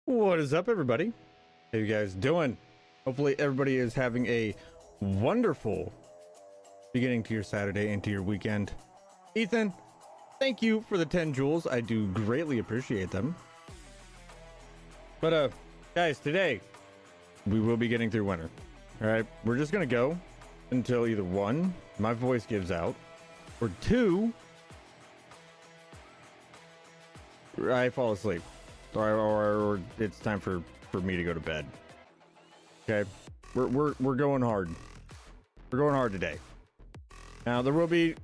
What is up, everybody? How you guys doing? Hopefully everybody is having a wonderful beginning to your Saturday and to your weekend. Ethan, thank you for the 10 jewels. I do greatly appreciate them. But guys, today we will be getting through winter. All right, we're just gonna go until either one, my voice gives out, or two, I fall asleep. Or it's time for me to go to bed. Okay, we're going hard. We're going hard today. Now there will be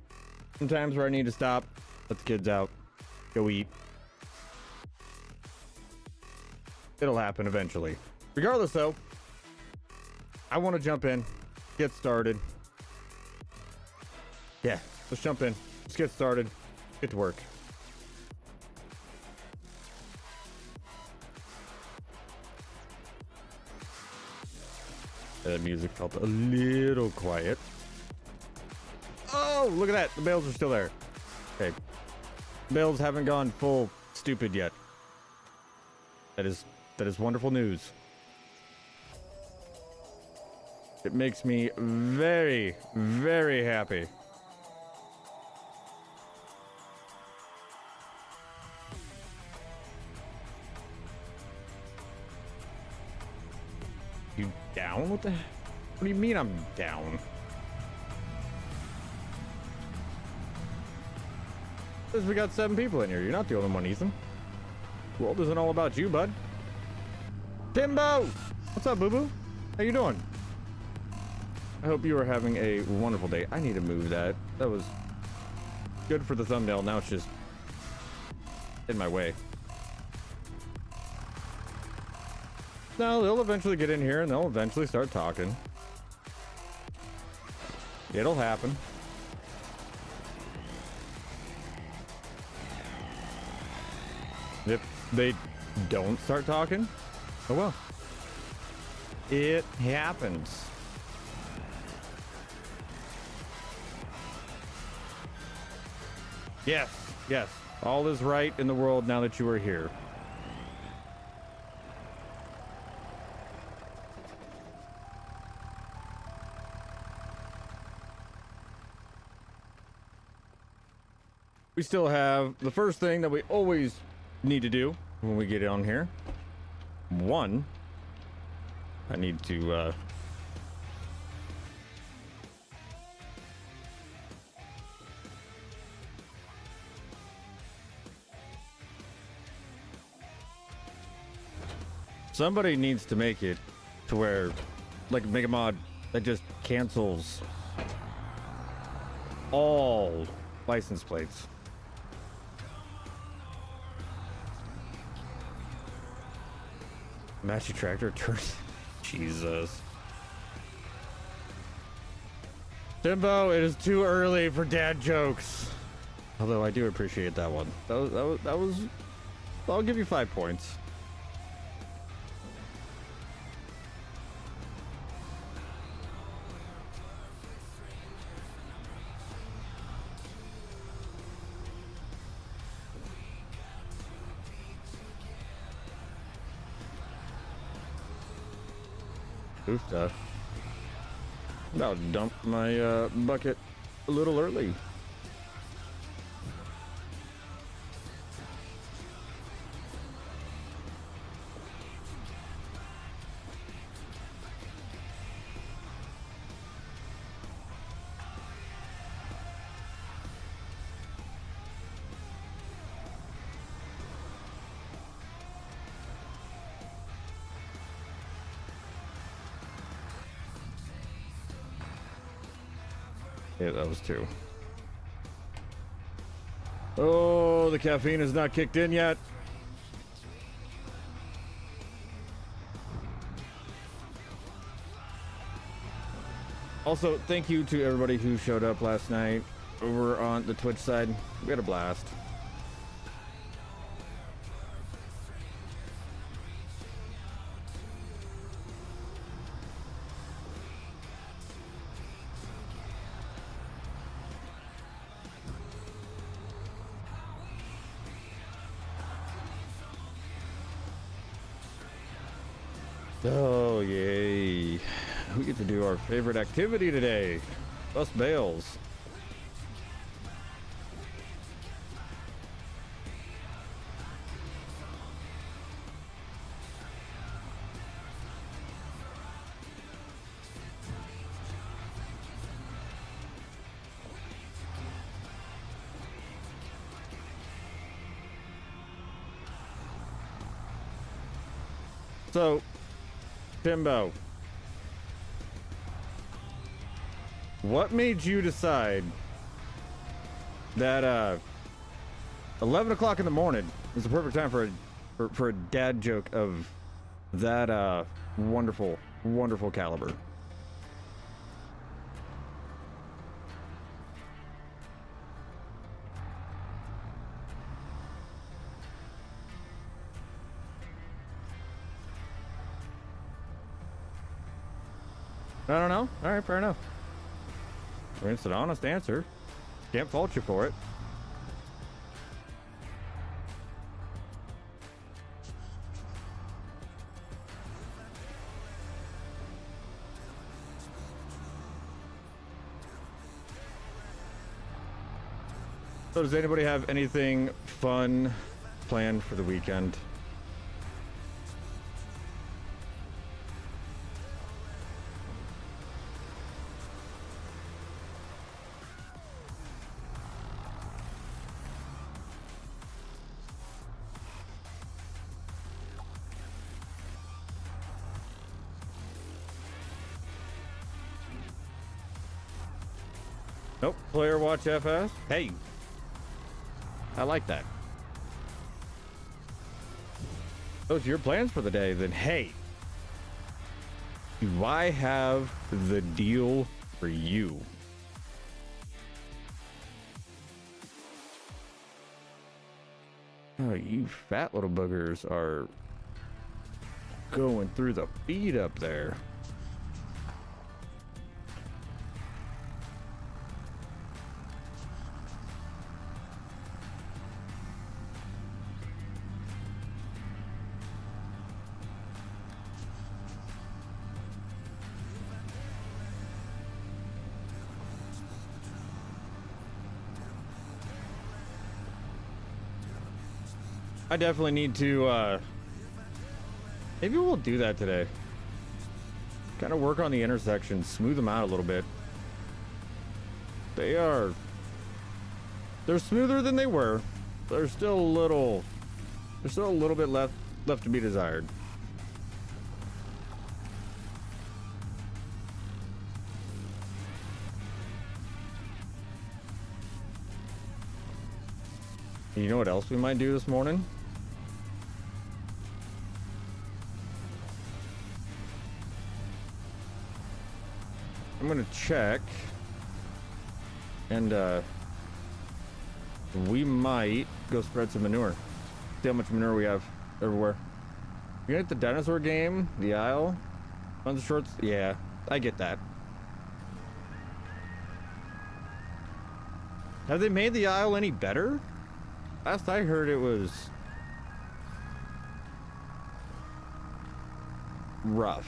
some times where I need to stop, let the kids out, go eat. It'll happen eventually. Regardless, though, I want to jump in, get started. Yeah, let's jump in. Let's get started. Get to work. That music felt a little quiet. Oh, look at that. The bales are still there. Okay. Bales haven't gone full stupid yet. That is wonderful news. It makes me very, very happy. You down? What do you mean I'm down? Says we got 7 people in here. You're not the only one, Ethan. The world isn't all about you, bud. Timbo! What's up, boo-boo? How you doing? I hope you are having a wonderful day. I need to move that. That was good for the thumbnail. Now it's just in my way. No, they'll eventually get in here and they'll eventually start talking. It'll happen. If they don't start talking, oh well. It happens. Yes, yes. All is right in the world now that you are here. We still have the first thing that we always need to do when we get on here. One, I need to somebody needs to make it to where, like, make a mod that just cancels all license plates. Matchy tractor turns. Jesus. Timbo, it is too early for dad jokes. Although I do appreciate that one. That was I'll give you 5 points. Oofta. I'll dump my bucket a little early. Yeah, that was 2. Oh, the caffeine is not kicked in yet. Also, thank you to everybody who showed up last night over on the Twitch side. We had a blast. Oh, yay. We get to do our favorite activity today. Bust bales. So, Timbo, what made you decide that 11 o'clock in the morning is the perfect time for a dad joke of that wonderful caliber? I don't know. All right, fair enough. I mean, it's an honest answer. Can't fault you for it. So does anybody have anything fun planned for the weekend? Nope. Player watch FS. Hey, I like that. Those are your plans for the day. Then, hey, do I have the deal for you? Oh, you fat little boogers are going through the feed up there. I definitely need to, maybe we'll do that today. Kind of work on the intersections, smooth them out a little bit. They're smoother than they were. There's still a little bit left to be desired. You know what else we might do this morning? I'm gonna check, and we might go spread some manure. See how much manure we have everywhere. You get the dinosaur game, the aisle, tons of shorts. Yeah, I get that. Have they made the aisle any better? Last I heard, it was rough.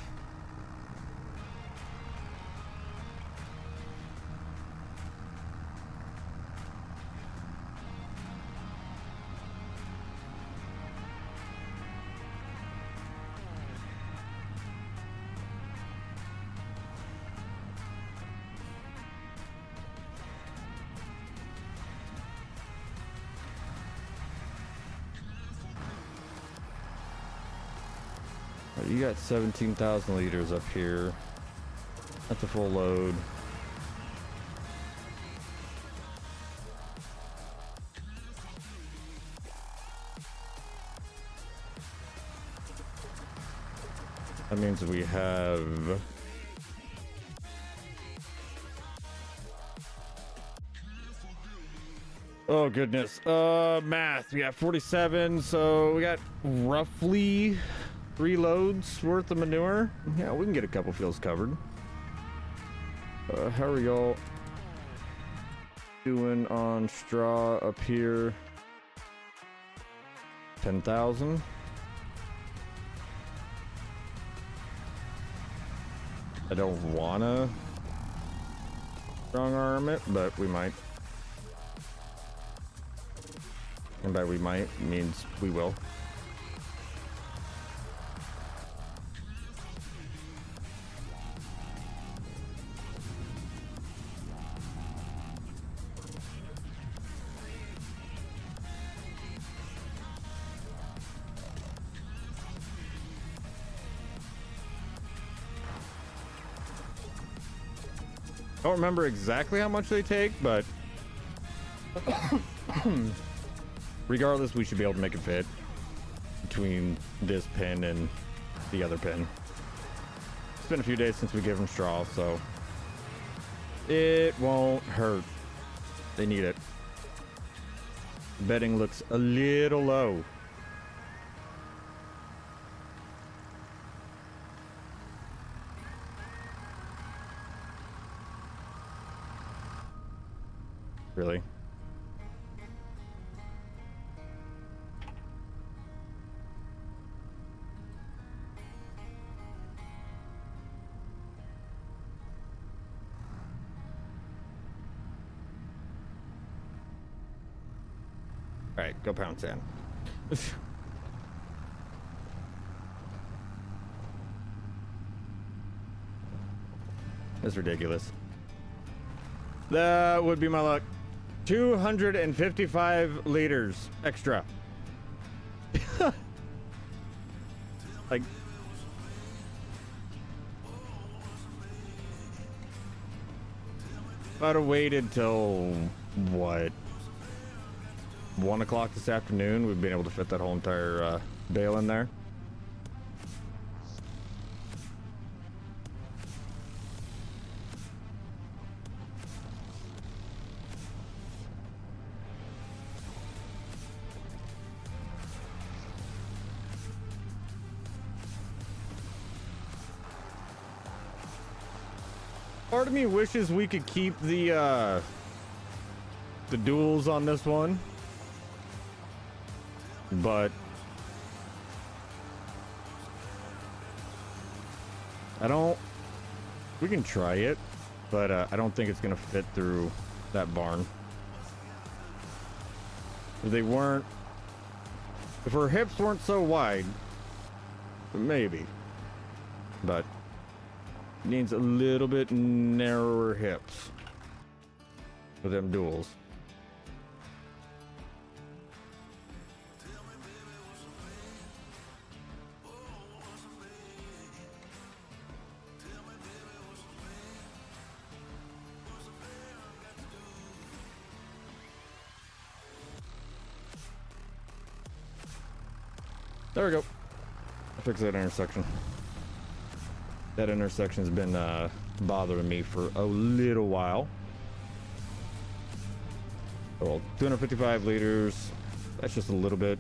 You got 17,000 liters up here. That's a full load. That means we have oh goodness. Math. We got 47, so we got roughly 3 loads worth of manure. Yeah, we can get a couple fields covered. How are y'all doing on straw up here? 10,000. I don't wanna strong arm it, but we might. And by we might means we will. I don't remember exactly how much they take, but regardless, we should be able to make it fit between this pin and the other pin. It's been a few days since we gave them straw, so it won't hurt. They need it. Bedding looks a little low. Really? All right, go pound sand. That's ridiculous. That would be my luck. 255 liters extra. Like, if I'd have waited till what, 1 o'clock this afternoon, we've been able to fit that whole entire bale in there. Part of me wishes we could keep the duals on this one, but I don't. We can try it, but I don't think it's gonna fit through that barn. If they weren't, if her hips weren't so wide, maybe, but needs a little bit narrower hips for them duals. There we go. I fixed that intersection. That intersection's been bothering me for a little while. Well, 255 liters. That's just a little bit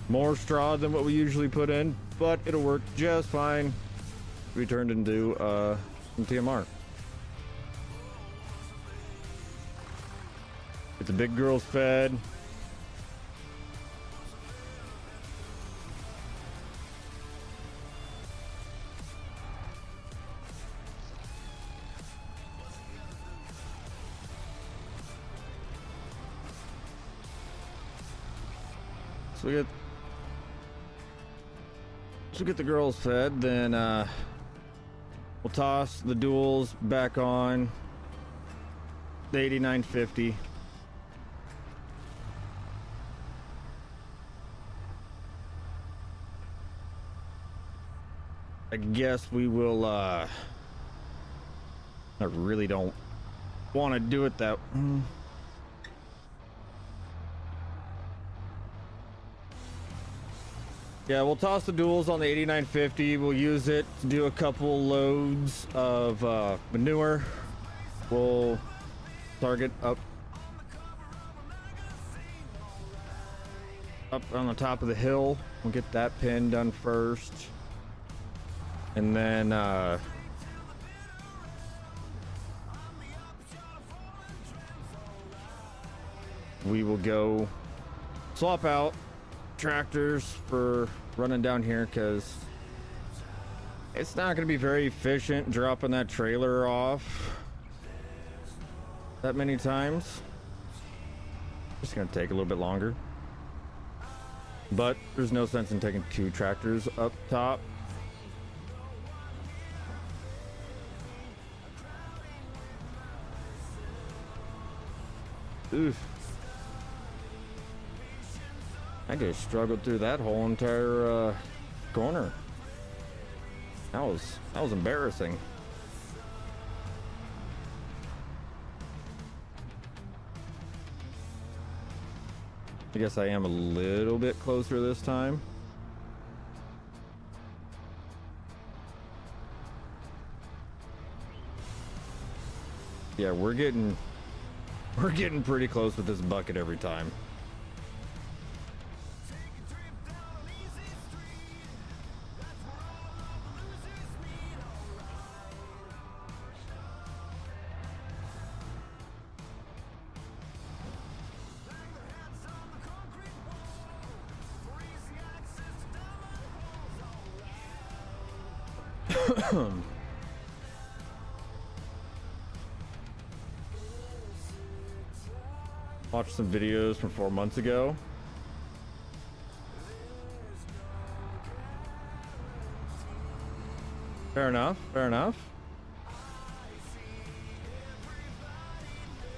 more straw than what we usually put in, but it'll work just fine. We turned into some TMR. It's a big girl's fed. So we get the girls fed, then we'll toss the duals back on the 8950. I guess we will I really don't want to do it that Yeah, we'll toss the duals on the 8950. We'll use it to do a couple loads of manure. We'll target up on the top of the hill. We'll get that pin done first. And then we will go swap out tractors for running down here, because It's not going to be very efficient dropping that trailer off that many times. It's going to take a little bit longer. But there's no sense in taking 2 tractors up top. Oof. I just struggled through that whole entire corner. That was embarrassing. I guess I am a little bit closer this time. Yeah, we're getting pretty close with this bucket every time. Watched some videos from 4 months ago. Fair enough, fair enough.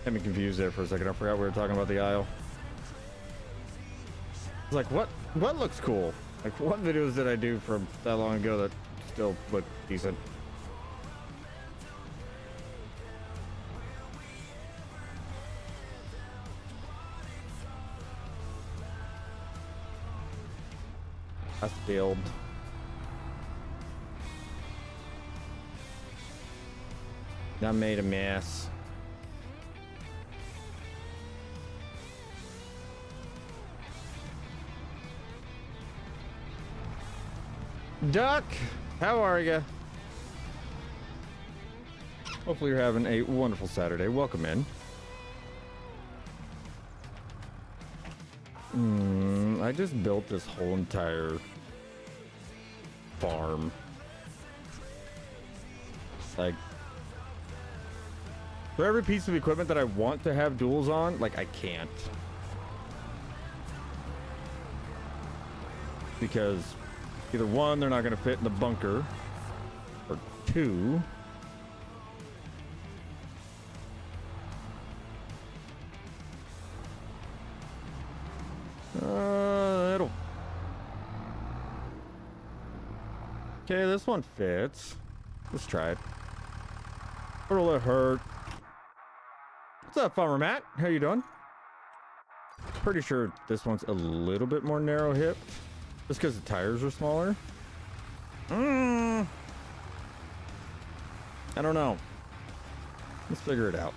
Got me confused there for a second. I forgot we were talking about the aisle. I was like, what looks cool? Like, what videos did I do from that long ago that still look decent? I failed. I made a mess. Duck, how are you? Hopefully you're having a wonderful Saturday. Welcome in. I just built this whole entire farm. Like, for every piece of equipment that I want to have duals on, like, I can't. Because either 1, they're not going to fit in the bunker, or 2, it'll... Okay, this one fits. Let's try it. What'll it hurt? What's up, Farmer Matt? How you doing? Pretty sure this one's a little bit more narrow hip, just because the tires are smaller. I don't know. Let's figure it out.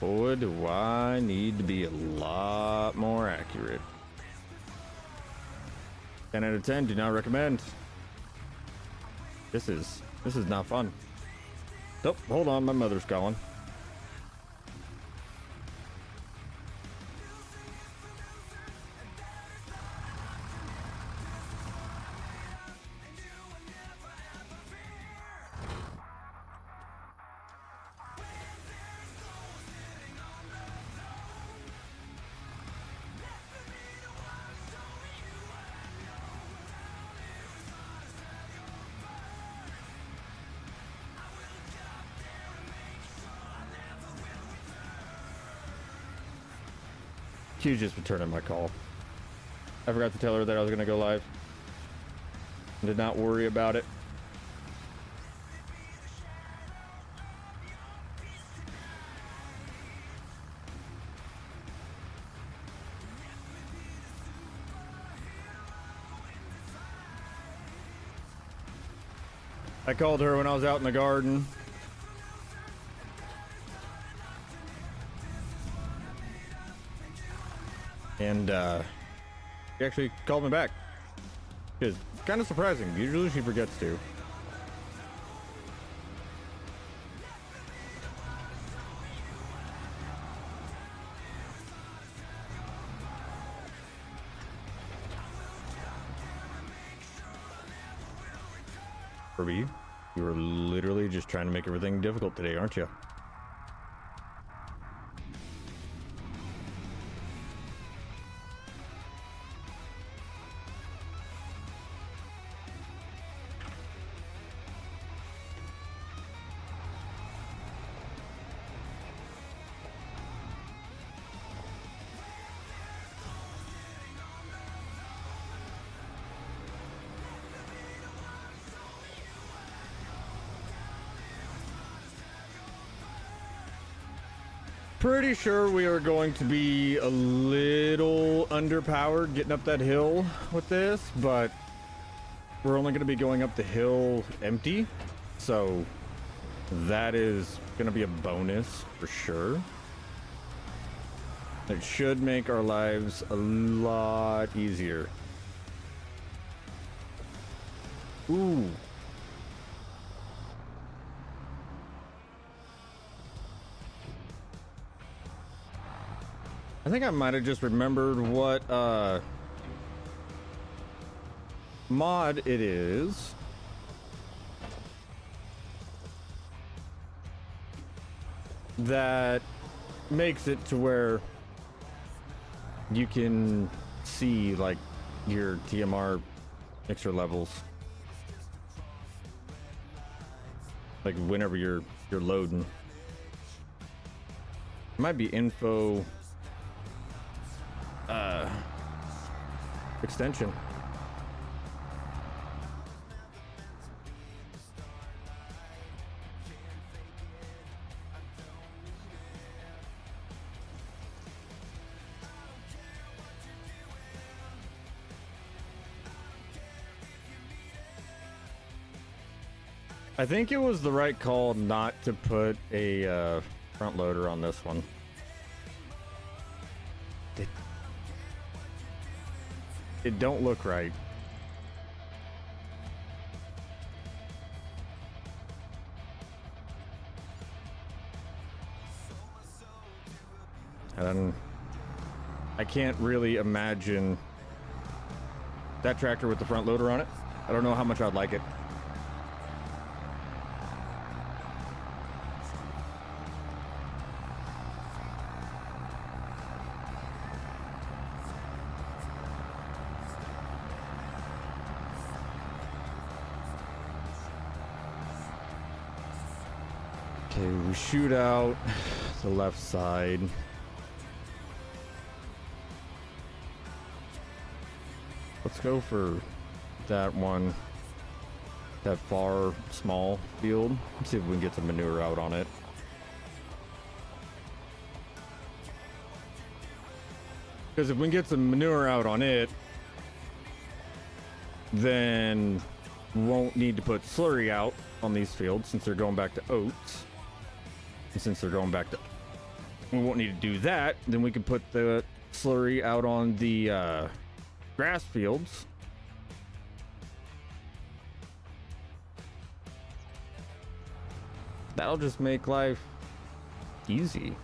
Boy, do I need to be a lot more accurate. 10 out of 10, do not recommend. This is not fun. Nope, hold on, my mother's calling. Q just returning my call. I forgot to tell her that I was going to go live. Did not worry about it. I called her when I was out in the garden. And she actually called me back. It's kind of surprising. Usually she forgets to. Kirby. You were literally just trying to make everything difficult today, aren't you? Pretty sure we are going to be a little underpowered getting up that hill with this, but we're only going to be going up the hill empty, so that is going to be a bonus for sure. It should make our lives a lot easier. Ooh. I think I might have just remembered what mod it is. That makes it to where you can see like your TMR mixer levels. Like whenever you're loading. It might be info extension. I think it was the right call not to put a front loader on this one. It don't look right. And I can't really imagine that tractor with the front loader on it. I don't know how much I'd like it. Okay, we shoot out the left side. Let's go for that one, that far small field. Let's see if we can get some manure out on it. Because if we can get some manure out on it, then we won't need to put slurry out on these fields since they're going back to oats. And since they're going back to, we won't need to do that. Then we can put the slurry out on the grass fields. That'll just make life easy.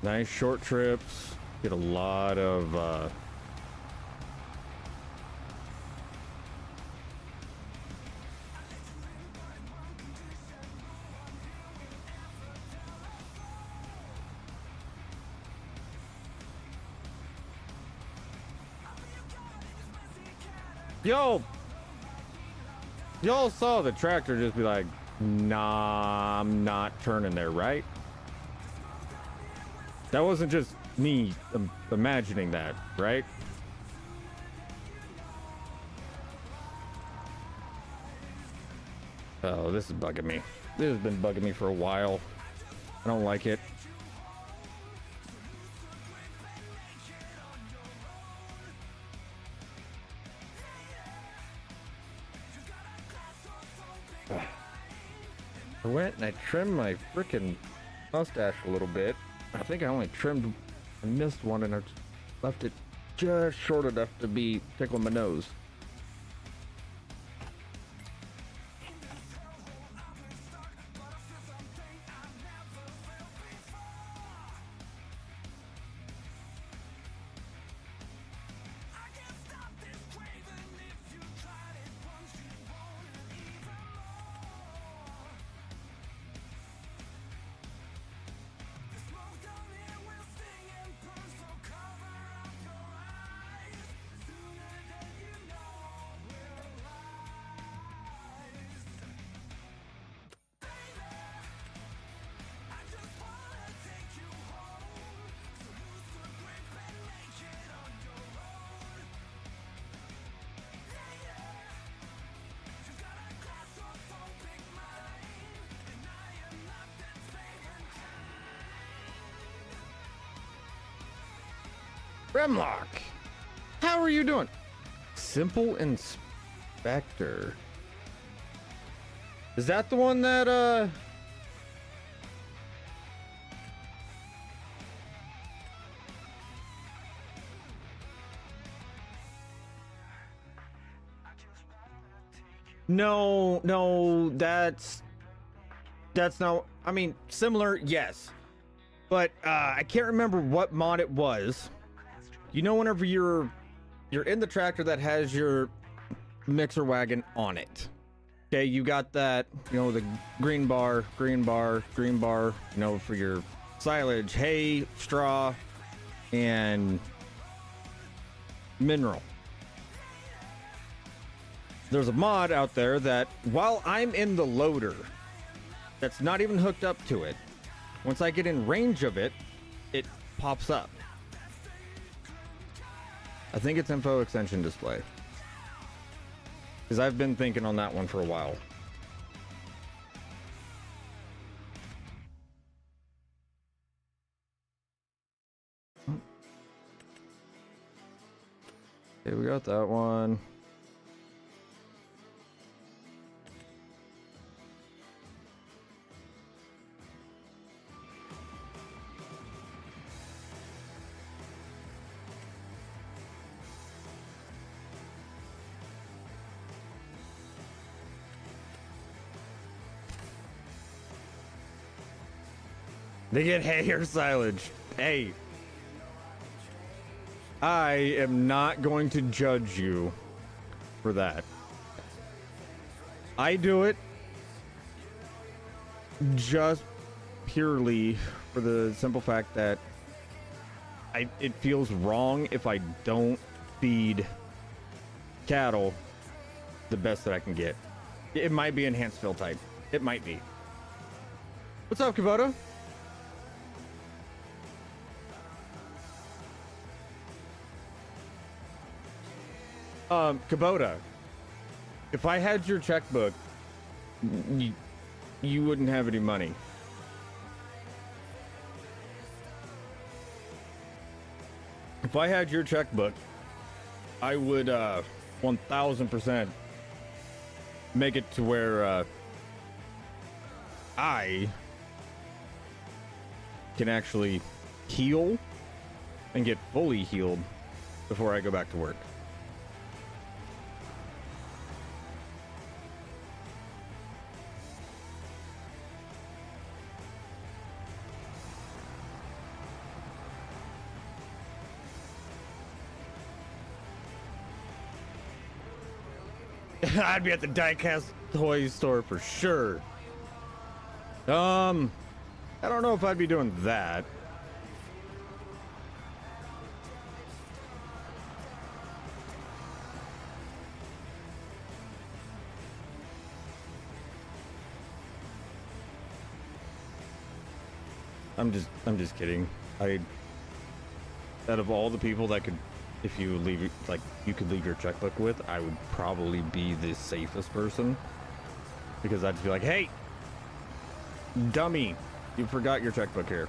Nice short trips. Get a lot of Yo! Y'all saw the tractor just be like, nah, I'm not turning there, right? That wasn't just me imagining that, right? Oh, this is bugging me. This has been bugging me for a while. I don't like it. I went and I trimmed my freaking mustache a little bit. I think I only trimmed, I missed one and I left it just short enough to be tickling my nose. Remlock, how are you doing? Simple Inspector. Is that the one that No, that's not, I mean, similar, yes. But I can't remember what mod it was. You know, whenever you're in the tractor that has your mixer wagon on it. Okay, you got that, you know, the green bar, you know, for your silage, hay, straw, and mineral. There's a mod out there that while I'm in the loader that's not even hooked up to it, once I get in range of it, it pops up. I think it's info extension display. Because I've been thinking on that one for a while. Okay, we got that one. They get hay or silage. Hey, I am not going to judge you for that. I do it just purely for the simple fact that it feels wrong if I don't feed cattle the best that I can get. It might be enhanced fill type. It might be. What's up, Kubota? Kubota, if I had your checkbook, you wouldn't have any money. If I had your checkbook, I would 1000% make it to where I can actually heal and get fully healed before I go back to work. I'd be at the diecast toy store for sure. I don't know if I'd be doing that. I'm just kidding. Out of all the people that could, if you leave, like, you could leave your checkbook with, I would probably be the safest person. Because I'd just be like, hey, dummy, you forgot your checkbook here.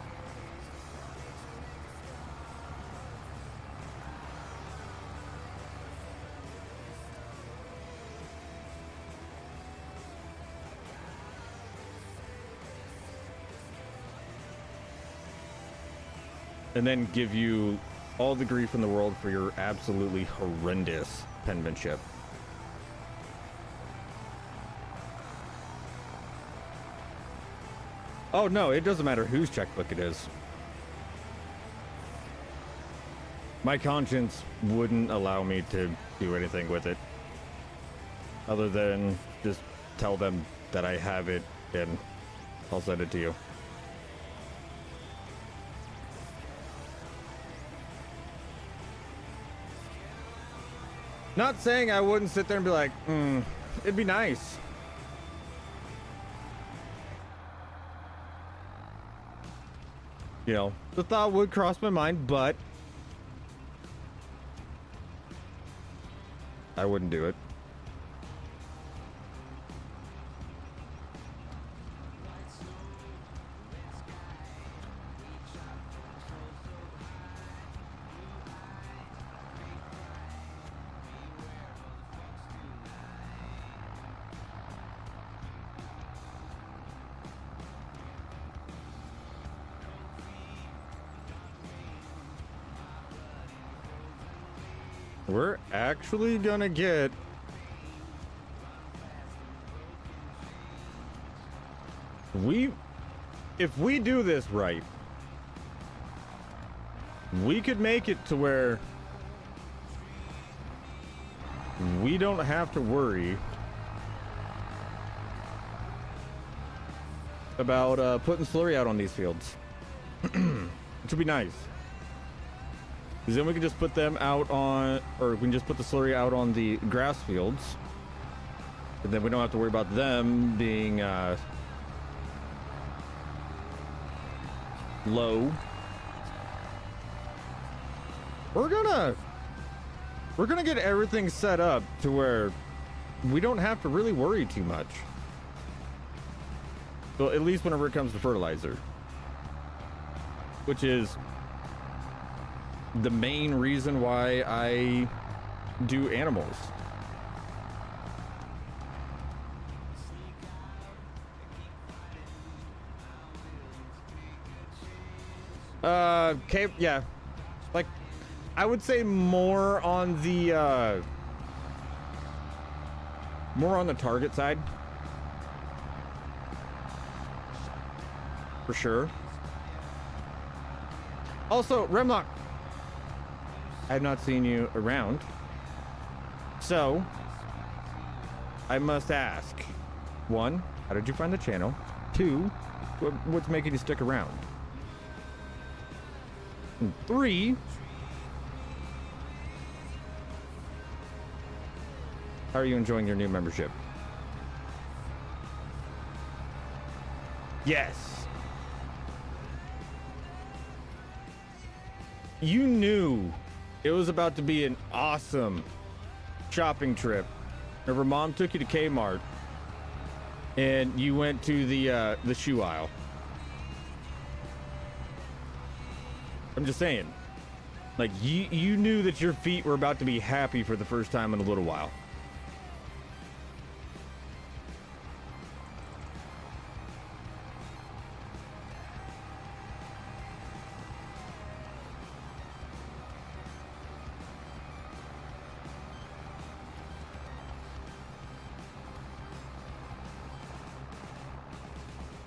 And then give you all the grief in the world for your absolutely horrendous penmanship. Oh no, it doesn't matter whose checkbook it is. My conscience wouldn't allow me to do anything with it. Other than just tell them that I have it and I'll send it to you. Not saying I wouldn't sit there and be like, it'd be nice. You know, the thought would cross my mind, but I wouldn't do it. We're actually gonna get if we do this right, we could make it to where we don't have to worry about putting slurry out on these fields. Which would be nice. Because then we can just put them out on, or we can just put the slurry out on the grass fields. And then we don't have to worry about them being low. We're gonna get everything set up to where we don't have to really worry too much. Well, at least whenever it comes to fertilizer. Which is the main reason why I do animals. Okay, yeah. Like, I would say more on the target side. For sure. Also, Remlock, I have not seen you around, so I must ask: 1, how did you find the channel? 2, what's making you stick around? And 3, how are you enjoying your new membership? Yes. You knew it was about to be an awesome shopping trip. Whenever Mom took you to Kmart and you went to the shoe aisle. I'm just saying, like, you knew that your feet were about to be happy for the first time in a little while.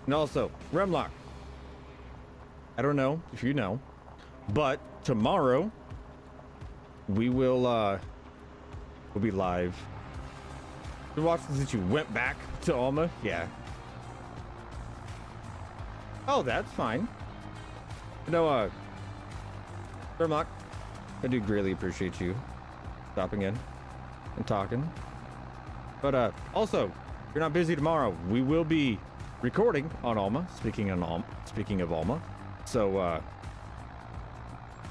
And also, Remlock, I don't know if you know, but tomorrow we will we'll be live. You watched since you went back to Alma? Yeah. Oh, that's fine. You know, Remlock, I do greatly appreciate you stopping in and talking. But also, if you're not busy tomorrow, we will be recording on Alma. Speaking of Alma, so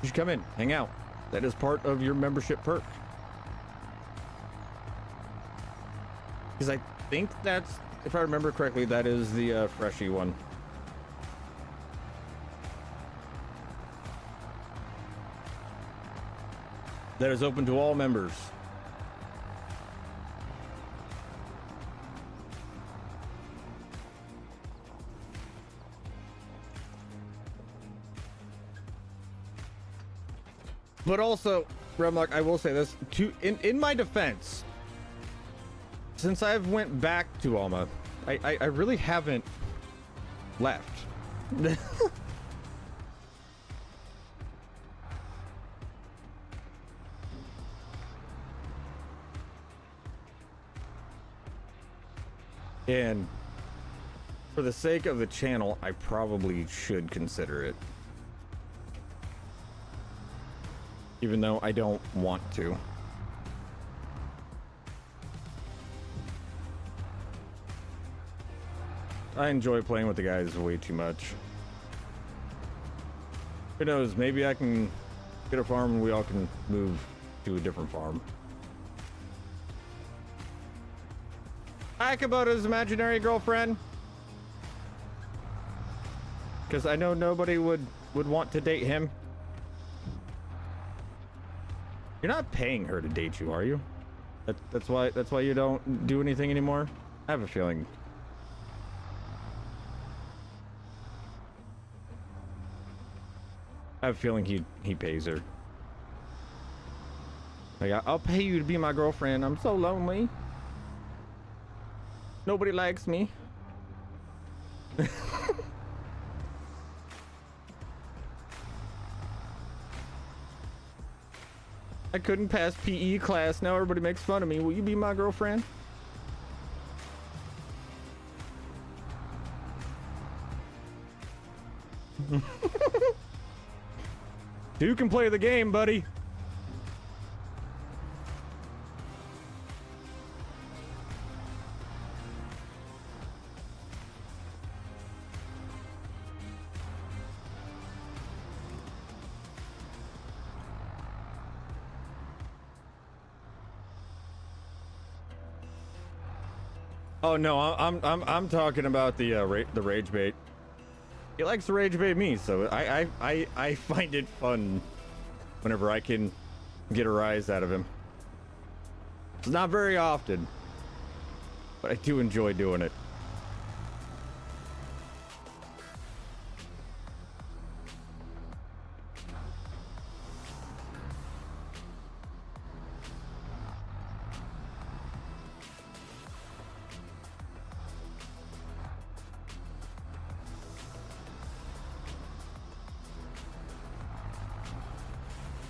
you should come in, hang out. That is part of your membership perk. Because I think that's if I remember correctly, that is the freshy one. That is open to all members. But also, Remlock, I will say this, in my defense, since I've went back to Alma, I really haven't left. And for the sake of the channel, I probably should consider it. Even though I don't want to. I enjoy playing with the guys way too much. Who knows, maybe I can get a farm and we all can move to a different farm. Hi, Kubota's imaginary girlfriend. Because I know nobody would want to date him. You're not paying her to date you, are you? That's why you don't do anything anymore? I have a feeling. I have a feeling he pays her. Like, I'll pay you to be my girlfriend. I'm so lonely. Nobody likes me. I couldn't pass PE class. Now everybody makes fun of me. Will you be my girlfriend? Two can play the game, buddy. Oh no, I'm talking about the rage bait. He likes to rage bait me, so I find it fun whenever I can get a rise out of him. It's not very often, but I do enjoy doing it.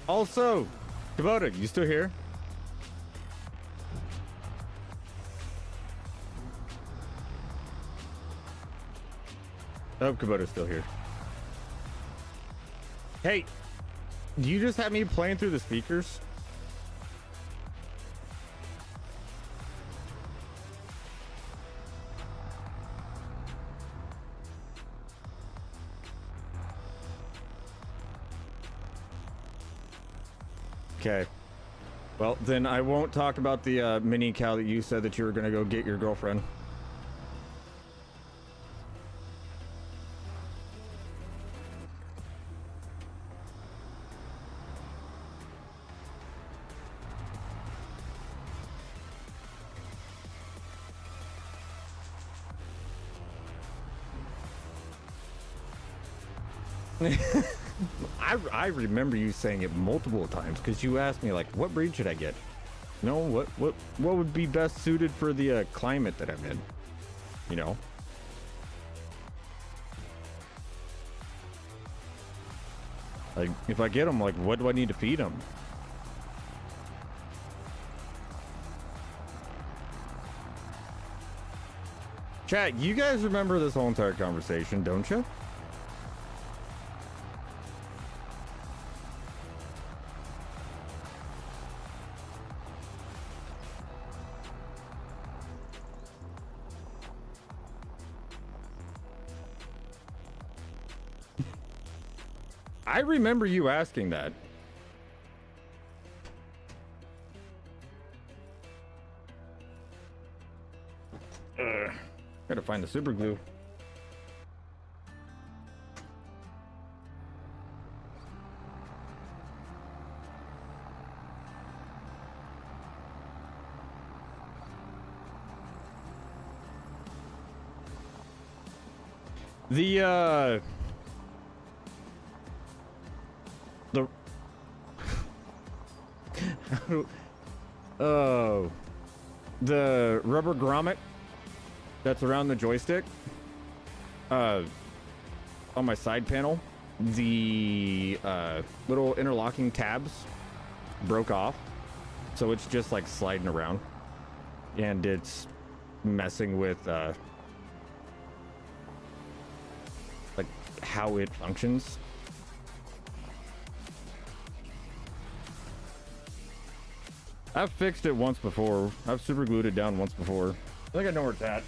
Also, Kubota, you still here? I hope Kubota's still here. Hey, do you just have me playing through the speakers? Okay. Well, then I won't talk about the mini cow that you said that you were going to go get your girlfriend. I remember you saying it multiple times because you asked me, like, what breed should I get? You know, what would be best suited for the climate that I'm in? You know? Like, if I get them, like, what do I need to feed them? Chat, you guys remember this whole entire conversation, don't you? I remember you asking that. gotta find the super glue. The oh, the rubber grommet that's around the joystick, on my side panel, the little interlocking tabs broke off, so it's just like sliding around, and it's messing with like how it functions. I've fixed it once before. I've super glued it down once before. I think I know where it's at.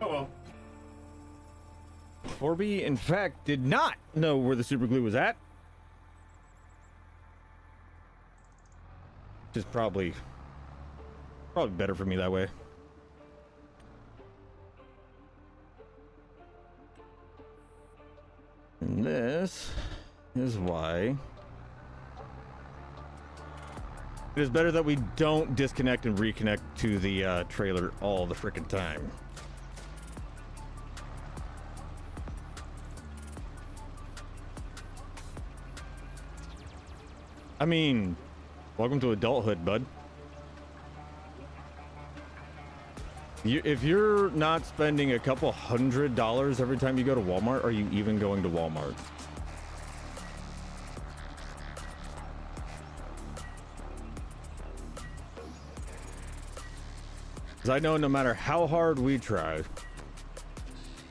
Oh well. 4B, in fact, did not know where the super glue was at. Which is probably better for me that way. And this is why it is better that we don't disconnect and reconnect to the trailer all the frickin' time. I mean, welcome to adulthood, bud. If you're not spending a couple $100 every time you go to Walmart, are you even going to Walmart? Because I know no matter how hard we try,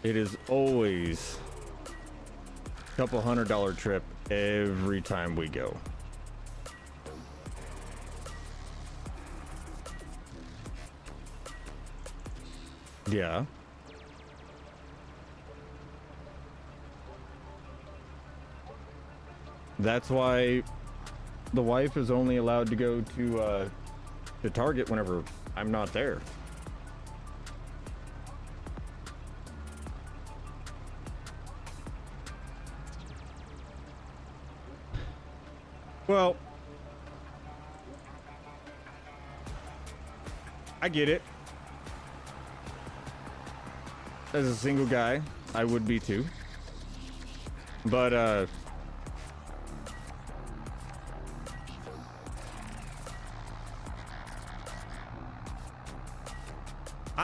it is always a couple $100 trip every time we go. Yeah. That's why the wife is only allowed to go to Target whenever I'm not there. Well, I get it. As a single guy, I would be too. But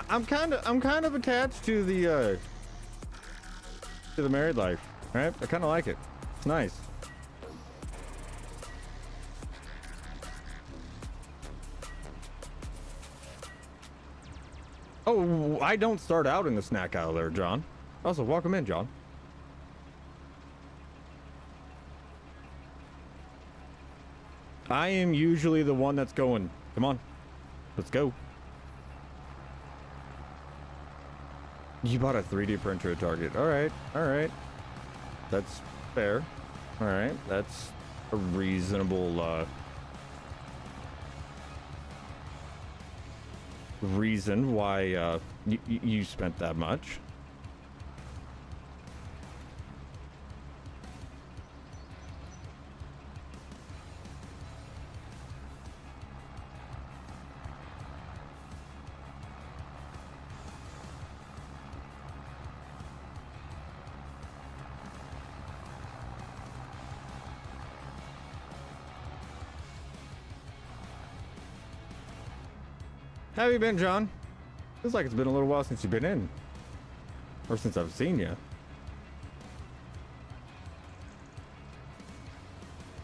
I'm kind of attached to the married life, right? I kind of like it. It's nice. Oh, I don't start out in the snack aisle there, John. Also, welcome in, John. I am usually the one that's going, come on, let's go. You bought a 3D printer at Target. All right, all right. That's fair. All right, that's a reasonable reason why you spent that much. How have you been, John? Feels like it's been a little while since you've been in. Or since I've seen you.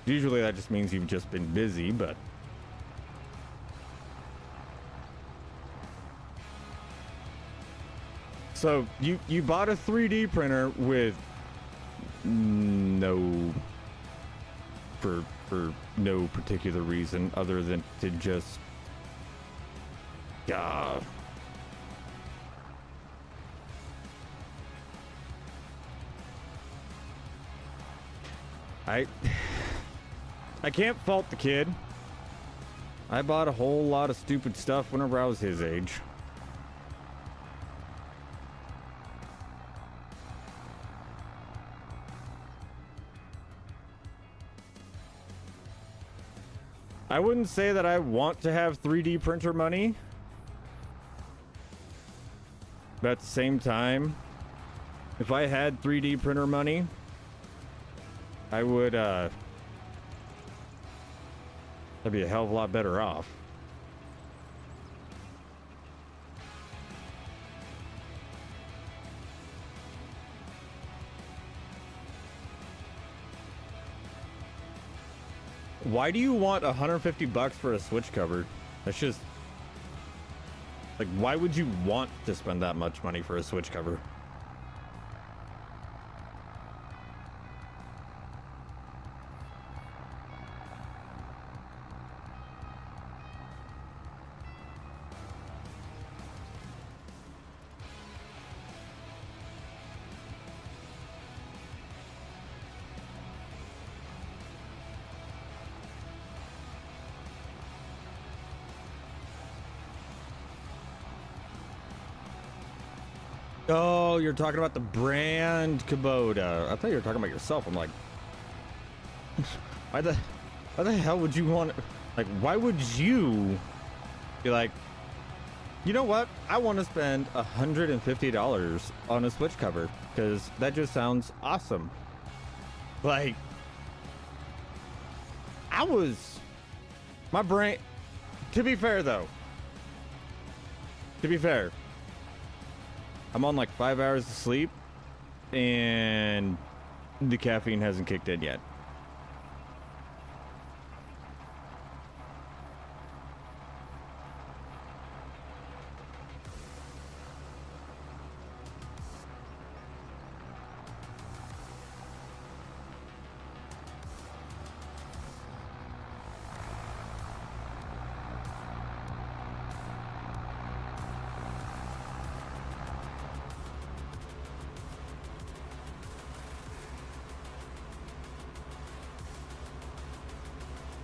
Usually that just means you've just been busy, but... So, you bought a 3D printer with no... For no particular reason other than to just... I can't fault the kid. I bought a whole lot of stupid stuff whenever I was his age. I wouldn't say that I want to have 3D printer money. But at the same time, if I had 3D printer money, I would, I'd be a hell of a lot better off. Why do you want $150 for a switch cover? That's just... Like, why would you want to spend that much money for a switch cover? Oh, you're talking about the brand Kubota. I thought you were talking about yourself. I'm like, why the hell would you want to, like, why would you be like, you know what? I want to spend $150 on a switch cover because that just sounds awesome. Like, my brain, to be fair though, I'm on like 5 hours of sleep and the caffeine hasn't kicked in yet.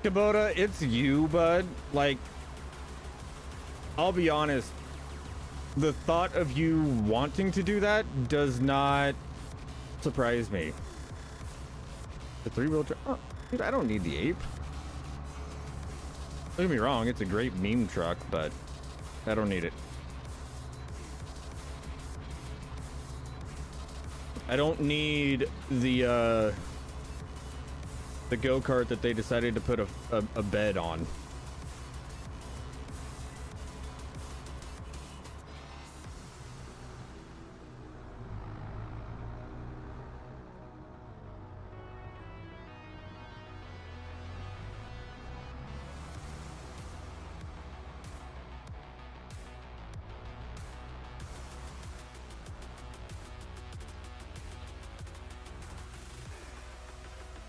Kubota, it's you, bud. Like, I'll be honest, the thought of you wanting to do that does not surprise me. The three-wheel drive. Oh, dude, I don't need the ape. Don't get me wrong, it's a great meme truck, but I don't need it. I don't need the go-kart that they decided to put a bed on.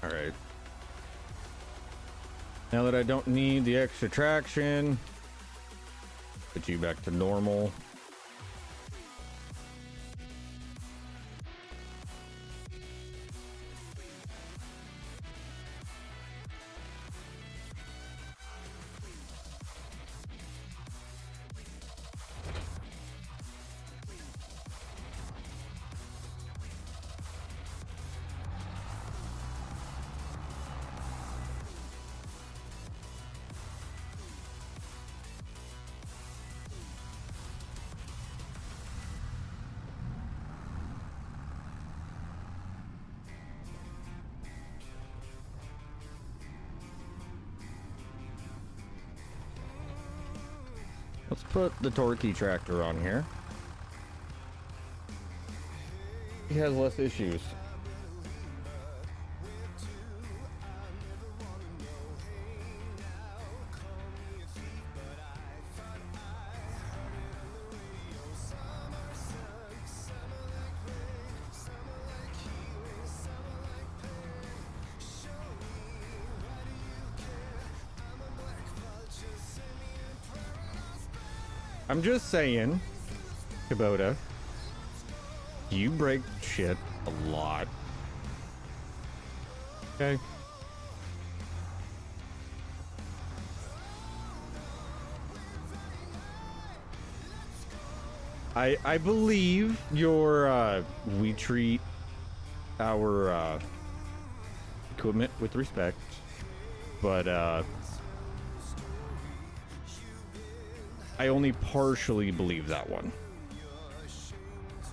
All right. Now that I don't need the extra traction, put you back to normal. Let's put the Torquey tractor on here. He has less issues. I'm just saying, Kubota, you break shit a lot. Okay. I believe your we treat our equipment with respect, but I only partially believe that one.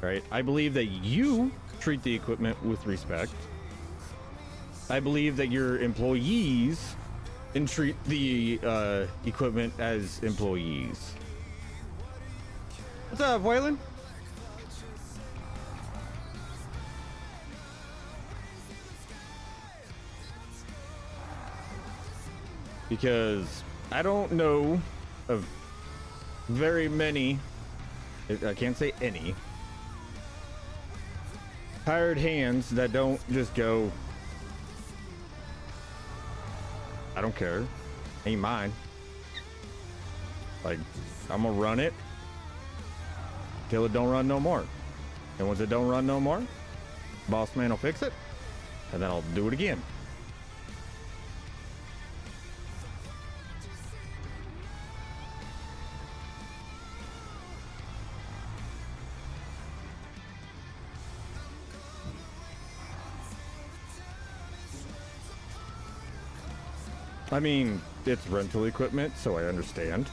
Right? I believe that you treat the equipment with respect. I believe that your employees treat the equipment as employees. What's up, Waylon? Because I don't know of very many, I can't say any, hired hands that don't just go, I don't care, ain't mine. Like, I'm gonna run it till it don't run no more. And once it don't run no more, boss man will fix it, and then I'll do it again. I mean, it's rental equipment, so I understand.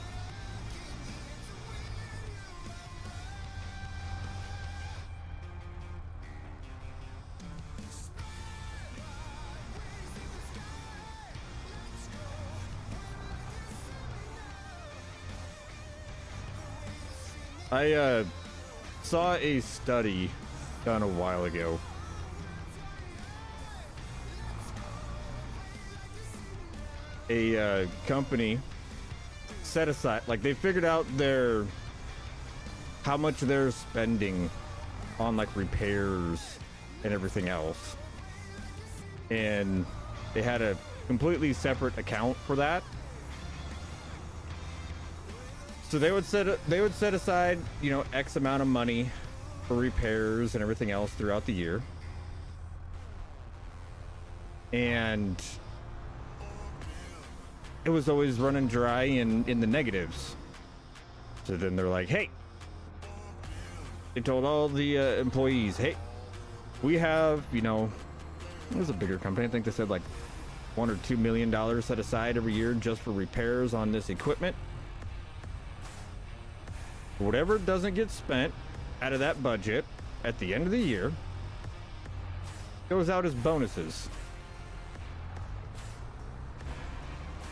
I saw a study done a while ago. A company set aside, like, they figured out how much they're spending on like repairs and everything else, and they had a completely separate account for that. So they would set aside, you know, X amount of money for repairs and everything else throughout the year, and it was always running dry in the negatives. So then they're like, hey, they told all the employees, hey, we have, you know, it was a bigger company. I think they said like $1 or $2 million set aside every year just for repairs on this equipment. Whatever doesn't get spent out of that budget at the end of the year goes out as bonuses.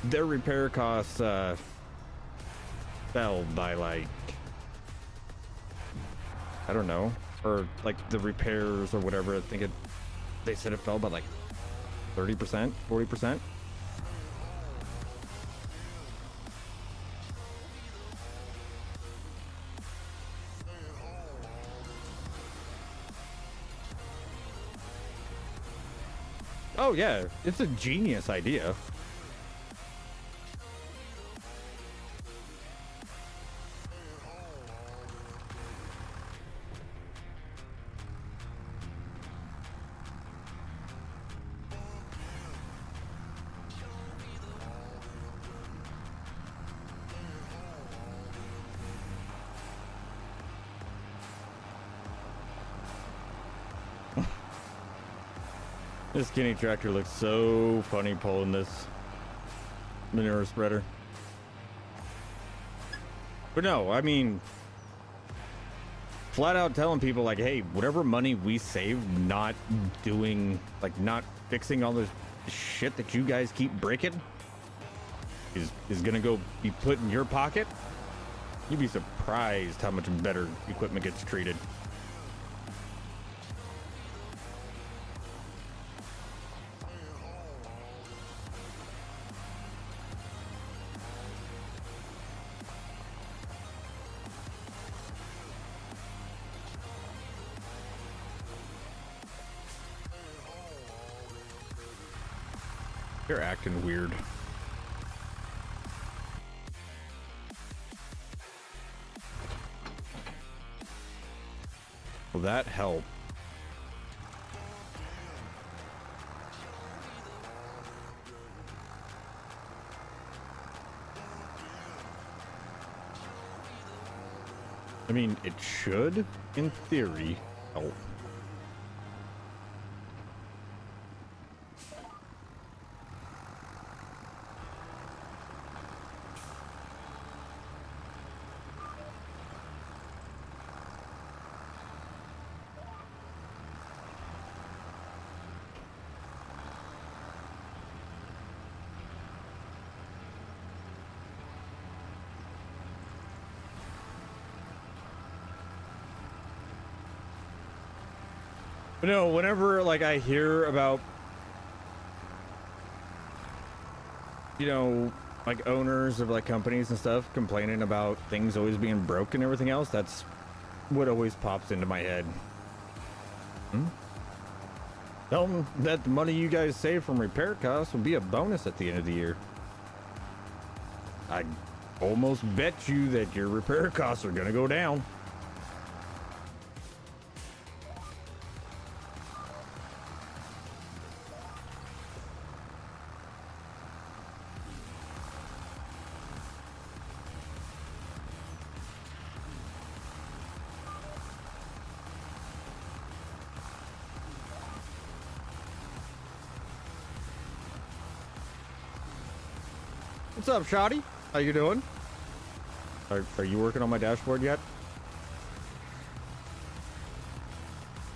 Their repair costs fell by like, I don't know, or like the repairs or whatever. I think they said it fell by like 30%, 40%. Oh yeah, it's a genius idea. This skinny tractor looks so funny pulling this manure spreader. But no, I mean, flat out telling people like, hey, whatever money we save not doing, like not fixing all this shit that you guys keep breaking is gonna go be put in your pocket. You'd be surprised how much better equipment gets treated. They're acting weird. Will that help? I mean, it should, in theory, help. But no, whenever like I hear about, you know, like owners of like companies and stuff complaining about things always being broke and everything else, that's what always pops into my head. Tell them that the money you guys save from repair costs will be a bonus at the end of the year. I almost bet you that your repair costs are gonna go down. What's up, Shoddy? How you doing? Are you working on my dashboard yet?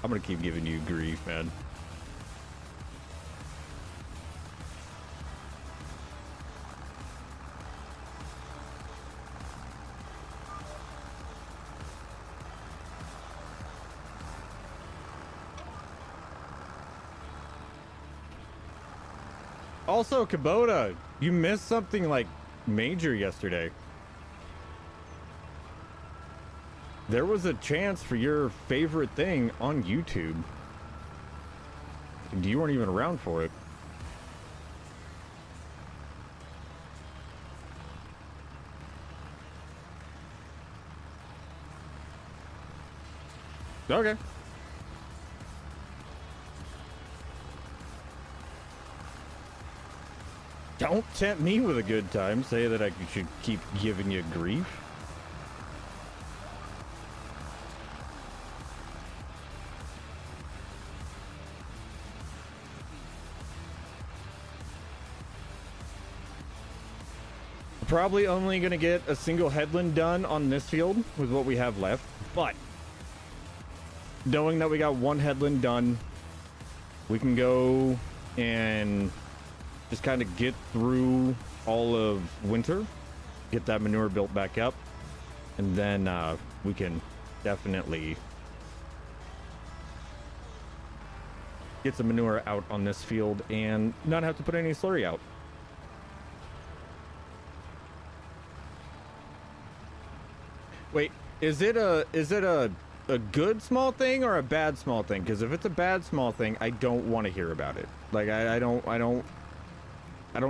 I'm gonna keep giving you grief, man. Also, Kubota, you missed something like major yesterday. There was a chance for your favorite thing on YouTube. You weren't even around for it. Okay. Don't tempt me with a good time. Say that I should keep giving you grief. Probably only going to get a single headland done on this field with what we have left. But knowing that we got one headland done, we can go and just kind of get through all of winter, get that manure built back up, and then we can definitely get some manure out on this field and not have to put any slurry out. Wait, is it a a good small thing or a bad small thing? Because if it's a bad small thing, I don't want to hear about it. Like I don't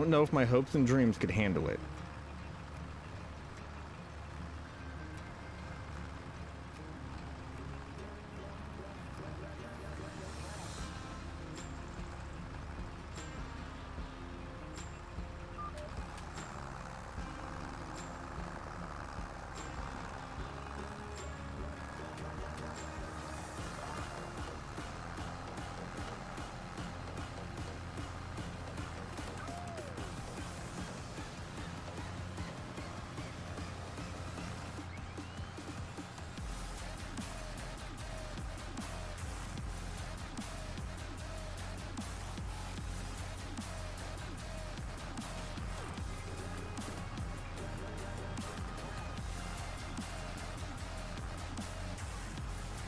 know if my hopes and dreams could handle it.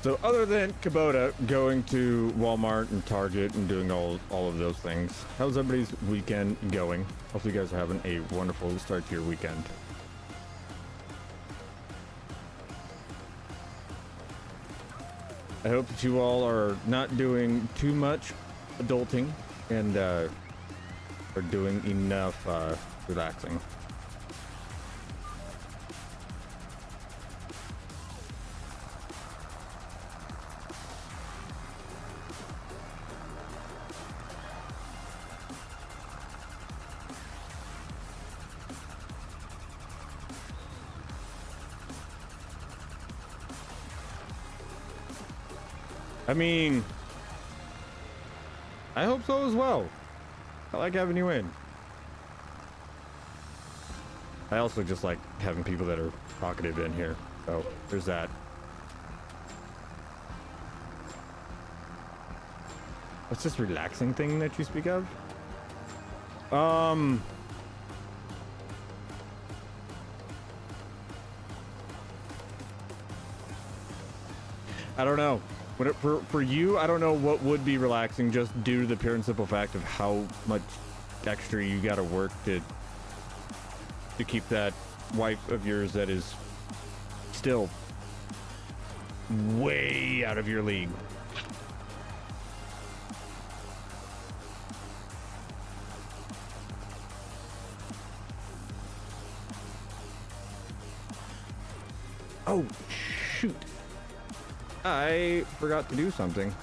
So other than Kubota going to Walmart and Target and doing all of those things, how's everybody's weekend going? Hopefully you guys are having a wonderful start to your weekend. I hope that you all are not doing too much adulting and are doing enough relaxing. I mean, I hope so as well. I like having you in. I also just like having people that are talkative in here. So there's that. What's this relaxing thing that you speak of? I don't know. For you, I don't know what would be relaxing, just due to the pure and simple fact of how much extra you gotta work to keep that wife of yours that is still way out of your league. Oh, shoot. I forgot to do something.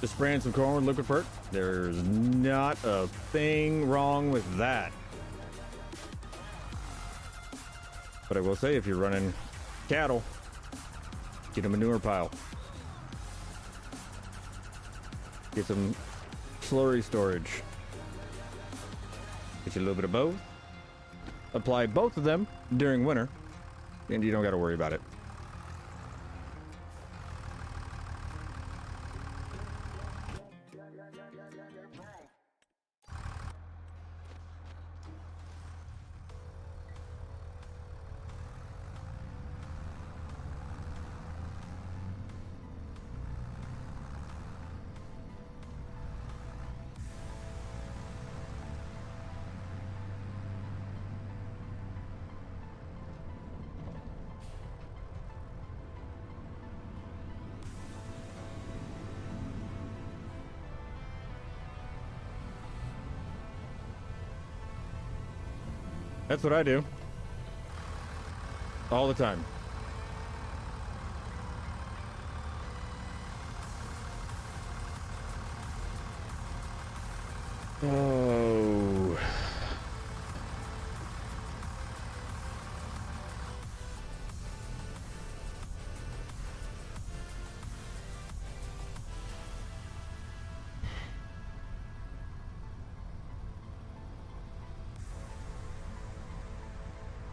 Just spraying some corn with liquid fert. There's not a thing wrong with that. But I will say, if you're running cattle, get a manure pile. Get some slurry storage. Get you a little bit of both. Apply both of them during winter. And you don't got to worry about it. That's what I do. All the time. Oh.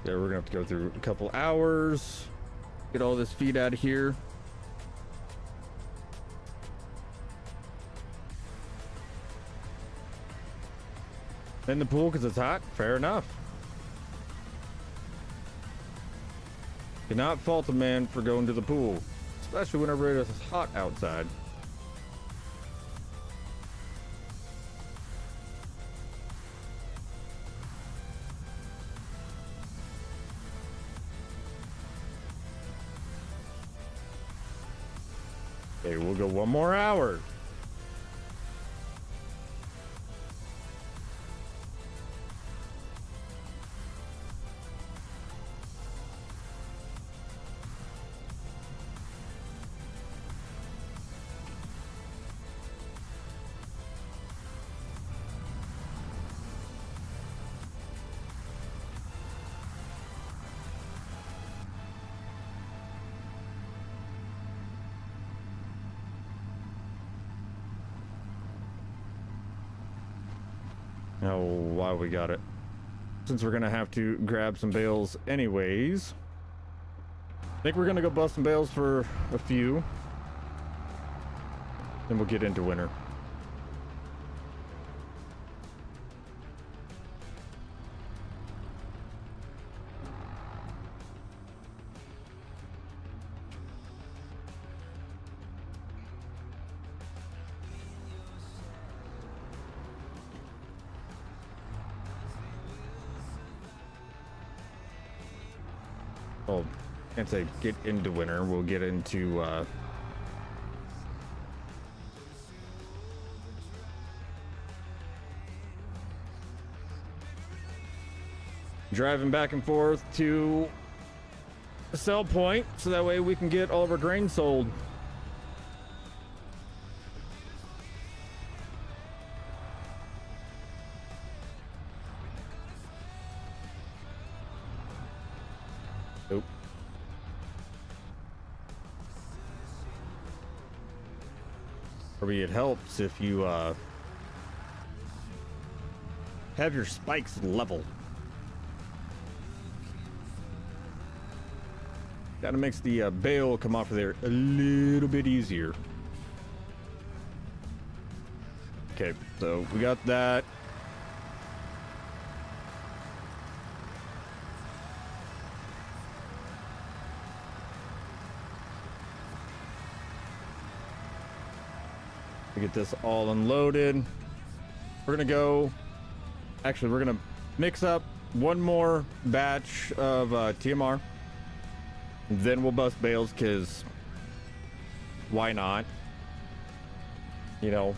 Yeah, we're gonna have to go through a couple hours, get all this feed out of here. In the pool because it's hot? Fair enough. Cannot fault a man for going to the pool, especially whenever it is hot outside. Okay, we'll go 1 more hour. Oh, why we got it? Since we're gonna have to grab some bales anyways. I think we're gonna go bust some bales for a few. Then we'll get into winter. Well, can't say get into winter. We'll get into driving back and forth to a sell point, so that way we can get all of our grain sold. Nope. Maybe it helps if you have your spikes level. Kind of makes the bale come off of there a little bit easier. Okay, so we got that. We get this all unloaded. We're gonna go, actually we're gonna mix up one more batch of TMR. Then we'll bust bales, because why not? You know.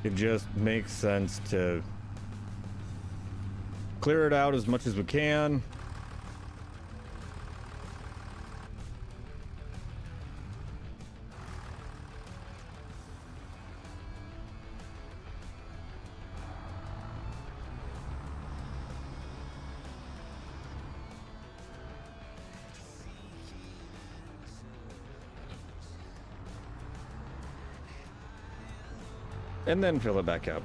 It just makes sense to clear it out as much as we can. And then fill it back up.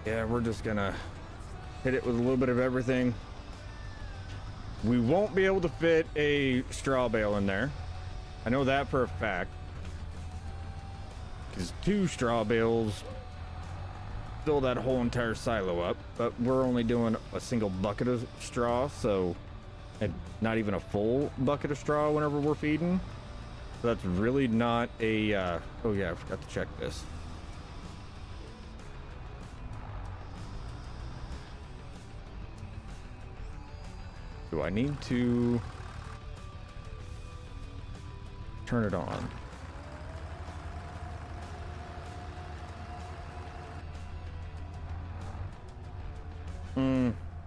Yeah, we're just gonna hit it with a little bit of everything. We won't be able to fit a straw bale in there. I know that for a fact. Because 2 straw bales fill that whole entire silo up. But we're only doing a single bucket of straw, so and not even a full bucket of straw whenever we're feeding. So that's really not a oh yeah, I forgot to check this. Do I need to turn it on?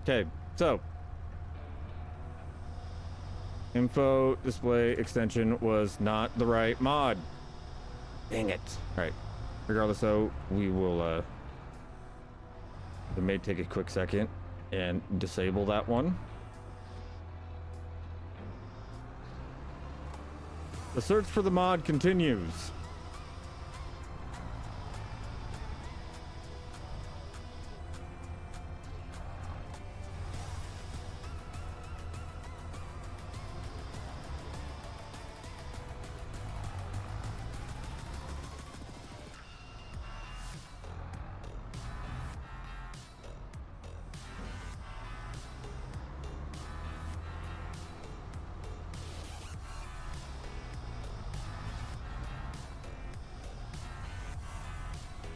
Okay, so info display extension was not the right mod. Dang it. All right, regardless, so we will It may take a quick second and disable that one. The search for the mod continues.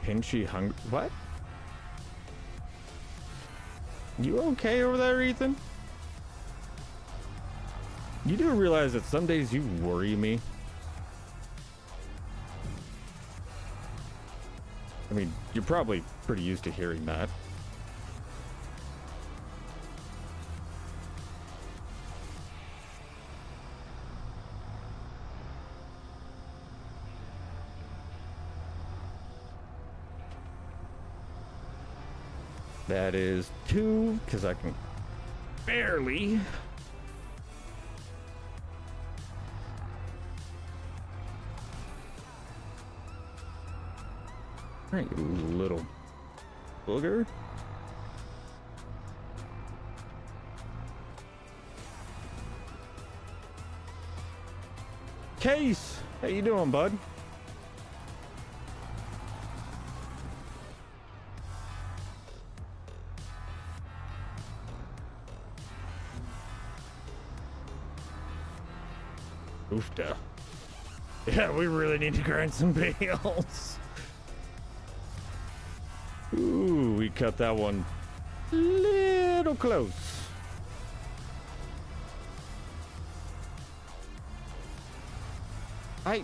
Pinchy hungry. What? You okay over there, Ethan? You do realize that some days you worry me? I mean, you're probably pretty used to hearing that. That is 2, because I can barely. All right, you little booger. Case, how you doing, bud? Oofda. Yeah, we really need to grind some bales. Ooh, we cut that one a little close. I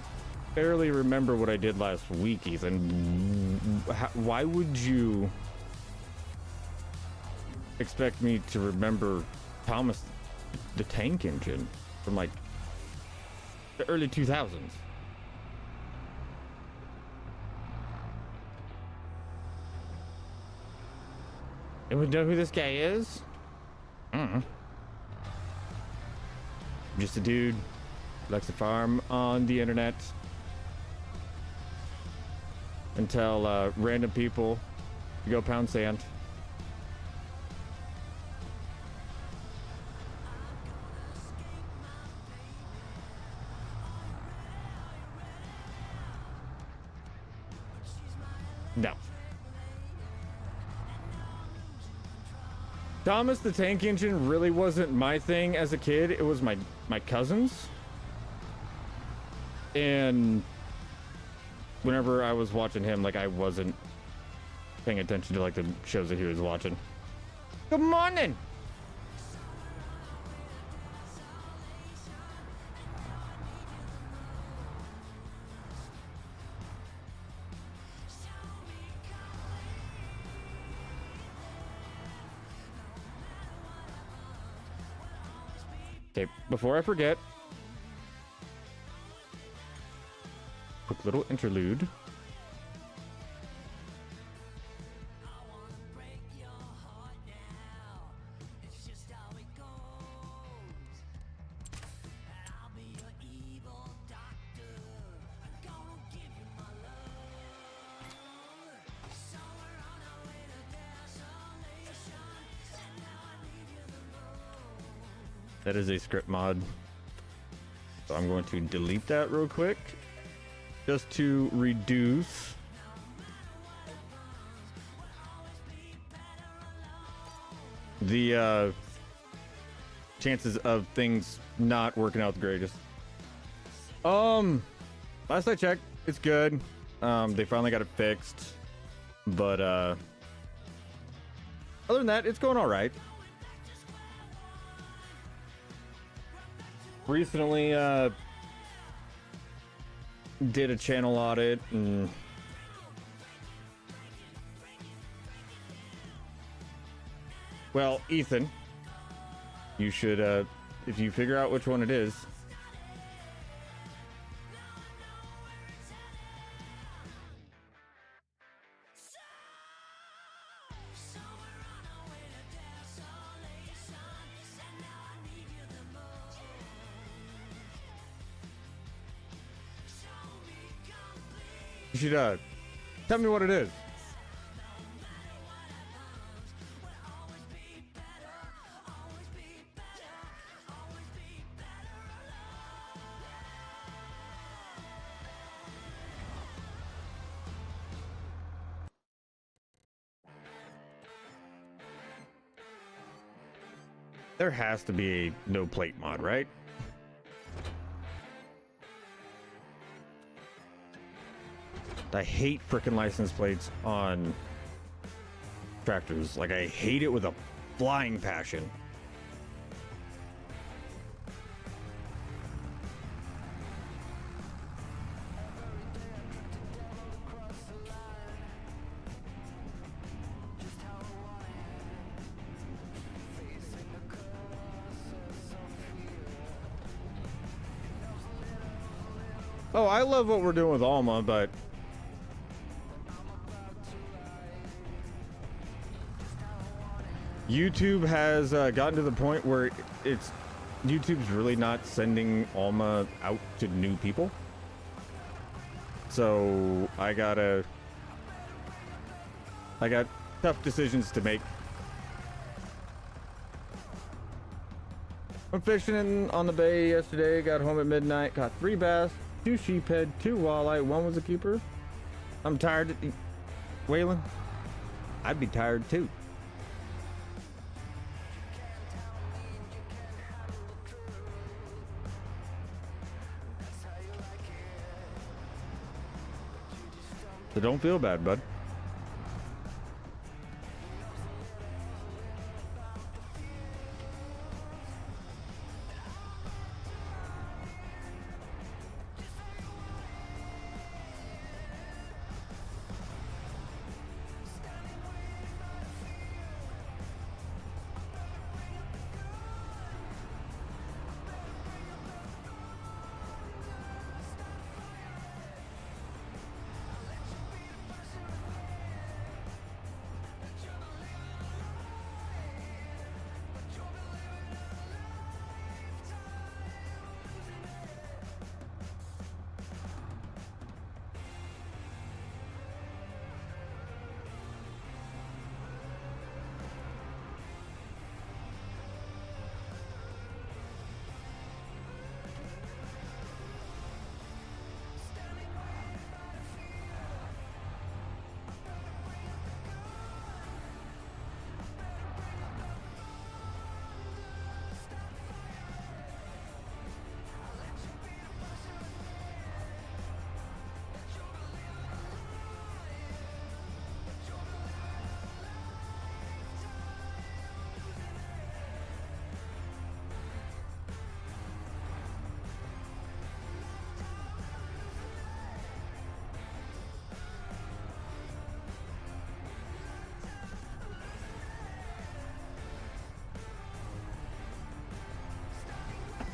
barely remember what I did last week, Ethan. Why would you expect me to remember Thomas the Tank Engine from like the early 2000s? Anyone know who this guy is? Just a dude who likes to farm on the internet and tell random people to go pound sand. No. Thomas the Tank Engine really wasn't my thing as a kid. It was my cousin's. And whenever I was watching him, like, I wasn't paying attention to like the shows that he was watching. Good morning. Okay, before I forget, quick little interlude. That is a script mod. So I'm going to delete that real quick just to reduce the chances of things not working out the greatest. Last I checked, it's good. They finally got it fixed, but other than that, it's going all right. Recently did a channel audit and well, Ethan, you should if you figure out which one it is, should tell me what it is. There has to be a no plate mod, right? I hate frickin' license plates on tractors. Like, I hate it with a flying passion. Oh, I love what we're doing with Alma, but YouTube has gotten to the point where YouTube's really not sending Alma out to new people. So I got tough decisions to make. Went fishing on the bay yesterday, got home at midnight, caught 3 bass, 2 sheephead, 2 walleye, 1 was a keeper. I'm tired. Waylon, I'd be tired too. So don't feel bad, bud.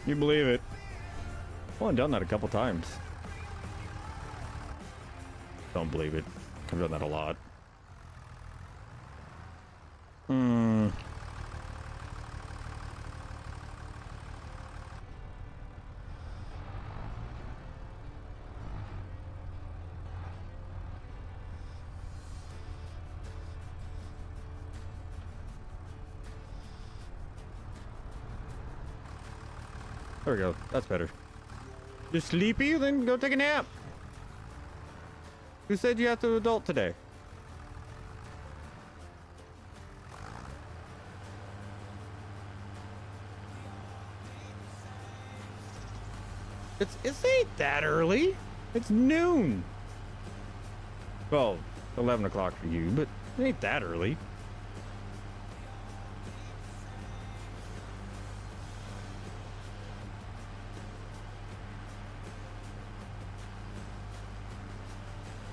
You believe it? Well, I've done that a couple times. Don't believe it. I've done that a lot. There we go. That's better. You're sleepy? Then go take a nap. Who said you have to adult today? It ain't that early. It's noon. Well, 11 o'clock for you, but it ain't that early.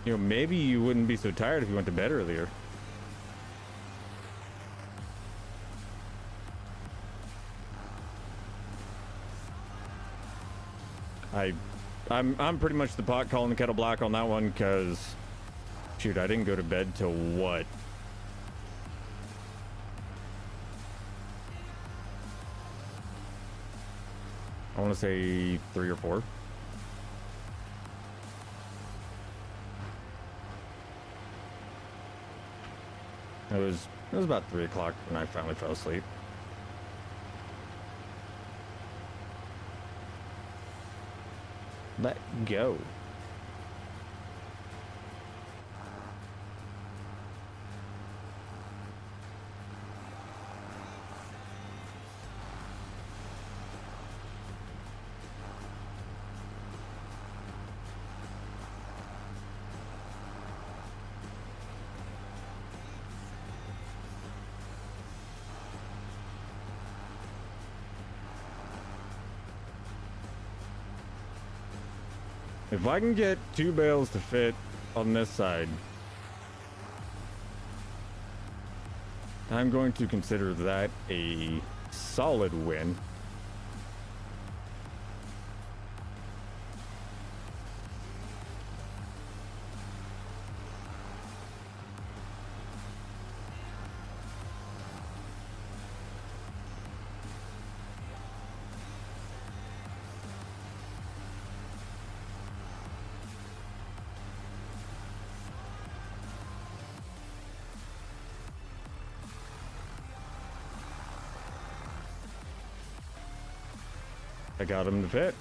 You know, maybe you wouldn't be so tired if you went to bed earlier. I'm pretty much the pot calling the kettle black on that one, because shoot, I didn't go to bed till what? I want to say 3 or 4. It was about 3 o'clock when I finally fell asleep. Let go. If I can get 2 bales to fit on this side, I'm going to consider that a solid win. I got him to fit.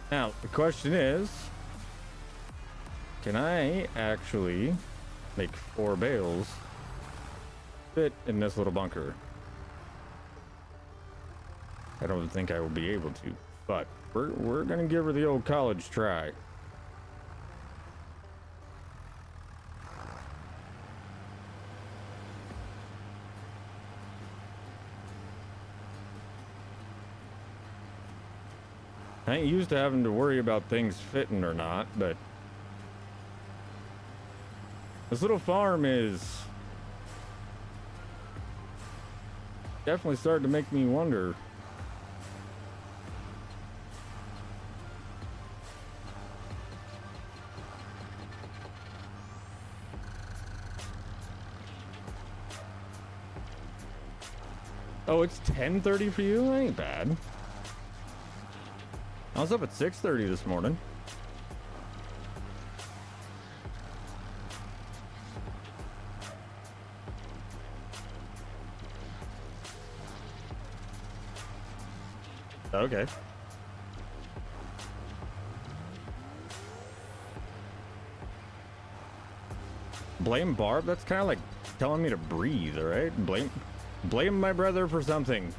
Now, the question is, can I actually make 4 bales fit in this little bunker? I don't think I will be able to, but we're gonna give her the old college try. I ain't used to having to worry about things fitting or not, but this little farm is definitely starting to make me wonder. Oh, it's 10:30 for you? That ain't bad. I was up at 6:30 this morning. Okay. Blame Barb? That's kind of like telling me to breathe, all right? Blame my brother for something.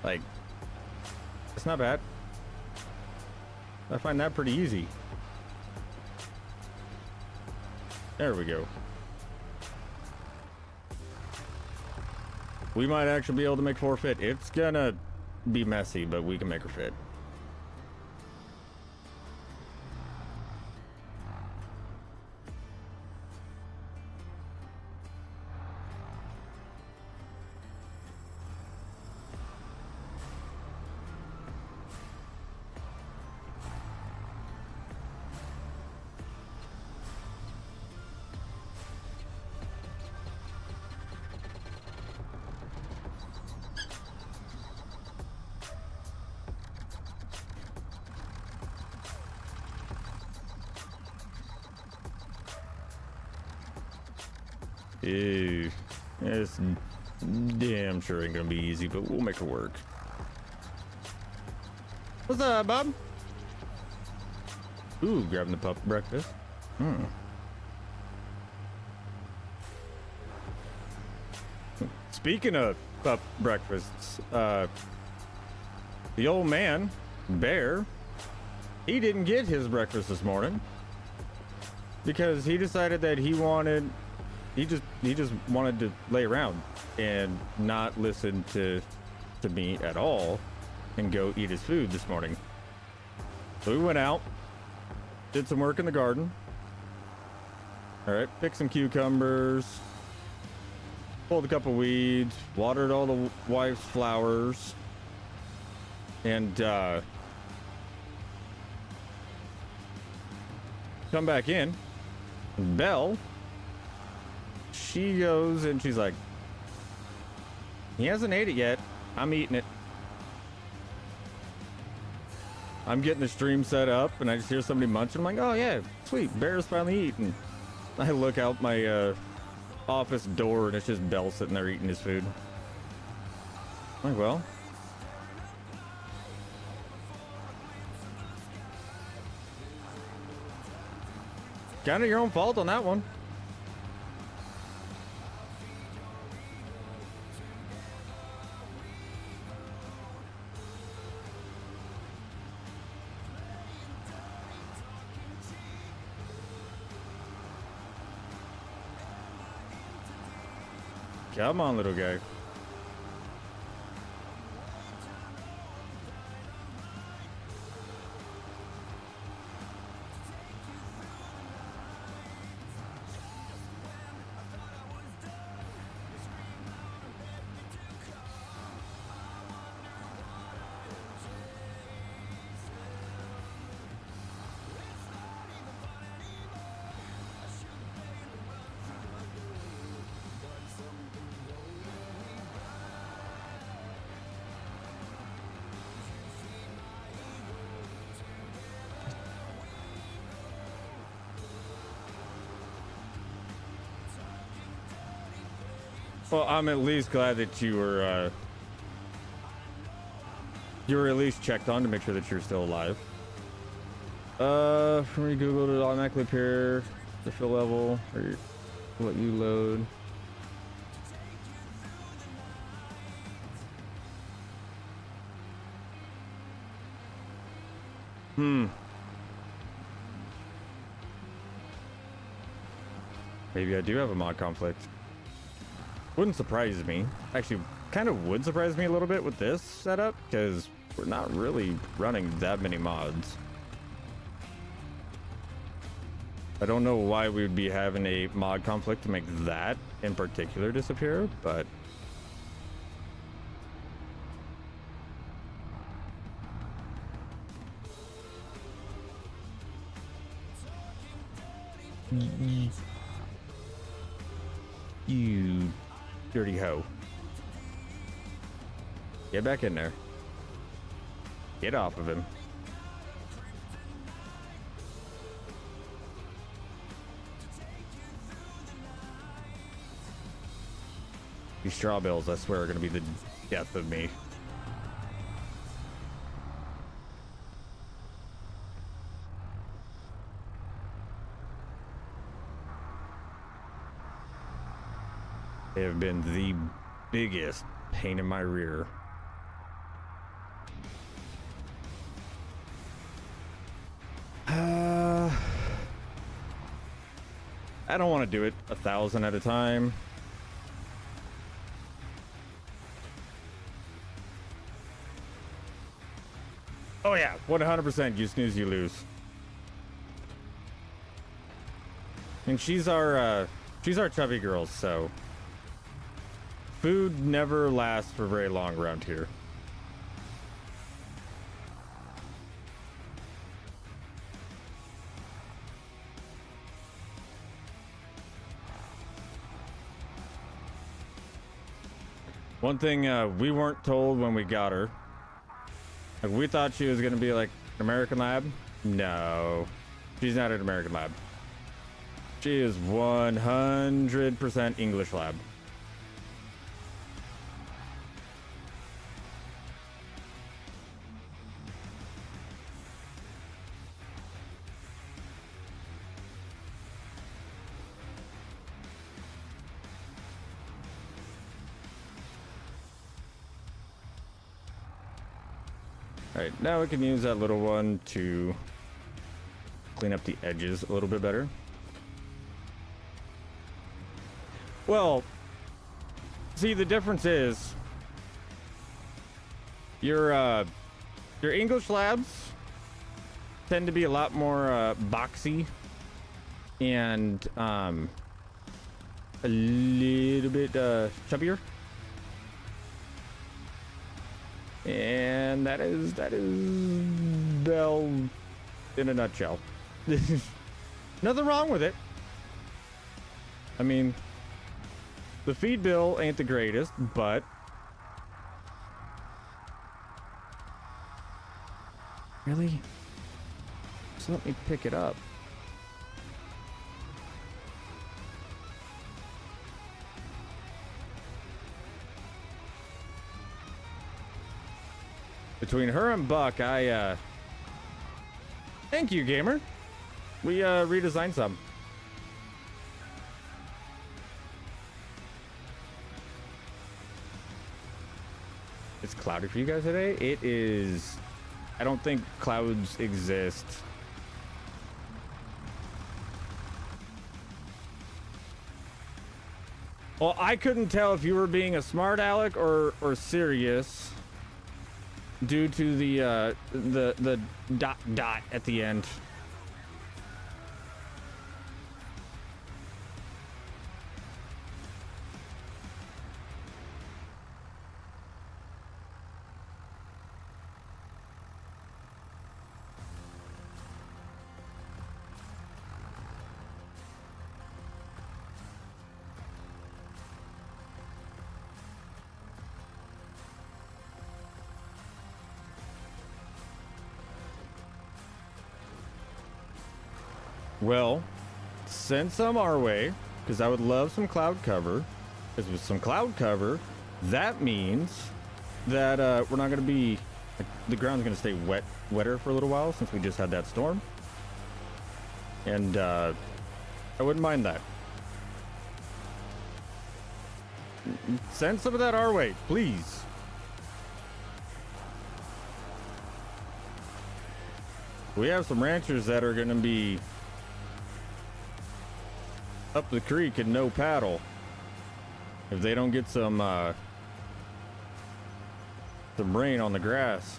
Like, it's not bad. I find that pretty easy. There we go. We might actually be able to make 4 fit. It's gonna be messy, but we can make her fit. Ew. It's damn sure ain't gonna be easy, but we'll make it work. What's up, Bob? Ooh, grabbing the pup breakfast. Speaking of pup breakfasts, the old man, Bear, he didn't get his breakfast this morning because he decided that he just wanted to lay around and not listen to me at all and go eat his food this morning. So we went out, did some work in the garden. All right, picked some cucumbers, pulled a couple weeds, watered all the wife's flowers, and come back in. Belle, she goes and she's like, he hasn't ate it yet. I'm eating it. I'm getting the stream set up, and I just hear somebody munching. I'm like, oh yeah, sweet, bear's finally eating. I look out my office door, and it's just Bell sitting there eating his food. I'm like, well. Kind of your own fault on that one. Come on, little guy. Well, I'm at least glad that you were at least checked on to make sure that you're still alive. For me, Google to automatically appear the fill level or let you load. Maybe I do have a mod conflict. Wouldn't surprise me. Actually, kind of would surprise me a little bit with this setup, because we're not really running that many mods. I don't know why we would be having a mod conflict to make that in particular disappear, but... You dirty hoe. Get back in there. Get off of him. These straw bills, I swear, are going to be the death of me. They have been the biggest pain in my rear. I don't want to do it 1,000 at a time. Oh yeah, 100%. You snooze, you lose. And she's our chubby girl, so food never lasts for very long around here. One thing we weren't told when we got her, like, we thought she was gonna be like an American lab. No, she's not an American lab. She is 100% English lab. Alright, now we can use that little one to clean up the edges a little bit better. Well, see, the difference is your English labs tend to be a lot more boxy and a little bit chubbier. And that is Bell in a nutshell. Nothing wrong with it. I mean, the feed bill ain't the greatest, but Really? So let me pick it up. Between her and Buck, thank you, gamer. We redesigned some. It's cloudy for you guys today. It is. I don't think clouds exist. Well, I couldn't tell if you were being a smart aleck or serious due to the dot at the end. Well, send some our way, because I would love some cloud cover. Because with some cloud cover, that means that we're not going to be... the ground's going to stay wetter for a little while, since we just had that storm. And I wouldn't mind that. Send some of that our way, please. We have some ranchers that are going to be up the creek and no paddle if they don't get some rain on the grass.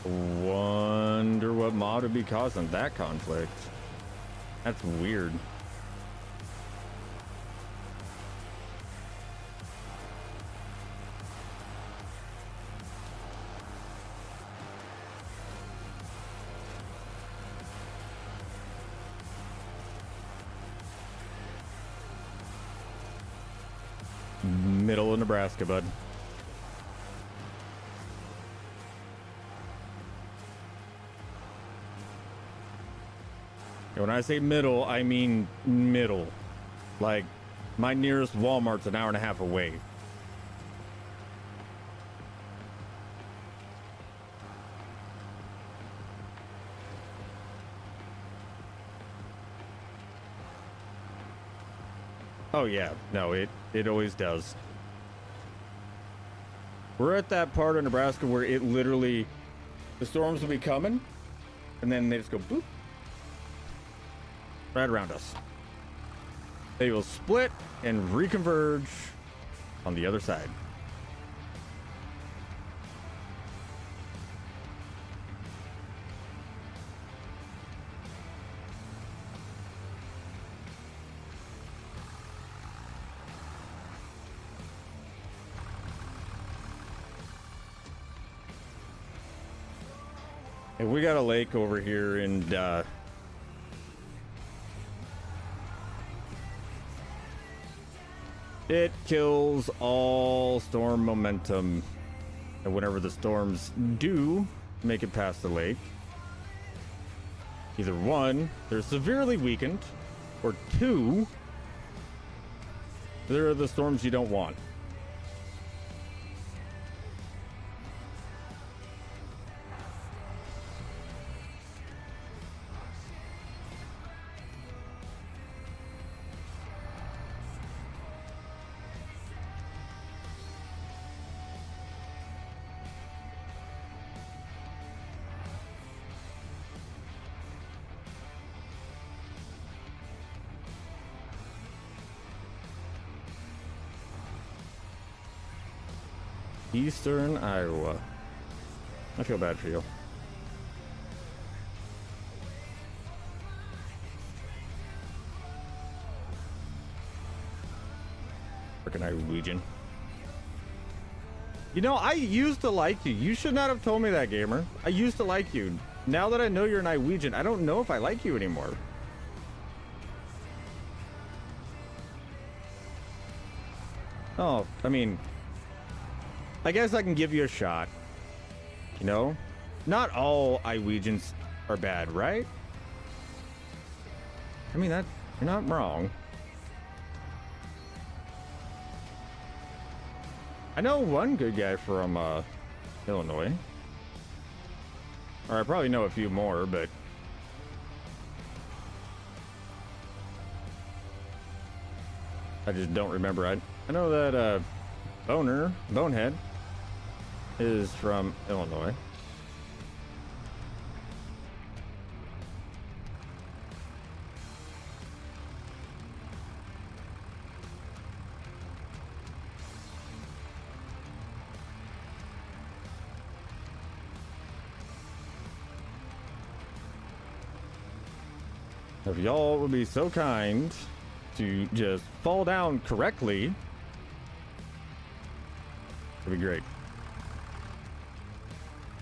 Wonder what mod would be causing that conflict. That's weird. Middle of Nebraska, bud. When I say middle, I mean middle. Like, my nearest Walmart's an hour and a half away. Oh yeah, no, it always does. We're at that part of Nebraska where it literally, the storms will be coming, and then they just go boop. Right around us. They will split and reconverge on the other side. And we got a lake over here, and it kills all storm momentum. And whenever the storms do make it past the lake, either one, they're severely weakened, or two, they're the storms you don't want. Eastern Iowa. I feel bad for you. Freaking Norwegian. You know, I used to like you. You should not have told me that, gamer. I used to like you. Now that I know you're Norwegian, I don't know if I like you anymore. Oh, I mean, I guess I can give you a shot. You know? Not all Norwegians are bad, right? I mean, that you're not wrong. I know one good guy from Illinois. Or I probably know a few more, but I just don't remember. I know that Bonehead is from Illinois. If y'all would be so kind to just fall down correctly, it'd be great.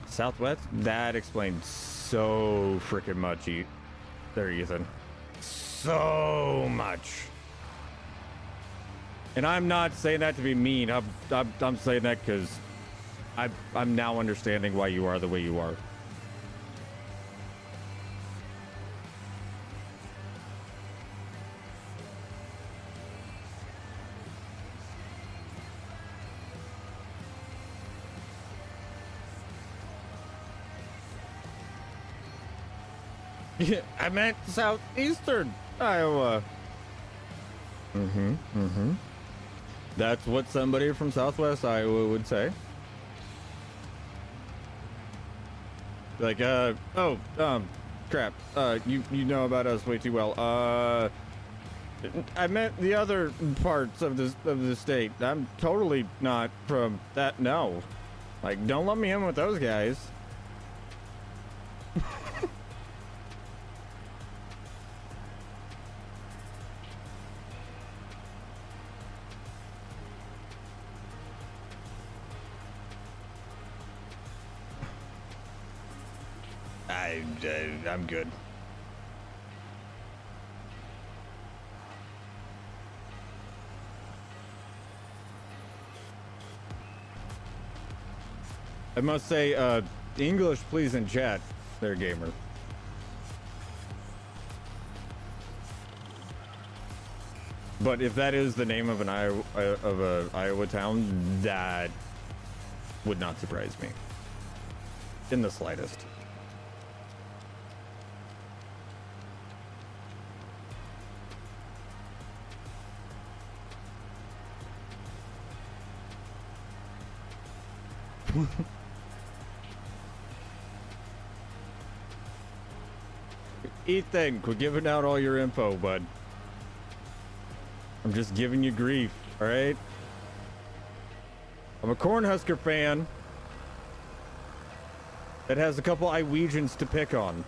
Southwest? That explains so freaking much, there, Ethan. So much. And I'm not saying that to be mean. I'm saying that because I'm now understanding why you are the way you are. Yeah, I meant southeastern Iowa. That's what somebody from southwest Iowa would say. Like, crap. You know about us way too well. I meant the other parts of the state. I'm totally not from that. No, like, don't let me in with those guys. I'm good. I must say, English please in chat, there, gamer. But if that is the name of an Iowa town, that would not surprise me in the slightest. Ethan, quit giving out all your info, bud. I'm just giving you grief, all right? I'm a Cornhusker fan that has a couple Iwegians to pick on.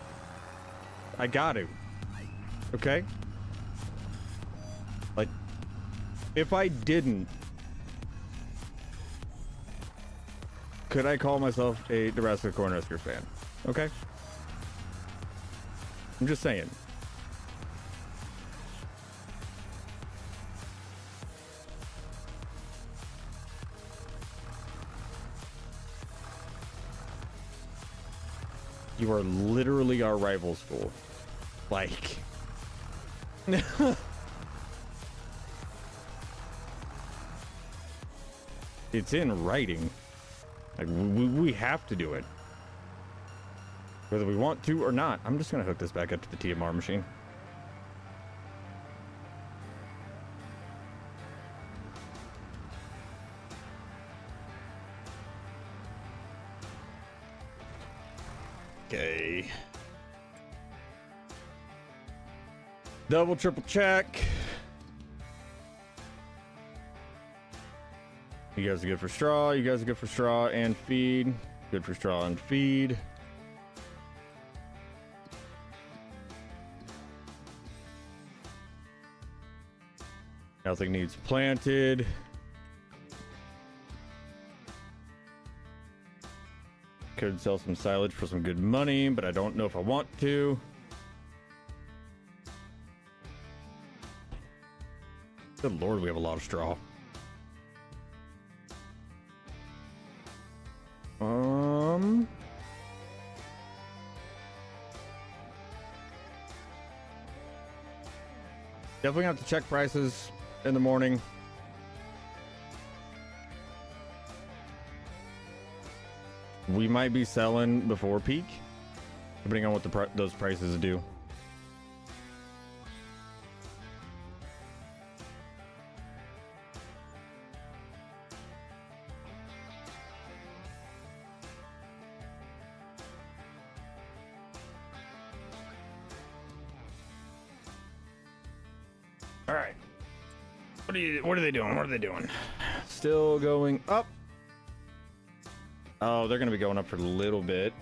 I got to. Okay? Like, if I didn't, could I call myself a Nebraska Cornhusker fan? Okay? I'm just saying. You are literally our rival school. Like... It's in writing. Like, we have to do it. Whether we want to or not. I'm just gonna hook this back up to the TMR machine. Okay. Double, triple check. You guys are good for straw. You guys are good for straw and feed. Good for straw and feed. Nothing needs planted. could sell some silage for some good money, but I don't know if I want to. Good lord, we have a lot of straw. Definitely have to check prices in the morning. We might be selling before peak, depending on what those prices do. All right. What are they doing? What are they doing? Still going up. Oh, they're gonna be going up for a little bit.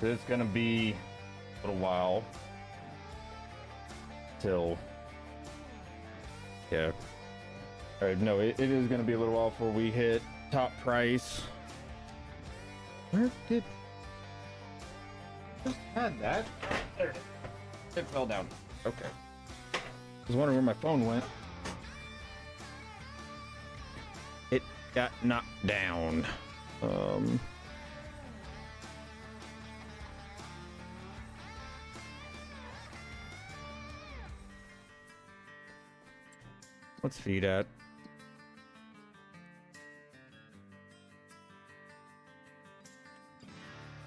It's gonna be a little while till, yeah. All right, no, it is gonna be a little while before we hit top price. Where did just had that? There it is. It fell down. Okay. I was wondering where my phone went. It got knocked down. What's feed at?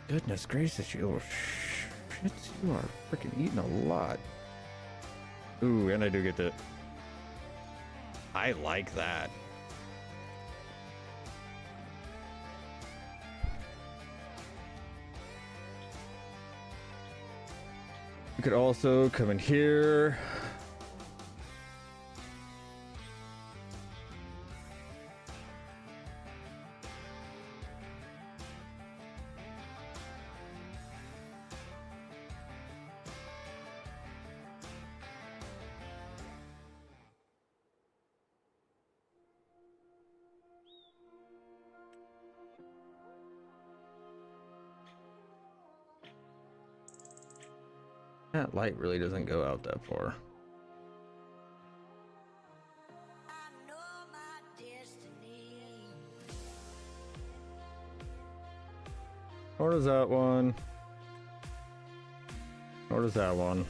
Goodness gracious, you little shits, you are freaking eating a lot. Ooh, and I do get to... I like that. You could also come in here. That light really doesn't go out that far. Or does that one? Or does that one?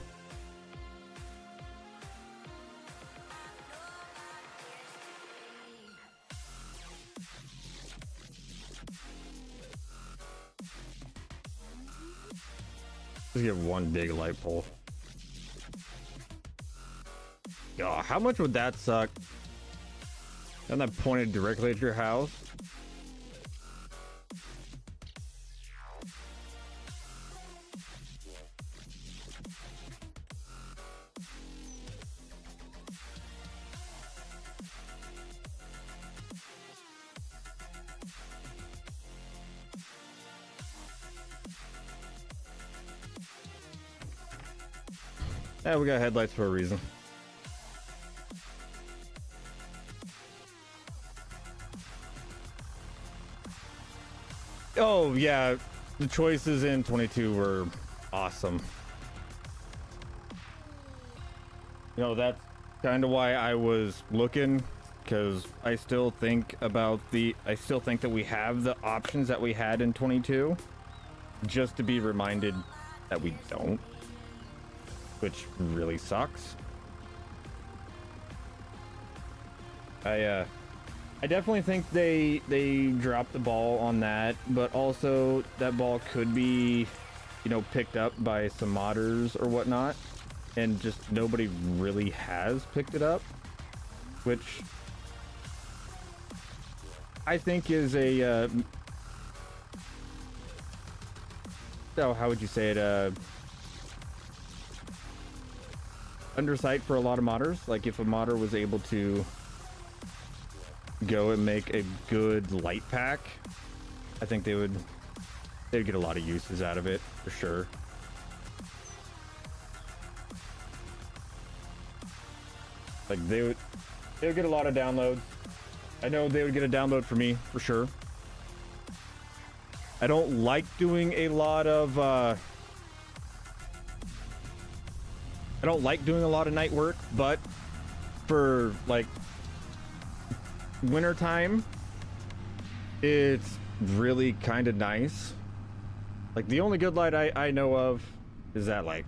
Just get one big light pole. Oh, how much would that suck? And that pointed directly at your house. Yeah, we got headlights for a reason. Oh yeah, the choices in 22 were awesome. You know, that's kind of why I was looking, because I still think that we have the options that we had in 22, just to be reminded that we don't, which really sucks. I definitely think they dropped the ball on that, but also that ball could be, you know, picked up by some modders or whatnot, and just nobody really has picked it up, which I think is a how would you say it, undersight for a lot of modders. Like, if a modder was able to go and make a good light pack, I think they'd get a lot of uses out of it for sure. Like, they would get a lot of downloads. I know they would get a download for me for sure. I don't like doing a lot of night work, but for like winter time, it's really kind of nice. Like the only good light I know of is that light.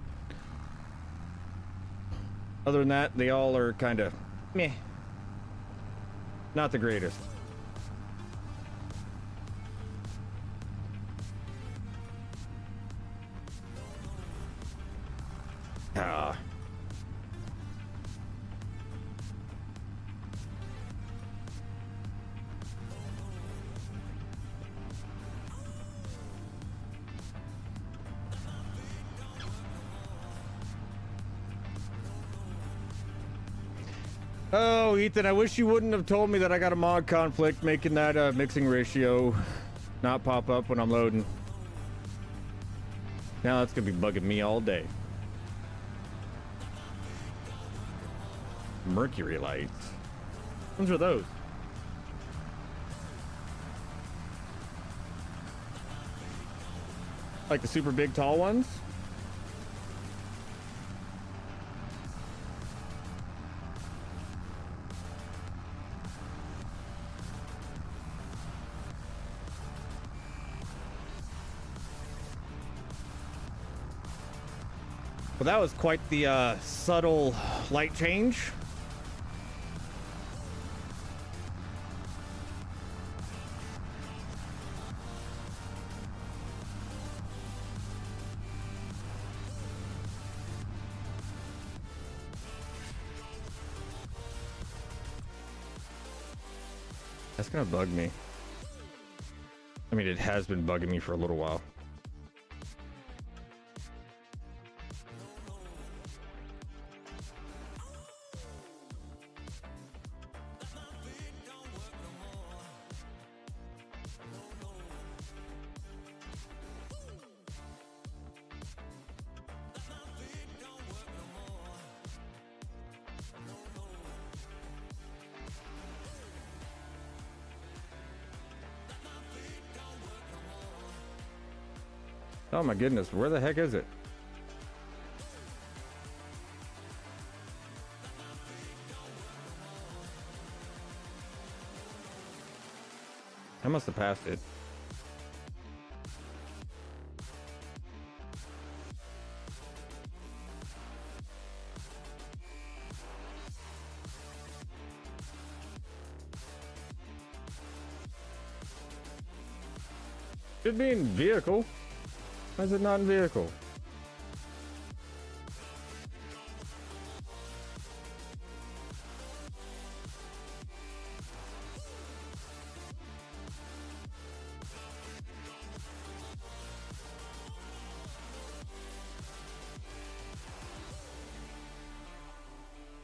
Other than that, they all are kind of meh. Not the greatest. Ah. Oh, Ethan, I wish you wouldn't have told me that I got a mod conflict making that mixing ratio not pop up when I'm loading. Now that's gonna be bugging me all day. Mercury lights. Which are those? Like the super big tall ones? Well, that was quite the subtle light change. That's gonna bug me. I mean, it has been bugging me for a little while. Oh my goodness, where the heck is it? I must have passed it. Should be in vehicle. Why is it not in vehicle?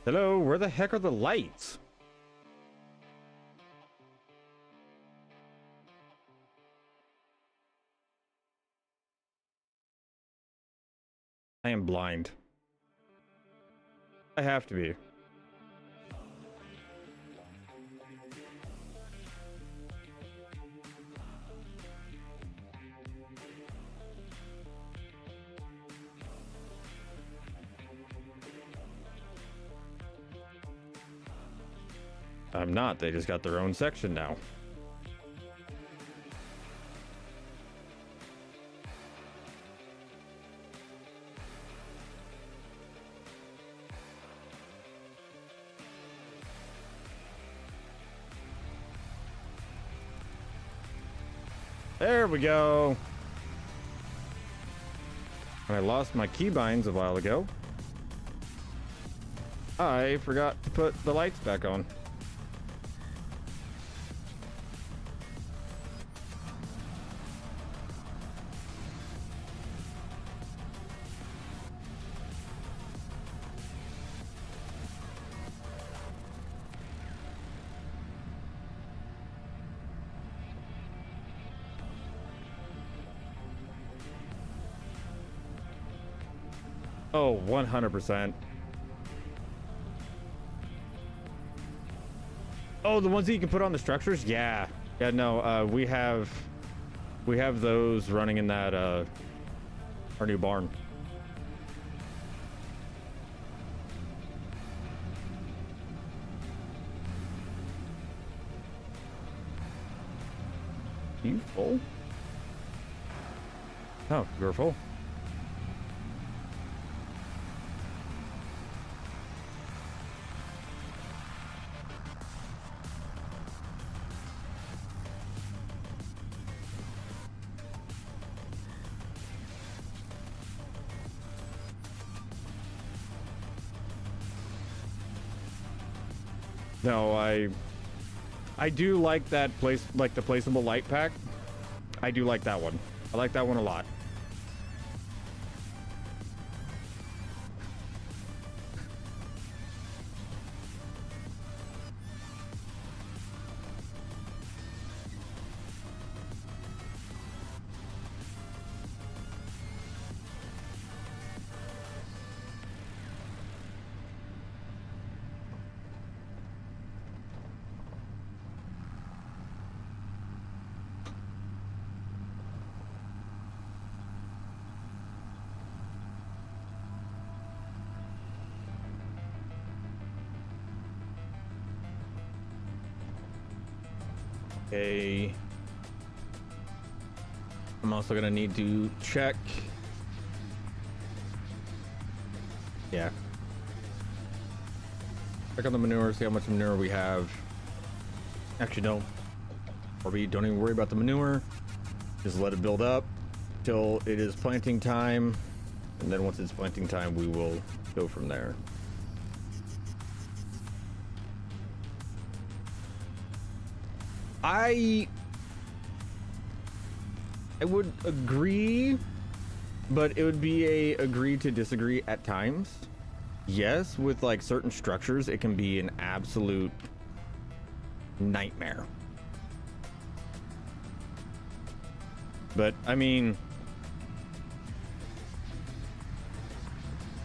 Hello, where the heck are the lights? I am blind. I have to be. I'm not. They just got their own section now. There we go. I lost my keybinds a while ago. I forgot to put the lights back on. Oh, 100%. Oh, the ones that you can put on the structures? Yeah. Yeah, no, we have We have those running in that our new barn. You full? Oh, you're full. No, I do like that place, like the placeable light pack. I do like that one. I like that one a lot. Okay. I'm also gonna need to check. Yeah. Check on the manure, see how much manure we have. Actually, don't. Or we don't even worry about the manure. Just let it build up till it is planting time. And then once it's planting time, we will go from there. I would agree, but it would be a agree to disagree at times. Yes, with like certain structures, it can be an absolute nightmare. But I mean,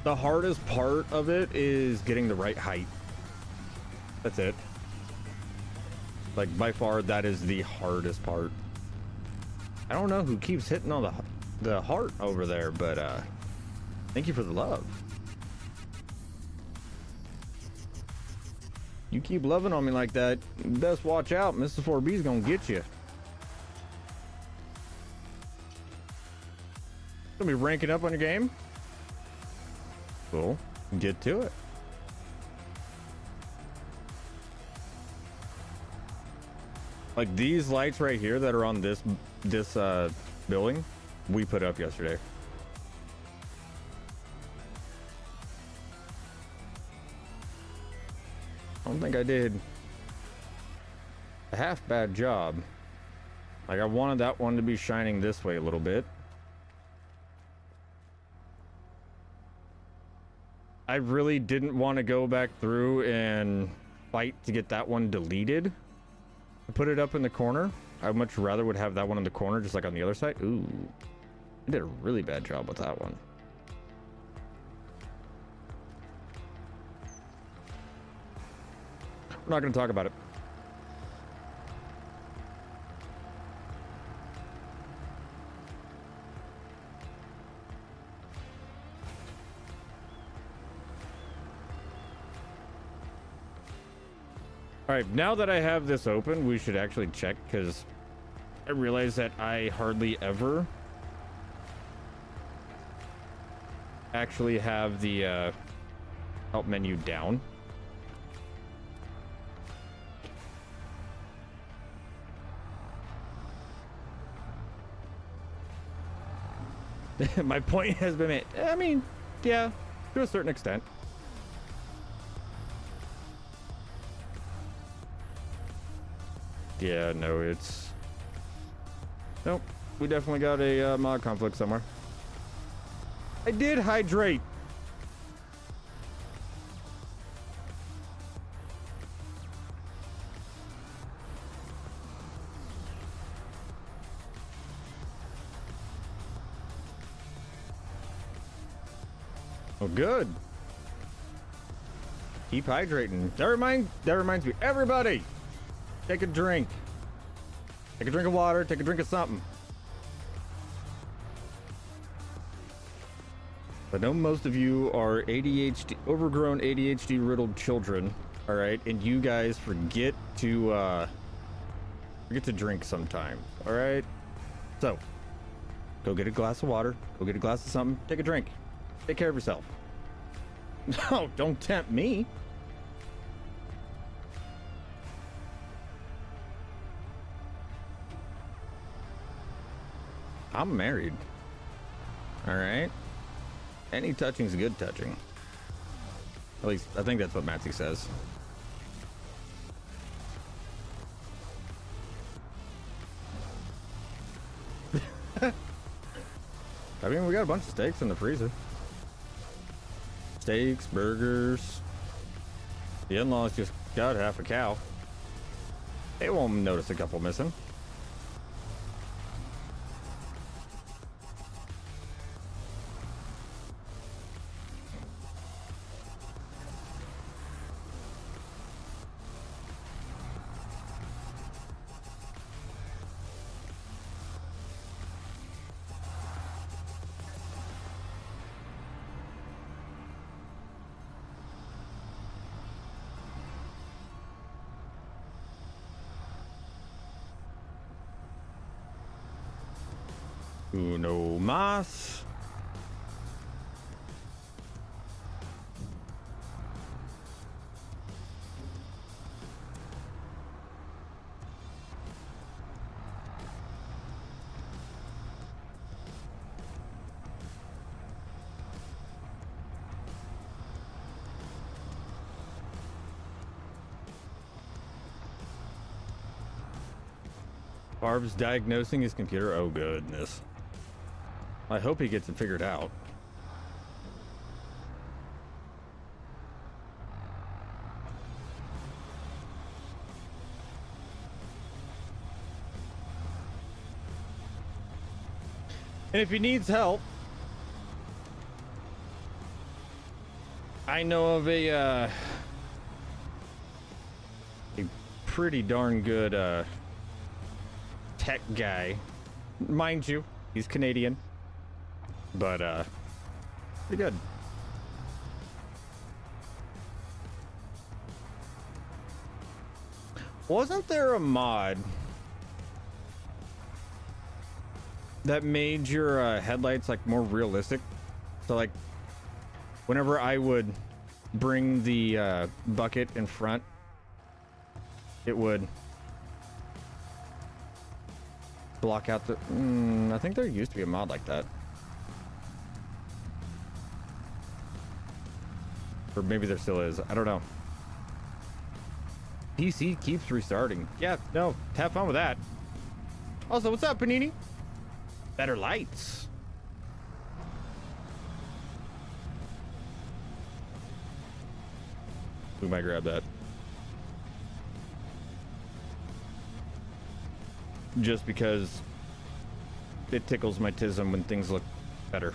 the hardest part of it is getting the right height. That's it. Like, by far, that is the hardest part. I don't know who keeps hitting on the heart over there, but thank you for the love. You keep loving on me like that, you best watch out. Mr. 4B's gonna get you. Gonna be ranking up on your game? Cool. Get to it. Like these lights right here that are on this building, we put up yesterday. I don't think I did a half bad job. Like I wanted that one to be shining this way a little bit. I really didn't want to go back through and fight to get that one deleted. Put it up in the corner. I much rather would have that one in the corner, just like on the other side. Ooh, I did a really bad job with that one. We're not going to talk about it. All right, now that I have this open, we should actually check, because I realize that I hardly ever actually have the help menu down. My point has been made. I mean, yeah, to a certain extent. Yeah, no, it's... Nope, we definitely got a mod conflict somewhere. I did hydrate. Oh, good. Keep hydrating. That reminds me, everybody, take a drink. Take a drink of water, take a drink of something. I know most of you are ADHD, overgrown ADHD riddled children, all right, and you guys forget to drink sometimes, all right? So, go get a glass of water, go get a glass of something, take a drink, take care of yourself. No, don't tempt me. I'm married, all right? Any touching's good touching. At least, I think that's what Matsy says. I mean, we got a bunch of steaks in the freezer. Steaks, burgers. The in-laws just got half a cow. They won't notice a couple missing. Uno más. Barb's diagnosing his computer. Oh, goodness. I hope he gets it figured out. And if he needs help, I know of a pretty darn good tech guy. Mind you, he's Canadian. But, pretty good. Wasn't there a mod that made your headlights like more realistic? So like, whenever I would bring the bucket in front, it would block out the... I think there used to be a mod like that. Or maybe there still is. I don't know. PC keeps restarting. Yeah, no, have fun with that. Also, what's up, Panini? Better lights. We might grab that. Just because it tickles my tism when things look better.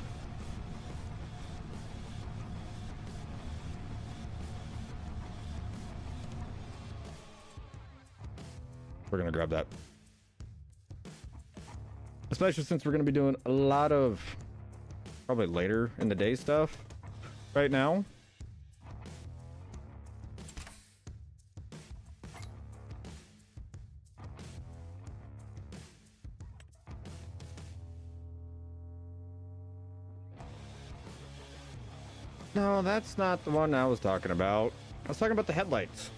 We're gonna grab that. Especially since we're gonna be doing a lot of probably later in the day stuff right now. No, that's not the one I was talking about. I was talking about the headlights.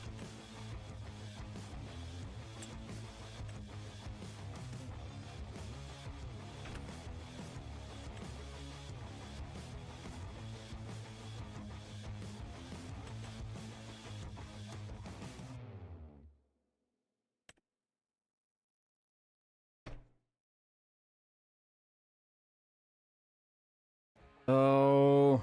Oh.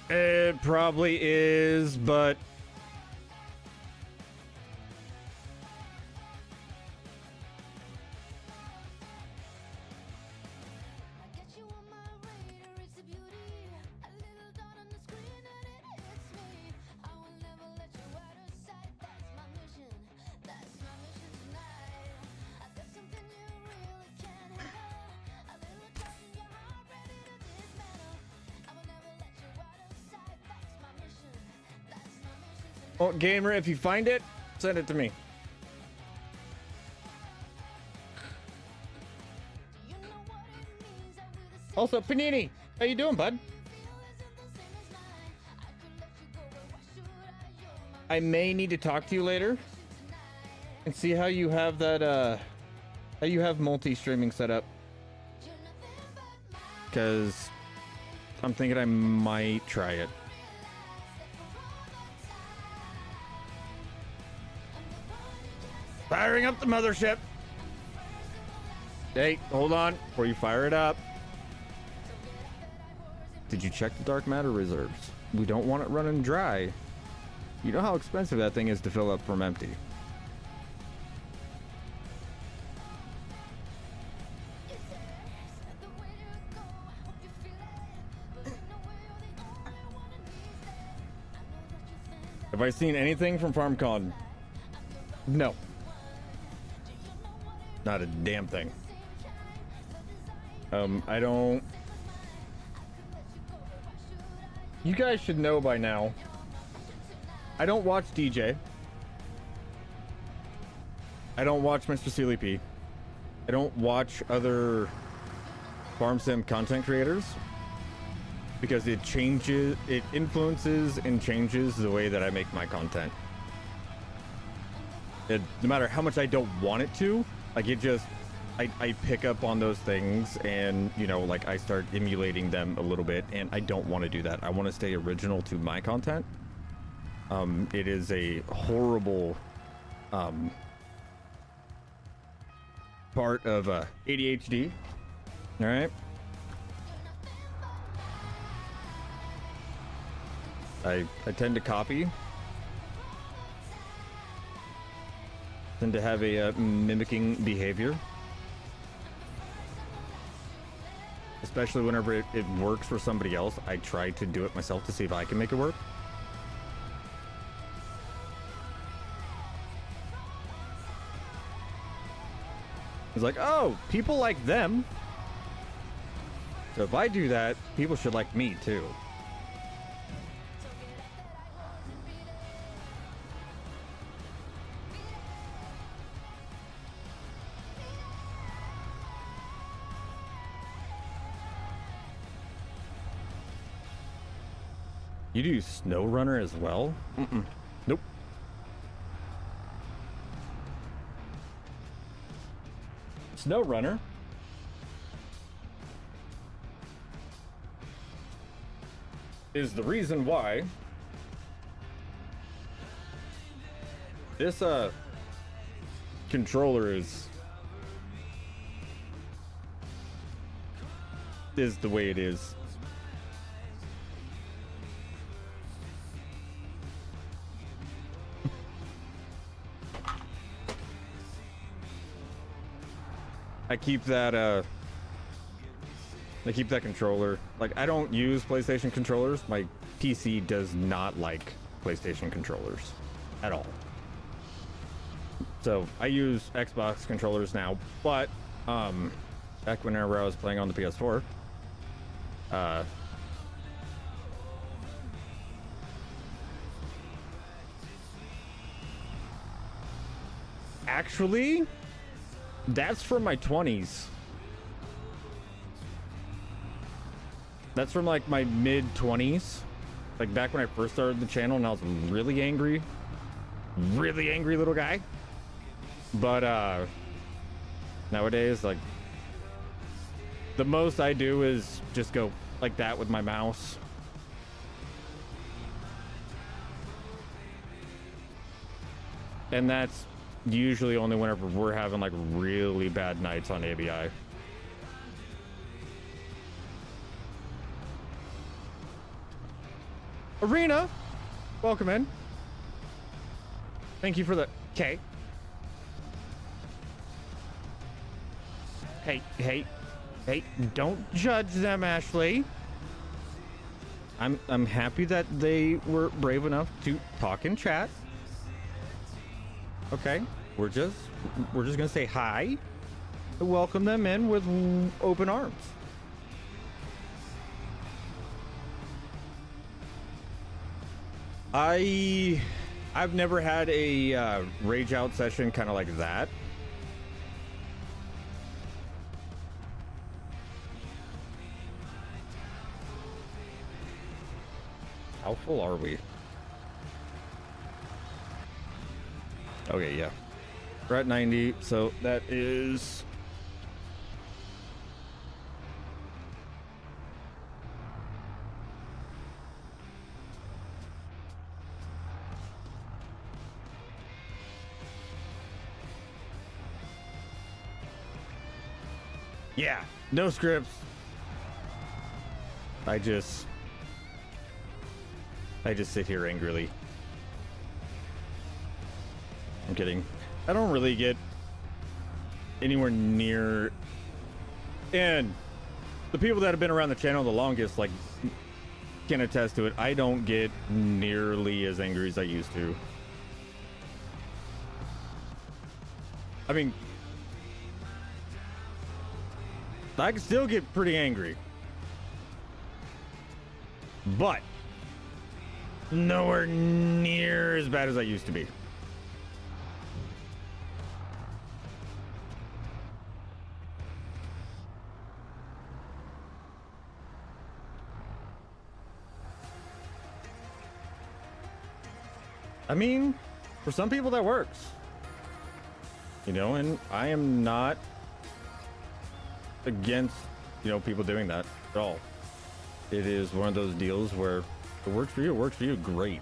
It probably is, but Oh, gamer, if you find it, send it to me. Also, Panini, how you doing, bud? I may need to talk to you later and see how you have that, how you have multi-streaming set up. Because I'm thinking I might try it. Firing up the mothership. Hey, hold on before you fire it up. Did you check the dark matter reserves? We don't want it running dry. You know how expensive that thing is to fill up from empty. Have I seen anything from FarmCon? No. Not a damn thing. I don't... You guys should know by now. I don't watch DJ. I don't watch Mr. Sealy P. I don't watch other farm sim content creators because it changes, it influences and changes the way that I make my content. No matter how much I don't want it to, like it just, I pick up on those things and, you know, like I start emulating them a little bit, and I don't want to do that. I want to stay original to my content. It is a horrible part of ADHD. All right. I tend to copy. Tend to have a mimicking behavior. Especially whenever it works for somebody else, I try to do it myself to see if I can make it work. It's like, oh, people like them. So if I do that, people should like me too. You do Snow Runner as well? Nope. Snow Runner is the reason why this controller is the way it is. I keep that controller. Like, I don't use PlayStation controllers. My PC does not like PlayStation controllers at all. So I use Xbox controllers now, but back whenever I was playing on the PS4, actually, that's from my 20s. That's from like my mid 20s. Like back when I first started the channel and I was really angry little guy. But nowadays, like, the most I do is just go like that with my mouse. And that's usually only whenever we're having like really bad nights on ABI. Arena, welcome in. Thank you for the K. Hey, don't judge them, Ashley. I'm happy that they were brave enough to talk in chat. Okay, we're just gonna say hi and welcome them in with open arms. I've never had a rage out session kind of like that. How full are we? Okay, yeah. We're at 90, so that is... Yeah, no scripts. I just sit here angrily. I'm kidding. I don't really get anywhere near, and the people that have been around the channel the longest, like, can attest to it. I don't get nearly as angry as I used to. I mean, I can still get pretty angry, but nowhere near as bad as I used to be. I mean, for some people that works, you know, and I am not against, you know, people doing that at all. It is one of those deals where it works for you, it works for you, great.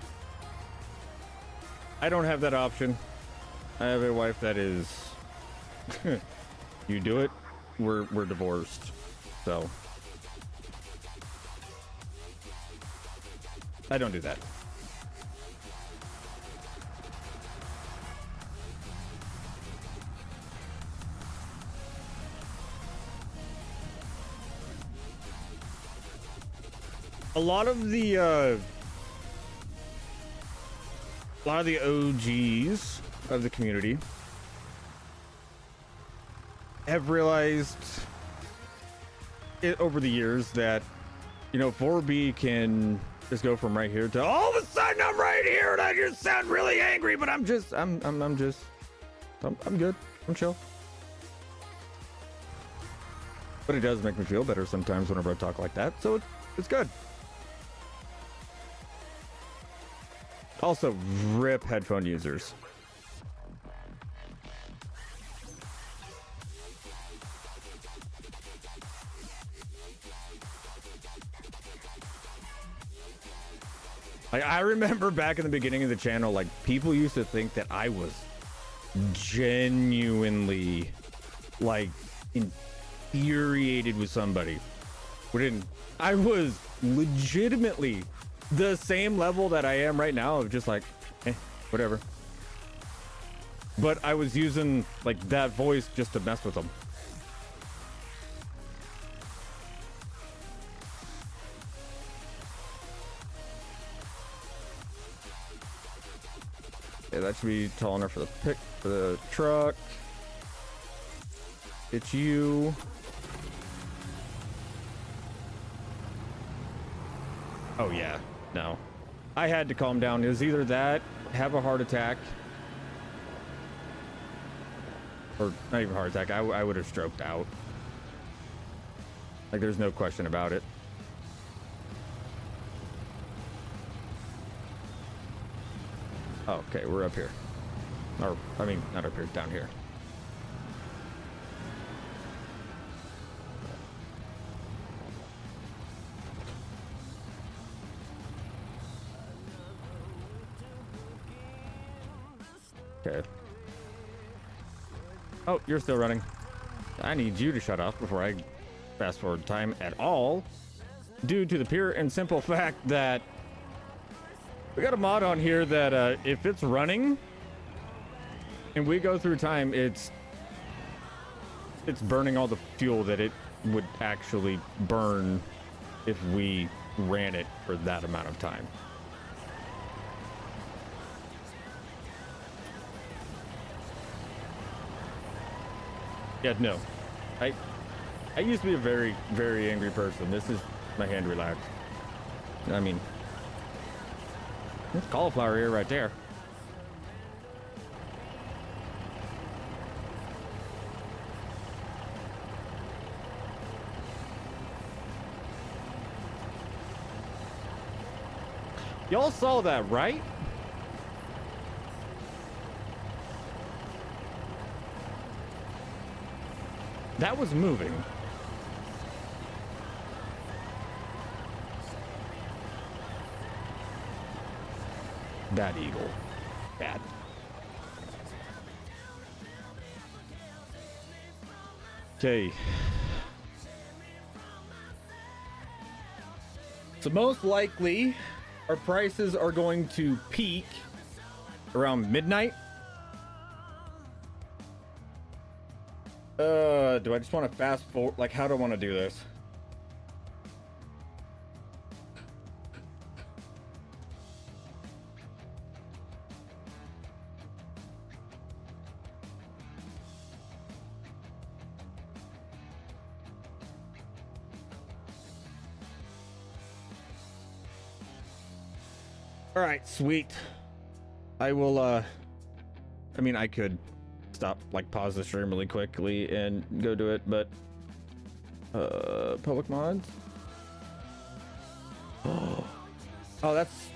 I don't have that option. I have a wife that is you do it, we're divorced. So I don't do that. A lot of the OGs of the community have realized it over the years that, you know, 4B can just go from right here to all of a sudden I'm right here and I just sound really angry, but I'm good. I'm chill. But it does make me feel better sometimes whenever I talk like that, so it's good. Also, rip headphone users. Like, I remember back in the beginning of the channel, like, people used to think that I was genuinely, like, infuriated with somebody. I was legitimately the same level that I am right now of just like, whatever. But I was using like that voice just to mess with them. Okay, that should be tall enough for the truck. It's you. Oh yeah. No, I had to calm down. It was either that, have a heart attack, or not even heart attack. I would have stroked out. Like, there's no question about it. Oh, okay, we're up here. Or, I mean, not up here, down here. Okay. Oh, you're still running. I need you to shut off before I fast forward time at all, due to the pure and simple fact that we got a mod on here that if it's running and we go through time, it's burning all the fuel that it would actually burn if we ran it for that amount of time. Yeah, no. I used to be a very, very angry person. This is my hand relaxed. I mean, there's cauliflower here right there. Y'all saw that, right? That was moving. Bad eagle. Bad. Okay. So most likely, our prices are going to peak around midnight. Do I just want to fast forward? Like, how do I want to do this? All right, sweet. I will, I mean, I could stop, like, pause the stream really quickly and go do it, but, public mods? Oh, that's...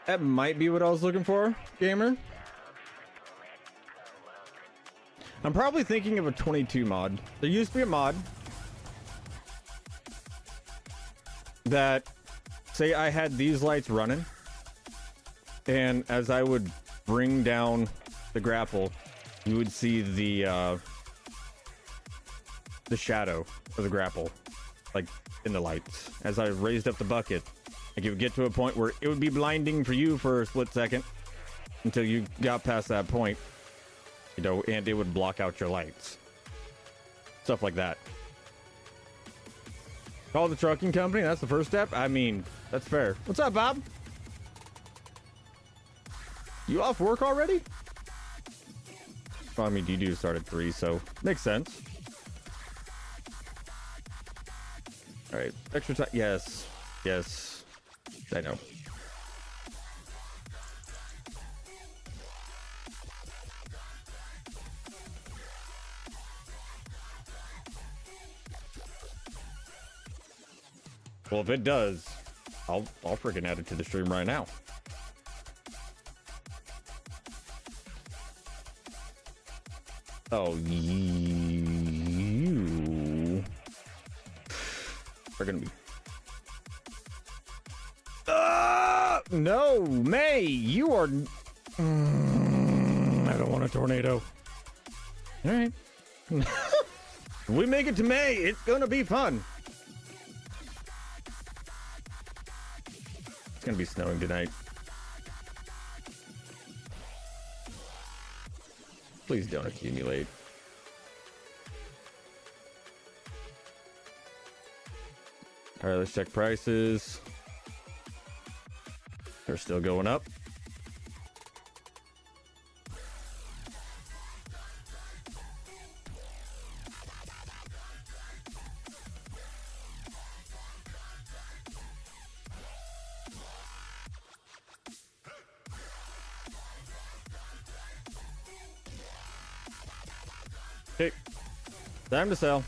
That might be what I was looking for, gamer. I'm probably thinking of a 22 mod. There used to be a mod that, say I had these lights running, and as I would bring down the grapple, you would see the shadow of the grapple, like, in the lights. As I raised up the bucket, like, it would get to a point where it would be blinding for you for a split second until you got past that point, you know, and it would block out your lights. Stuff like that. Call the trucking company, that's the first step? I mean, that's fair. What's up, Bob? You off work already? Well, I mean, you do start at 3, so makes sense. All right, extra time. Yes, yes. I know. Well, if it does, I'll freaking add it to the stream right now. Oh, you are gonna be. No, May, you are... I don't want a tornado. All right. If we make it to May, it's gonna be fun. It's gonna be snowing tonight. Please don't accumulate. All right, let's check prices. They're still going up. Okay, time to sell.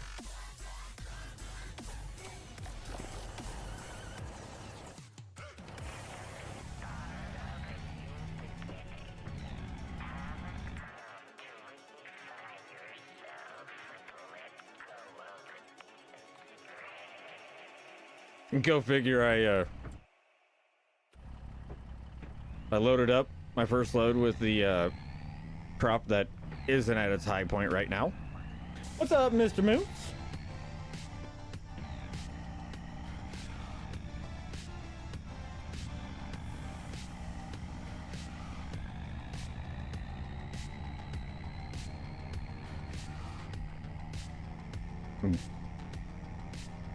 Go figure. I loaded up my first load with the crop that isn't at its high point right now. What's up, Mr. Moose?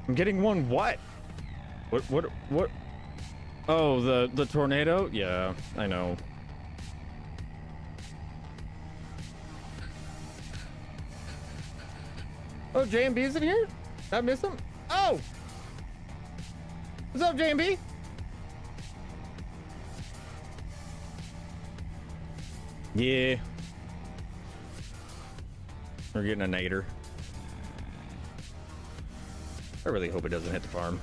I'm getting one what? What? Oh, the tornado? Yeah, I know. Oh, JMB's in here? Did I miss him? Oh! What's up, JMB? Yeah. We're getting a nader. I really hope it doesn't hit the farm.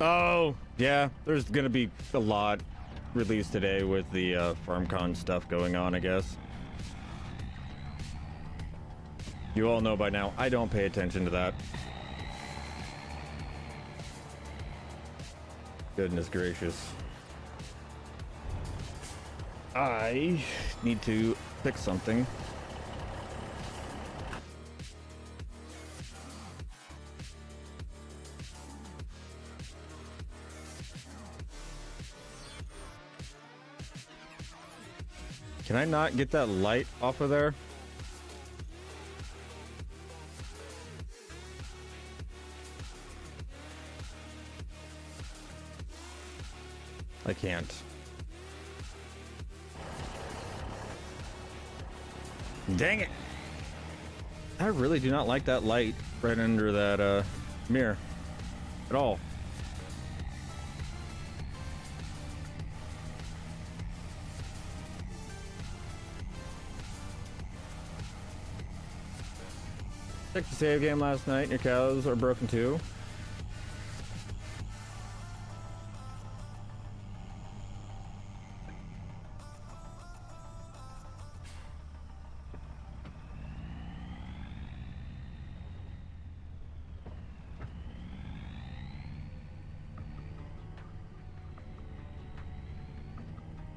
Oh, yeah, there's gonna be a lot released today with the FarmCon stuff going on, I guess. You all know by now, I don't pay attention to that. Goodness gracious. I need to fix something. Can I not get that light off of there? I can't. Dang it! I really do not like that light right under that mirror at all. Checked the save game last night and your cows are broken too.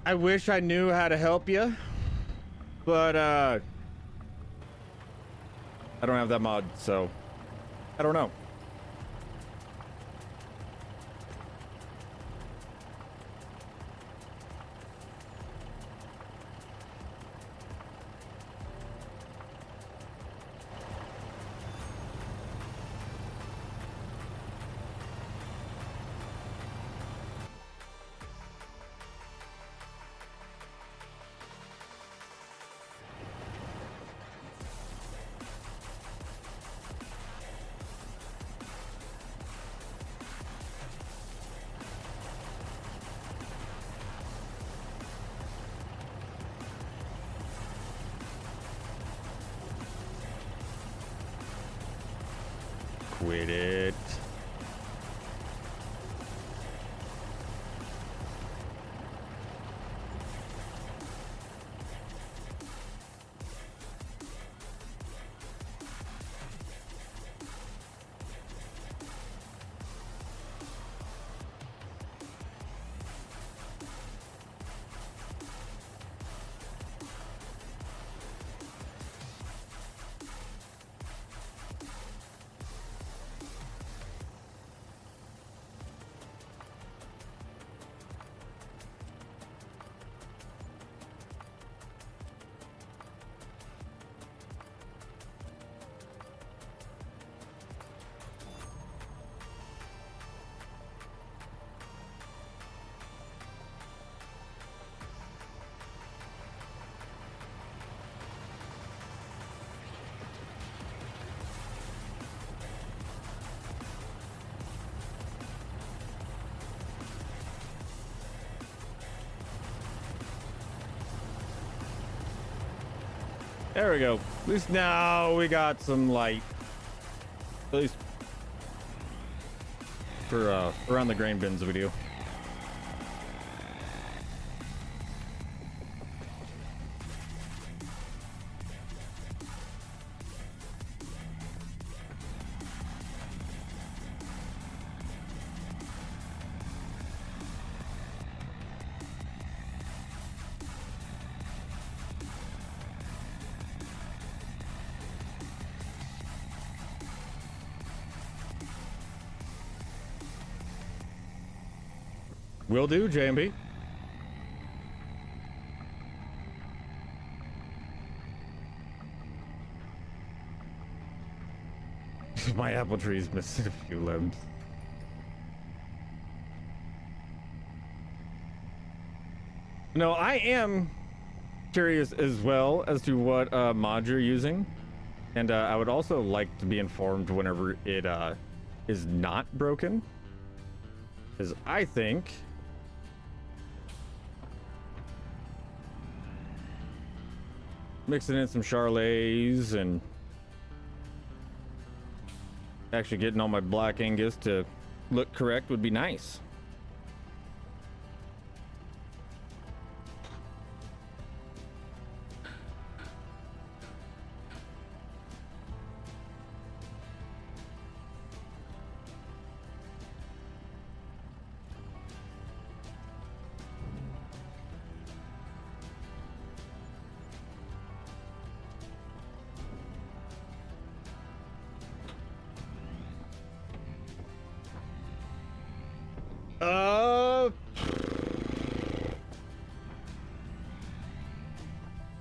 I wish I knew how to help you, but I don't have that mod, so I don't know. Quit it. There we go. At least now we got some light. At least for around the grain bins video. Will do, JMB. My apple tree's missing a few limbs. No, I am curious as well as to what mod you're using. And I would also like to be informed whenever it is not broken. Because I think... mixing in some Charlets and actually getting all my Black Angus to look correct would be nice.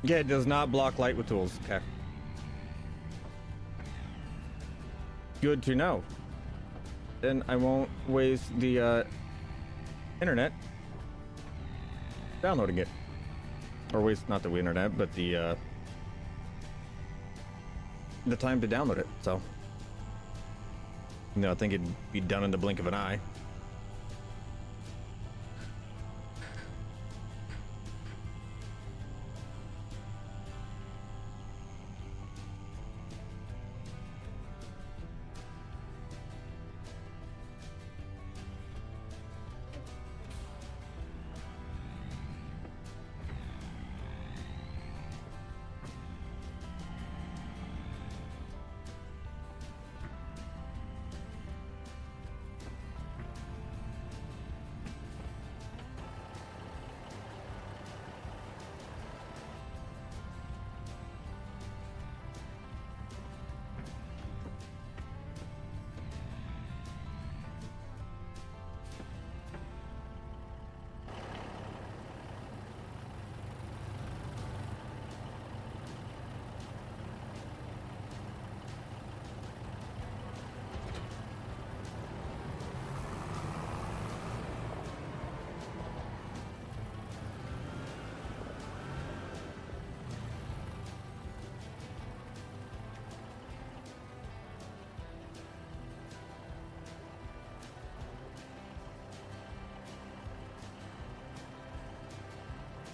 Yeah, it does not block light with tools. Okay. Good to know. Then I won't waste the internet downloading it. Or waste not the internet, but the time to download it. So, I think it'd be done in the blink of an eye.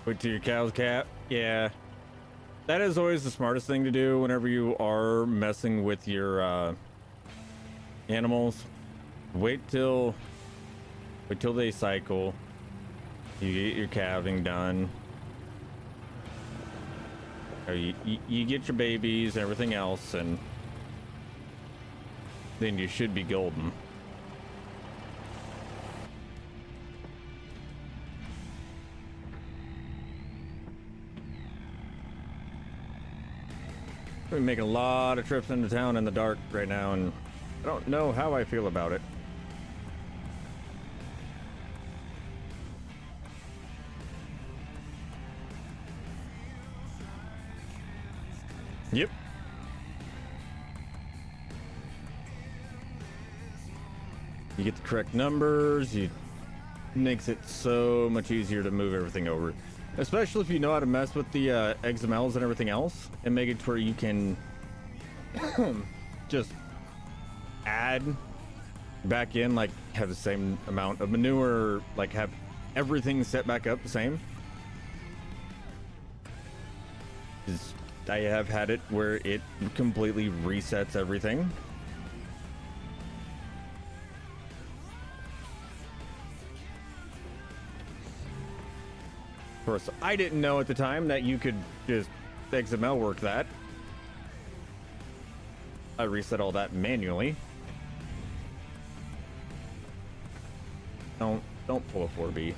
Wait till your cow's cap. Yeah. That is always the smartest thing to do whenever you are messing with your animals. Wait till they cycle. You get your calving done. Or you get your babies and everything else, and then you should be golden. We're making a lot of trips into town in the dark right now, and I don't know how I feel about it. Yep. You get the correct numbers, it makes it so much easier to move everything over. Especially if you know how to mess with the XMLs and everything else, and make it to where you can just add back in, like have the same amount of manure, like have everything set back up the same. 'Cause I have had it where it completely resets everything. Of course, I didn't know at the time that you could just XML work that. I reset all that manually. Don't pull a 4B.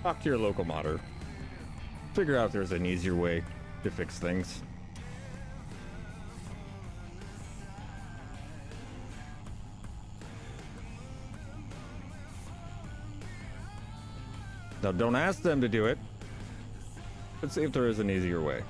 Talk to your local modder. Figure out if there's an easier way. to fix things. Now, don't ask them to do it. Let's see if there is an easier way.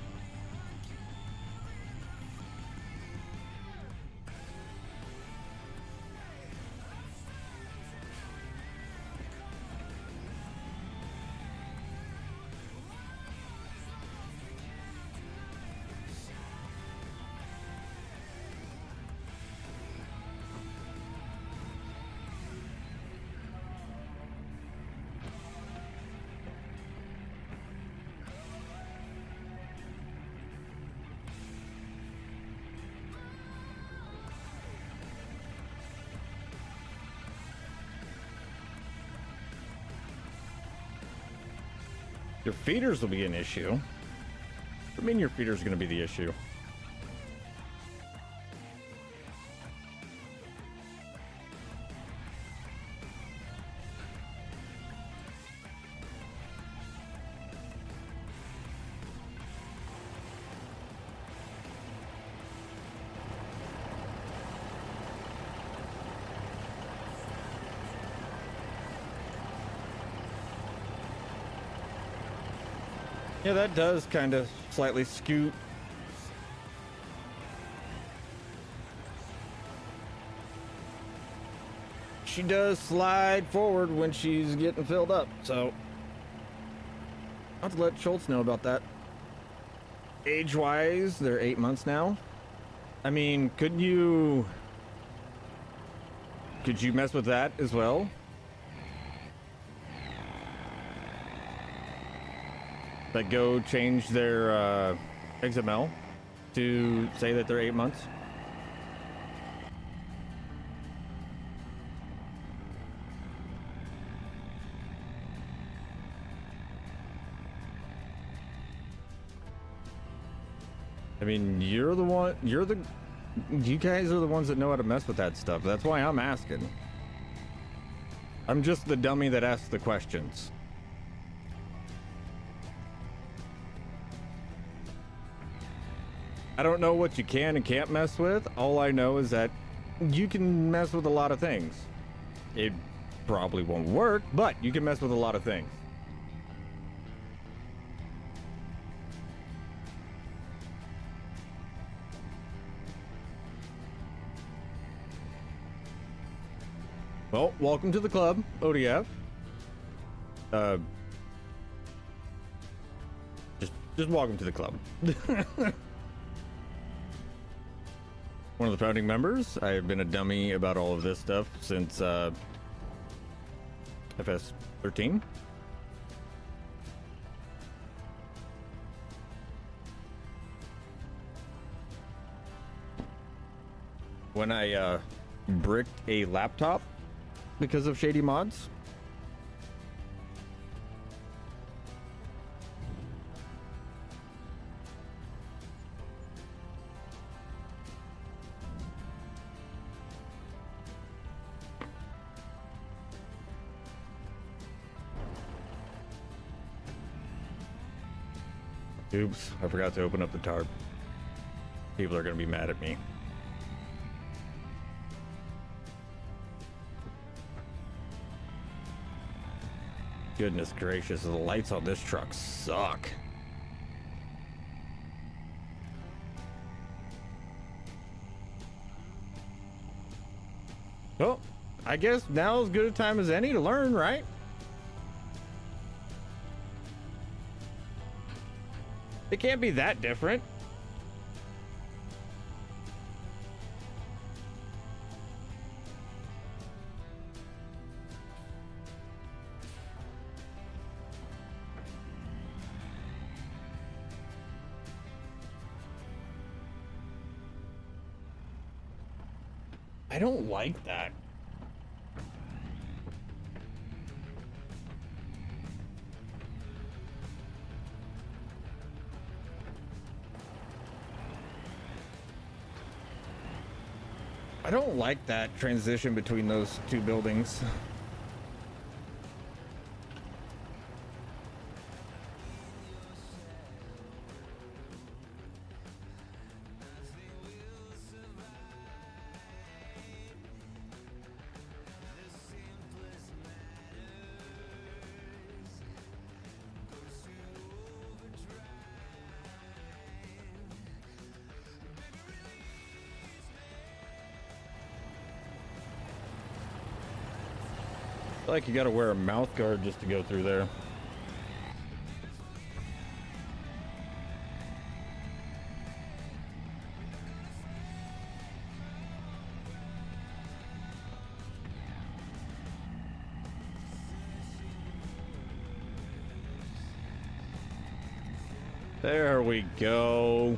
Your feeders will be an issue. I mean, your feeder's going to be the issue. Yeah, that does kind of slightly scoot. She does slide forward when she's getting filled up, so I'll have to let Schultz know about that. Age-wise, they're 8 months now. I mean, could you mess with that as well? Like, go change their XML to say that they're 8 months? I mean, you guys are the ones that know how to mess with that stuff. That's why I'm asking. I'm just the dummy that asks the questions. I don't know what you can and can't mess with. All I know is that you can mess with a lot of things. It probably won't work, but you can mess with a lot of things. Well, welcome to the club, ODF. Just welcome to the club. One of the founding members. I have been a dummy about all of this stuff since FS13. When I bricked a laptop because of shady mods. Oops, I forgot to open up the tarp. People are going to be mad at me. Goodness gracious, the lights on this truck suck. Well, I guess now is as good a time as any to learn, right? It can't be that different. I don't like that. I don't like that transition between those two buildings. Like you gotta wear a mouth guard just to go through there. There we go.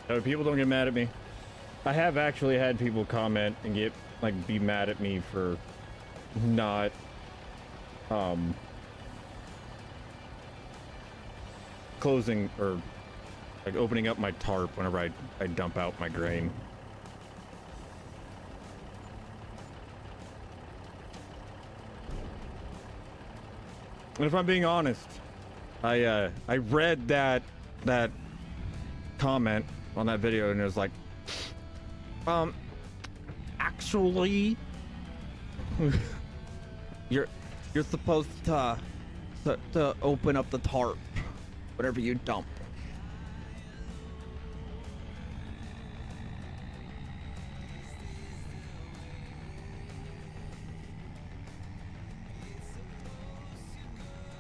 No, people don't get mad at me. I have actually had people comment and be mad at me for not closing or like opening up my tarp whenever I dump out my grain. And if I'm being honest, I read that comment on that video and it was like, actually, you're supposed to open up the tarp whenever you dump.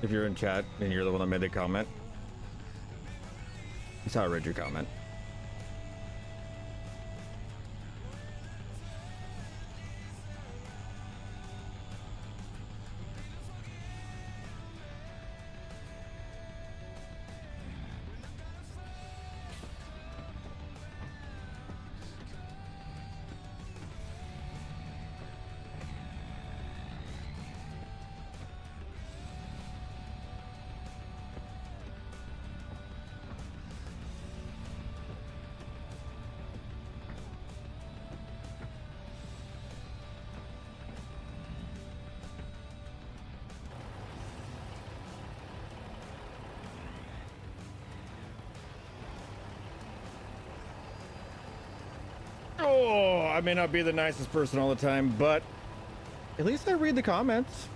If you're in chat and you're the one that made the comment, that's how I read your comment. Oh, I may not be the nicest person all the time, but at least I read the comments.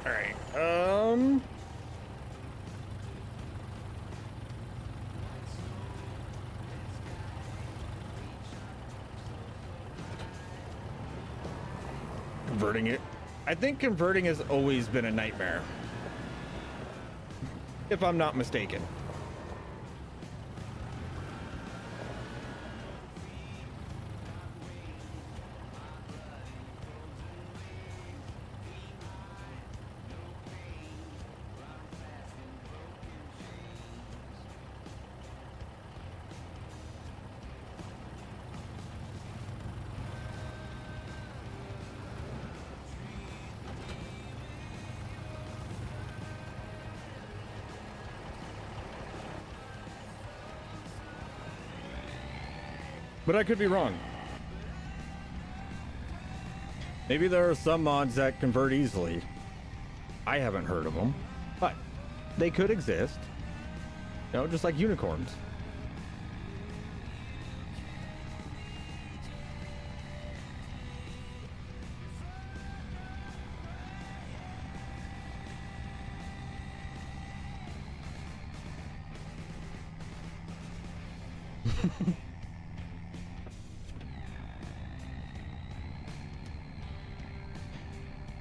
All right. Converting it. I think converting has always been a nightmare, if I'm not mistaken. But I could be wrong. Maybe there are some mods that convert easily. I haven't heard of them, but they could exist. You know, just like unicorns.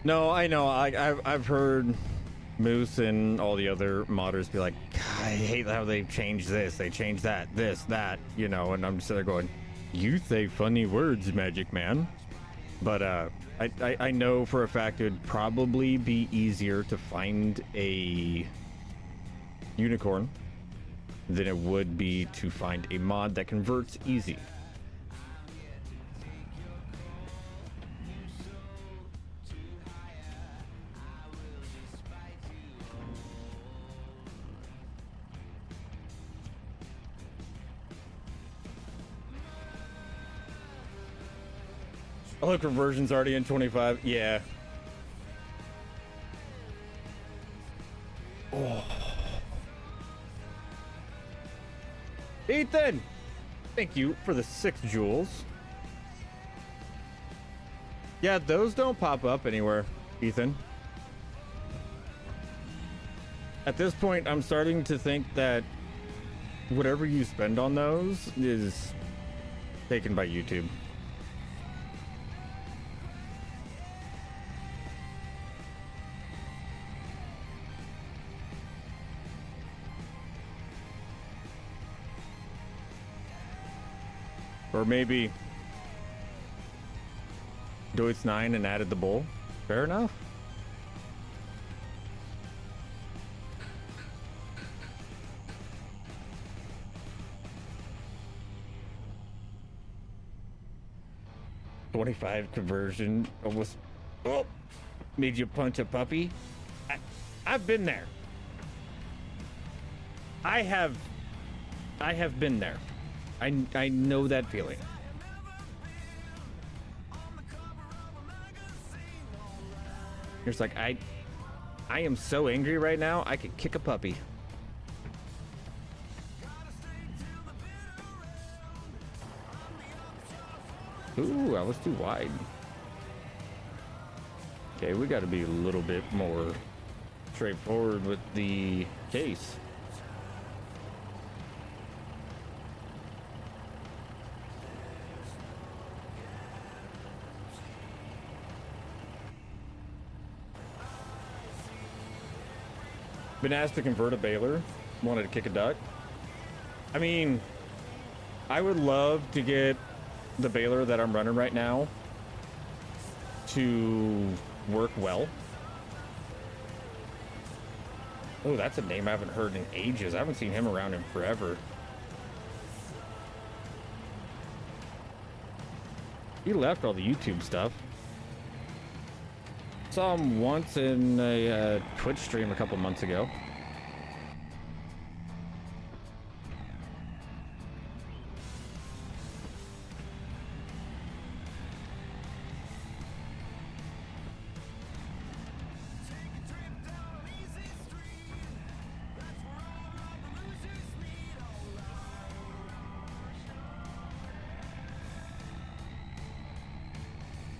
No, I know. I've heard Moose and all the other modders be like, God, I hate how they changed this, they changed that, this, that, you know, and I'm just there going, you say funny words, Magic Man. But I know for a fact it would probably be easier to find a unicorn than it would be to find a mod that converts easy. Oh, conversion's already in 25. Yeah. Oh. Ethan! Thank you for the 6 jewels. Yeah, those don't pop up anywhere, Ethan. At this point, I'm starting to think that whatever you spend on those is taken by YouTube. Or maybe Deutz 9 and added the bowl. Fair enough. $25 conversion almost made you punch a puppy. I've been there. I have been there. I know that feeling. It's like I am so angry right now, I could kick a puppy. Ooh, I was too wide. Okay, we got to be a little bit more straightforward with the case. Been asked to convert a baler, wanted to kick a duck. I mean, I would love to get the baler that I'm running right now to work well. Oh, that's a name I haven't heard in ages. I haven't seen him around in forever. He left all the YouTube stuff. Saw him once in a Twitch stream a couple months ago.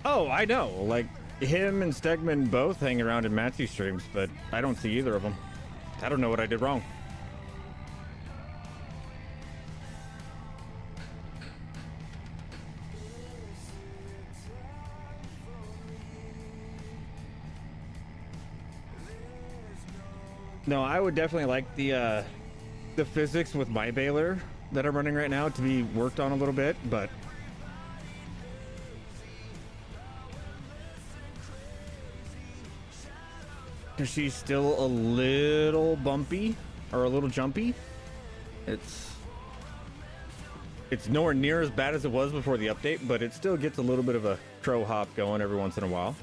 Oh, I know. Like, him and Stegman both hang around in Matzy streams, but I don't see either of them. I don't know what I did wrong. No, I would definitely like the physics with my baler that I'm running right now to be worked on a little bit, but she's still a little bumpy or a little jumpy. It's nowhere near as bad as it was before the update, but it still gets a little bit of a crow hop going every once in a while.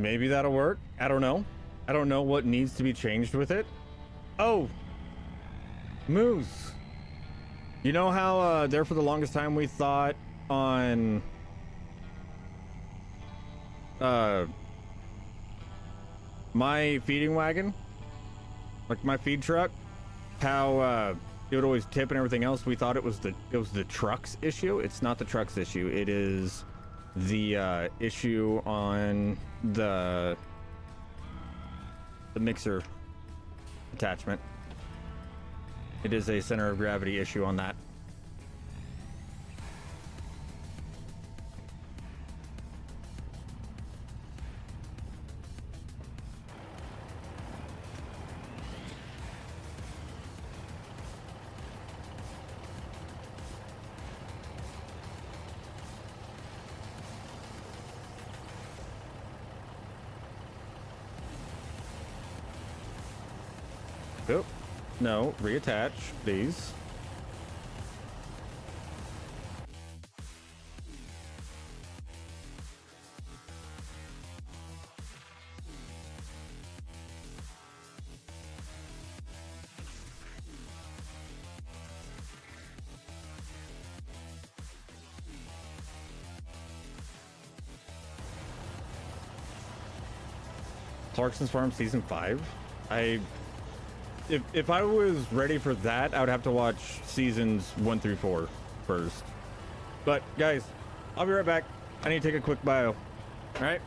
maybe that'll work. I don't know. I don't know what needs to be changed with it. Oh, Moose. You know how there for the longest time we thought on my feeding wagon, like my feed truck, how it would always tip and everything else. We thought it was the truck's issue. It's not the truck's issue. It is the issue on the mixer attachment. It is a center of gravity issue on that. Oh, no, reattach, please. Clarkson's Farm Season 5? If I was ready for that, I would have to watch seasons 1 through 4 first. But guys, I'll be right back. I need to take a quick bio. All right.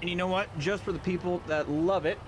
And you know what? Just for the people that love it,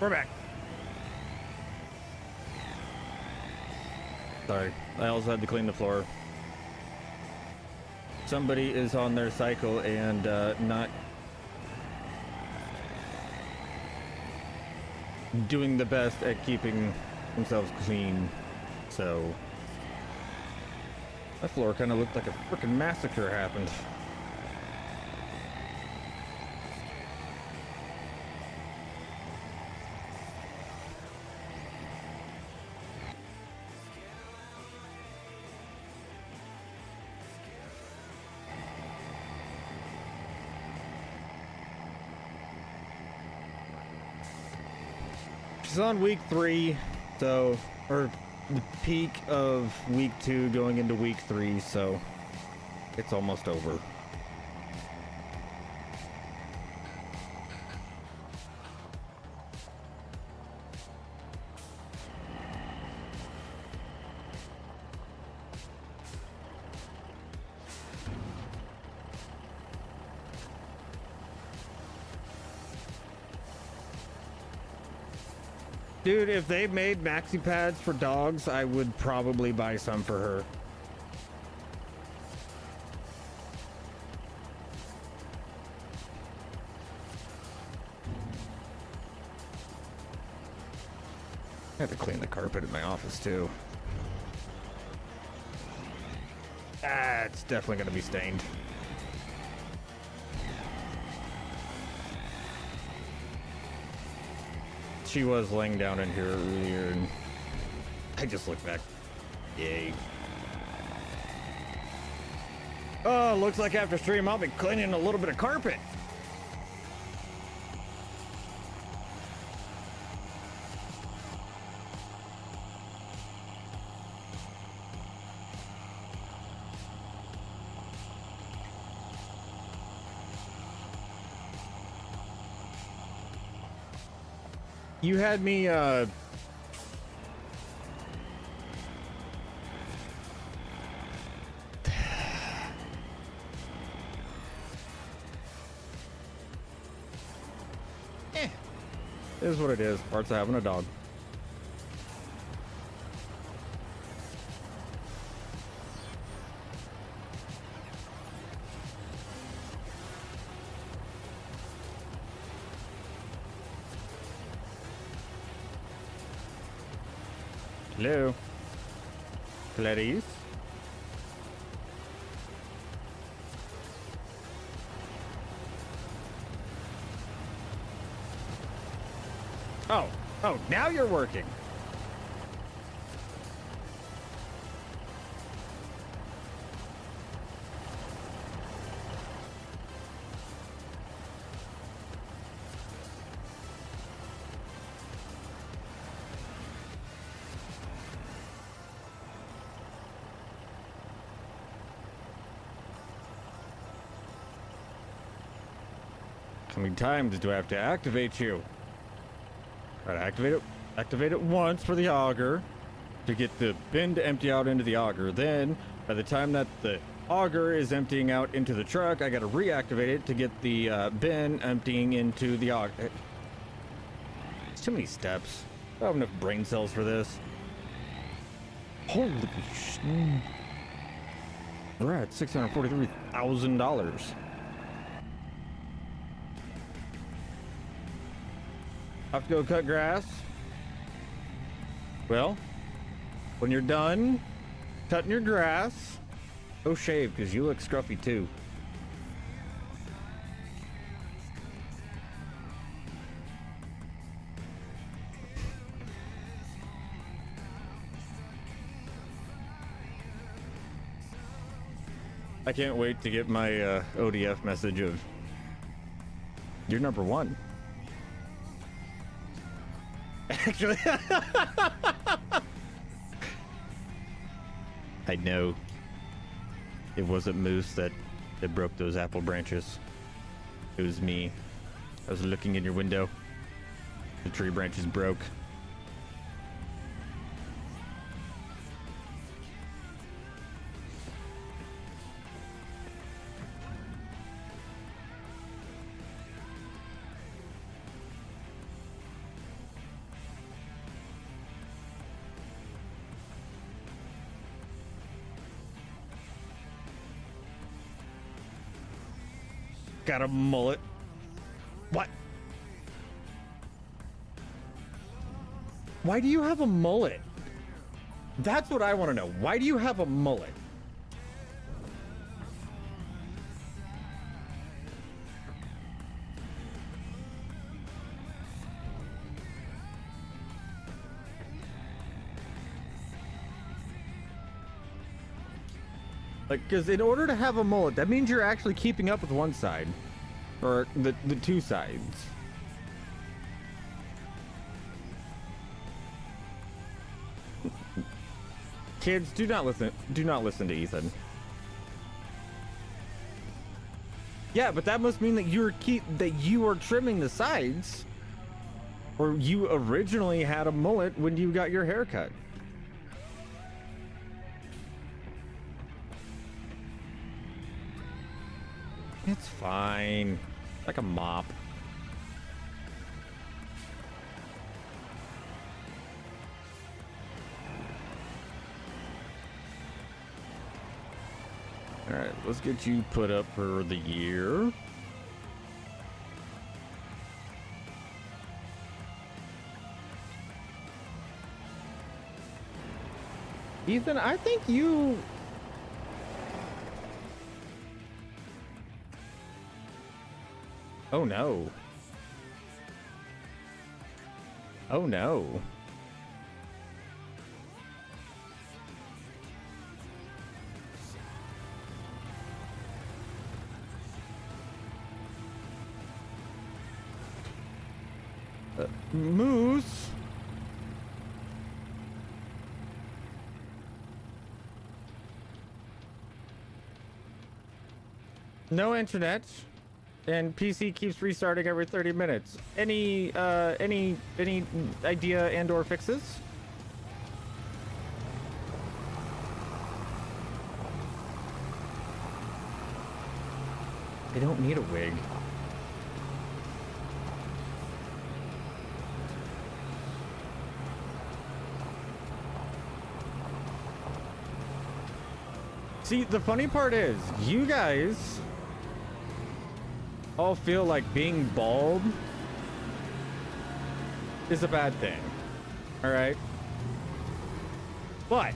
We're back. Sorry, I also had to clean the floor. Somebody is on their cycle and not doing the best at keeping themselves clean, so that floor kind of looked like a freaking massacre happened. She's on week 3, so, or the peak of week 2 going into week 3, so it's almost over. Dude, if they made maxi pads for dogs, I would probably buy some for her. I have to clean the carpet in my office too. Ah, it's definitely gonna be stained. She was laying down in here earlier, and I just looked back. Yay. Oh, looks like after stream I'll be cleaning a little bit of carpet. You had me, it is what it is. Parts of having a dog. Hello, Clarice. Oh, now you're working. How many times do I have to activate you? Gotta activate it once for the auger to get the bin to empty out into the auger. Then, by the time that the auger is emptying out into the truck, I gotta reactivate it to get the bin emptying into the auger. It's too many steps. I don't have enough brain cells for this. Holy shit. We're at $643,000. Have to go cut grass. Well, when you're done cutting your grass, go shave because you look scruffy too. I can't wait to get my ODF message of you're number 1. Actually, I know it wasn't Moose that broke those apple branches. It was me. I was looking in your window. The tree branches broke. got a mullet. What? Why do you have a mullet? That's what I want to know. Why do you have a mullet? Like, because in order to have a mullet, that means you're actually keeping up with one side. Or the two sides. Kids, do not listen to Ethan. Yeah, but that must mean that you are trimming the sides. Or you originally had a mullet when you got your haircut. It's fine. Like a mop. All right, let's get you put up for the year. Ethan, I think you... Oh no. Oh no. Moose. No internet. And PC keeps restarting every 30 minutes. Any idea and or fixes? I don't need a wig. See, the funny part is, you guys all feel like being bald is a bad thing. All right? But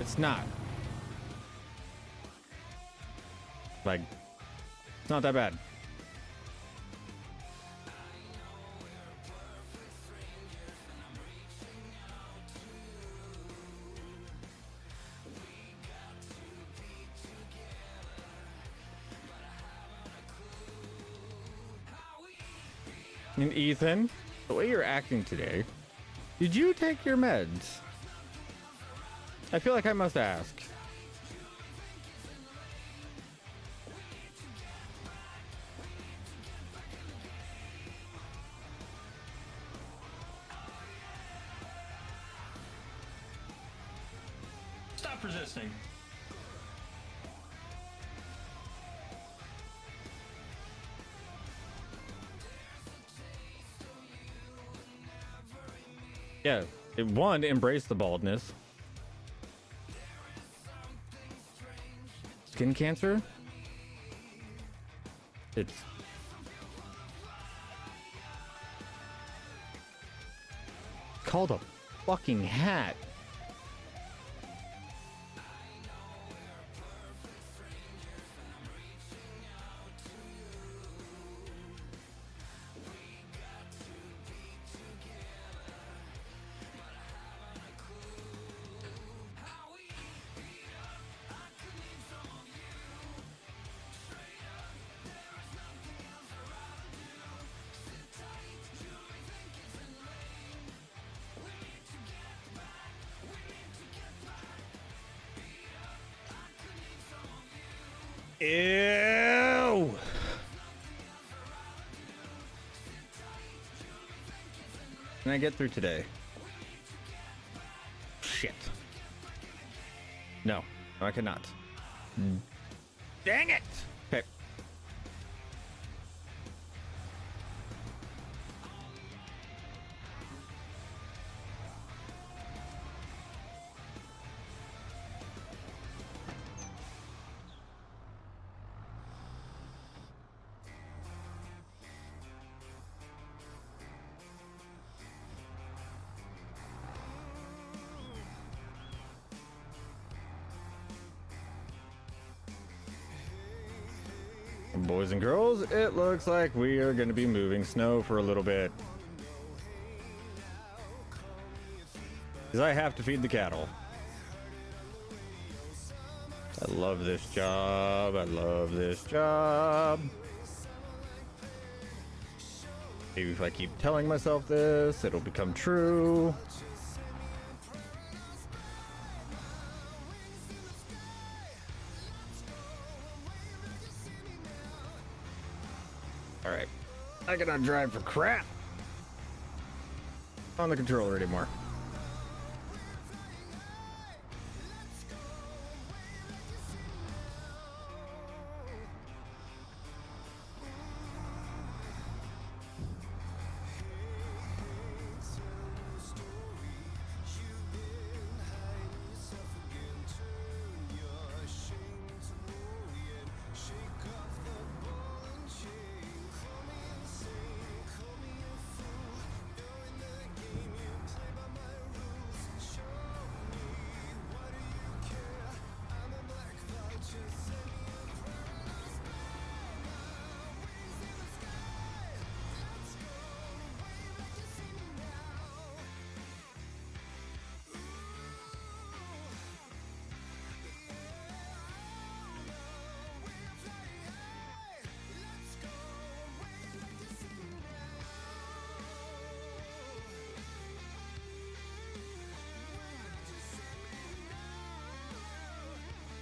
it's not. Like, it's not that bad. And Ethan, the way you're acting today, did you take your meds? I feel like I must ask. Stop resisting. Yeah, one, embrace the baldness. Skin cancer? It's called a fucking hat. Ew. Can I get through today? Shit. No, I cannot. Dang it! Okay. Boys and girls, it looks like we are going to be moving snow for a little bit. Because I have to feed the cattle. I love this job. I love this job. Maybe if I keep telling myself this, it'll become true. All right. I cannot drive for crap on the controller anymore.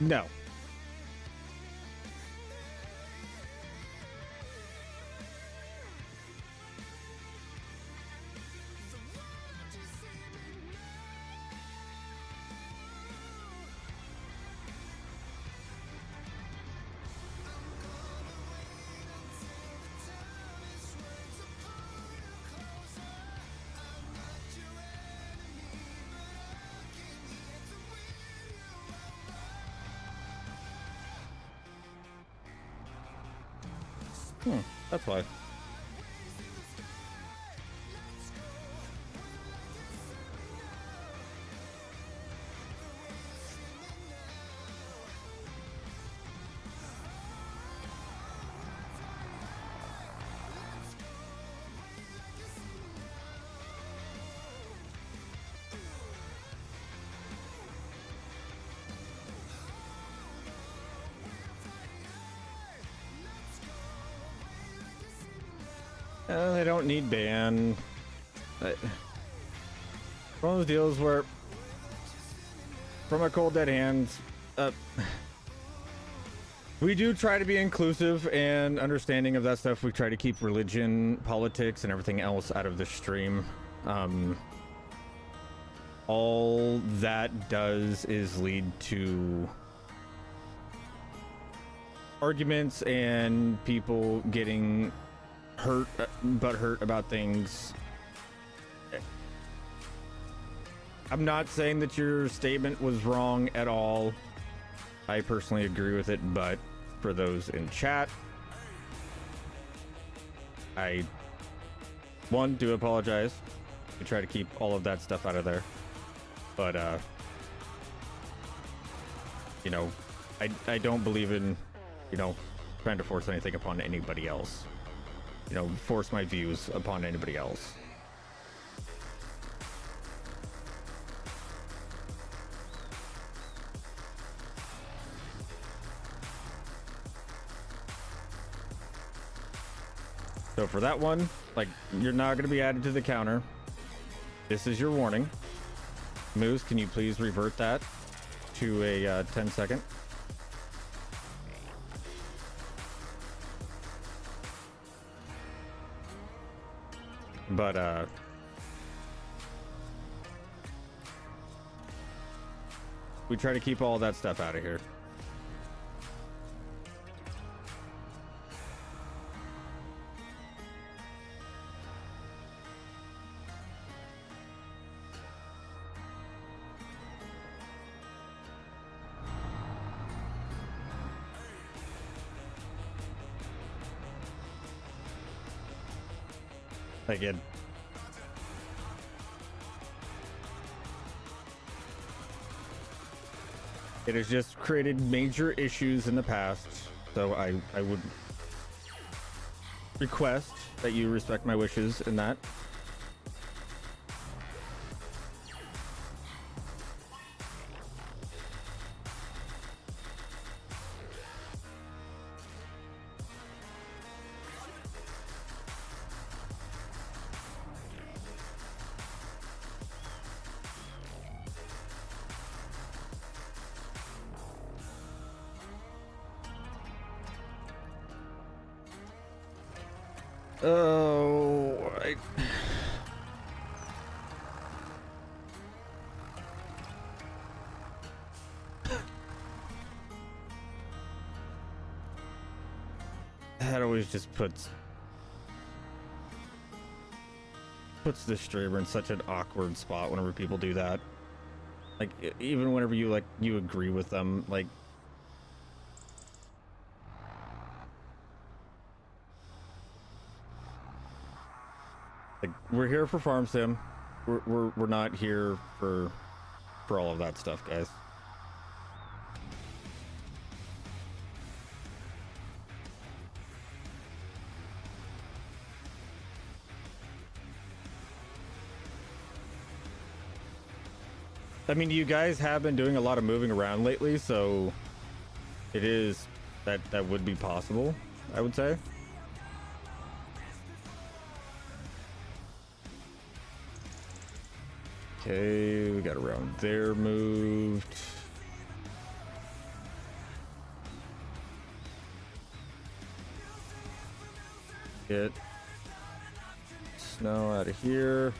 No. That's why. They don't need ban. One of those deals where, from a cold dead hand, we do try to be inclusive and understanding of that stuff. We try to keep religion, politics, and everything else out of the stream. All that does is lead to arguments and people getting hurt about things. I'm not saying that your statement was wrong at all. I personally agree with it, but for those in chat, I do apologize. We try to keep all of that stuff out of there, but you know, I don't believe in, you know, trying to force anything upon anybody else. You know, force my views upon anybody else. So for that one, like, you're not going to be added to the counter. This is your warning. Moose, can you please revert that to a 10-second? But we try to keep all that stuff out of here. Again, it has just created major issues in the past, so I would request that you respect my wishes in that. Oh, that always just puts the streamer in such an awkward spot whenever people do that. Like, even whenever you agree with them, like. We're here for farm sim. We're not here for all of that stuff, guys. I mean, you guys have been doing a lot of moving around lately, so it is that would be possible, I would say. Okay, we got around there moved. Get snow out of here.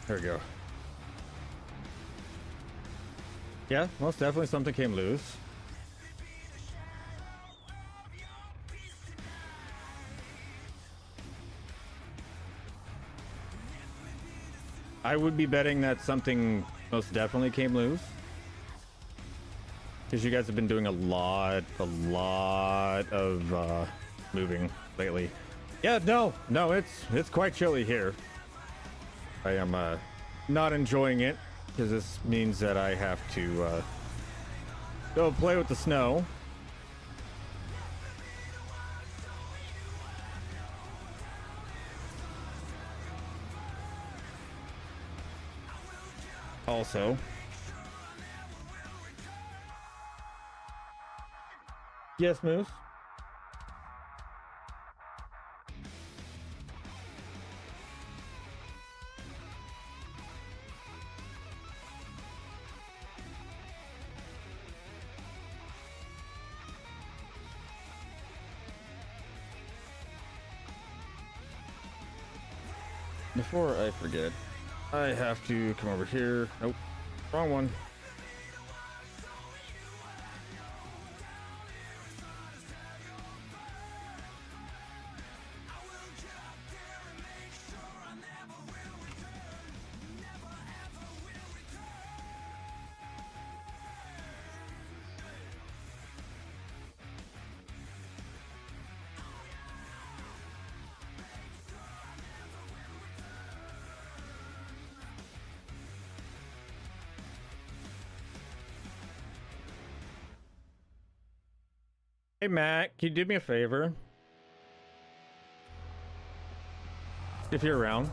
There we go. Yeah, most definitely something came loose. I would be betting that something most definitely came loose, because you guys have been doing a lot of moving lately. Yeah, no, it's quite chilly here. I am not enjoying it, because this means that I have to go play with the snow. Also, yes, Moose. Before I forget, I have to come over here. Nope, wrong one. Hey Matt, can you do me a favor? If you're around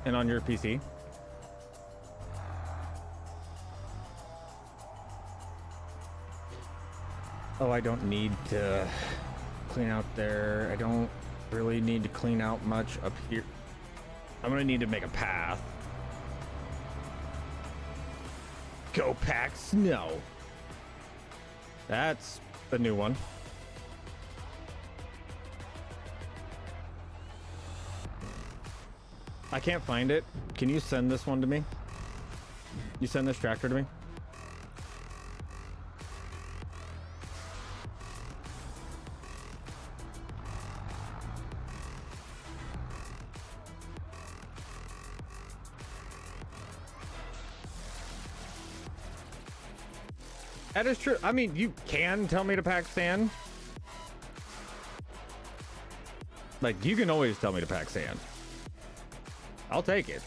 and on your PC. Oh, I don't need to clean out there. I don't really need to clean out much up here. I'm gonna need to make a path. Go pack snow. That's the new one. I can't find it. Can you send this one to me? You send this tractor to me? That is true. I mean, you can tell me to pack sand. Like, you can always tell me to pack sand. I'll take it.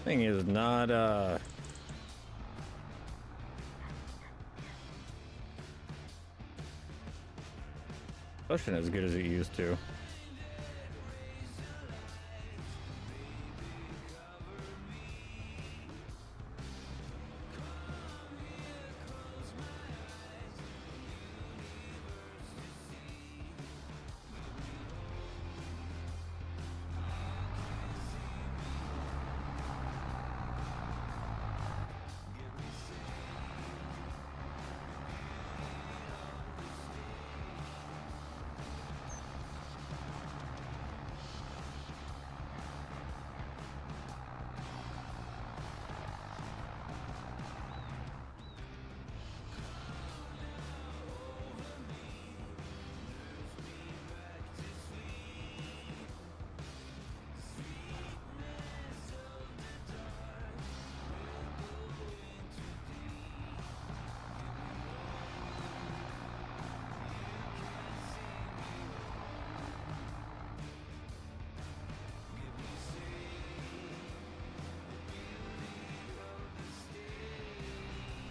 Thing is not pushing as good as it used to.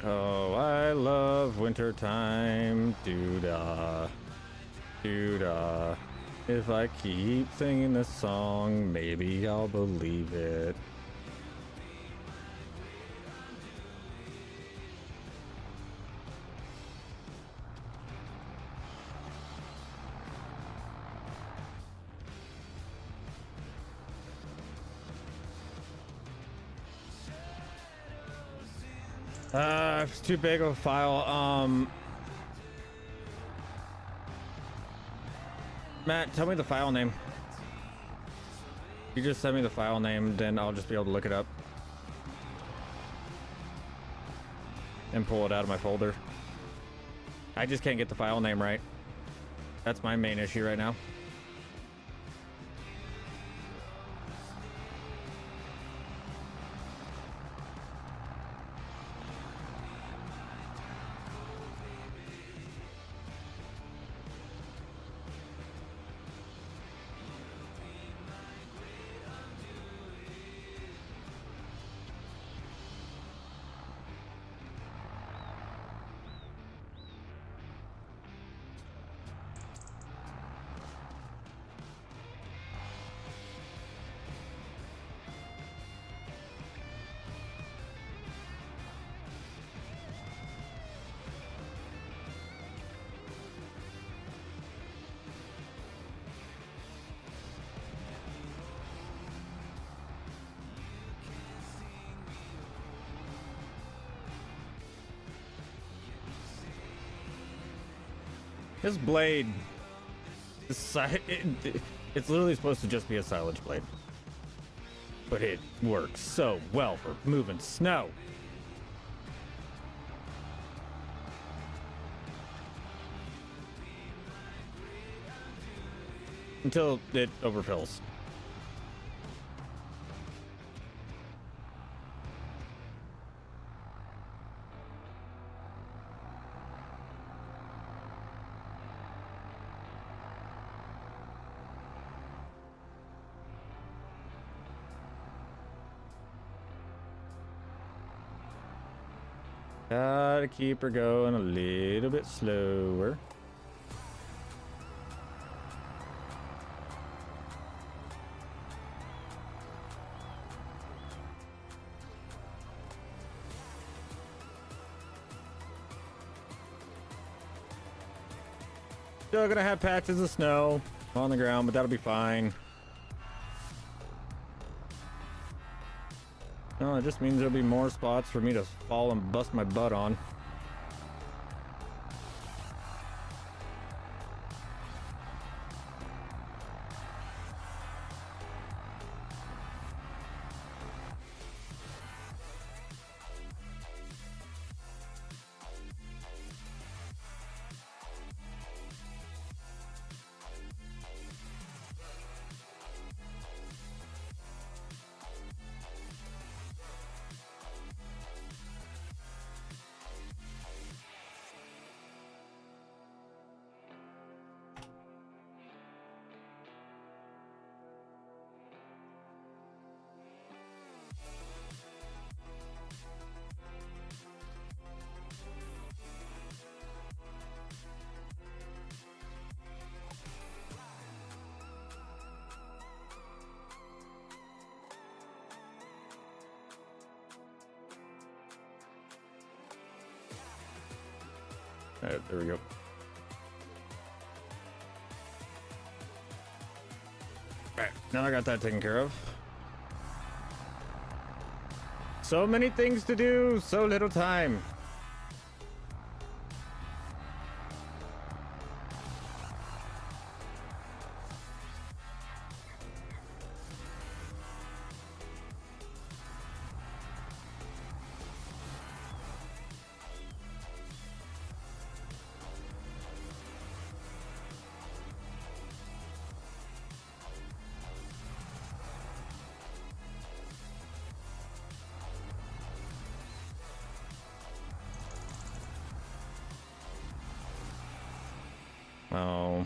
Oh, I love winter time. Doo-dah. Doo-dah. If I keep singing this song, maybe I'll believe it. It's too big of a file. Matt, tell me the file name. You just send me the file name, then I'll just be able to look it up and pull it out of my folder. I just can't get the file name right. That's my main issue right now. This blade It's literally supposed to just be a silage blade. But it works so well for moving snow. Until it overfills. Gotta keep her going a little bit slower. Still gonna have patches of snow on the ground, but that'll be fine. No, it just means there'll be more spots for me to fall and bust my butt on. All right, there we go. All right, now I got that taken care of. So many things to do, so little time. Oh,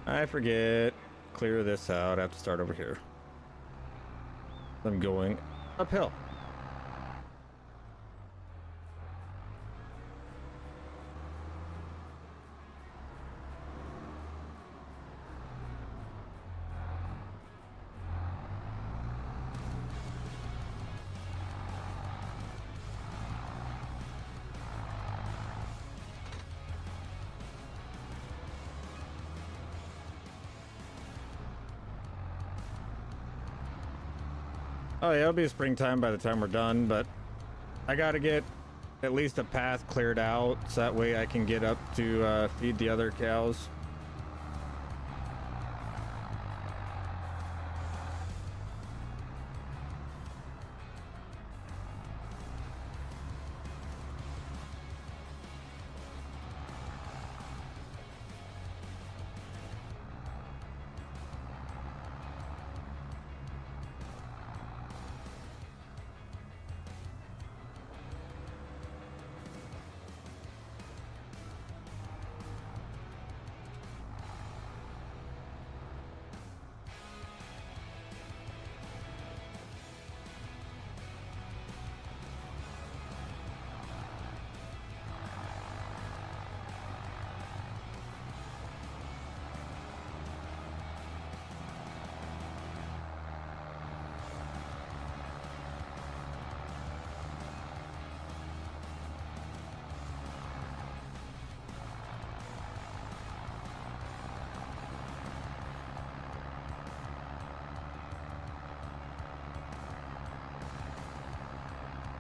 I forget. Clear this out. I have to start over here. I'm going uphill. Oh yeah, it'll be springtime by the time we're done, but I gotta get at least a path cleared out so that way I can get up to feed the other cows.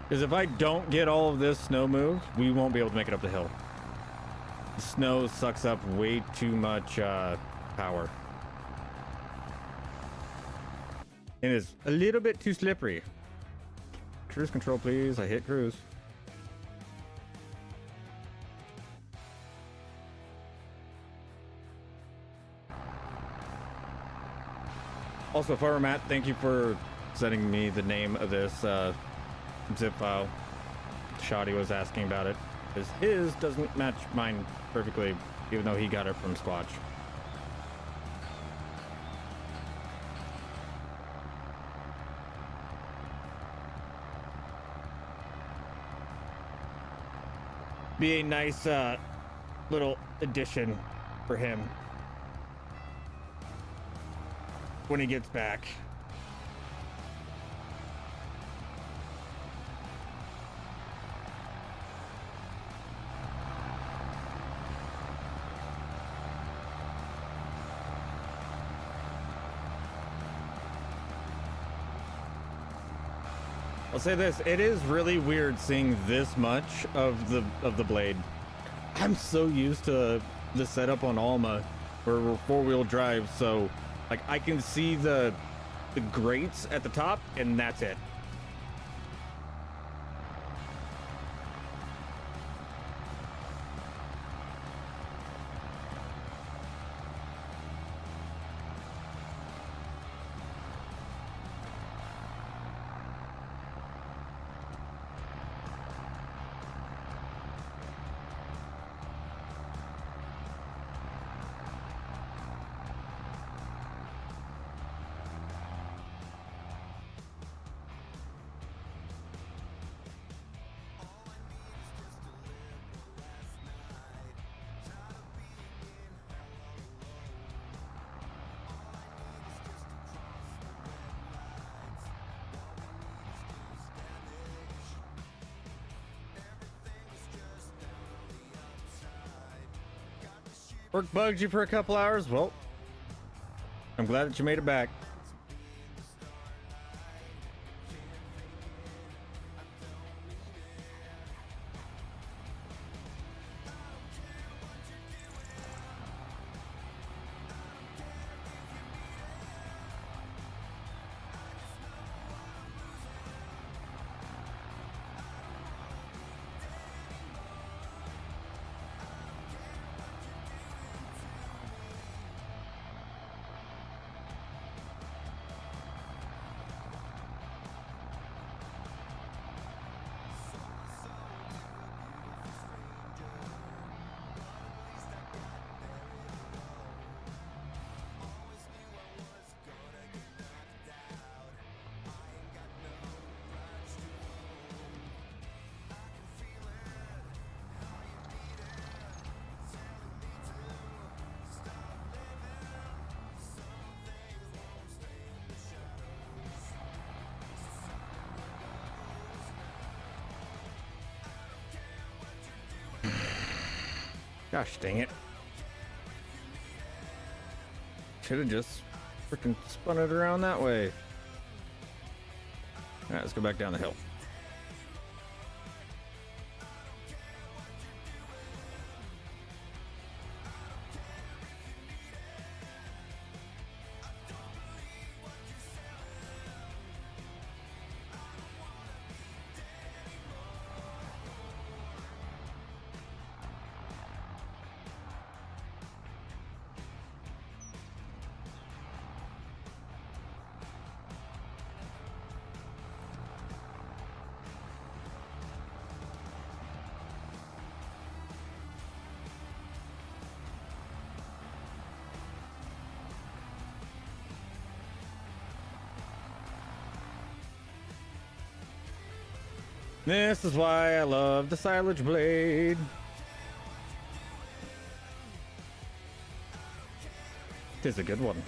Because if I don't get all of this snow moved, we won't be able to make it up the hill. Snow sucks up way too much power. It is a little bit too slippery. Cruise control, please. I hit cruise. Also, Farmer Matt, thank you for sending me the name of this zip file. Shoddy was asking about it, because his doesn't match mine perfectly, even though he got it from Squatch. Be a nice little addition for him when he gets back. I'll say this, it is really weird seeing this much of the blade. I'm so used to the setup on Alma where we're four-wheel drive, so like I can see the grates at the top and that's it. Work bugged you for a couple hours? Well, I'm glad that you made it back. Gosh dang it. Should have just freaking spun it around that way. Alright, let's go back down the hill. This is why I love the silage blade. It is a good one.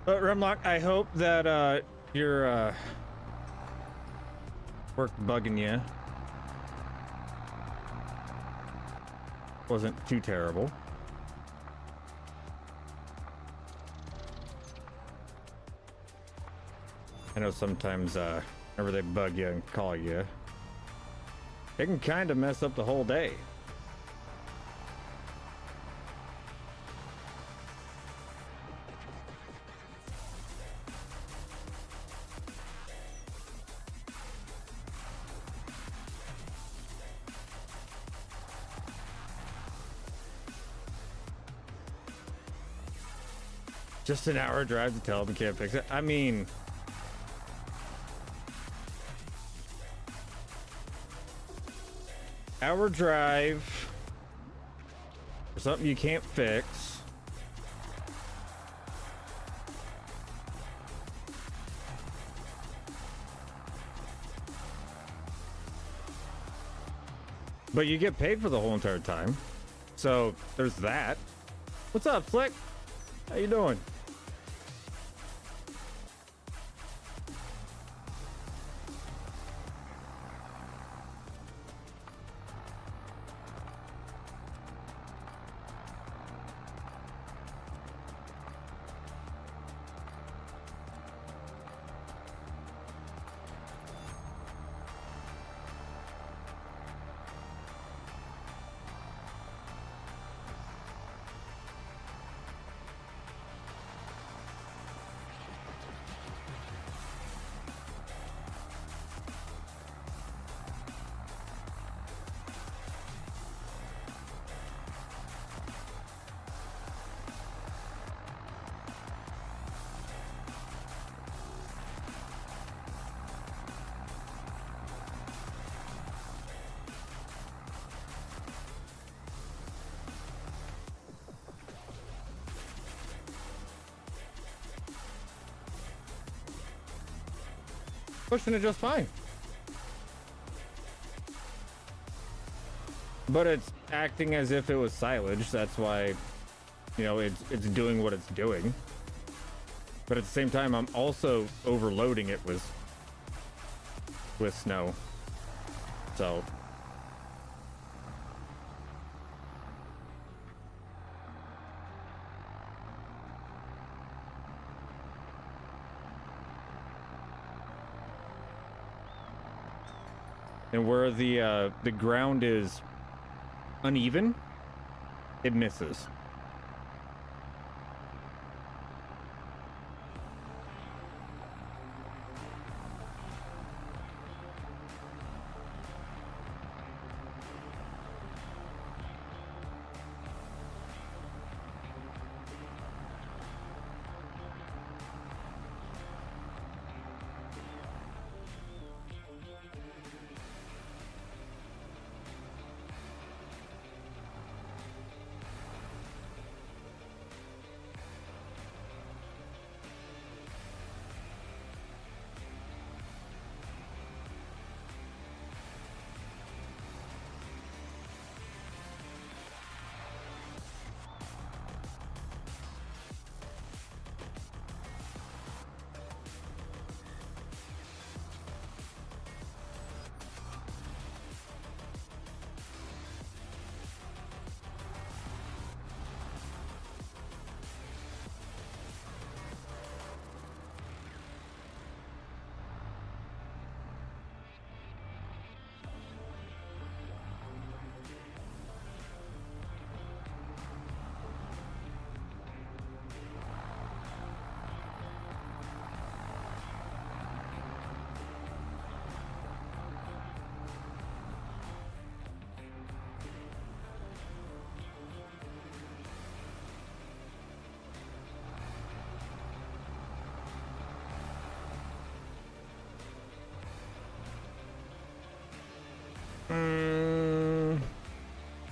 Remlock, I hope that your work bugging you wasn't too terrible. I know sometimes whenever they bug you and call you, it can kind of mess up the whole day. Just an hour drive to tell them you can't fix it. I mean, hour drive for something you can't fix. But you get paid for the whole entire time. So there's that. What's up, Slick? How you doing? Pushing it just fine. But it's acting as if it was silage. That's why, you know, it's doing what it's doing. But at the same time, I'm also overloading it with snow. So and where the ground is uneven, it misses.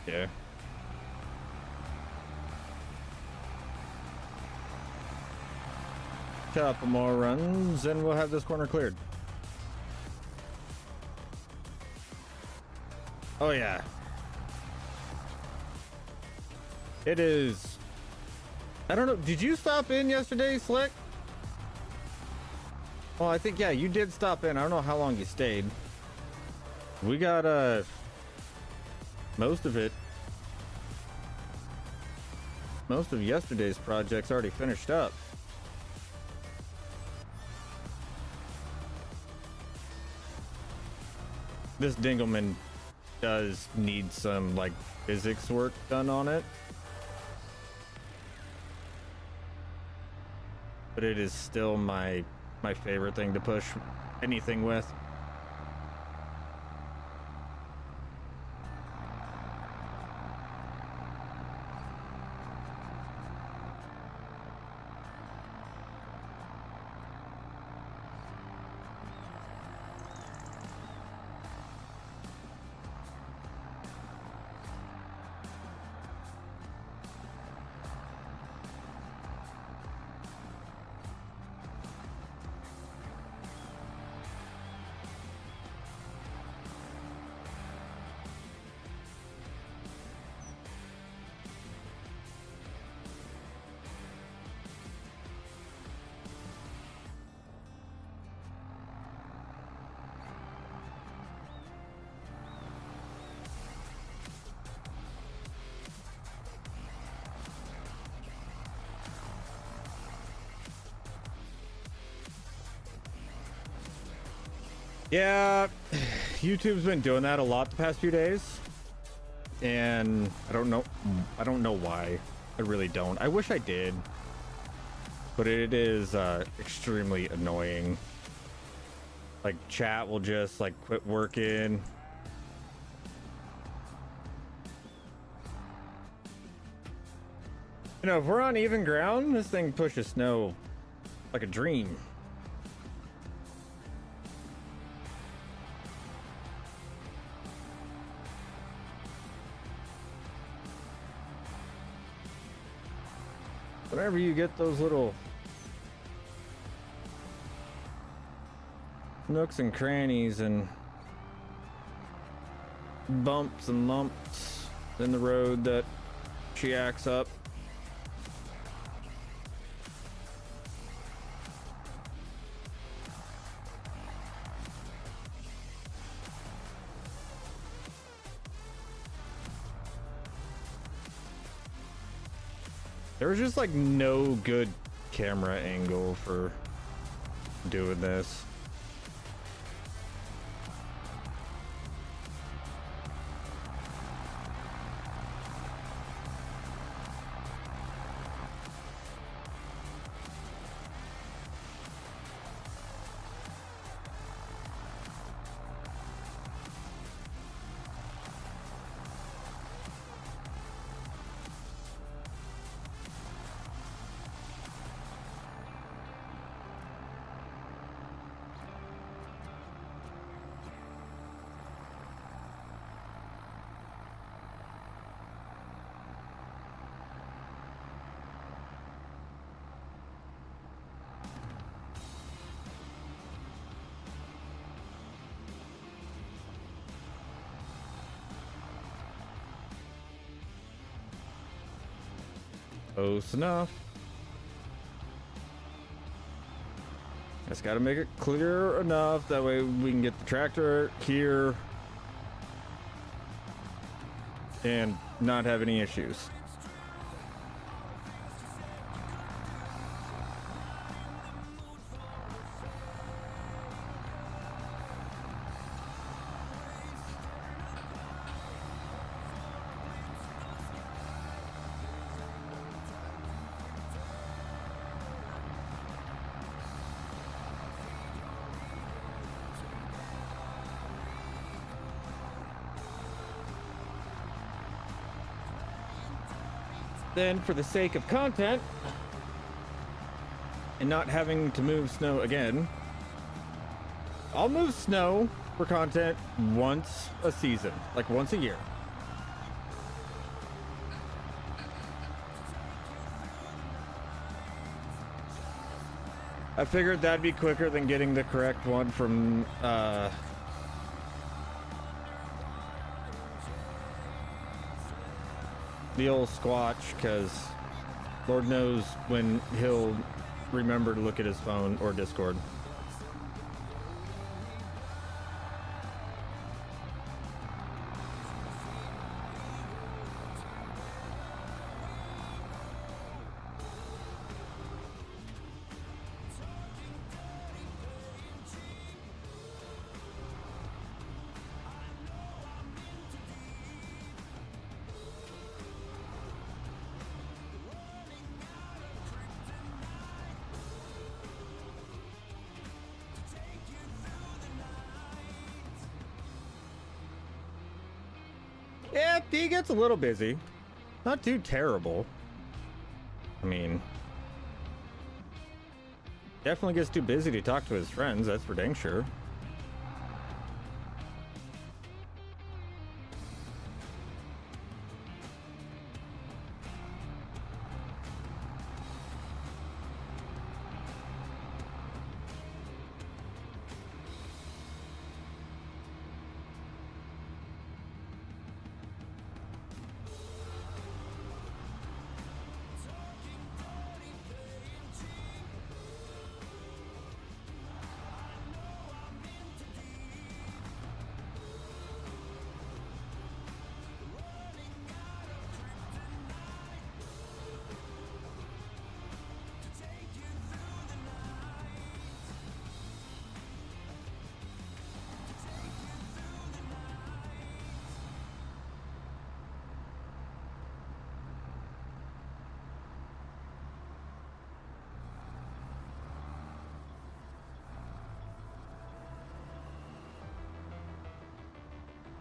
Yeah. Couple more runs and we'll have this corner cleared. Oh yeah. It is. I don't know. Did you stop in yesterday, Slick? Well, I think, yeah, you did stop in. I don't know how long you stayed. We got, most of it. Most of yesterday's projects already finished up. This Dingleman does need some, like, physics work done on it. But it is still my favorite thing to push anything with. Yeah, YouTube's been doing that a lot the past few days, and I don't know why. I really don't. I wish I did, but it is extremely annoying. Like, chat will just like quit working. You know, if we're on even ground, this thing pushes snow like a dream. Whenever you get those little nooks and crannies and bumps and lumps in the road that she acts up. There was just like no good camera angle for doing this. Close enough. Just gotta make it clear enough, that way we can get the tractor here and not have any issues. Then, for the sake of content and not having to move snow again, I'll move snow for content once a season, like once a year. I figured that'd be quicker than getting the correct one from the old Squatch, because Lord knows when he'll remember to look at his phone or Discord. Yeah, he gets a little busy. Not too terrible. I mean, definitely gets too busy to talk to his friends, that's for dang sure.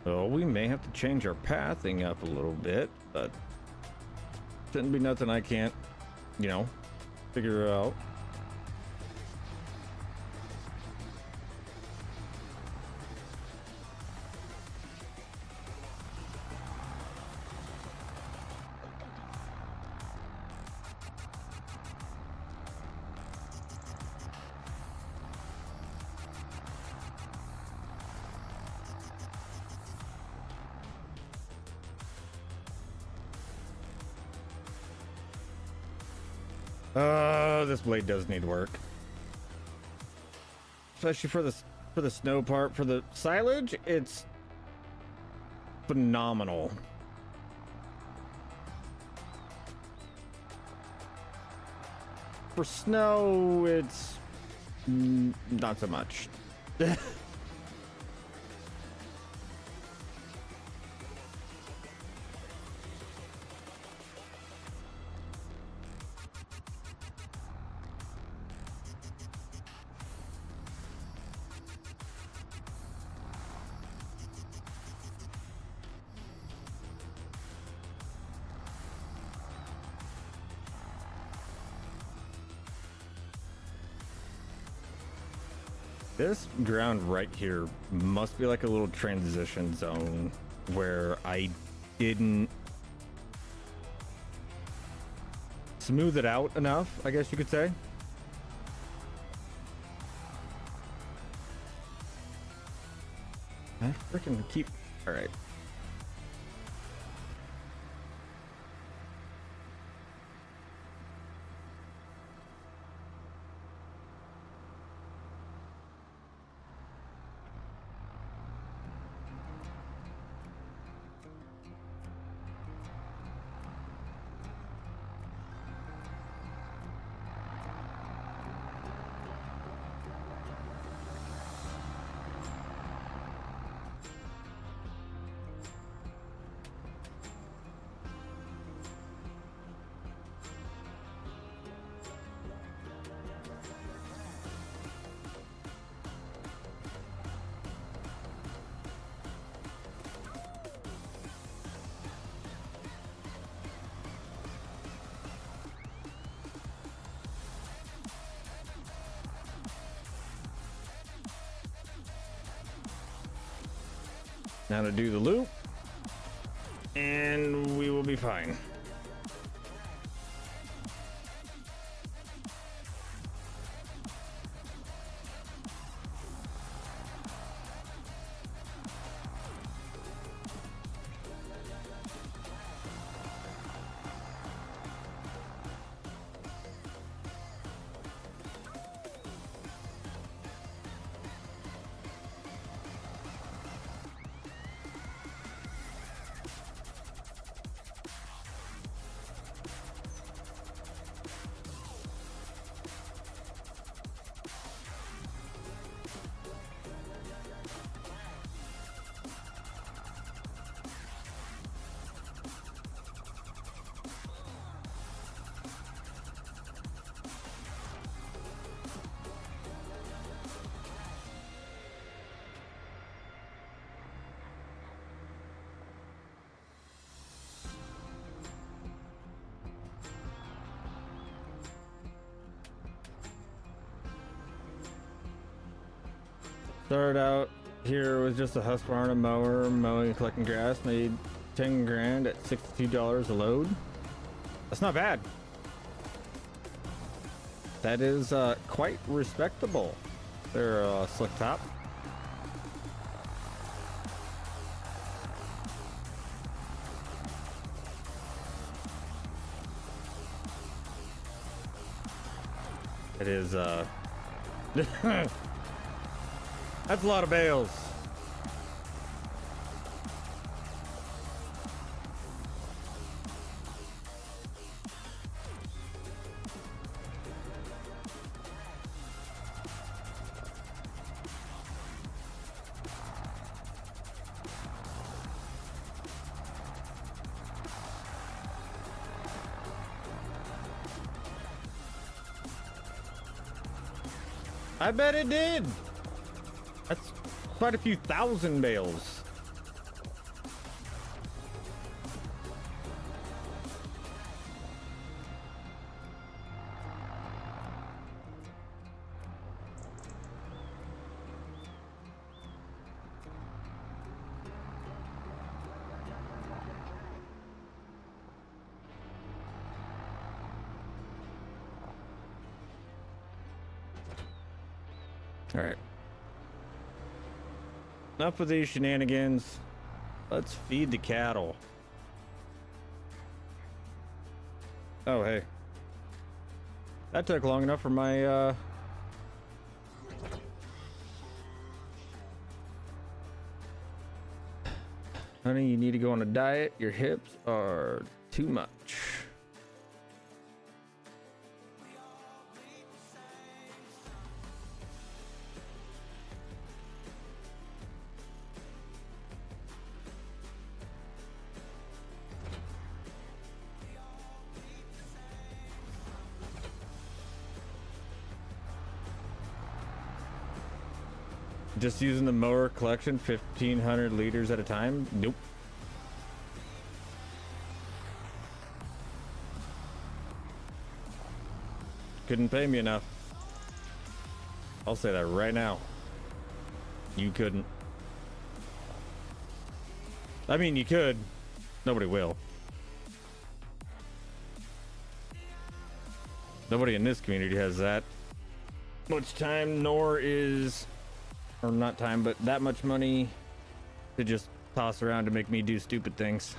So we may have to change our pathing up a little bit, but shouldn't be nothing I can't, you know, figure out. This blade does need work, especially for the snow part. For the silage, it's phenomenal. For snow, it's not so much. This ground right here must be like a little transition zone where I didn't smooth it out enough, I guess you could say. I freaking keep... All right. Now to do the loop, and we will be fine. Started out here with just a Husqvarna mower, mowing and collecting grass. Made 10 grand at $62 a load. That's not bad. That is quite respectable. They're slick top. It is that's a lot of bales. I bet it did. That's quite a few thousand bales. All right. Enough with these shenanigans. Let's feed the cattle. Oh, hey. That took long enough for my, Honey, you need to go on a diet. Your hips are too much. Just using the mower collection 1,500 liters at a time? Nope. Couldn't pay me enough. I'll say that right now. You couldn't. I mean, you could. Nobody will. Nobody in this community has that much time, nor is... or not time, but that much money to just toss around to make me do stupid things.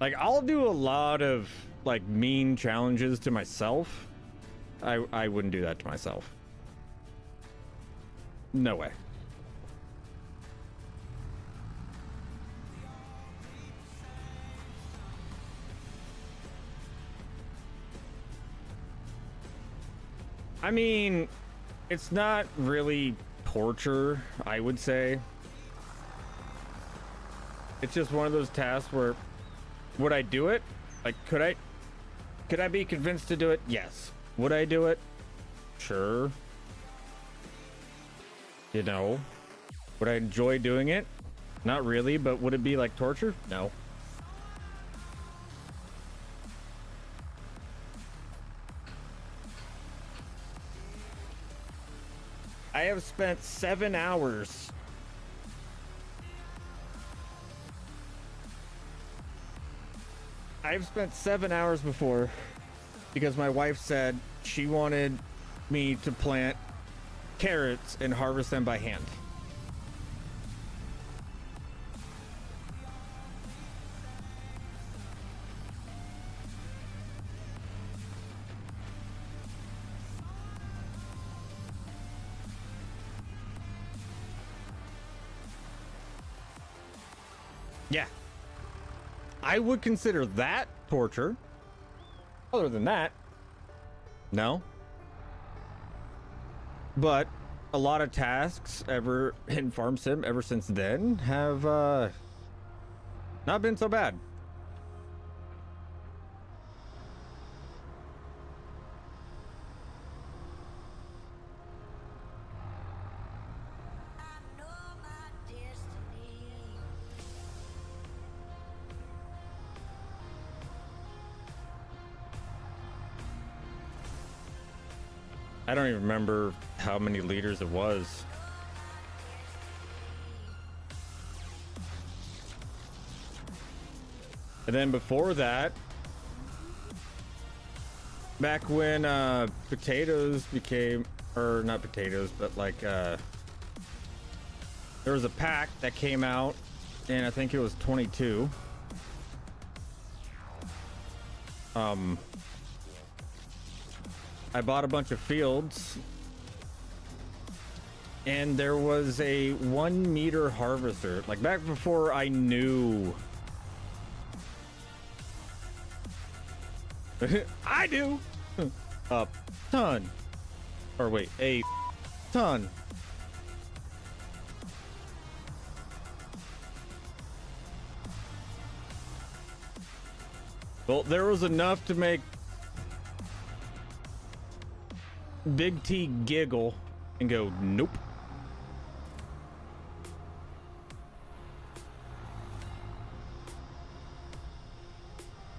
Like, I'll do a lot of, like, mean challenges to myself. I wouldn't do that to myself. No way. I mean, it's not really torture, I would say. It's just one of those tasks where, would I do it? Like, could I be convinced to do it? Yes. Would I do it? Sure. You know, would I enjoy doing it? Not really, but would it be like torture? No. I have spent 7 hours. I've spent 7 hours before because my wife said she wanted me to plant carrots and harvest them by hand. Yeah. I would consider that torture. Other than that, no. But a lot of tasks ever in Farm Sim ever since then have not been so bad. I don't even remember how many liters it was. And then before that, back when potatoes became, or not potatoes, but like there was a pack that came out, and I think it was 22. I bought a bunch of fields, and there was a 1 meter harvester, like back before I knew. I do. A ton, or wait, a ton. Well, there was enough to make Big T giggle and go, nope.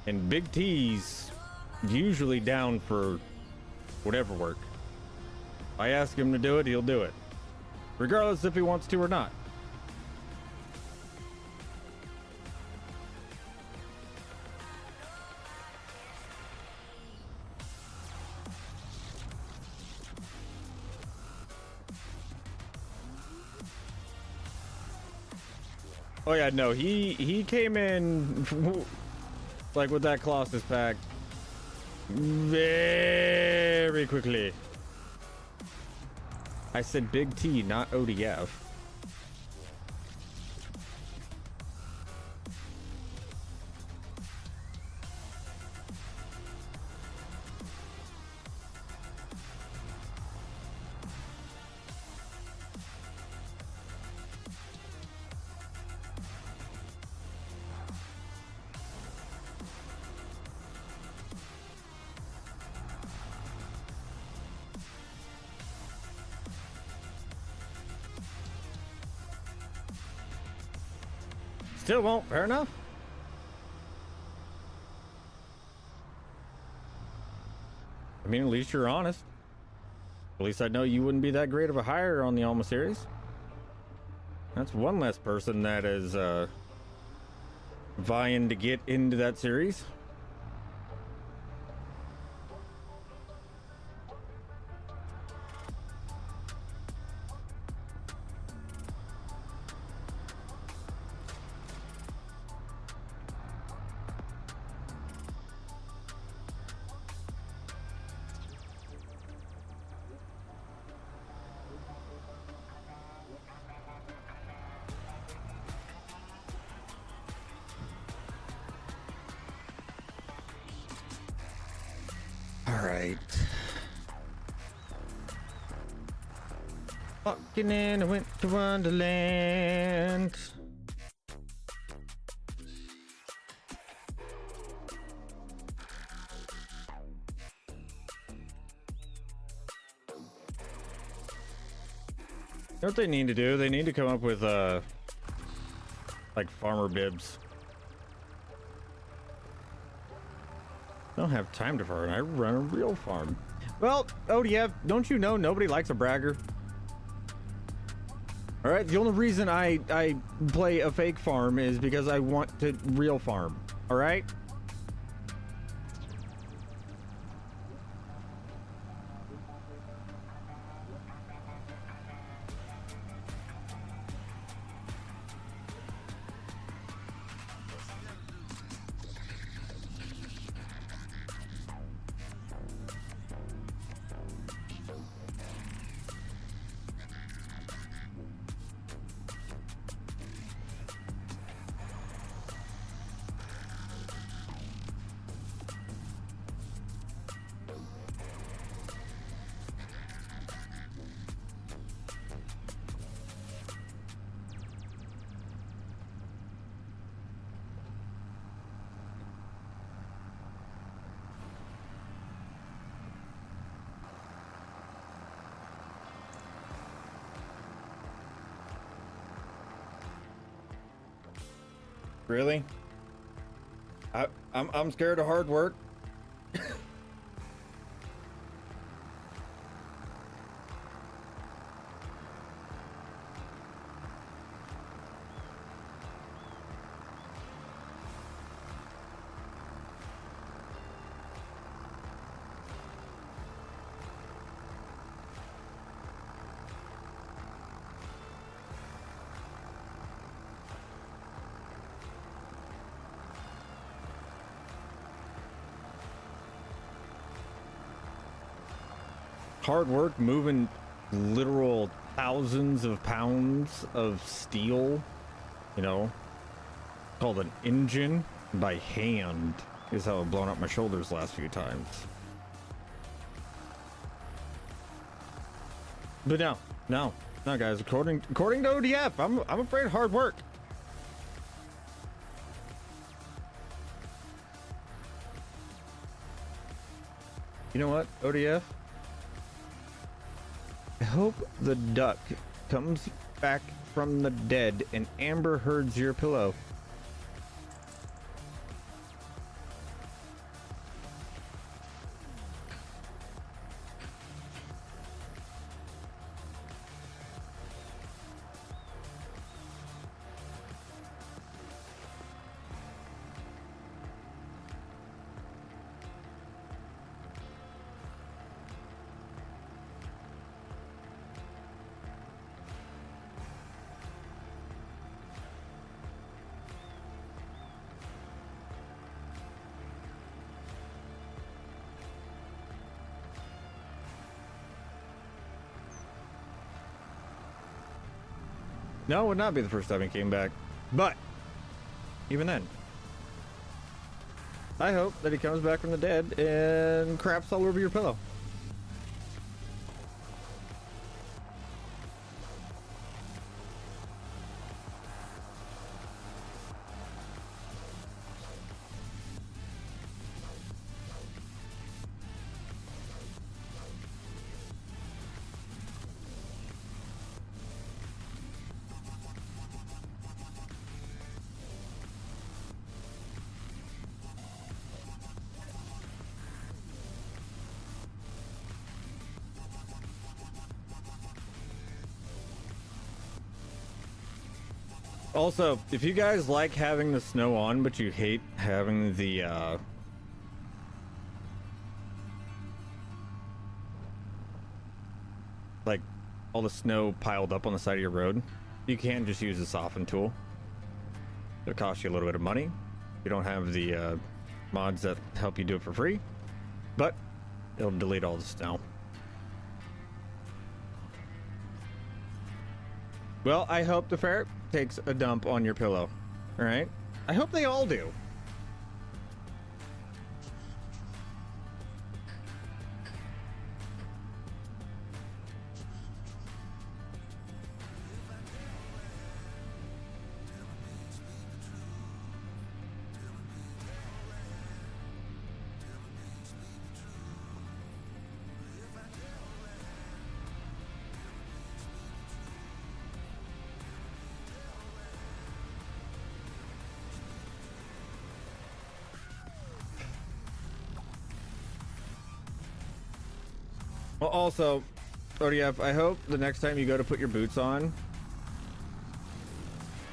And Big T's usually down for whatever work. If I ask him to do it, he'll do it, regardless if he wants to or not. Oh yeah, no, he came in like with that Colossus pack very quickly. I said Big T, not ODF. Still won't, fair enough. I mean, at least you're honest. At least I know you wouldn't be that great of a hire on the Alma series. That's one less person that is vying to get into that series. Walking in a winter wonderland. You know what they need to do? They need to come up with like farmer bibs. I don't have time to farm. I run a real farm. Well, ODF, don't you know nobody likes a bragger? All right, the only reason I play a fake farm is because I want to real farm. All right. Really? I'm scared of hard work. hard work moving literal thousands of pounds of steel, you know, called an engine, by hand, is how I've blown up my shoulders the last few times. But no, guys. According to ODF, I'm afraid hard work. You know what, ODF? I hope the duck comes back from the dead and Amber herds your pillow. No, it would not be the first time he came back. But even then, I hope that he comes back from the dead and craps all over your pillow. Also, if you guys like having the snow on, but you hate having the, like, all the snow piled up on the side of your road, you can just use the soften tool. It'll cost you a little bit of money. You don't have the, mods that help you do it for free, but it'll delete all the snow. Well, I hope the ferret takes a dump on your pillow. All right? I hope they all do. Well, also, ODF, I hope the next time you go to put your boots on,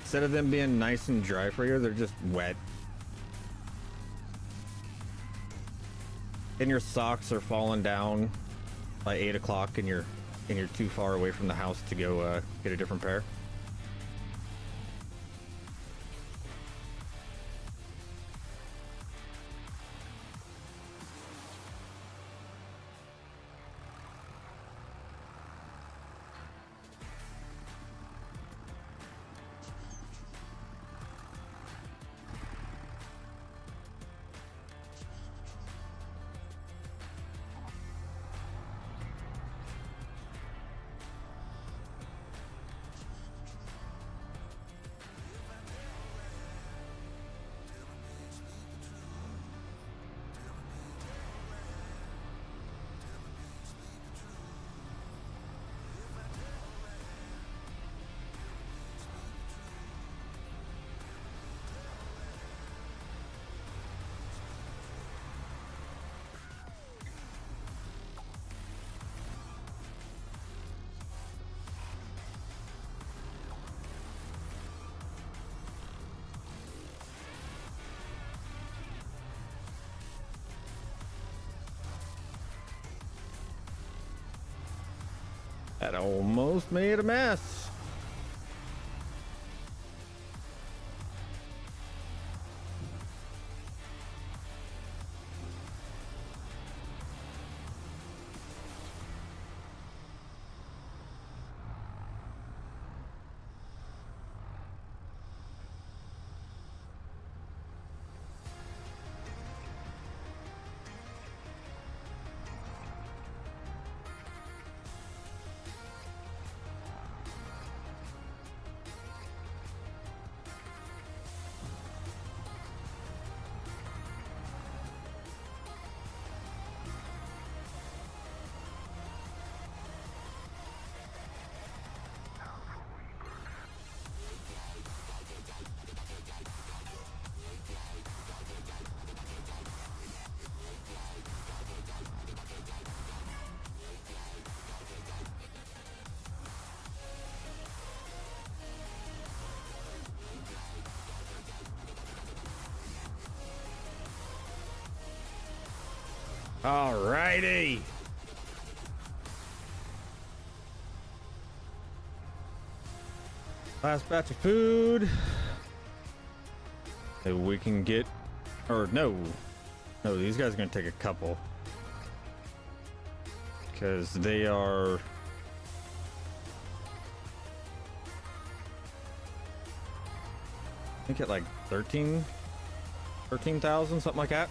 instead of them being nice and dry for you, they're just wet. And your socks are falling down by 8 o'clock and you're too far away from the house to go get a different pair. That almost made a mess. Alrighty. Last batch of food. So we can get, or no, these guys are gonna take a couple because they are. I think at like 13,000, something like that.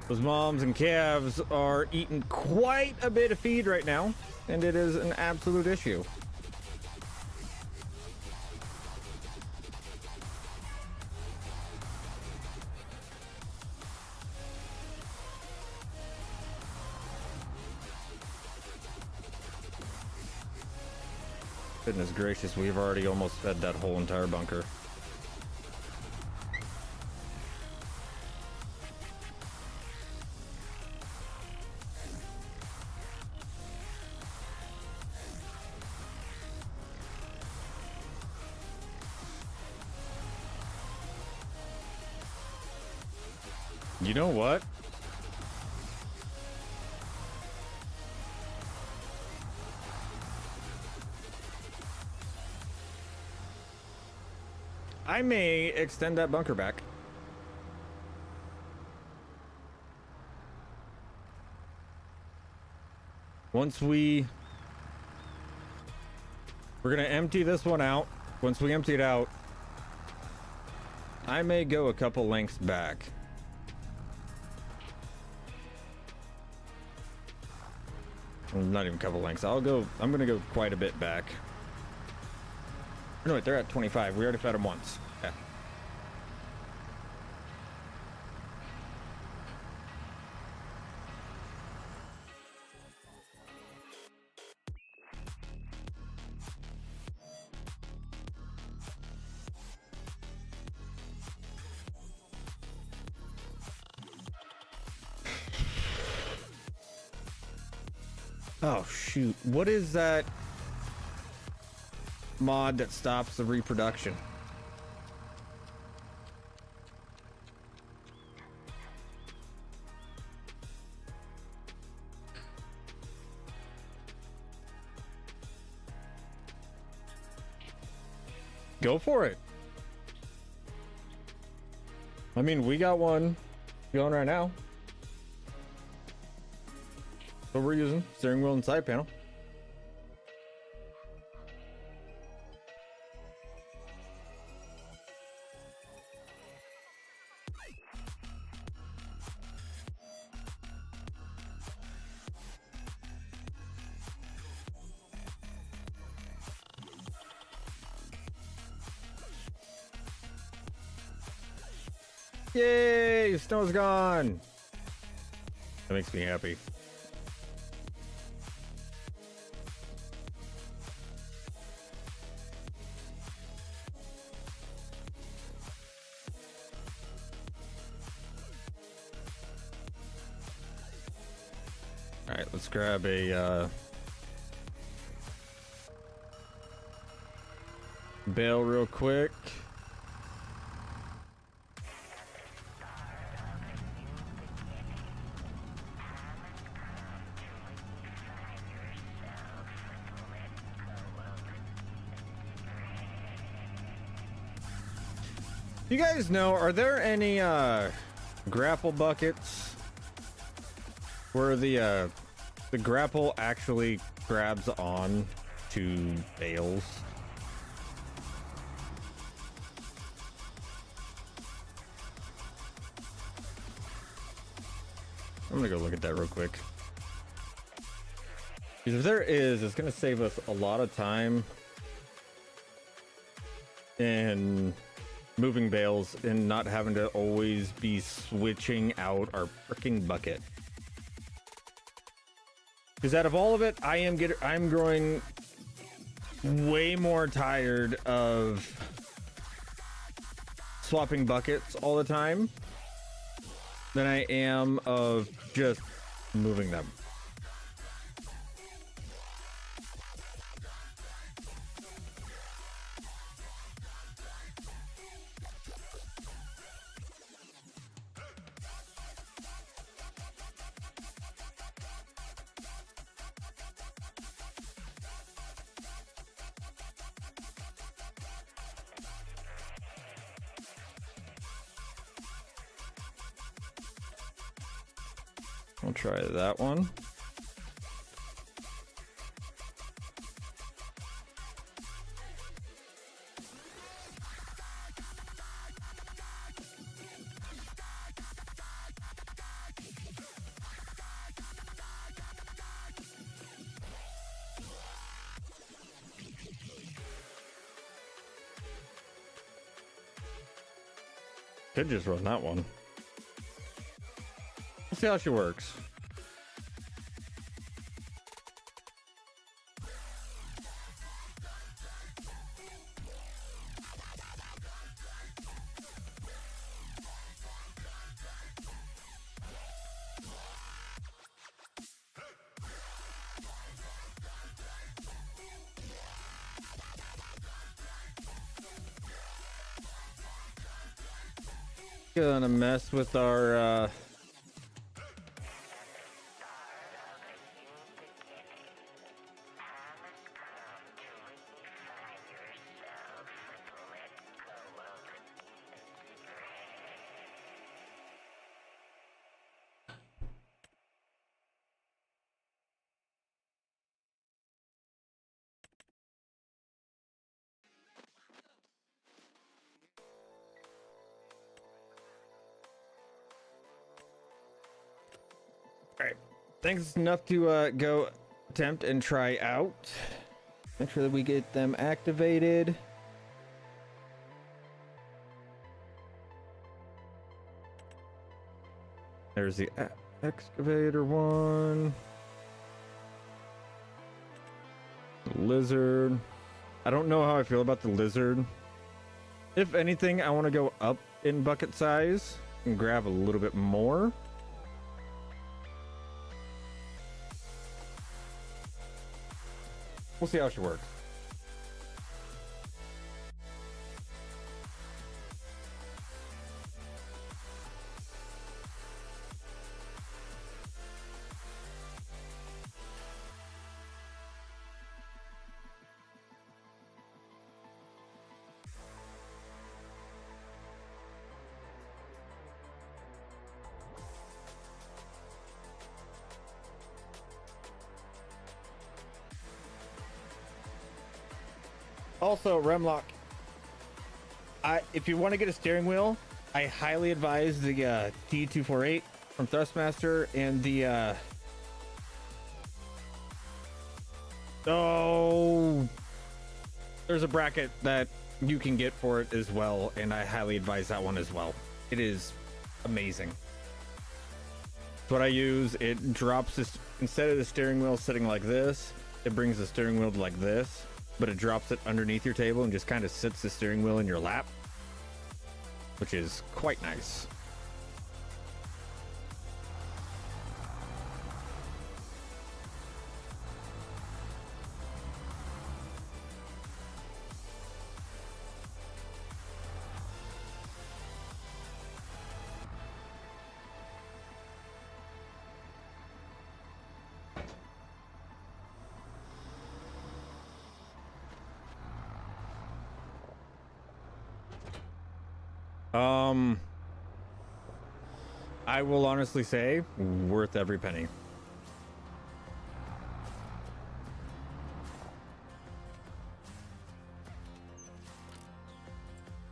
Those moms and calves are eating quite a bit of feed right now, and it is an absolute issue. Goodness gracious, we've already almost fed that whole entire bunker. You know what? I may extend that bunker back. Once we're gonna empty this one out. Once we empty it out, I may go a couple lengths back. Not even a couple lengths. I'm gonna go quite a bit back. No, wait, they're at 25. We already fed them once. Yeah. Oh, shoot. What is that mod that stops the reproduction? Go for it. I mean, we got one going right now. What we're using, steering wheel and side panel. Yay, snow's gone. That makes me happy. All right, let's grab a bale real quick. You guys know, are there any grapple buckets where the grapple actually grabs on to bales? I'm gonna go look at that real quick. Because if there is, it's gonna save us a lot of time in moving bales and not having to always be switching out our freaking bucket. Because out of all of it, I'm growing way more tired of swapping buckets all the time than I am of just moving them. We'll try that one. Could just run that one. We'll see how she works. Gonna mess with our all right, thanks enough to go attempt and try out. Make sure that we get them activated. There's the excavator one. The lizard. I don't know how I feel about the lizard. If anything, I want to go up in bucket size and grab a little bit more. We'll see how she works. Also, Remlock, if you want to get a steering wheel, I highly advise the T248 from Thrustmaster and the there's a bracket that you can get for it as well, and I highly advise that one as well. It is amazing. It's what I use. It drops this, instead of the steering wheel sitting like this, it brings the steering wheel to like this, but it drops it underneath your table and just kind of sits the steering wheel in your lap, which is quite nice. I will honestly say, worth every penny.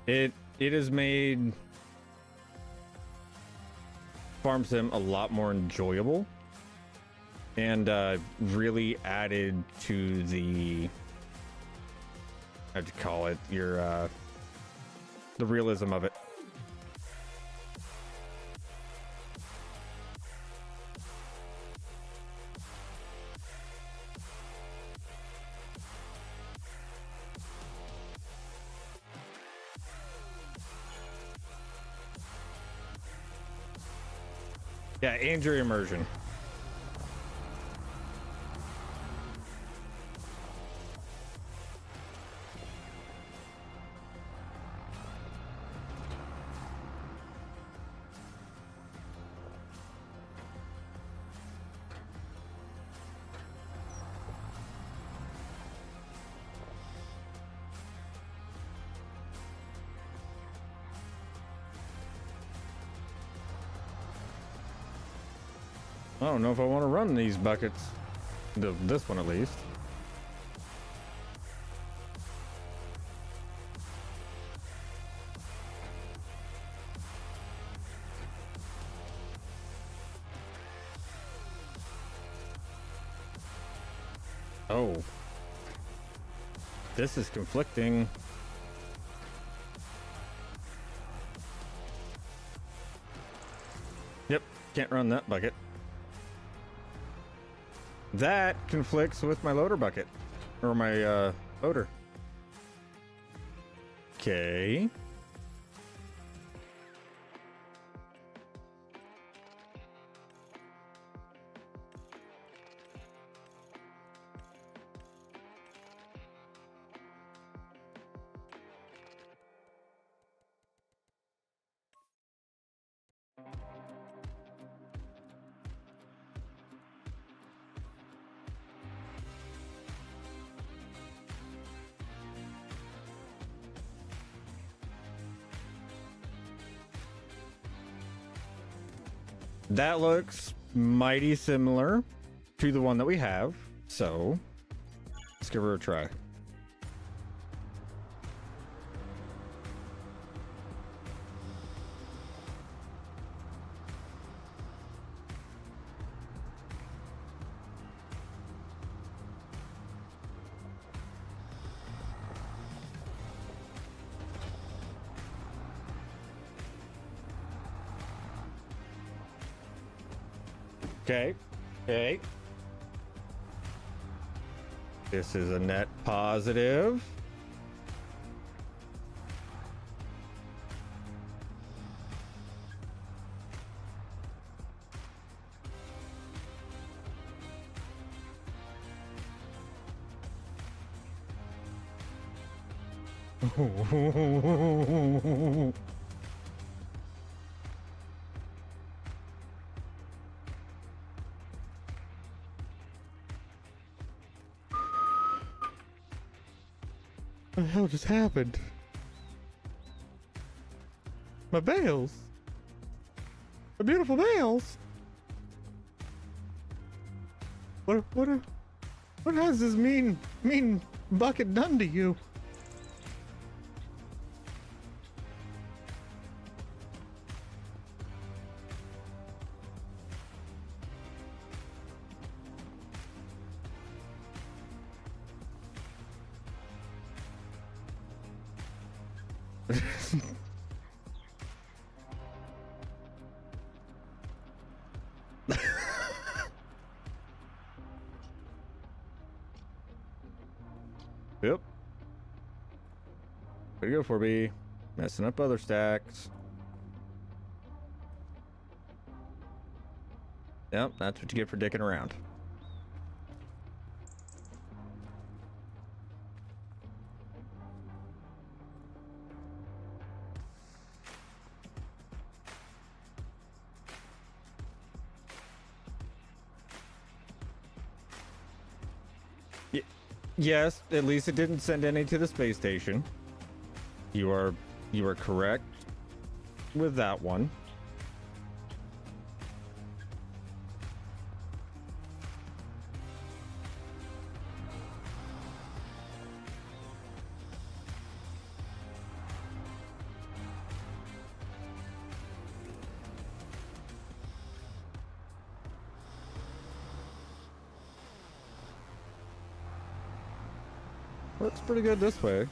It has made Farm Sim a lot more enjoyable, and really added to the, how'd you call it, your the realism of it. Yeah, and your immersion. I don't know if I want to run these buckets. This one at least. Oh. This is conflicting. Yep, can't run that bucket. That conflicts with my loader bucket. Or my loader. Okay. That looks mighty similar to the one that we have, so let's give her a try. Okay. Okay. This is a net positive. What the hell just happened? My bales. My beautiful bales. What has this mean bucket done to you? Yep. Way to go, 4B. Messing up other stacks. Yep, that's what you get for dicking around. Yes, at least it didn't send any to the space station. You are correct with that one. Looks pretty good this way.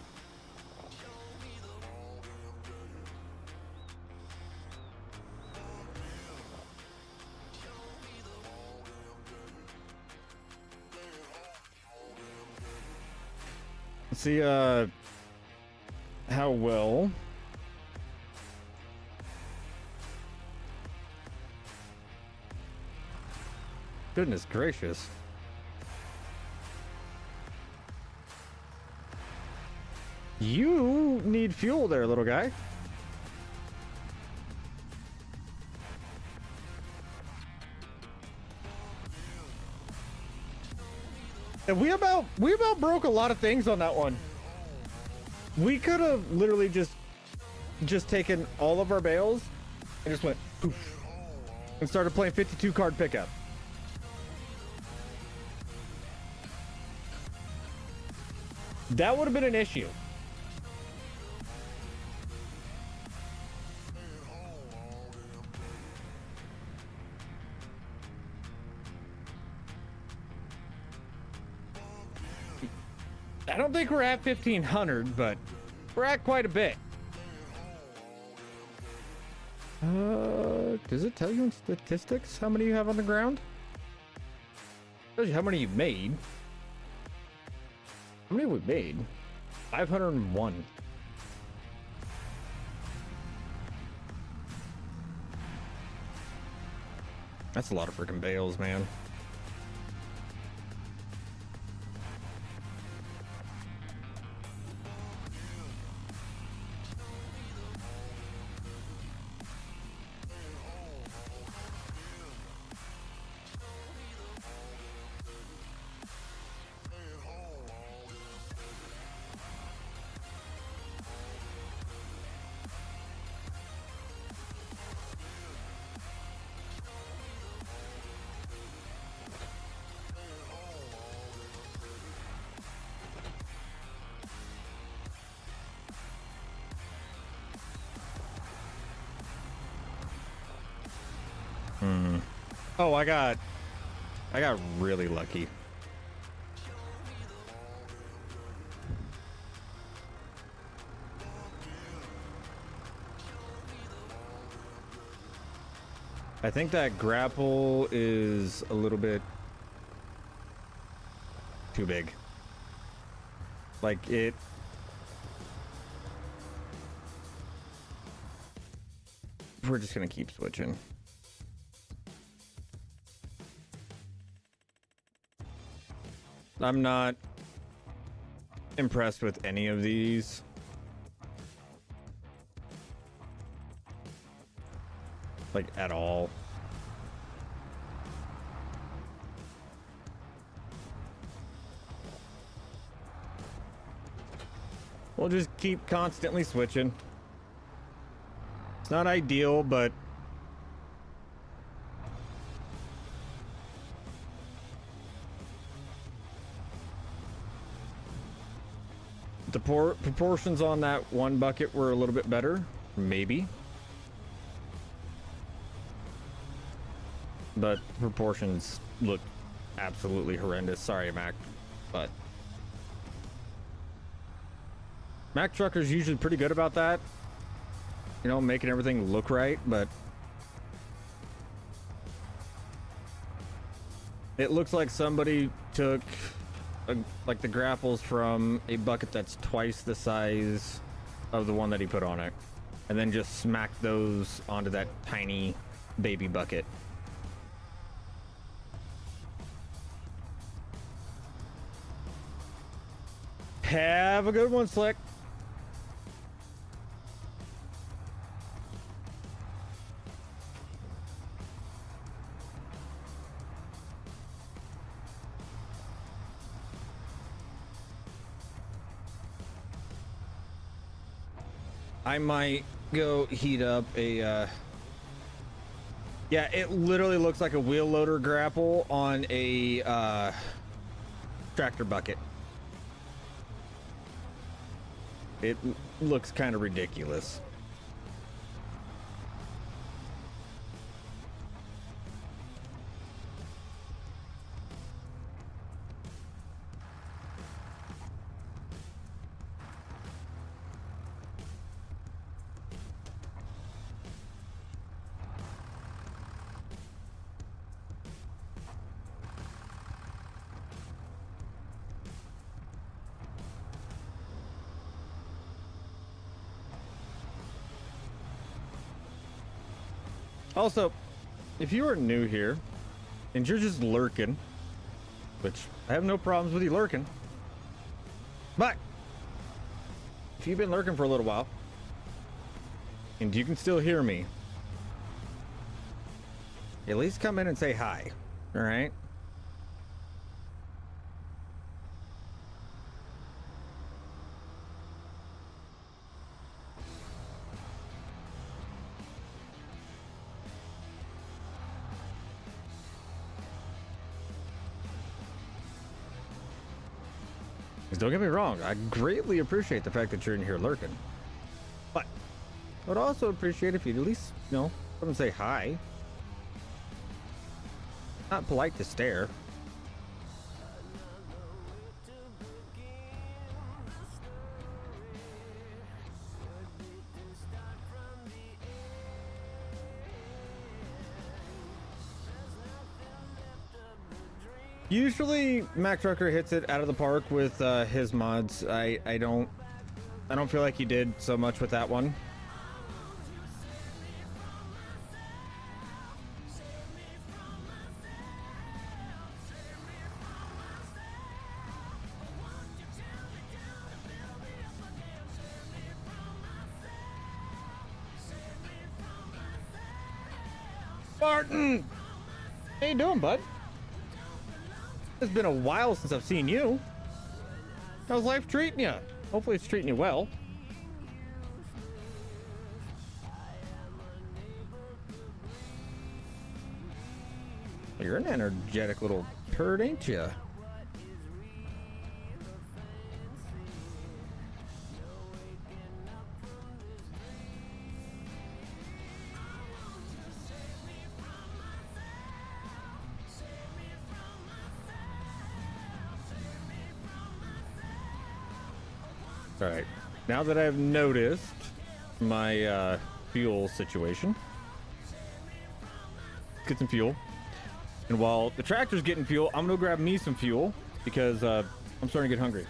Let's see how well goodness gracious. You need fuel there, little guy. And we about broke a lot of things on that one. We could have literally just taken all of our bales and just went poof and started playing 52 card pickup. That would have been an issue. I don't think we're at 1,500, but we're at quite a bit. Does it tell you in statistics how many you have on the ground? It tells you how many you've made. How many have we made? 501. That's a lot of freaking bales, man. Oh, I got really lucky. I think that grapple is a little bit too big. Like it. We're just gonna keep switching. I'm not impressed with any of these. Like, at all. We'll just keep constantly switching. It's not ideal, but the proportions on that one bucket were a little bit better, maybe. But proportions look absolutely horrendous. Sorry, Mac, but Mac truckers usually pretty good about that. You know, making everything look right, but it looks like somebody took like the grapples from a bucket that's twice the size of the one that he put on it, and then just smacked those onto that tiny baby bucket. Have a good one, Slick. I might go heat up a yeah, it literally looks like a wheel loader grapple on a tractor bucket. It looks kind of ridiculous. Also, if you are new here and you're just lurking, which I have no problems with you lurking, but if you've been lurking for a little while and you can still hear me, at least come in and say hi, all right? 'Cause don't get me wrong, I greatly appreciate the fact that you're in here lurking. But I would also appreciate if you'd at least, you know, come and say hi. Not polite to stare. Usually Mac Trucker hits it out of the park with his mods. I don't feel like he did so much with that one. Martin! How you doing, bud? It's been a while since I've seen you. How's life treating you? Hopefully it's treating you well. You're an energetic little turd, ain't you? All right, now that I've noticed my fuel situation, let's get some fuel. And while the tractor's getting fuel, I'm gonna grab me some fuel because I'm starting to get hungry.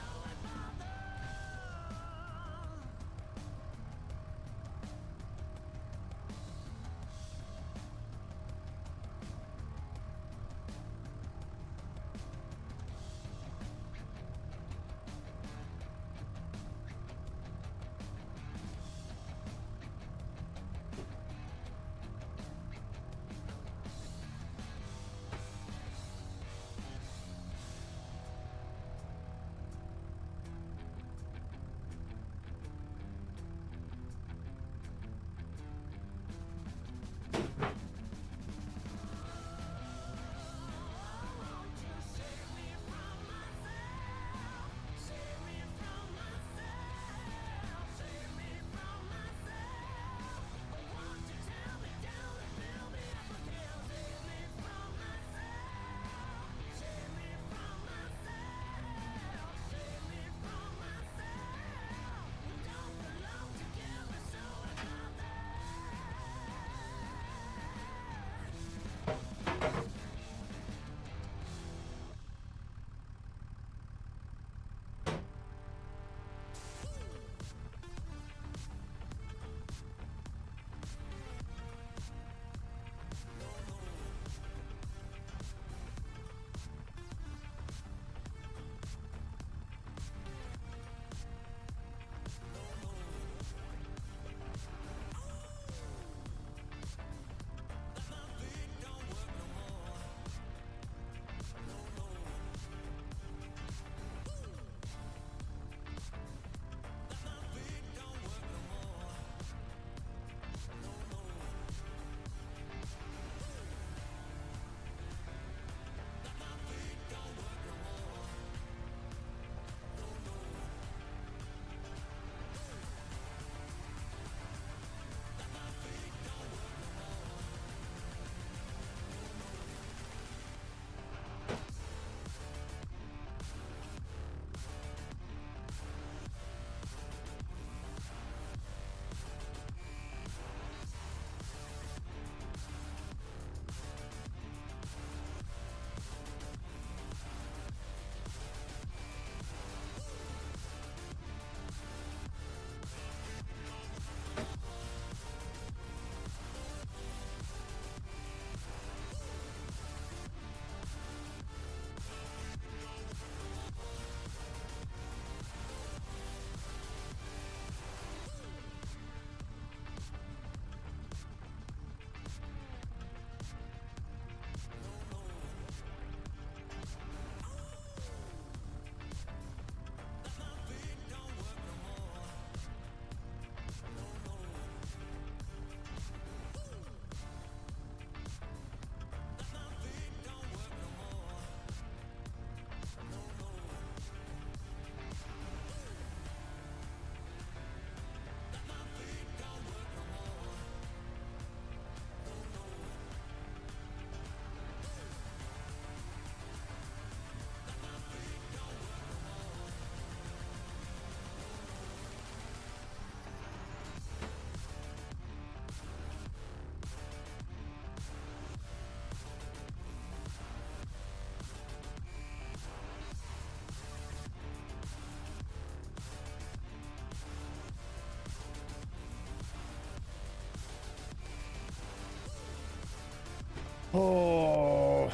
Oh,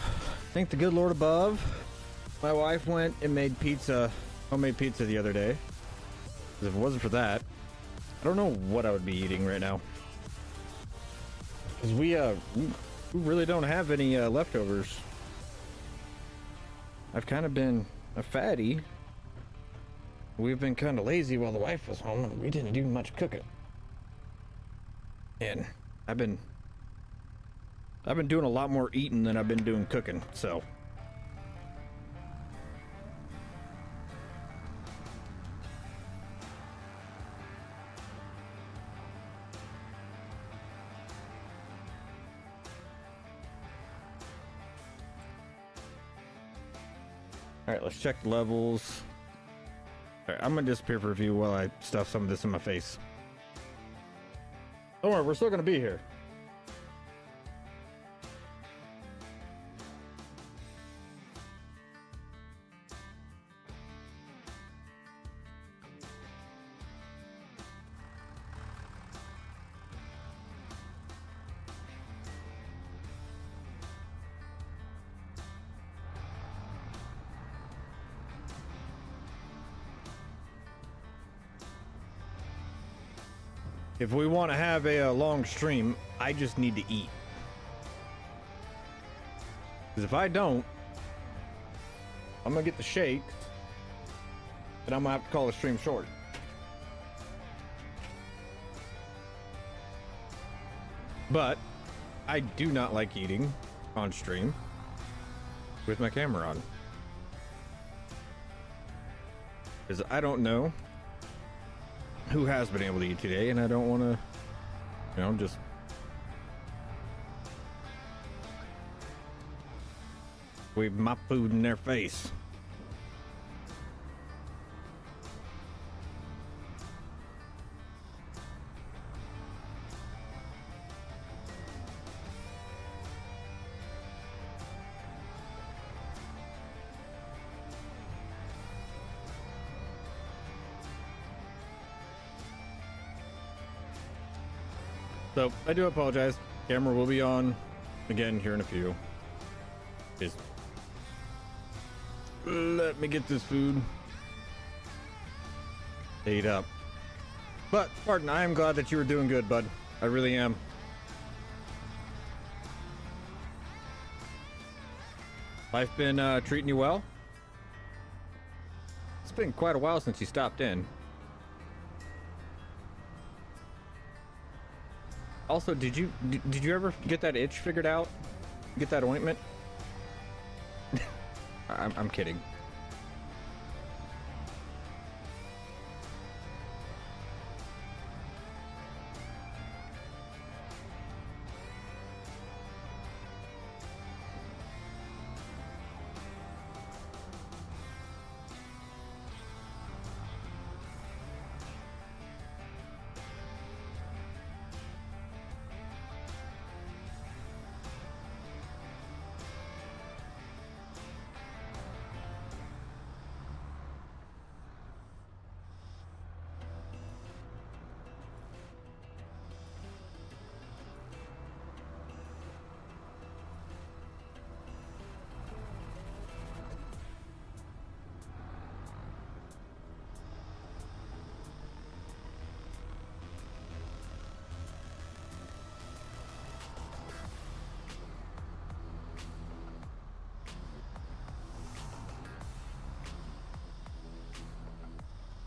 thank the good Lord above. My wife went and made pizza, homemade pizza the other day. 'Cause if it wasn't for that, I don't know what I would be eating right now. Because we really don't have any leftovers. I've kind of been a fatty. We've been kind of lazy while the wife was home, and we didn't do much cooking. And I've been doing a lot more eating than I've been doing cooking, so. All right, let's check the levels. All right, I'm gonna disappear for a few while I stuff some of this in my face. Don't worry, we're still gonna be here. If we want to have a long stream, I just need to eat. Because if I don't, I'm going to get the shake, and I'm going to have to call the stream short. But I do not like eating on stream with my camera on. Because I don't know who has been able to eat today, and I don't want to, you know, just wave my food in their face. So, I do apologize. Camera will be on again here in a few. Just let me get this food ate up. But, Martin, I am glad that you were doing good, bud. I really am. Life been treating you well? It's been quite a while since you stopped in. Also, did you ever get that itch figured out? Get that ointment? I'm kidding.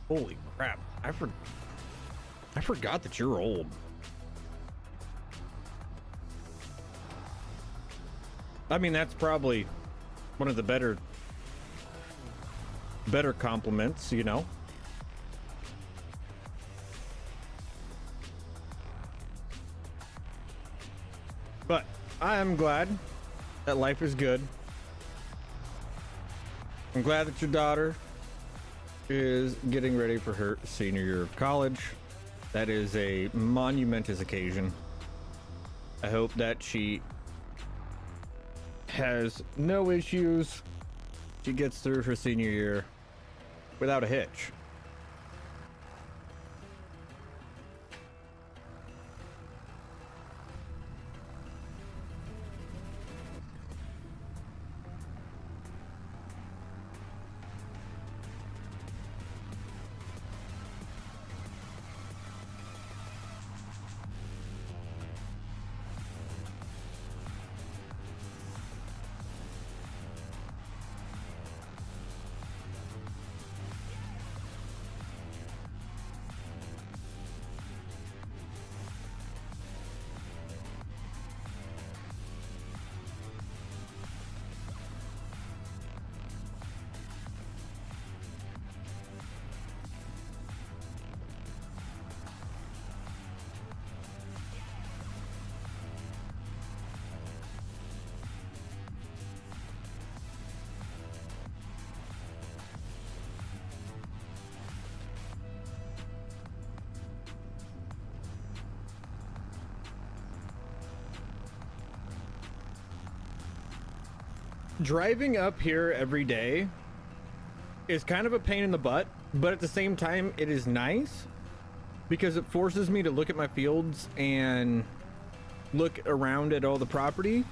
Holy crap. I forgot that you're old. I mean, that's probably one of the better compliments, you know? But I am glad that life is good. I'm glad that your daughter is getting ready for her senior year of college. That is a monumentous occasion. I hope that she has no issues. She gets through her senior year without a hitch. Driving up here every day is kind of a pain in the butt, but at the same time, it is nice because it forces me to look at my fields and look around at all the property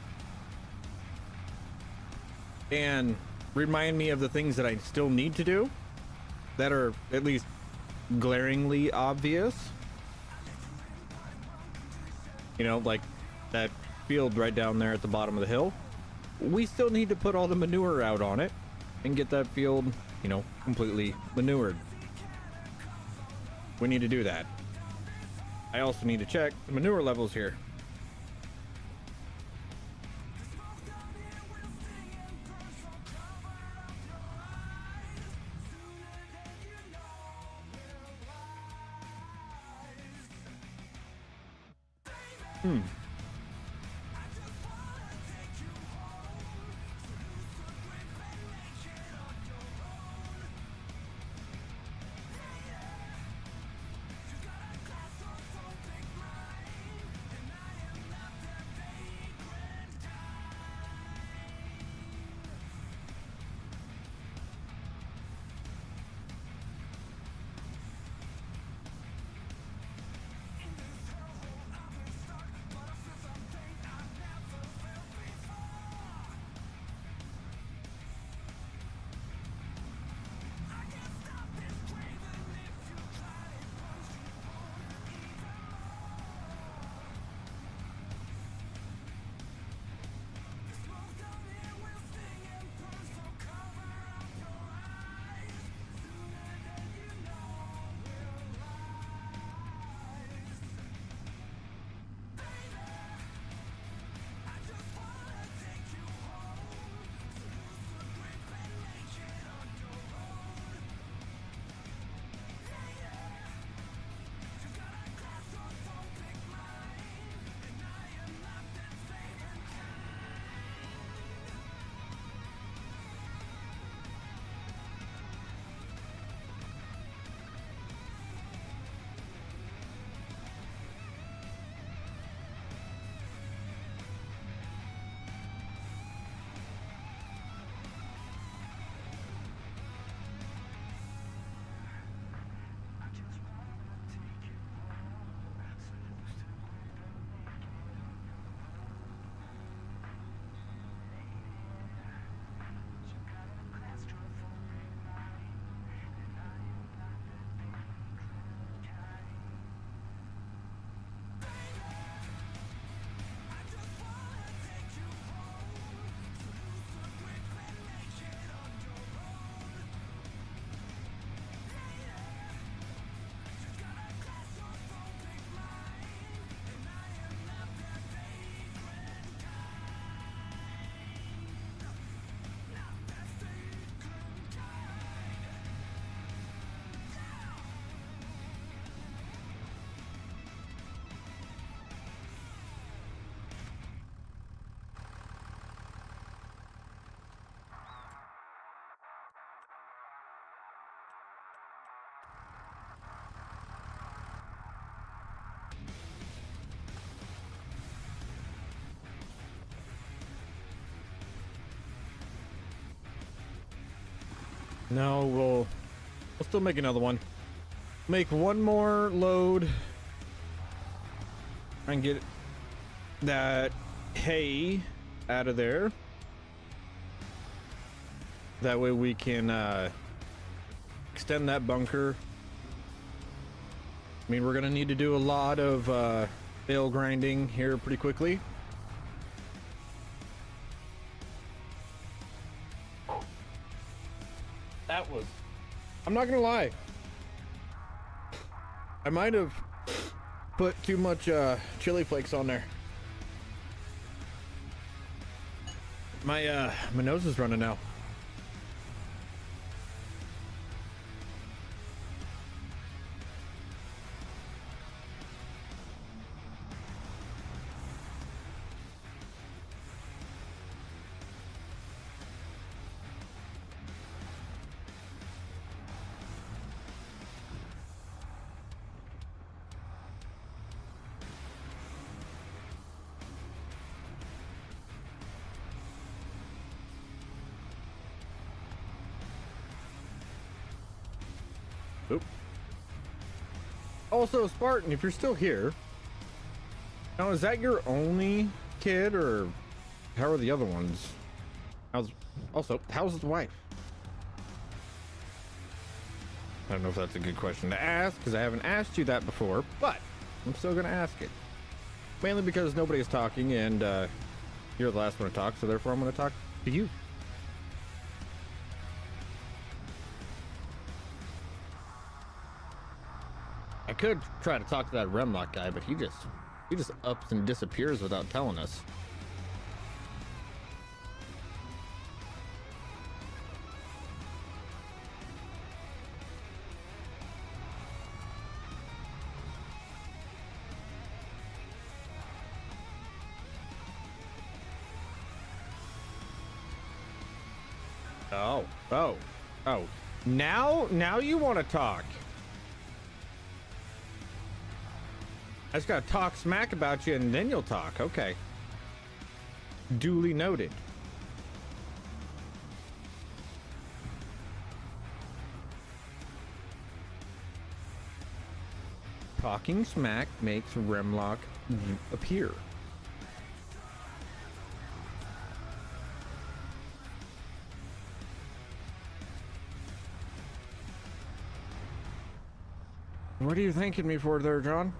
and remind me of the things that I still need to do that are at least glaringly obvious. You know, like that field right down there at the bottom of the hill. We still need to put all the manure out on it and get that field, you know, completely manured. We need to do that. I also need to check the manure levels here. No, we'll still make another one. Make one more load and get that hay out of there. That way we can extend that bunker. I mean, we're gonna need to do a lot of bale grinding here pretty quickly. That was, I'm not gonna lie, I might have put too much chili flakes on there. My nose is running now. Oop. Also, Spartan, if you're still here, now is that your only kid, or how are the other ones? How's the wife? I don't know if that's a good question to ask, because I haven't asked you that before, but I'm still gonna ask it. Mainly because nobody is talking, and you're the last one to talk, so therefore I'm gonna talk to you. I could try to talk to that Remlock guy, but he just ups and disappears without telling us. Oh. Now you want to talk. I just gotta talk smack about you and then you'll talk. Okay. Duly noted. Talking smack makes Remlock appear. What are you thanking me for there, John?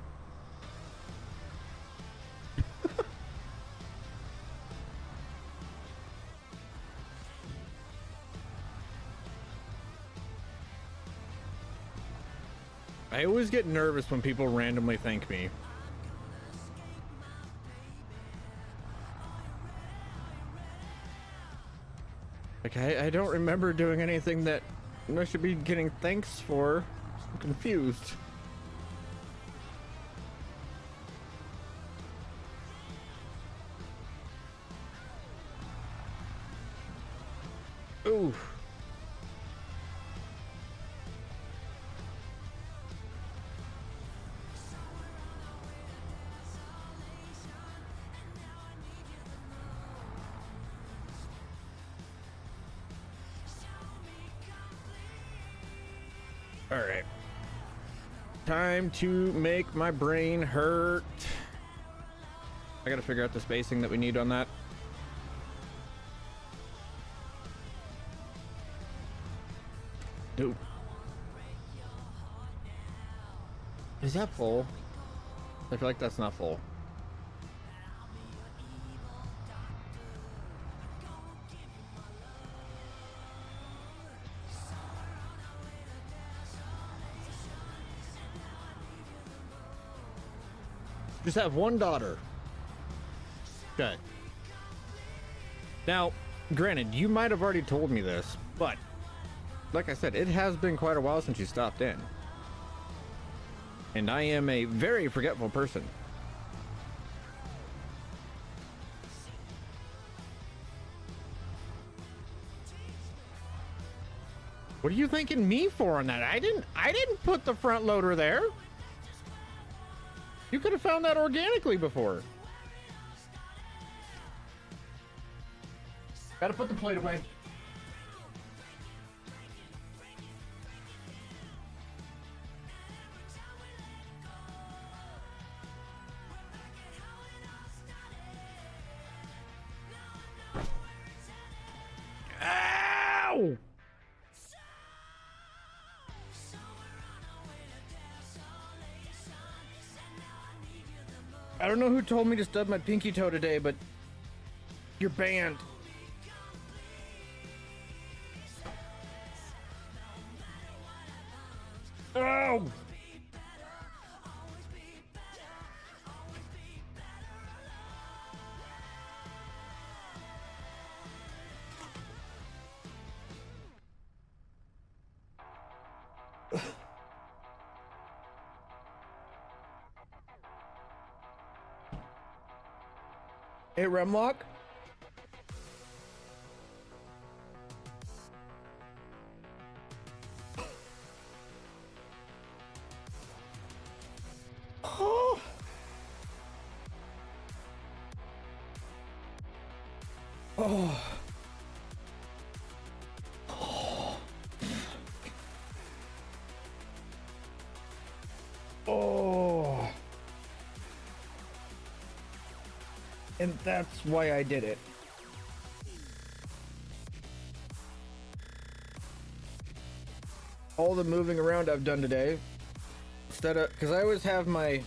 I always get nervous when people randomly thank me. Like, I don't remember doing anything that I should be getting thanks for. I'm confused. Ooh. All right. Time to make my brain hurt. I gotta figure out the spacing that we need on that. Dude. Is that full? I feel like that's not full. Just have one daughter. Okay. Now, granted, you might have already told me this, but like I said, it has been quite a while since you stopped in. And I am a very forgetful person. What are you thanking me for on that? I didn't put the front loader there. You could have found that organically before. Gotta put the plate away. Ow! I don't know who told me to stub my pinky toe today, but you're banned. Oh! Hey, Remlock. Oh. Oh. And that's why I did it. All the moving around I've done today, instead of, because I always have my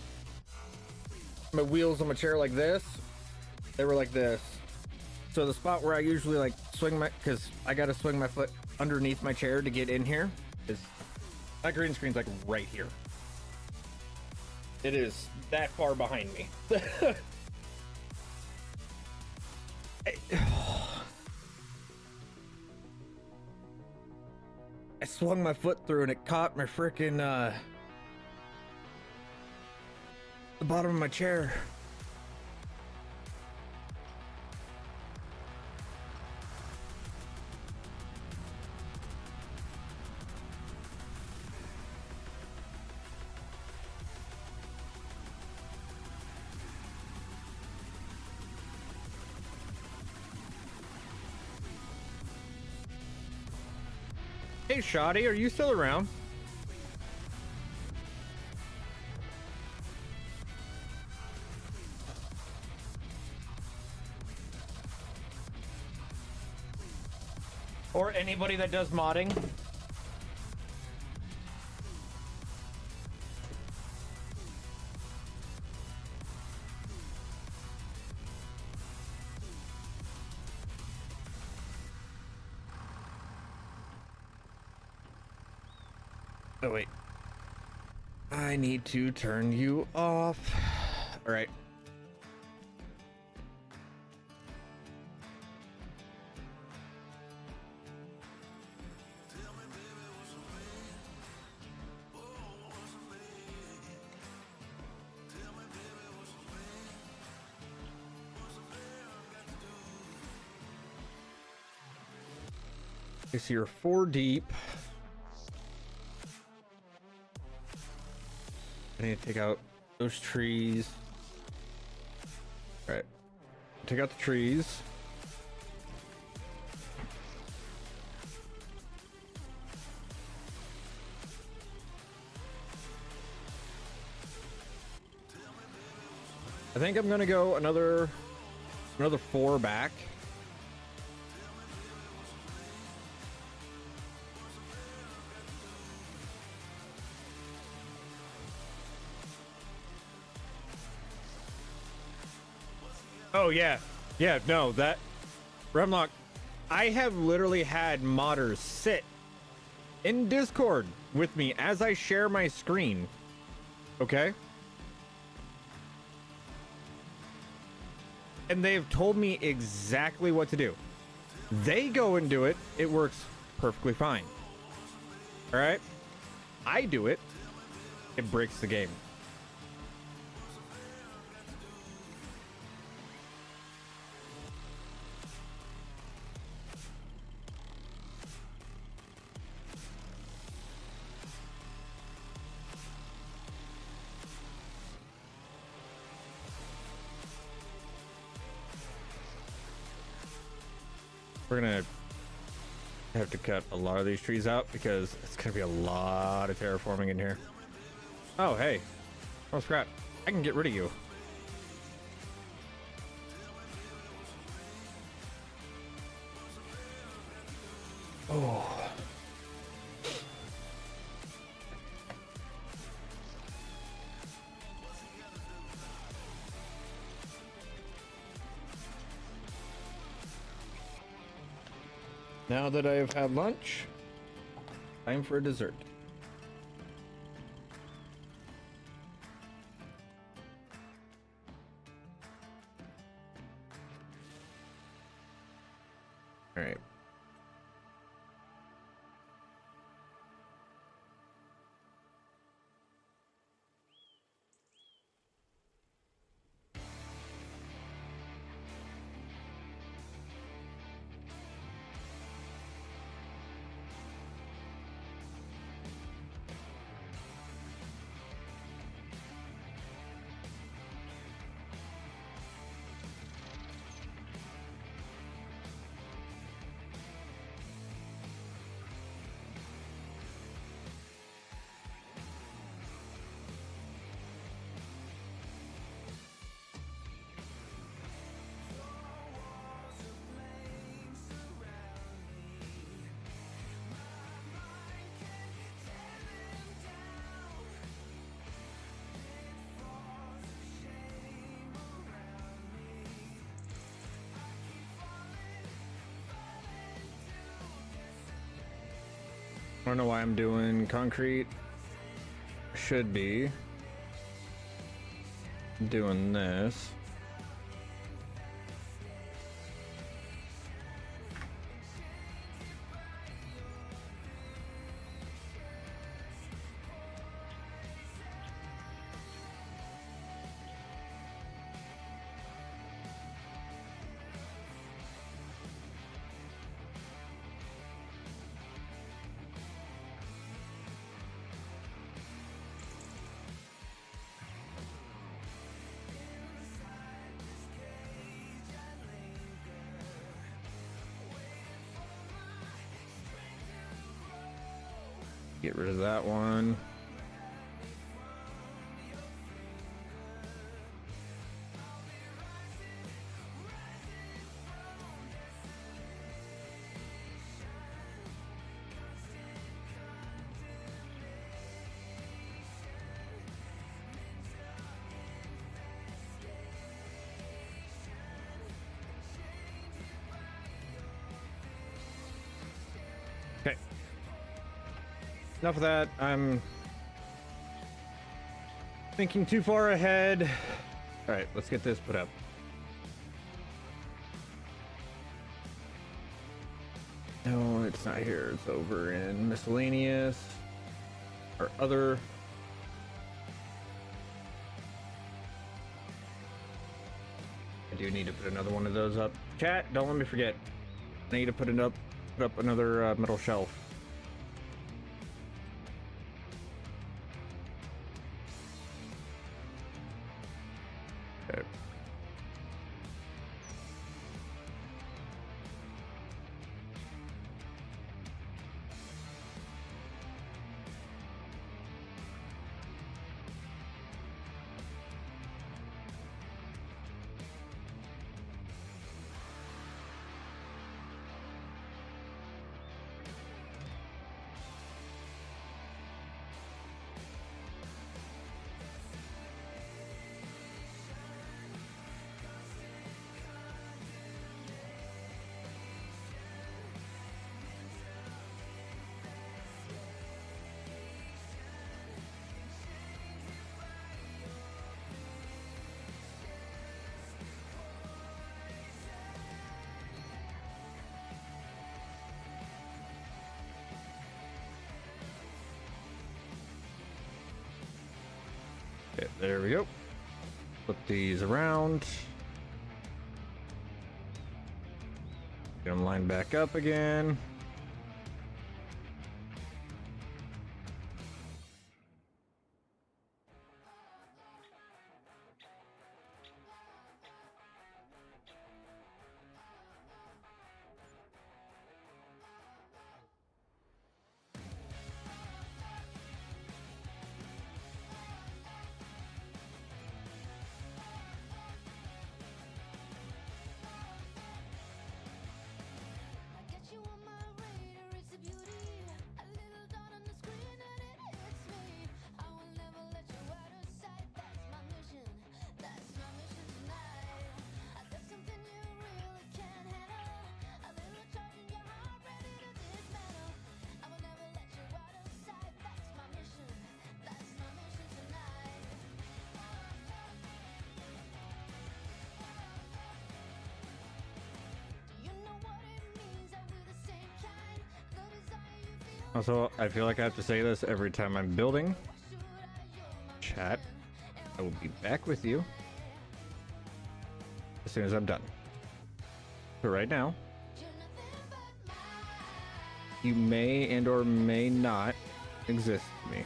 wheels on my chair like this, they were like this. So the spot where I usually like swing my, because I got to swing my foot underneath my chair to get in here, is that green screen's like right here. It is that far behind me. I swung my foot through and it caught my freaking the bottom of my chair. Hey, Shoddy, are you still around? Or anybody that does modding? Oh, wait. I need to turn you off. All right. Okay, so you're 4 deep. I need to take out those trees. All right, take out the trees. I think I'm gonna go another 4 back. Oh yeah, no, that Remlock, I have literally had modders sit in Discord with me as I share my screen. Okay? And they've told me exactly what to do. They go and do it, it works perfectly fine. All right? I do it, it breaks the game. We're gonna have to cut a lot of these trees out because it's gonna be a lot of terraforming in here. Oh, hey. Oh, scrap. I can get rid of you. Oh. Now that I have had lunch, time for a dessert. All right. I don't know why I'm doing concrete. Should be doing this. Get rid of that one. Okay. Enough of that. I'm thinking too far ahead. All right, let's get this put up. No, it's not here. It's over in miscellaneous or other. I do need to put another one of those up. Chat, don't let me forget. I need to put up another metal shelf. Okay. Okay, there we go. Put these around. Get them lined back up again. Also, I feel like I have to say this every time I'm building. Chat, I will be back with you as soon as I'm done. So right now, you may and or may not exist to me.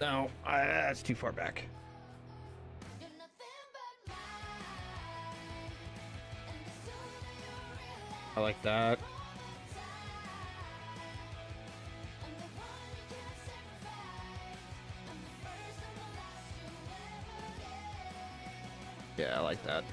No, that's too far back. I like that. Yeah, I like that.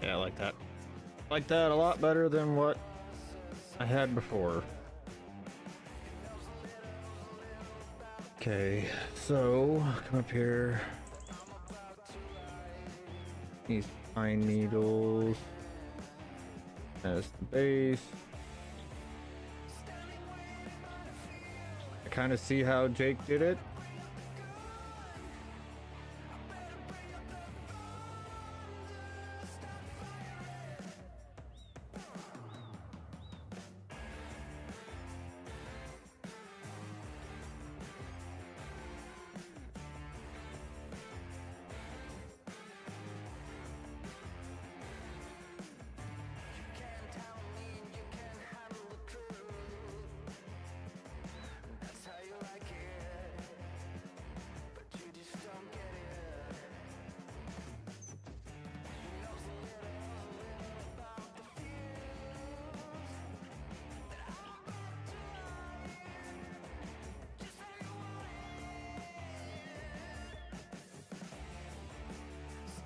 Yeah, I like that. I like that a lot better than what I had before. Okay, so come up here. These pine needles as the base. I kind of see how Jake did it.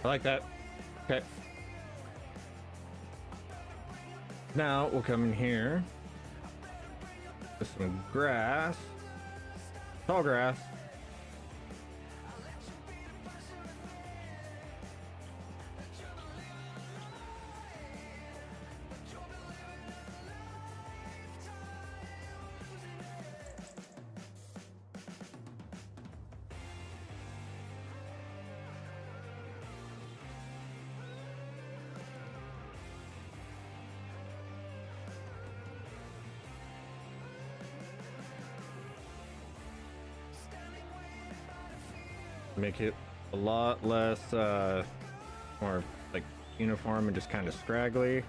I like that. Okay. Now we'll come in here with some grass, tall grass. Make it a lot less more like uniform and just kind of scraggly.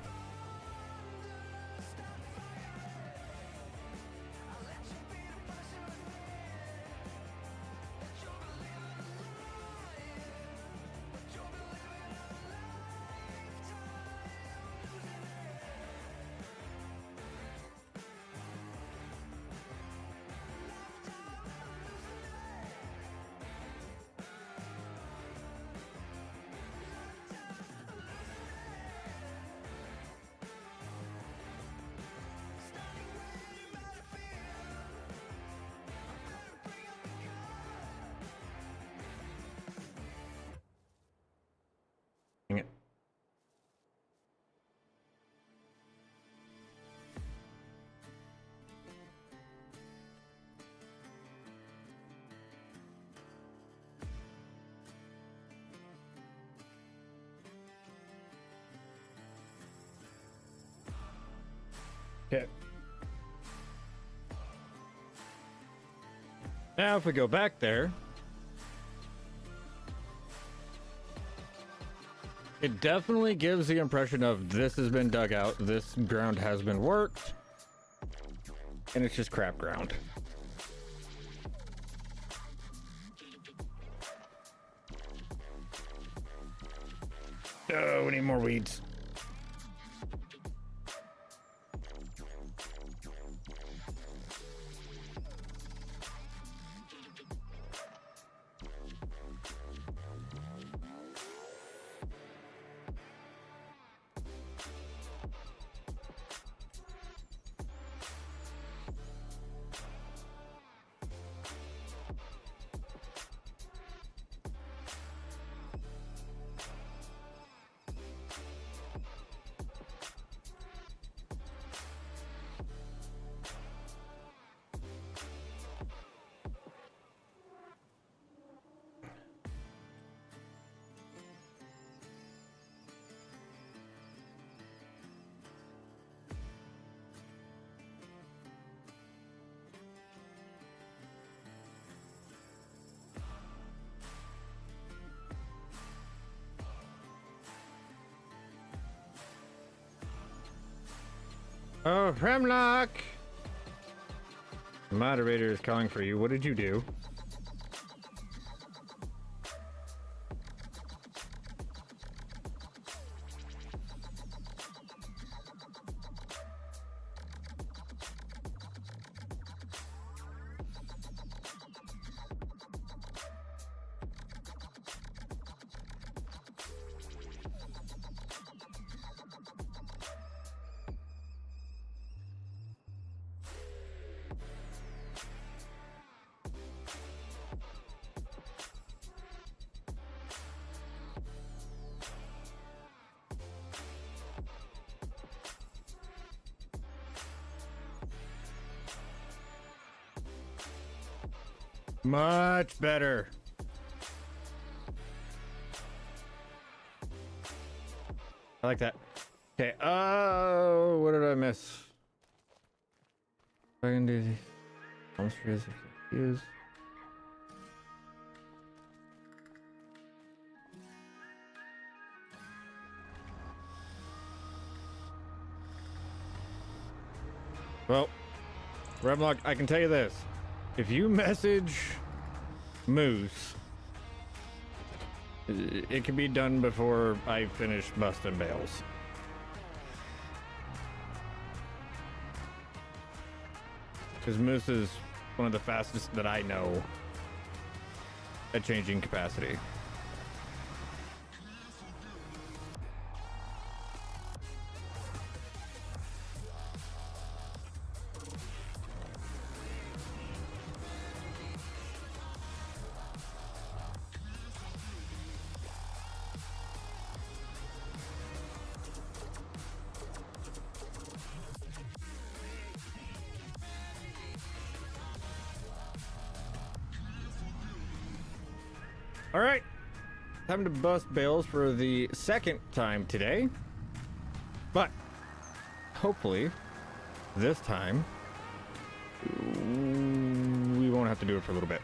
Dang it. Okay. Now, if we go back there, it definitely gives the impression of this has been dug out, this ground has been worked, and it's just crap ground. Oh, we need more weeds. Oh, Hemlock! The moderator is calling for you. What did you do? Much better. I like that. Okay, oh, what did I miss? I can do monsters use. Well, Remlock, I can tell you this. If you message Moose, it can be done before I finish busting bales. Because Moose is one of the fastest that I know at changing capacity. All right, time to bust bales for the second time today, but hopefully this time we won't have to do it for a little bit.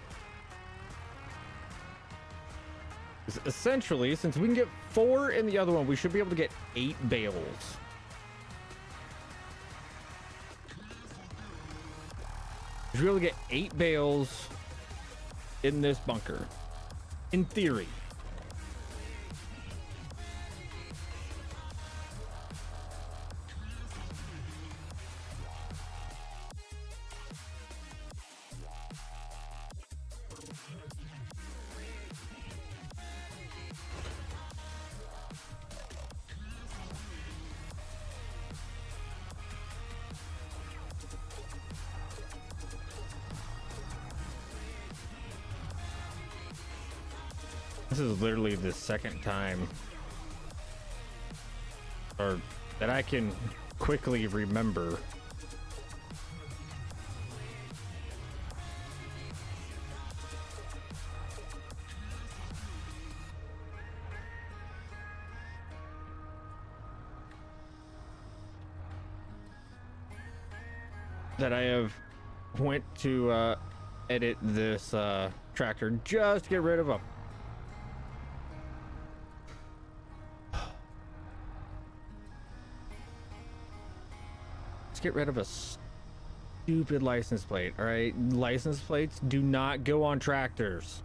Essentially, since we can get 4 in the other one, we should be able to get 8 bales. We should be able to get 8 bales in this bunker. In theory. This is literally the second time or that I can quickly remember that I have went to edit this tractor just to get rid of a get rid of a stupid license plate. All right, license plates do not go on tractors.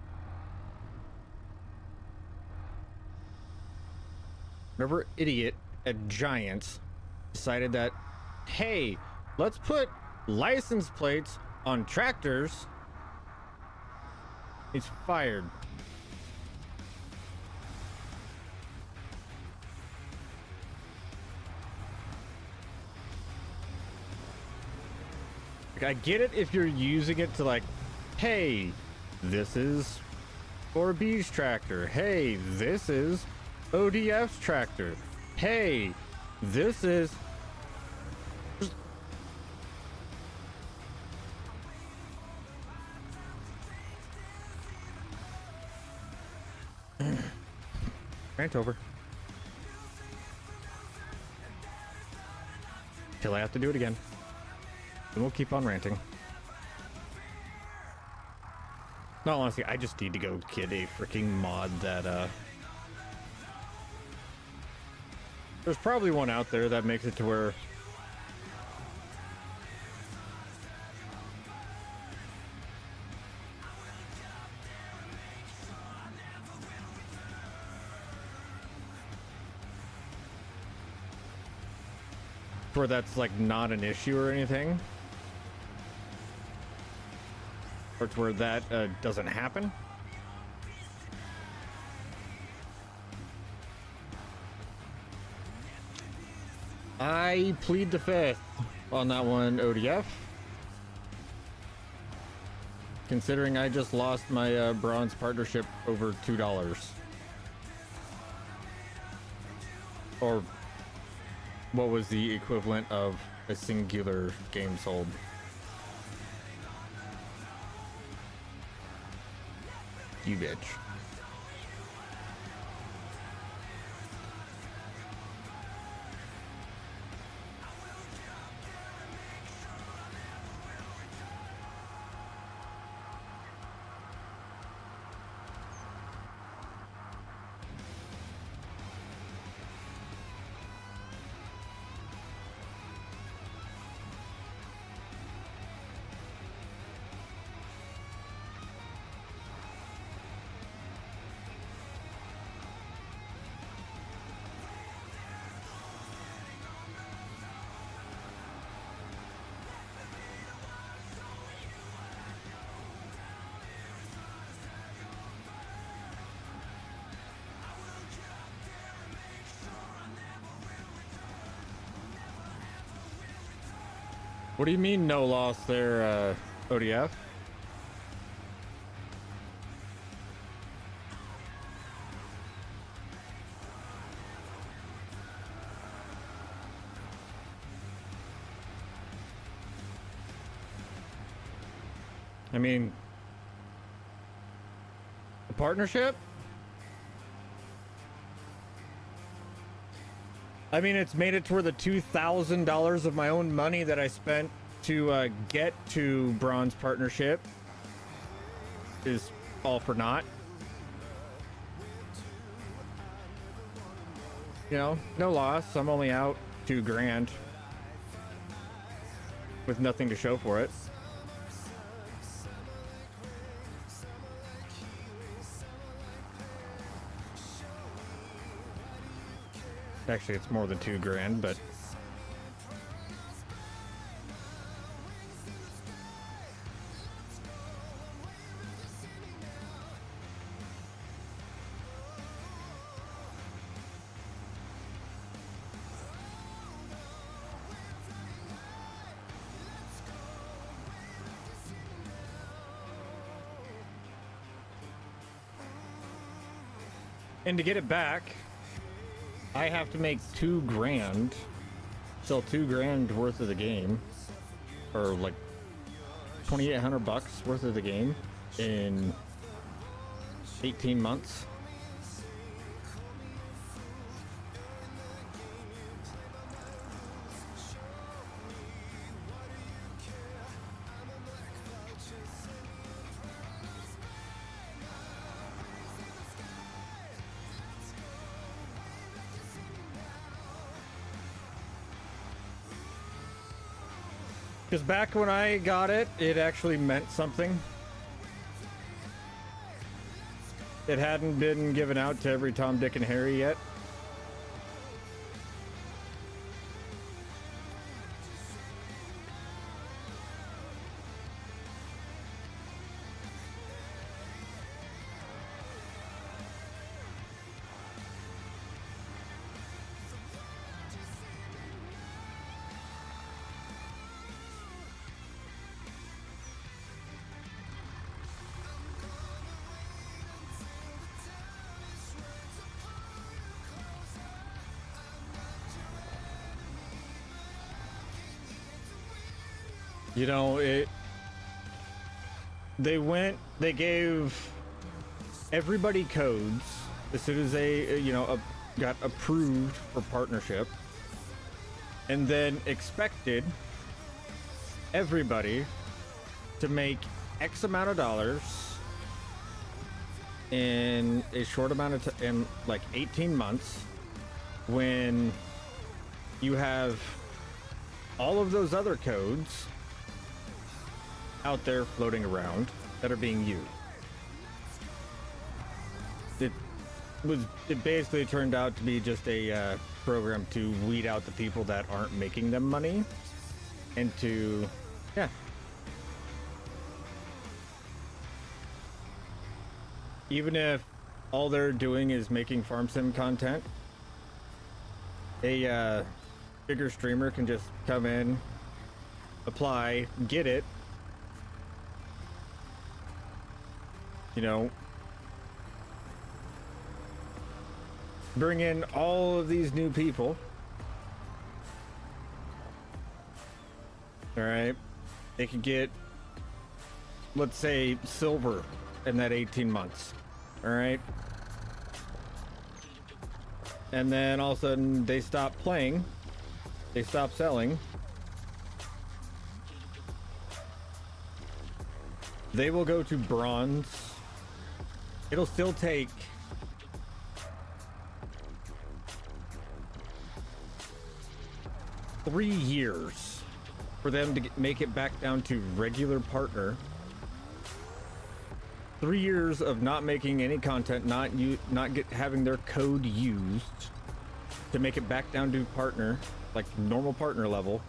Whatever idiot at Giants decided that, hey, let's put license plates on tractors, he's fired. I get it if you're using it to like, hey, this is 4B's tractor. Hey, this is ODF's tractor. Hey, this is... Rant over. Till I have to do it again. And we'll keep on ranting. No, honestly, I just need to go get a freaking mod that, there's probably one out there that makes it to where that's like not an issue or anything, or to where that doesn't happen. I plead the fifth on that one, ODF. Considering I just lost my bronze partnership over $2. Or what was the equivalent of a singular game sold? You bitch. What do you mean no loss there, ODF? I mean, a partnership? I mean, it's made it toward the $2,000 of my own money that I spent to get to bronze partnership is all for naught. You know, no loss. I'm only out $2,000 with nothing to show for it. Actually, it's more than $2,000, but and to get it back, I have to make $2,000, sell $2,000 worth of the game, or like 2,800 bucks worth of the game in 18 months. Because back when I got it, it actually meant something. It hadn't been given out to every Tom, Dick, and Harry yet. You know, they gave everybody codes as soon as they, got approved for partnership, and then expected everybody to make X amount of dollars in a short amount of time, in like 18 months, when you have all of those other codes out there floating around that are being used. It basically turned out to be just a program to weed out the people that aren't making them money, and to, yeah. Even if all they're doing is making farm sim content, a bigger streamer can just come in, apply, get it, bring in all of these new people. All right, they could get, let's say, silver in that 18 months. All right, and then all of a sudden they stop playing, they stop selling. They will go to bronze. It'll still take three years for them to make it back down to regular partner. 3 years of not making any content, not having their code used, to make it back down to partner, like normal partner level.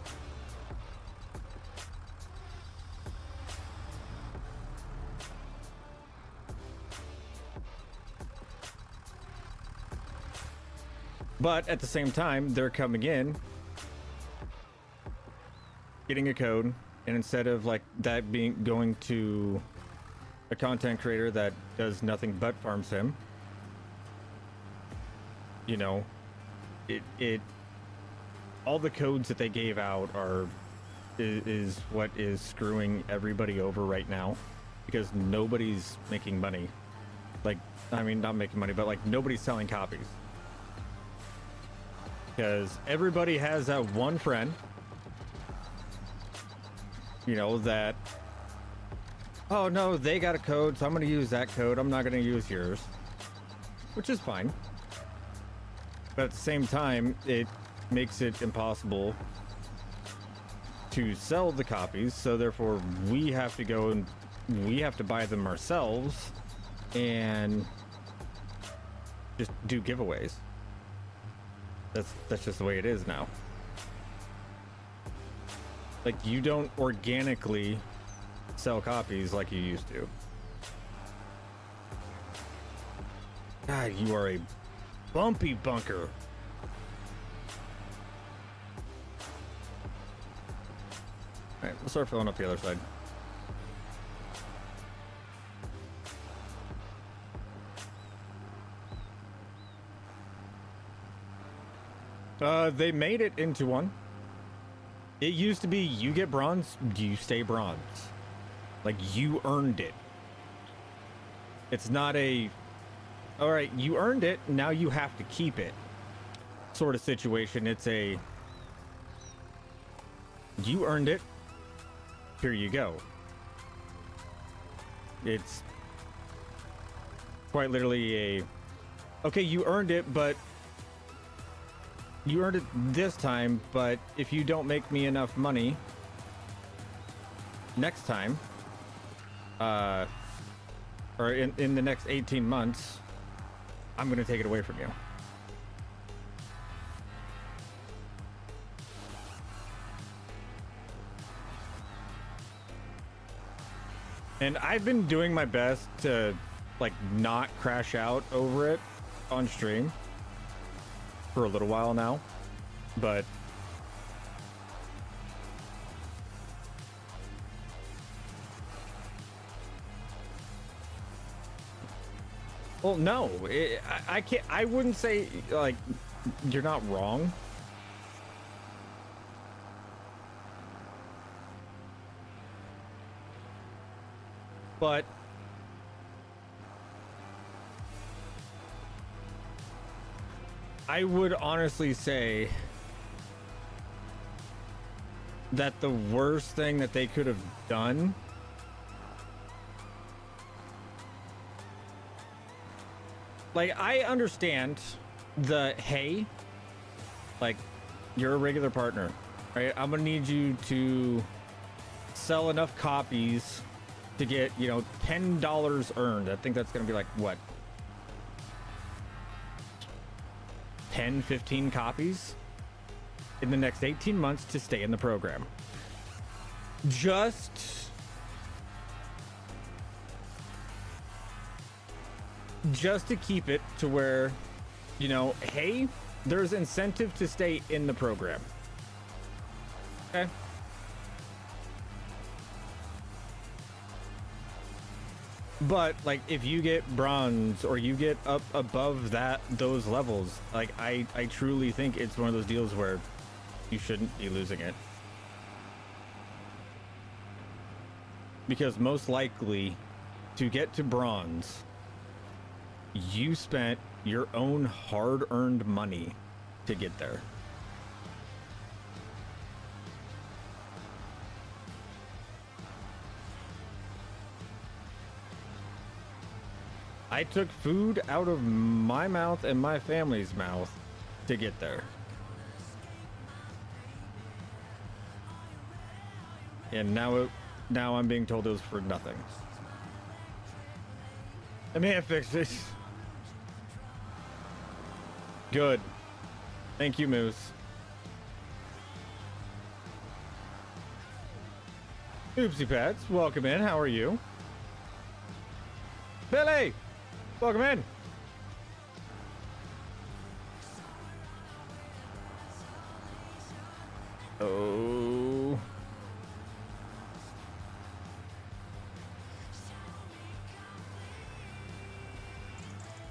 But at the same time, they're coming in, getting a code, and instead of like that going to a content creator that does nothing but farm sim, all the codes that they gave out is what is screwing everybody over right now, because nobody's making money. Not making money, but like nobody's selling copies. Because everybody has that one friend, that, oh no, they got a code, so I'm going to use that code. I'm not going to use yours, which is fine. But at the same time, it makes it impossible to sell the copies. So therefore, we have to go and we have to buy them ourselves and just do giveaways. That's just the way it is now. Like, you don't organically sell copies like you used to. God, you are a bumpy bunker. Alright, we'll start filling up the other side. They made it into one. It used to be, you get bronze, you stay bronze. Like, you earned it. It's not a, all right, you earned it, now you have to keep it sort of situation. It's a, you earned it, here you go. It's quite literally a, okay, you earned it, but you earned it this time, but if you don't make me enough money, next time, or in the next 18 months, I'm going to take it away from you. And I've been doing my best to, like, not crash out over it on stream for a little while now, but well, no, I can't. I wouldn't say, like, you're not wrong. But I would honestly say that the worst thing that they could have done like, I understand the, hey, like, you're a regular partner, right? I'm gonna need you to sell enough copies to get, you know, $10 earned. I think that's gonna be like, what, 10, 15 copies in the next 18 months to stay in the program. Just to keep it to where, you know, hey, there's incentive to stay in the program. Okay. But, like, if you get bronze or you get up above those levels, like, I truly think it's one of those deals where you shouldn't be losing it. Because most likely, to get to bronze, you spent your own hard-earned money to get there. I took food out of my mouth and my family's mouth to get there. And now I'm being told it was for nothing. I may have fixed it. Good. Thank you, Moose. Oopsie Pets, welcome in. How are you? Billy! Welcome in. Oh.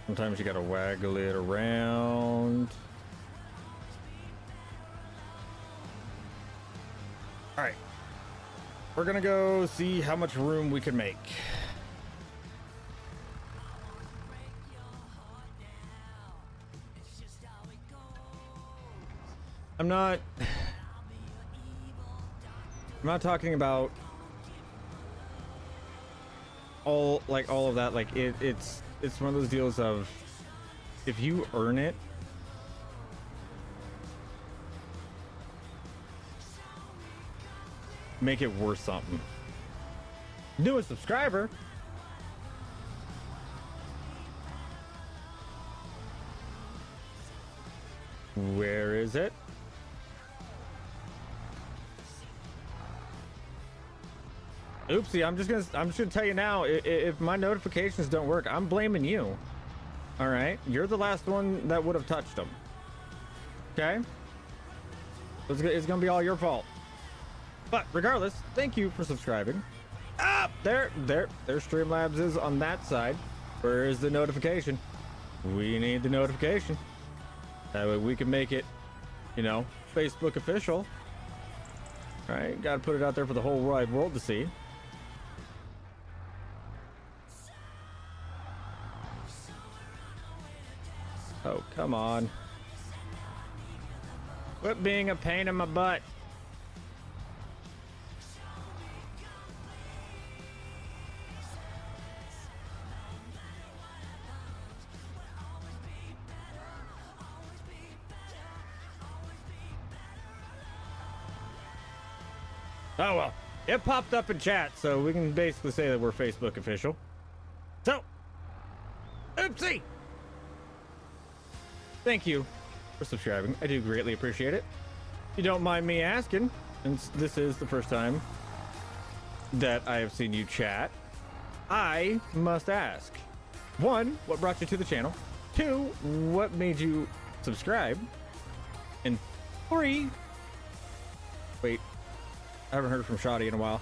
Sometimes you gotta waggle it around. All right. We're gonna go see how much room we can make. I'm not talking about all of that. Like, it's one of those deals of, if you earn it, make it worth something. Newest subscriber. Where is it? Oopsie, I'm just gonna tell you now, if my notifications don't work, I'm blaming you. All right, you're the last one that would have touched them. Okay, it's gonna be all your fault. But regardless, thank you for subscribing. Ah, there Streamlabs is on that side. Where is the notification? We need the notification. That way we can make it, you know, Facebook official. All right, gotta put it out there for the whole wide world to see. Oh, come on. Quit being a pain in my butt. Oh well. It popped up in chat, so we can basically say that we're Facebook official. So, oopsie! Thank you for subscribing. I do greatly appreciate it. If you don't mind me asking, since this is the first time that I have seen you chat, I must ask. 1, what brought you to the channel? 2, what made you subscribe? And 3, wait, I haven't heard from Shoddy in a while.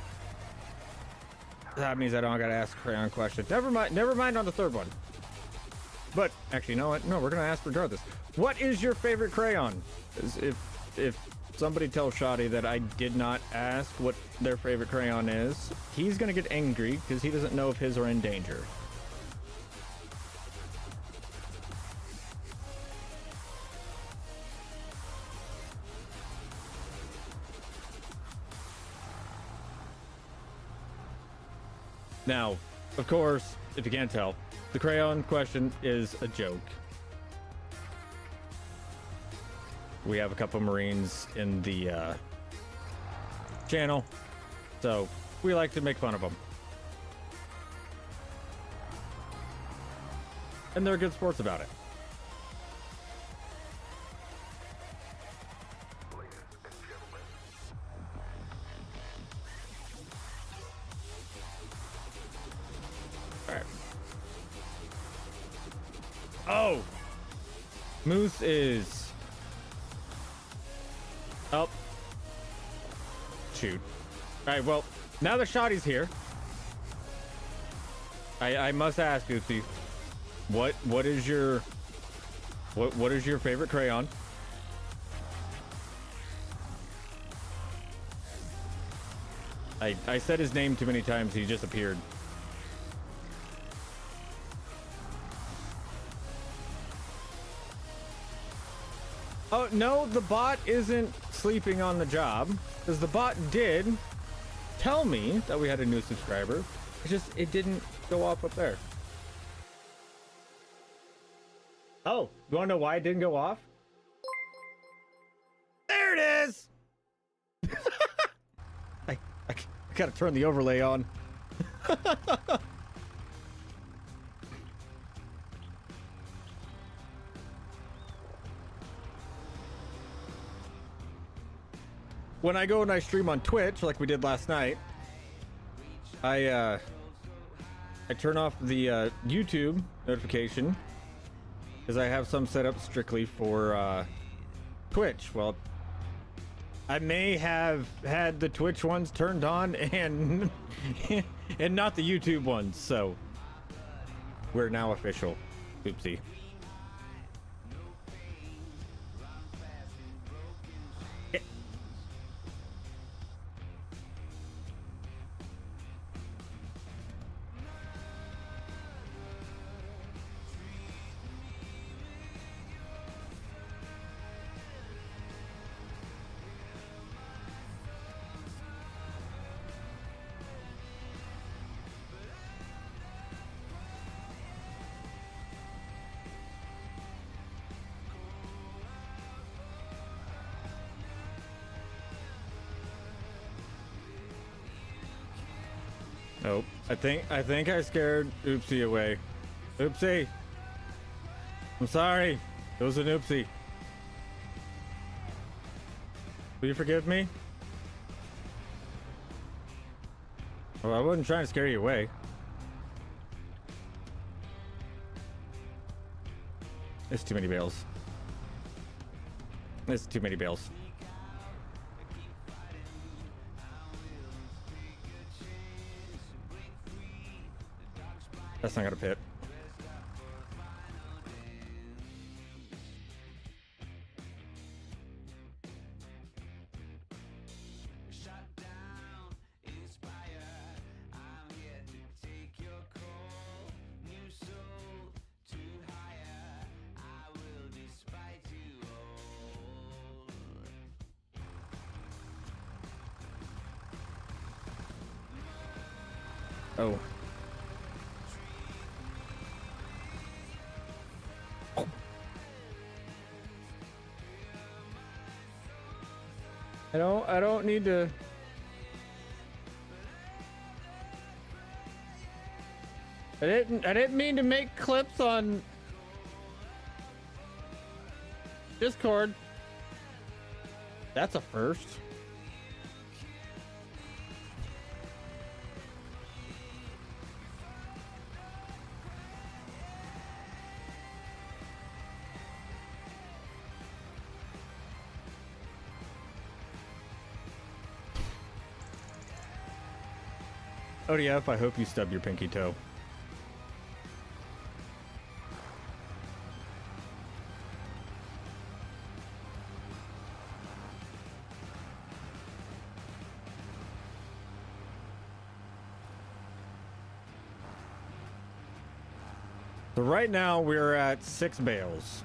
That means I don't gotta ask a crayon question. Never mind on the third one. But actually, you know what? No, we're gonna ask regardless. What is your favorite crayon? If somebody tells Shoddy that I did not ask what their favorite crayon is, he's gonna get angry because he doesn't know if his are in danger. Now, of course, if you can't tell, the crayon question is a joke. We have a couple Marines in the channel, so we like to make fun of them. And they're good sports about it. Oh, Moose is up. Shoot. All right. Well, now that Shoddy's here, I must ask Oopsie, what is your favorite crayon? I said his name too many times. He just appeared. Oh, no, the bot isn't sleeping on the job, because the bot did tell me that we had a new subscriber. It didn't go off up there. Oh, you want to know why it didn't go off? There it is! I gotta turn the overlay on. When I go and I stream on Twitch, like we did last night, I turn off the YouTube notification because I have some set up strictly for Twitch. Well, I may have had the Twitch ones turned on and and not the YouTube ones, so we're now official. Oopsie. Nope. I think I scared Oopsie away. Oopsie. I'm sorry. It was an oopsie. Will you forgive me? Well, I wasn't trying to scare you away. It's too many bales. It's too many bales. That's not gonna fit. Oh. I don't need to. I didn't mean to make clips on Discord. That's a first. ODF, I hope you stub your pinky toe. So right now we're at 6 bales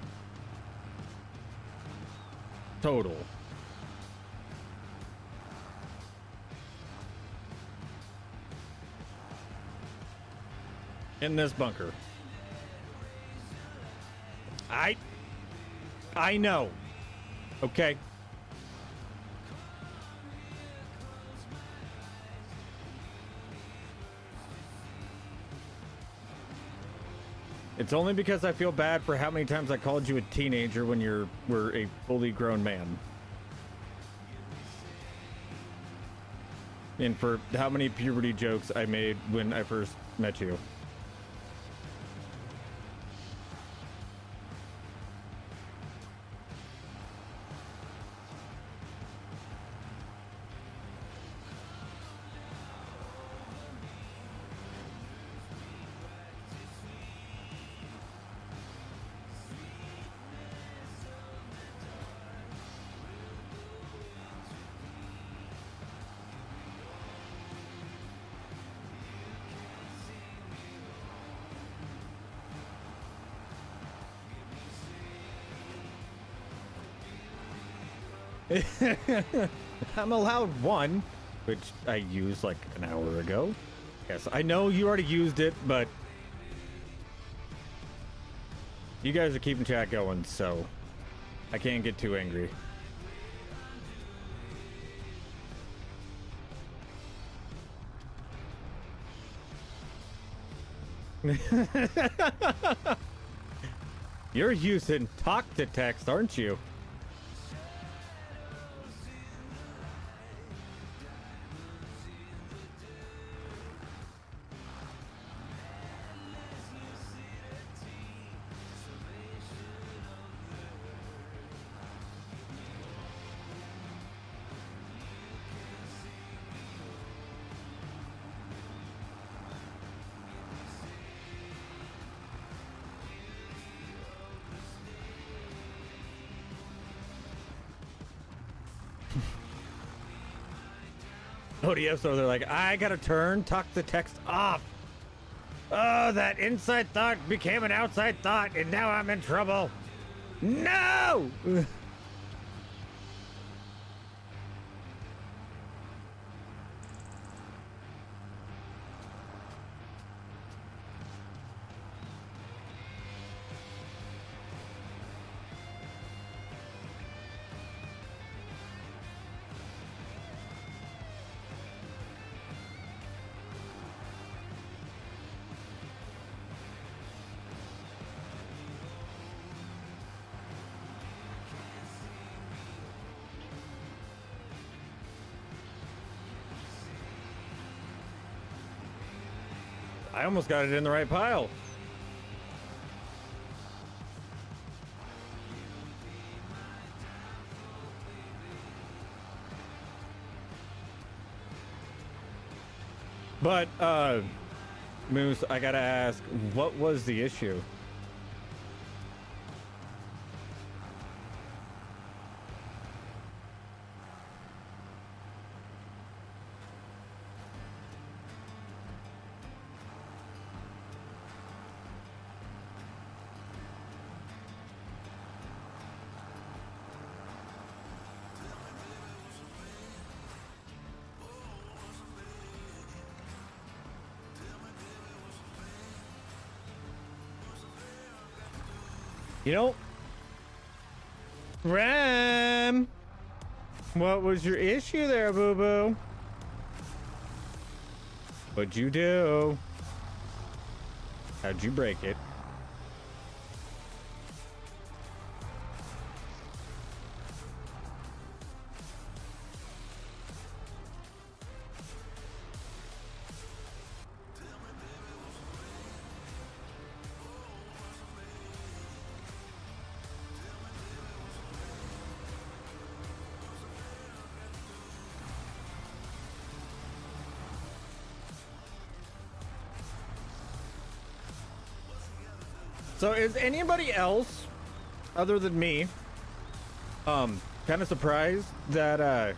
total. In this bunker. I know. Okay. It's only because I feel bad for how many times I called you a teenager when were a fully grown man. And for how many puberty jokes I made when I first met you. I'm allowed one, which I used like an hour ago. Yes, I know you already used it, but you guys are keeping chat going, so I can't get too angry. You're using talk to text, aren't you? ODF, so they're like, I gotta turn talk to text off. Oh, that inside thought became an outside thought, and now I'm in trouble. No! I almost got it in the right pile. But, Moose, I gotta ask, what was the issue? You know, Ram, what was your issue there, boo-boo? What'd you do? How'd you break it? So is anybody else other than me kind of surprised that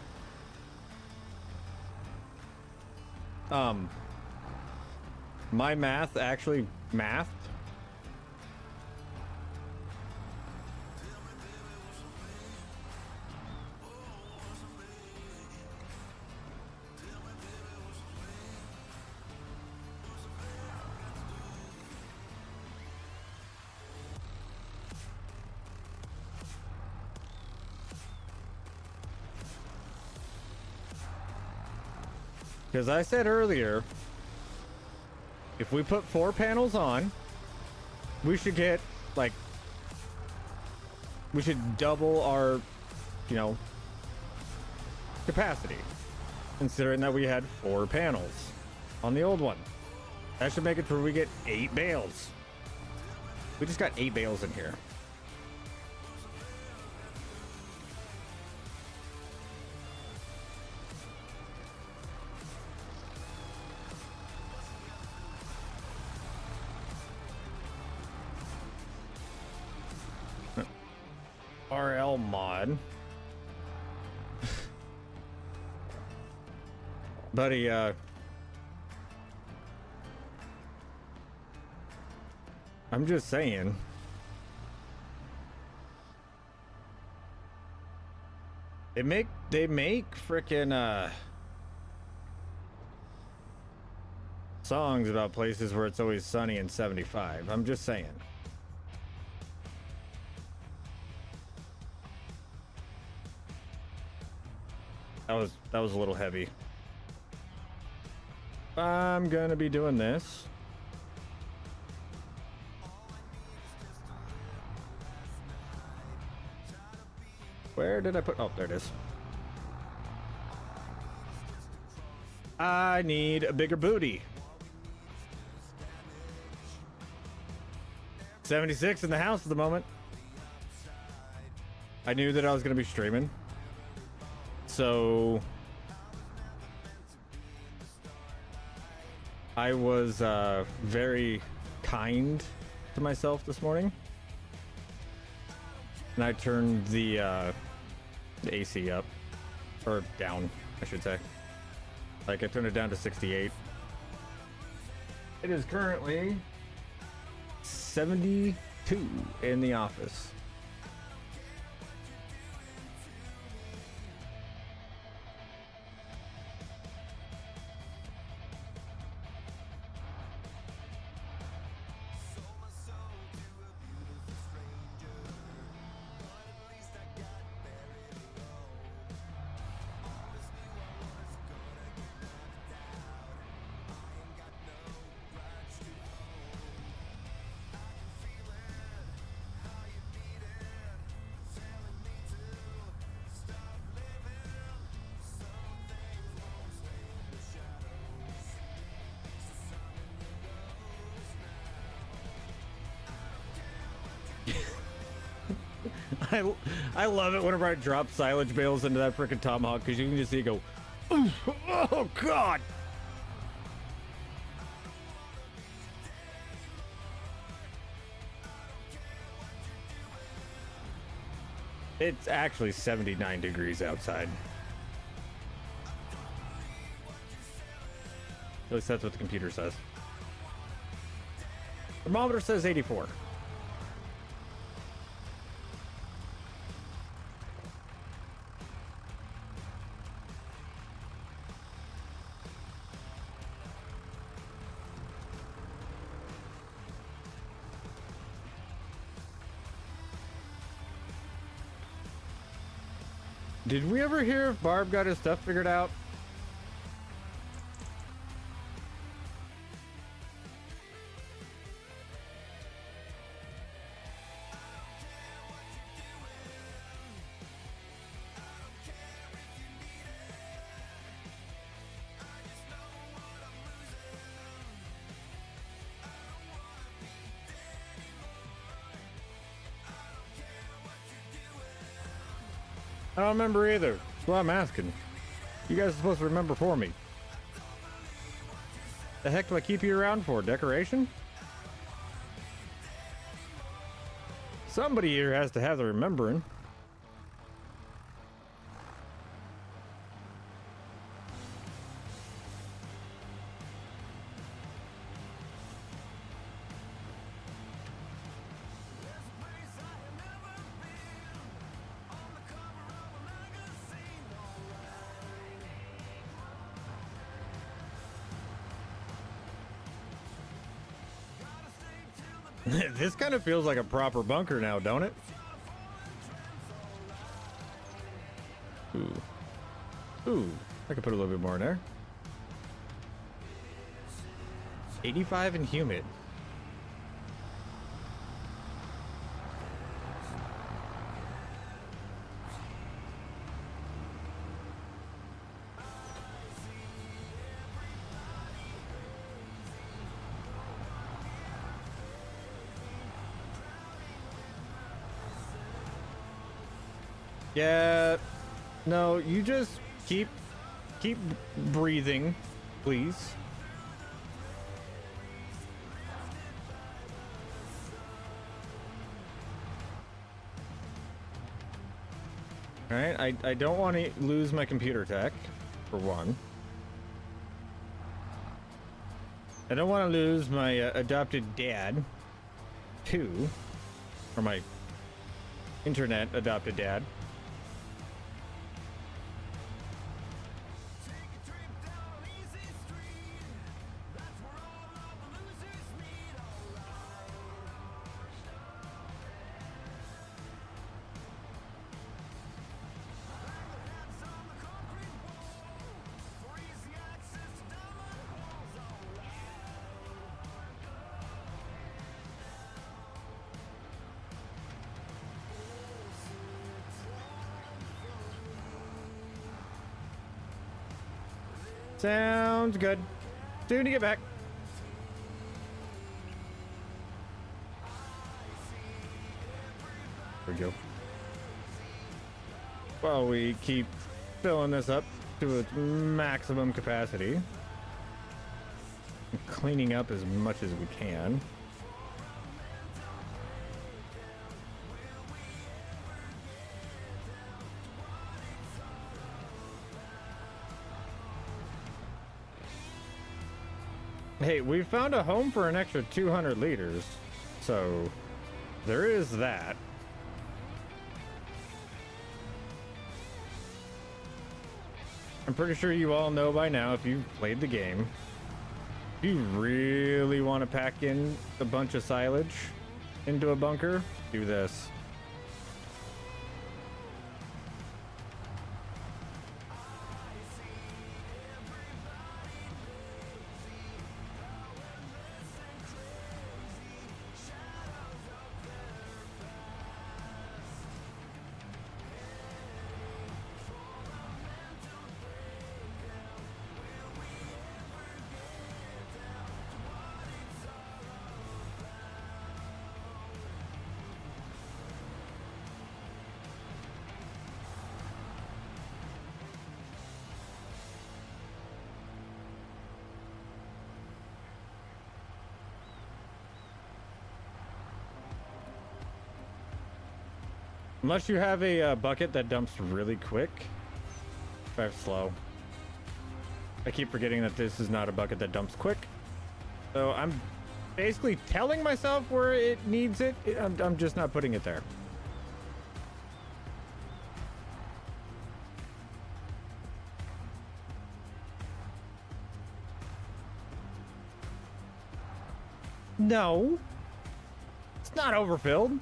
my math actually mathed? Because I said earlier, if we put 4 panels on, we should get, like, we should double our, you know, capacity. Considering that we had 4 panels on the old one. That should make it to where we get 8 bales. We just got 8 bales in here. RL mod. Buddy, I'm just saying. They make frickin' songs about places where it's always sunny and 75. I'm just saying. That was a little heavy. I'm gonna be doing this. Where did I put? Oh, there it is. I need a bigger booty. 76 in the house at the moment. I knew that I was gonna be streaming. So I was very kind to myself this morning, and I turned the AC up, or down, I should say. Like, I turned it down to 68. It is currently 72 in the office. I love it whenever I drop silage bales into that frickin' tomahawk, because you can just see it go, oh god. It's actually 79 degrees outside. At least that's what the computer says. Thermometer says 84. Did we ever hear if Barb got his stuff figured out? I don't remember either. That's why I'm asking. You guys are supposed to remember for me. The heck do I keep you around for? Decoration? Somebody here has to have the remembering. This kind of feels like a proper bunker now, don't it? Ooh. Ooh. I could put a little bit more in there. 85 and humid. Yeah, no, you just keep breathing, please. All right, I don't want to lose my computer tech, for one. I don't want to lose my adopted dad, two, or my internet adopted dad. Sounds good. Soon to get back. There we go. While we keep filling this up to its maximum capacity. And cleaning up as much as we can. Hey, we found a home for an extra 200 liters, so there is that. I'm pretty sure you all know by now if you've played the game. If you really want to pack in a bunch of silage into a bunker, do this. Unless you have a bucket that dumps really quick. Drive slow. I keep forgetting that this is not a bucket that dumps quick. So I'm basically telling myself where it needs it. I'm just not putting it there. No. It's not overfilled.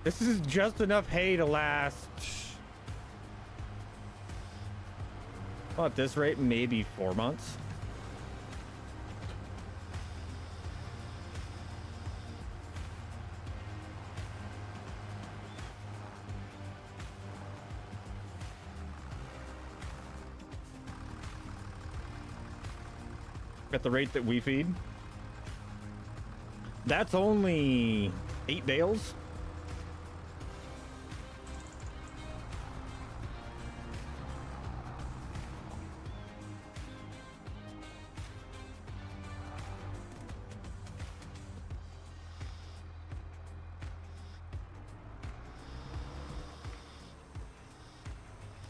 This is just enough hay to last, well, at this rate, maybe 4 months. At the rate that we feed. That's only 8 bales.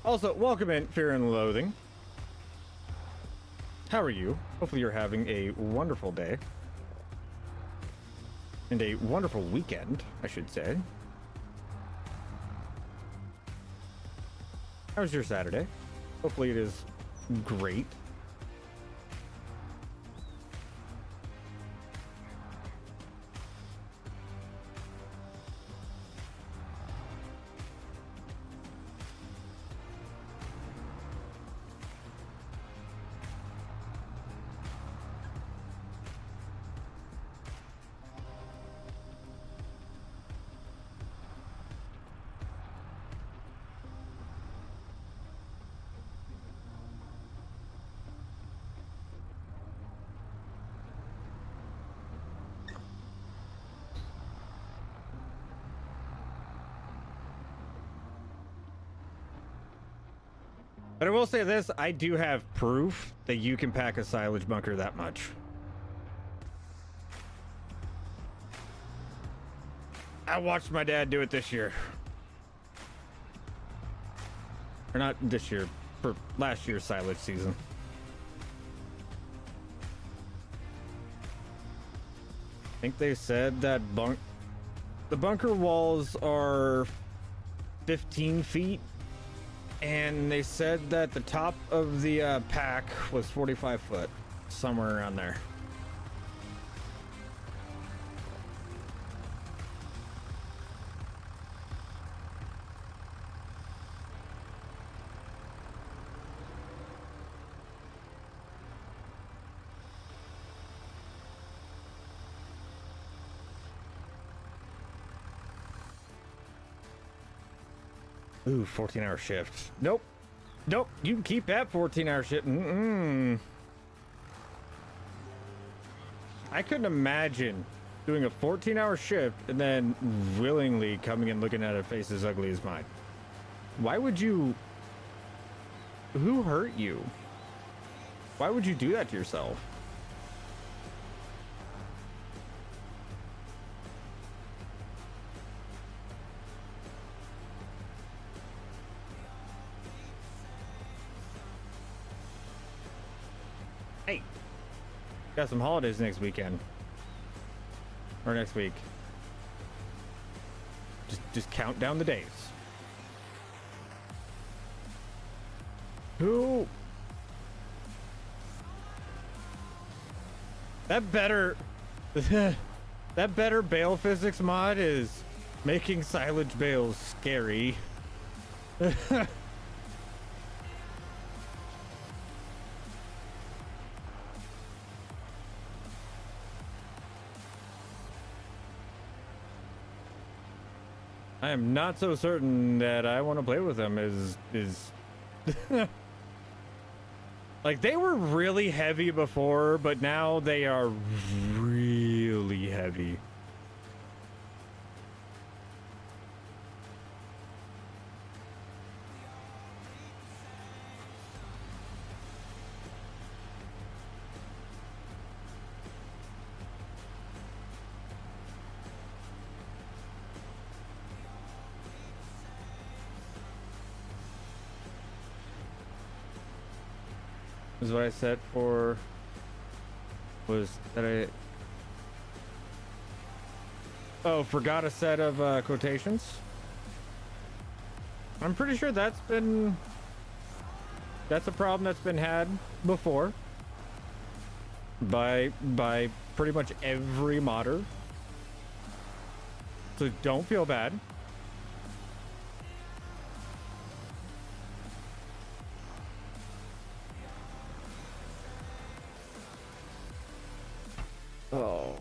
Also, welcome in, Fear and Loathing. How are you? Hopefully you're having a wonderful day. And a wonderful weekend, I should say. How was your Saturday? Hopefully it is great. But I will say this, I do have proof that you can pack a silage bunker that much. I watched my dad do it this year. Or not this year, for last year's silage season. I think they said that the bunker walls are 15 feet. And they said that the top of the pack was 45 foot, somewhere around there. Ooh, 14-hour shift. Nope. Nope. You can keep that 14-hour shift. I couldn't imagine doing a 14-hour shift and then willingly coming and looking at a face as ugly as mine. Why would you... Who hurt you? Why would you do that to yourself? Hey, got some holidays next weekend. Or next week. Just count down the days. Who? That better that better bale physics mod is making silage bales scary. I am not so certain that I want to play with them is like they were really heavy before, but now they are really heavy. This is what I set for was that forgot a set of quotations. I'm pretty sure that's a problem that's been had before by pretty much every modder. So don't feel bad. Oh.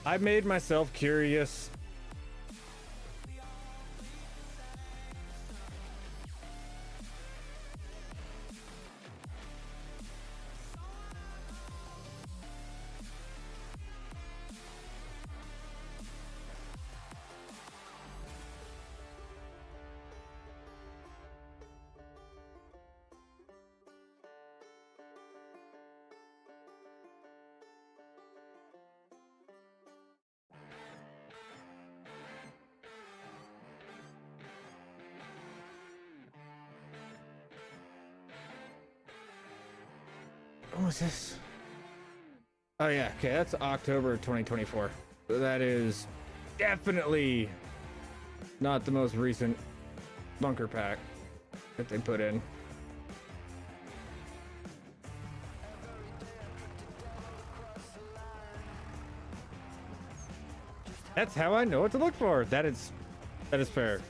I made myself curious. was this? Oh yeah, okay, that's October 2024. So that is definitely not the most recent bunker pack that they put in. That's how I know what to look for. That is fair.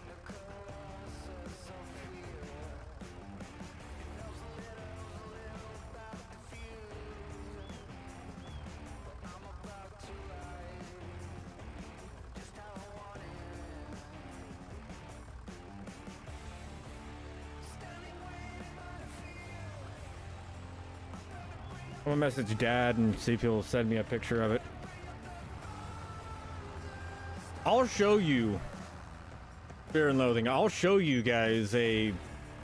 I'm gonna message Dad and see if he'll send me a picture of it. I'll show you, Fear and Loathing, I'll show you guys a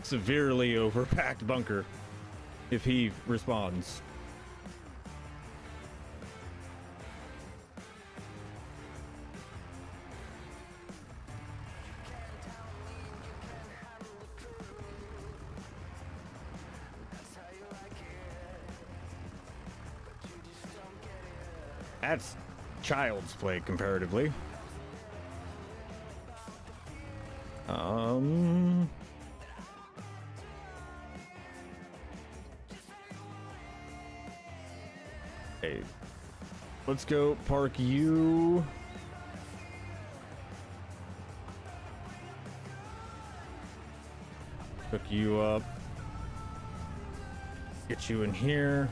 severely overpacked bunker if he responds. That's child's play comparatively. Hey, let's go park you. Hook you up. Get you in here.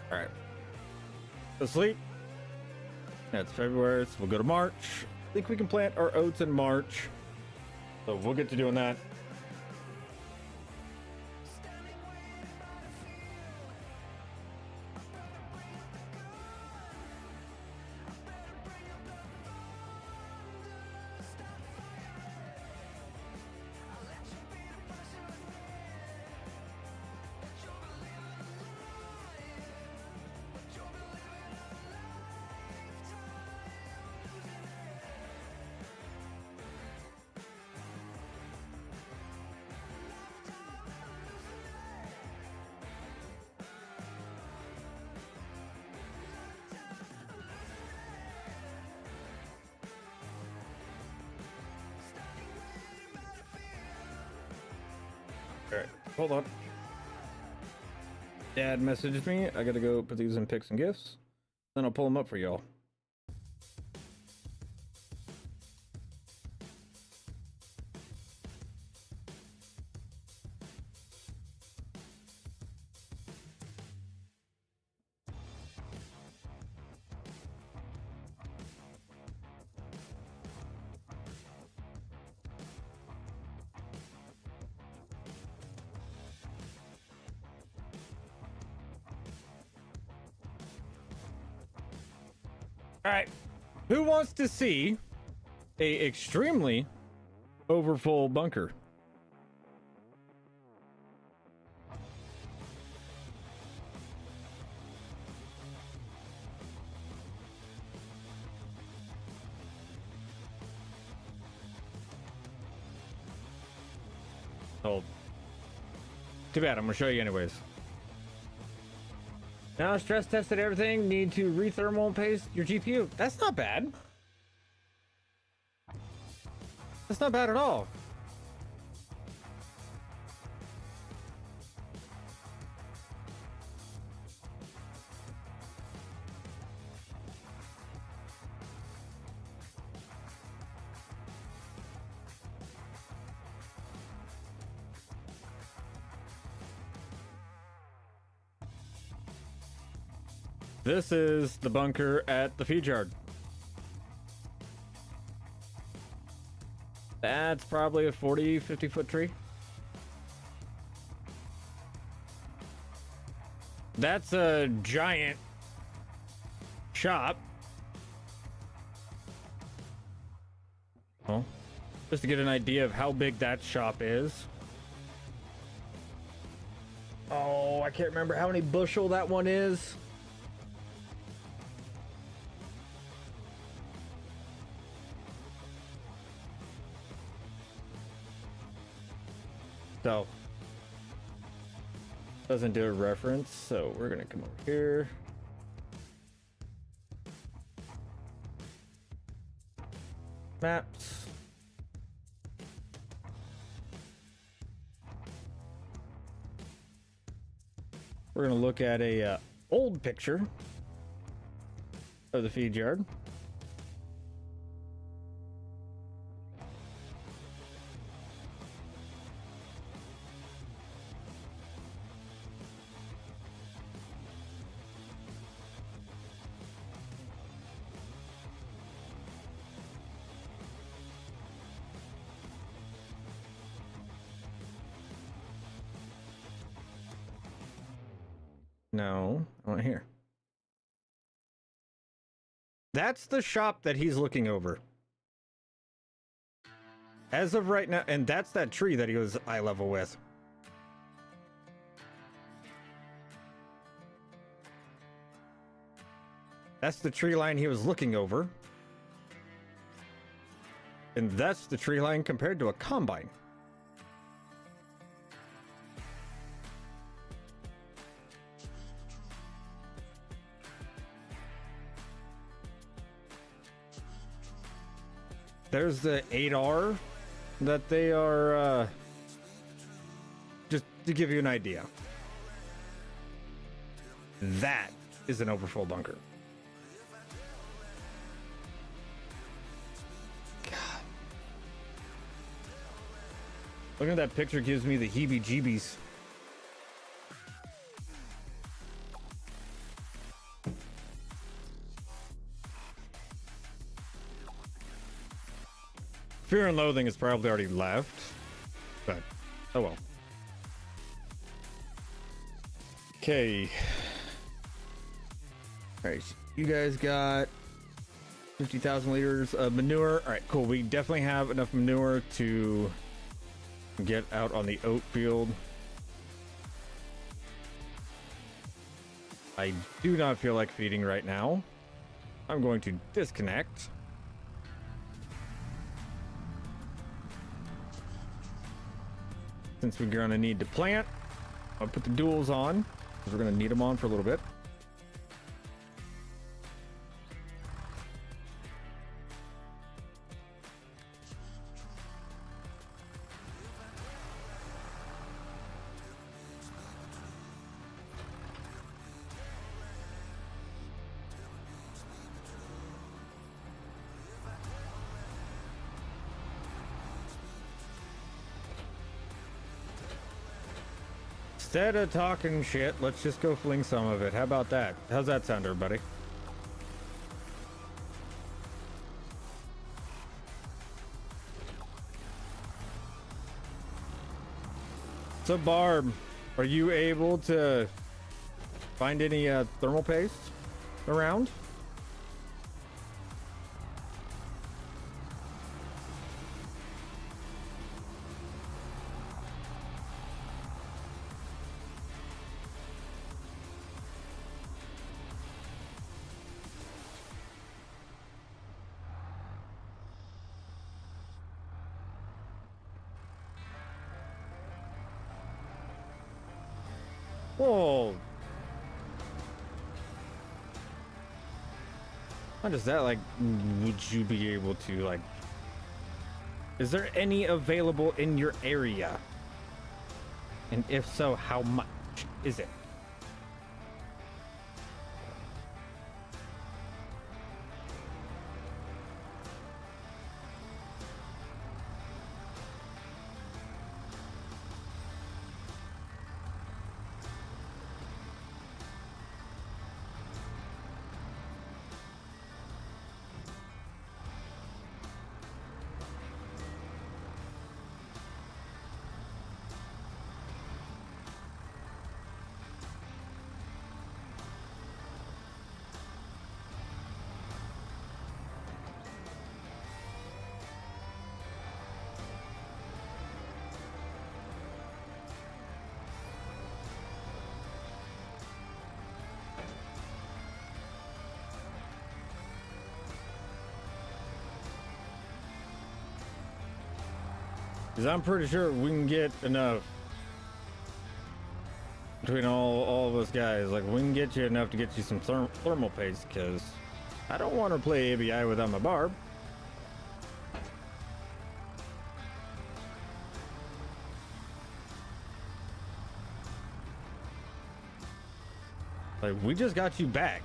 All right. Go sleep. That's February, so we'll go to March. I think we can plant our oats in March. So we'll get to doing that. All right, hold on. Dad messaged me. I gotta go put these in picks and gifts. Then I'll pull them up for y'all. All right, who wants to see a extremely overfull bunker? Oh, too bad. I'm gonna show you anyways. Now stress tested everything. Need to rethermal paste your GPU. That's not bad. That's not bad at all. This is the bunker at the feed yard. That's probably a 40, 50 foot tree. That's a giant shop. Well, just to get an idea of how big that shop is. Oh, I can't remember how many bushel that one is. So, doesn't do a reference, so we're gonna come over here. Maps. We're gonna look at a old picture of the feed yard. No, I want here. That's the shop that he's looking over. As of right now, and that's that tree that he was eye level with. That's the tree line he was looking over. And that's the tree line compared to a combine. There's the 8R that they are, just to give you an idea. That is an overfull bunker. God. Looking at that picture gives me the heebie-jeebies. Fear and Loathing is probably already left, but oh well. Okay. All right, you guys got 50,000 liters of manure. All right, cool. We definitely have enough manure to get out on the oat field. I do not feel like feeding right now. I'm going to disconnect. Since we're gonna need to plant, I'll put the duals on, because we're gonna need them on for a little bit. Instead of talking shit, let's just go fling some of it. How about that? How's that sound, everybody? So, Barb, are you able to find any thermal paste around? Whoa. How does that, like, would you be able to, like, is there any available in your area? And if so, how much is it? Because I'm pretty sure we can get enough between all of us guys. Like, we can get you enough to get you some thermal paste, because I don't want to play ABI without my barb. Like, we just got you back.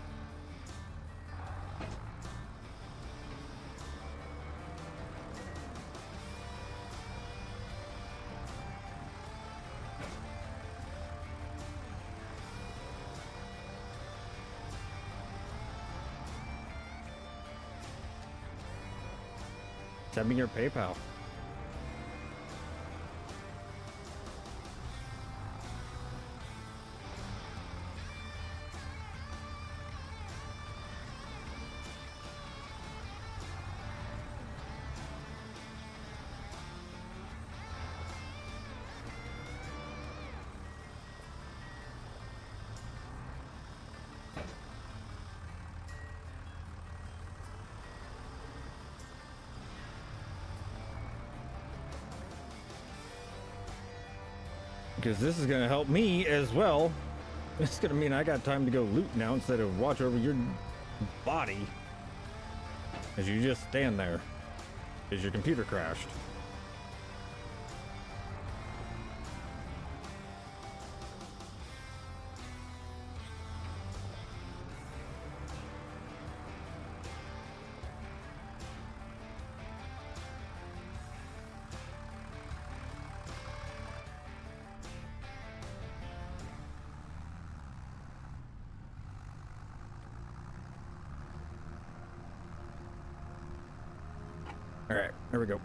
Send me your PayPal. Because this is going to help me as well. It's going to mean I got time to go loot now instead of watch over your body as you just stand there as your computer crashed. All right, here we go.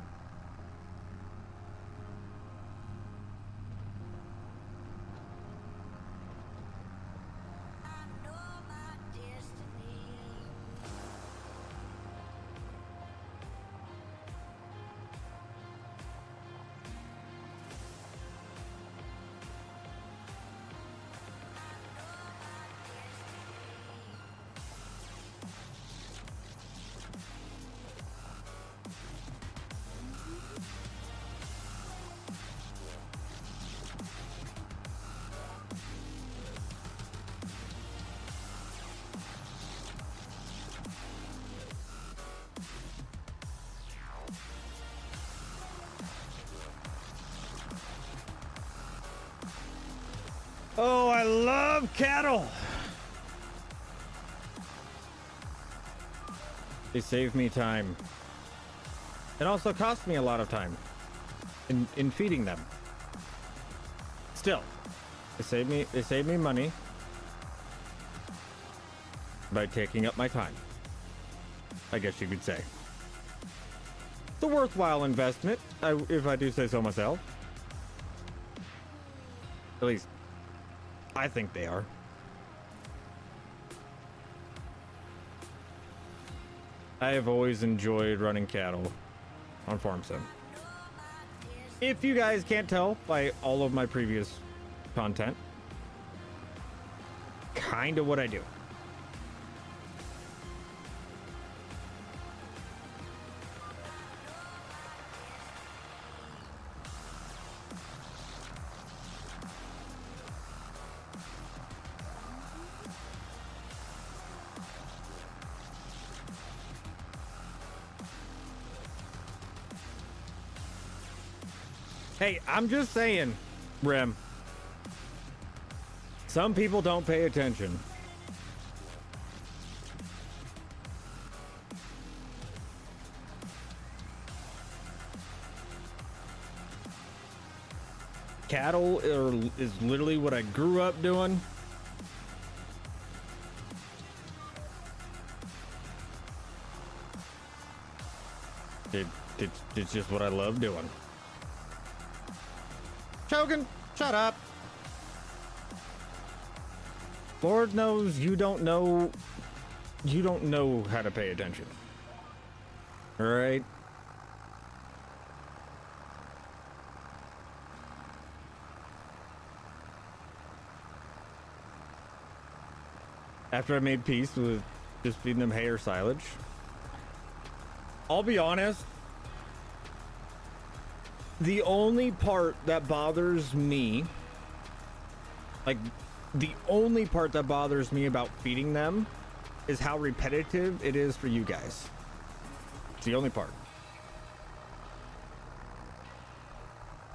Oh, I love cattle. They save me time. It also cost me a lot of time in feeding them. Still, they save me money by taking up my time, I guess you could say. It's a worthwhile investment, if I do say so myself. At least I think they are. I have always enjoyed running cattle on Farm Sim. If you guys can't tell by all of my previous content, kind of what I do. Hey, I'm just saying, Rem. Some people don't pay attention. Cattle is literally what I grew up doing. It's just what I love doing. Chogan, shut up. Lord knows you don't know how to pay attention. All right? After I made peace with just feeding them hay or silage, I'll be honest, The only part that bothers me, like, the only part that bothers me about feeding them is how repetitive it is for you guys. It's the only part.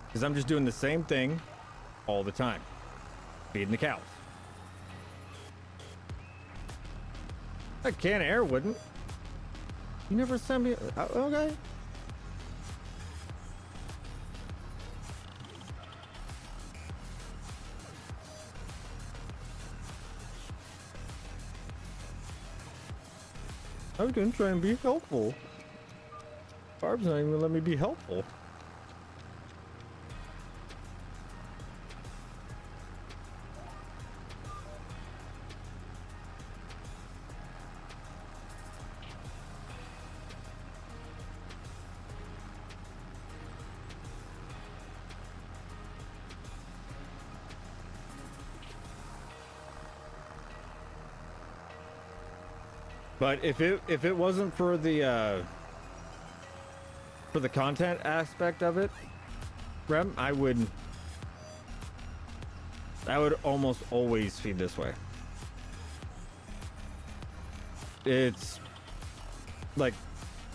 Because I'm just doing the same thing all the time. Feeding the cows. That can of air wouldn't. You never sent me... okay. I was gonna try and be helpful. Barb's not even gonna let me be helpful. But if it wasn't for the content aspect of it, Rem, I would almost always feed this way. It's like,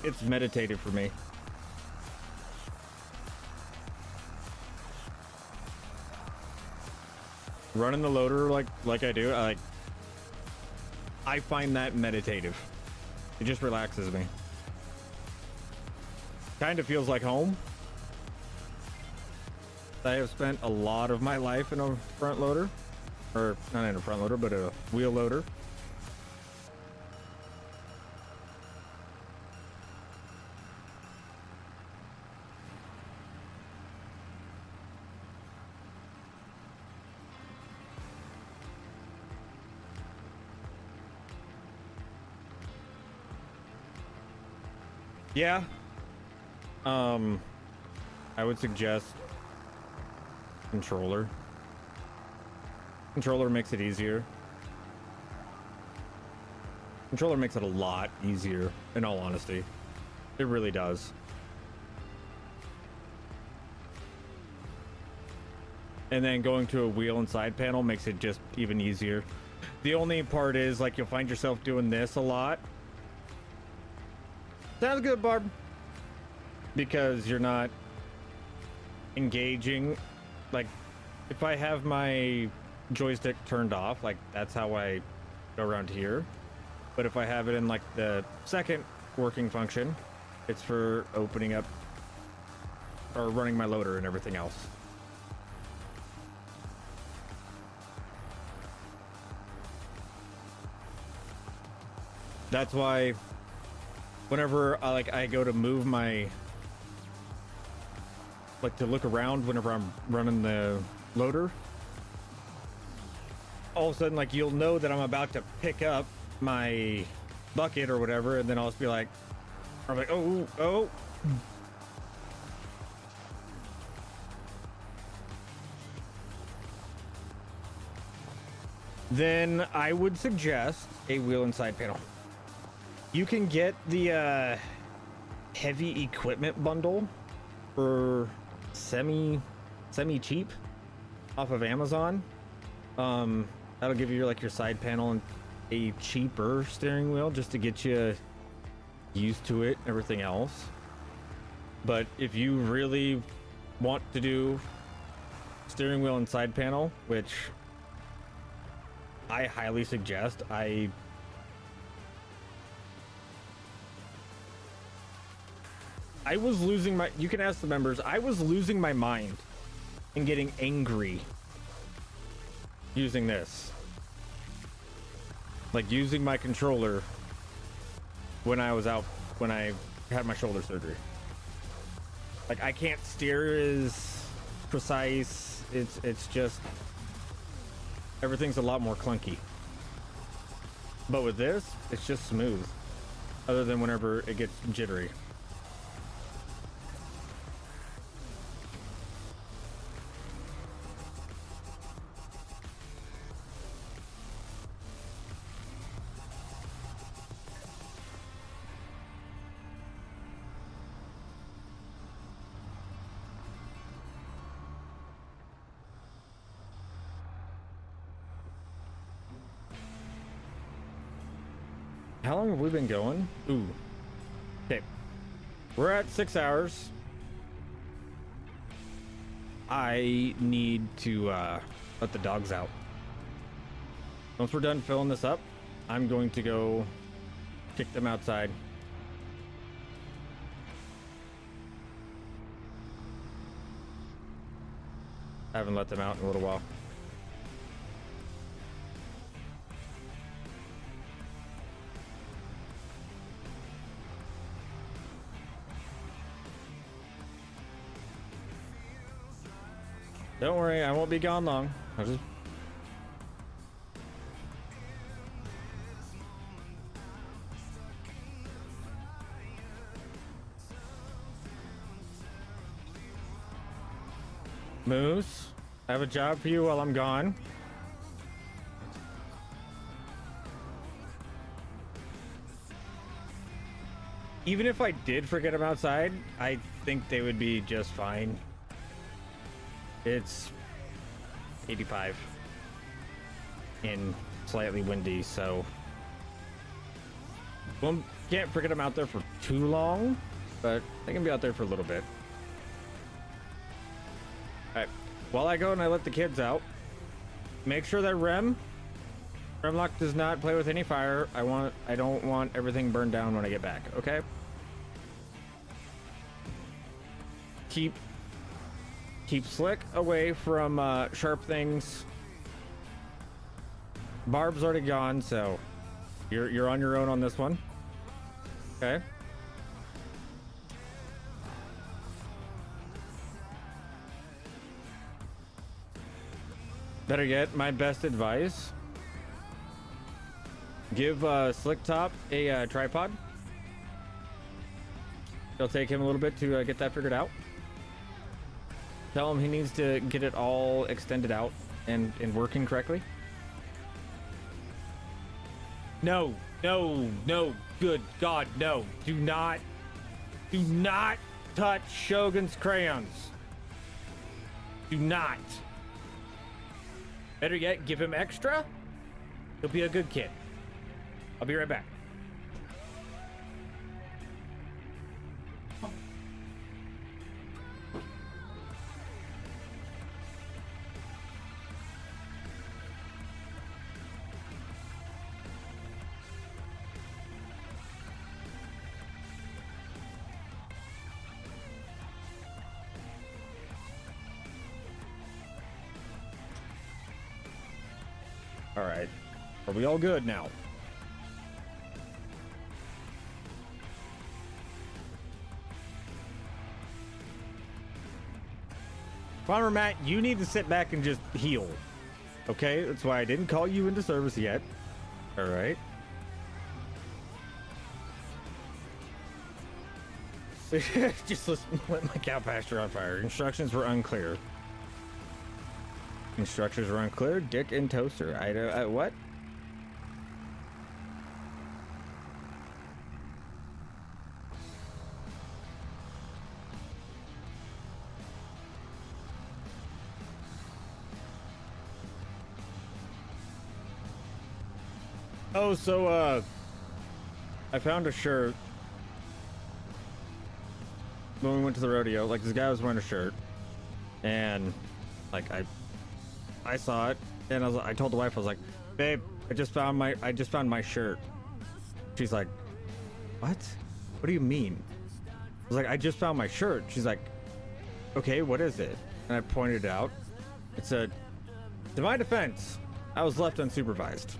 it's meditative for me. Running the loader like I do, I find that meditative. It just relaxes me. Kind of feels like home. I have spent a lot of my life in a front loader. Or, not in a front loader, but a wheel loader. Yeah. I would suggest controller. Controller makes it easier. Controller makes it a lot easier, in all honesty. It really does. And then going to a wheel and side panel makes it just even easier. The only part is, like, you'll find yourself doing this a lot. Sounds good, Barb. Because you're not engaging. Like, if I have my joystick turned off, like, that's how I go around here. But if I have it in, like, the second working function, it's for opening up or running my loader and everything else. That's why whenever I go to move my, like, to look around whenever I'm running the loader, all of a sudden, like, you'll know that I'm about to pick up my bucket or whatever, and then I'll just be like, I'm like, oh. Then I would suggest a wheel and side panel. You can get the heavy equipment bundle for semi cheap off of Amazon. That'll give you like your side panel and a cheaper steering wheel just to get you used to it and everything else. But if you really want to do steering wheel and side panel, which I highly suggest, I was losing my, you can ask the members, I was losing my mind and getting angry using this. Like, using my controller when I was out, when I had my shoulder surgery. Like, I can't steer as precise. It's just, everything's a lot more clunky. But with this, it's just smooth. Other than whenever it gets jittery. How long have we been going? Ooh. Okay. We're at 6 hours. I need to let the dogs out. Once we're done filling this up, I'm going to go kick them outside. I haven't let them out in a little while. Don't worry, I won't be gone long. I'll just... Moose, I have a job for you while I'm gone. Even if I did forget them outside, I think they would be just fine. It's 85 and slightly windy, so well, can't forget them out there for too long, but they can be out there for a little bit. All right, while I go and I let the kids out, make sure that Remlock does not play with any fire. I don't want everything burned down when I get back. Okay. Keep Slick away from sharp things. Barb's already gone, so you're on your own on this one. Okay. Better yet, my best advice: give Slick Top a tripod. It'll take him a little bit to get that figured out. Tell him he needs to get it all extended out and working correctly. No, good God, no. Do not touch Shogun's crayons. Do not. Better yet, give him extra. He'll be a good kid. I'll be right back. All right, are we all good now? Farmer Matt, you need to sit back and just heal. Okay, that's why I didn't call you into service yet. All right. Just let my cow pasture on fire. Instructions were unclear. Instructions were unclear. Dick and toaster. What? Oh, so I found a shirt when we went to the rodeo. Like, this guy was wearing a shirt, and like I saw it, and I told the wife, I was like, babe, I just found my shirt. She's like, what do you mean? I was like, I just found my shirt. She's like, okay, what is it? And I pointed it out. It's to my defense, I was left unsupervised.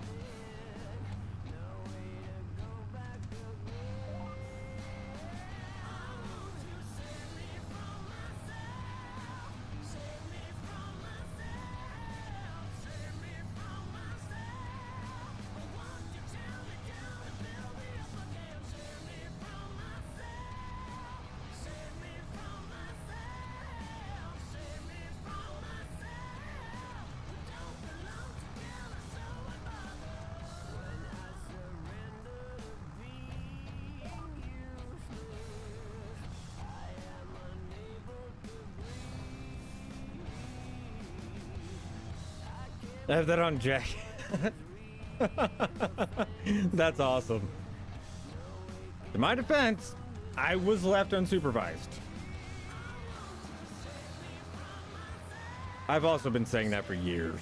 I have that on Jack. That's awesome. In my defense, I was left unsupervised. I've also been saying that for years.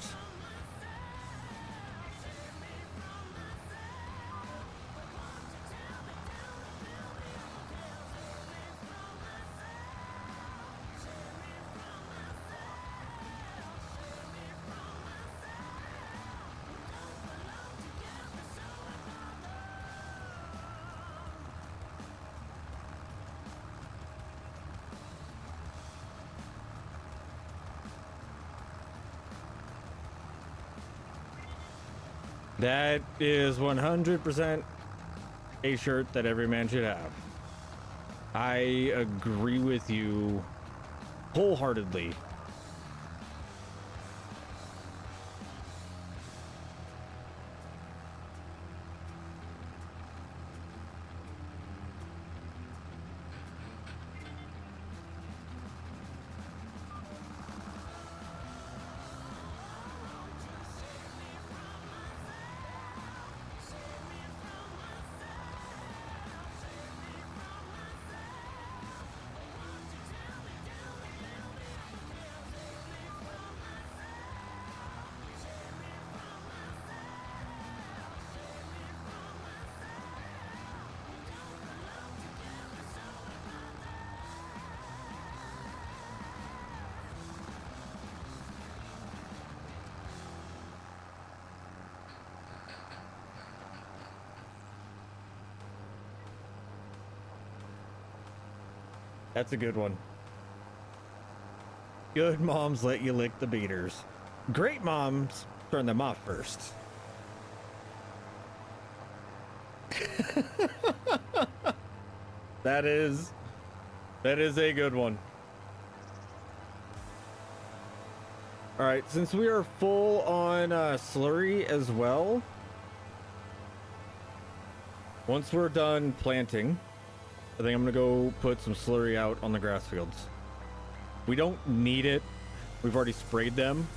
That is 100% a shirt that every man should have. I agree with you wholeheartedly. That's a good one. Good moms let you lick the beaters. Great moms turn them off first. That is a good one. All right, since we are full on slurry as well, once we're done planting, I think I'm gonna go put some slurry out on the grass fields. We don't need it. We've already sprayed them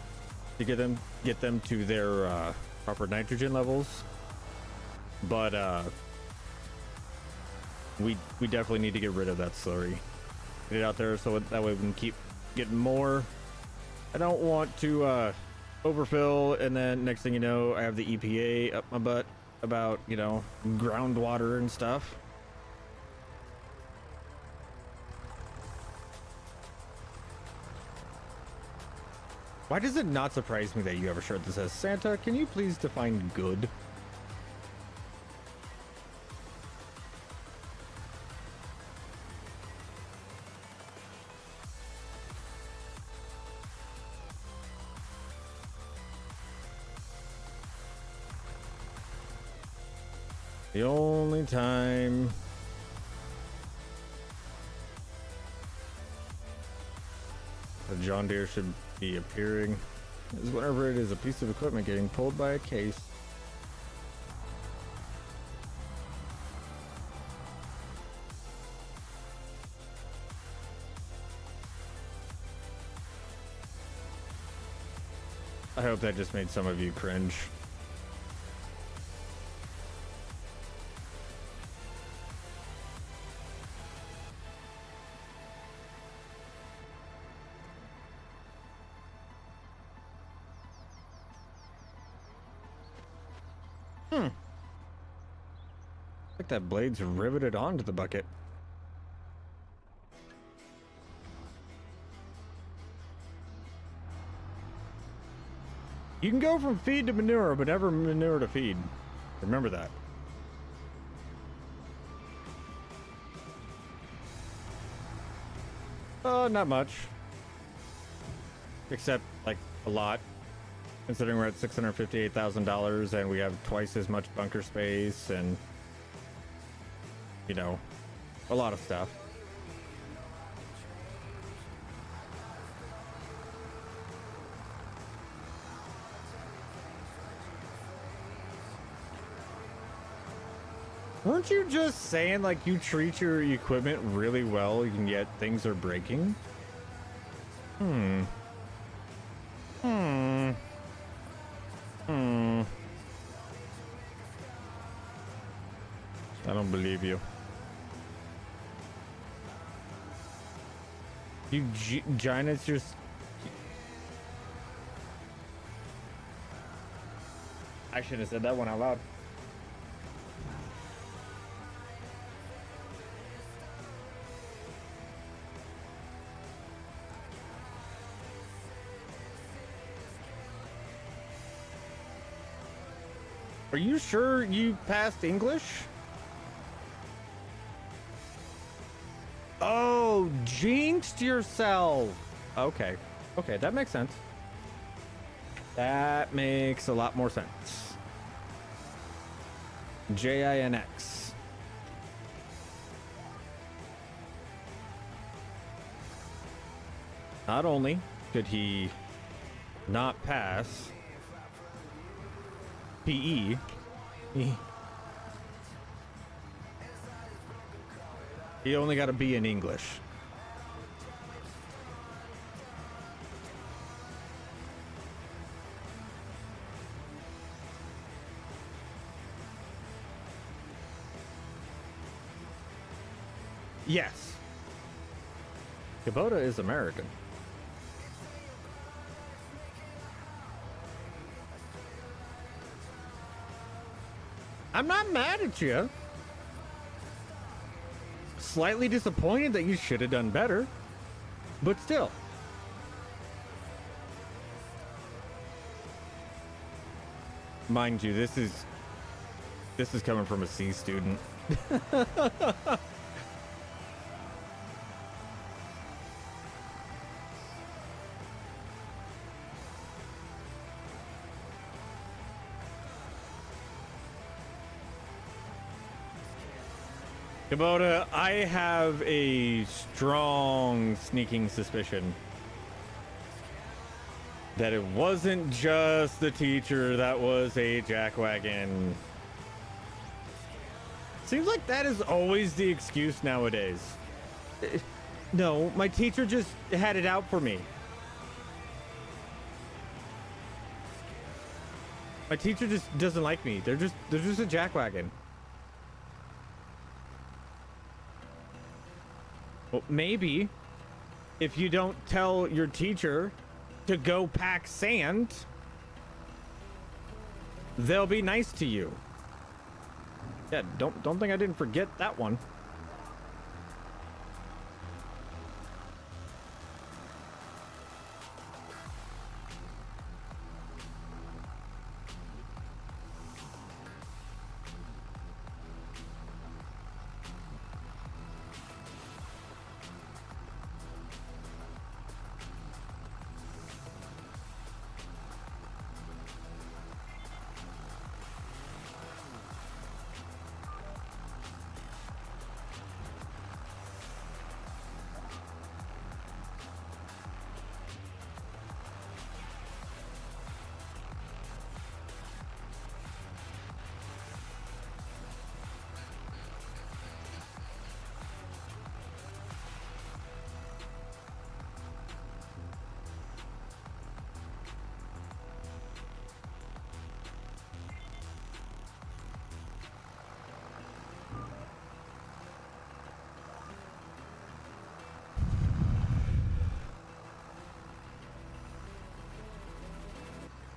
to get them to their proper nitrogen levels. But we definitely need to get rid of that slurry. Get it out there so that way we can keep getting more. I don't want to overfill, and then next thing you know, I have the EPA up my butt about, you know, groundwater and stuff. Why does it not surprise me that you have a shirt that says, Santa, can you please define good? The only time a John Deere should be appearing is whenever it is a piece of equipment getting pulled by a case. I hope that just made some of you cringe. Like that blade's riveted onto the bucket. You can go from feed to manure, but never manure to feed. Remember that. Not much. Except, like, a lot. Considering we're at $658,000 and we have twice as much bunker space and, you know, a lot of stuff. Weren't you just saying, like, you treat your equipment really well and yet things are breaking? I don't believe you. You giants just... I shouldn't have said that one out loud. Are you sure you passed English? Oh, jinxed yourself. Okay. Okay, that makes sense. That makes a lot more sense. JINX. Not only could he not pass PE, he only got a B in English. Yes. Kubota is American. I'm not mad at you. Slightly disappointed that you should have done better, but still. Mind you, this is coming from a C student. Kubota, I have a strong sneaking suspicion that it wasn't just the teacher that was a jackwagon. Seems like that is always the excuse nowadays. No, my teacher just had it out for me. My teacher just doesn't like me. They're just a jackwagon. Well, maybe if you don't tell your teacher to go pack sand, they'll be nice to you. Yeah, don't think I didn't forget that one.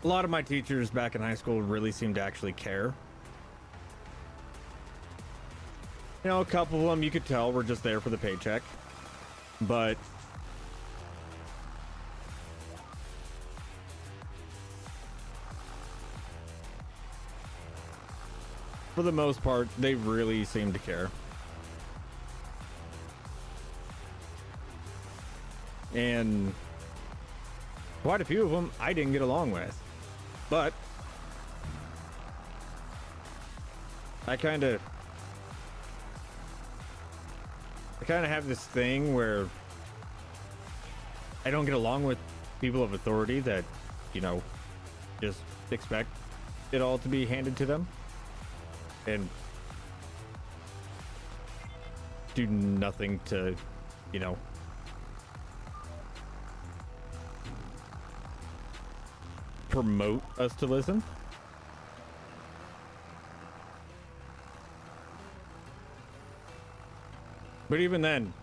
A lot of my teachers back in high school really seemed to actually care. You know, a couple of them you could tell were just there for the paycheck. But for the most part, they really seemed to care. And quite a few of them I didn't get along with. But I kind of have this thing where I don't get along with people of authority that, you know, just expect it all to be handed to them and do nothing to, you know, promote us to listen. But even then,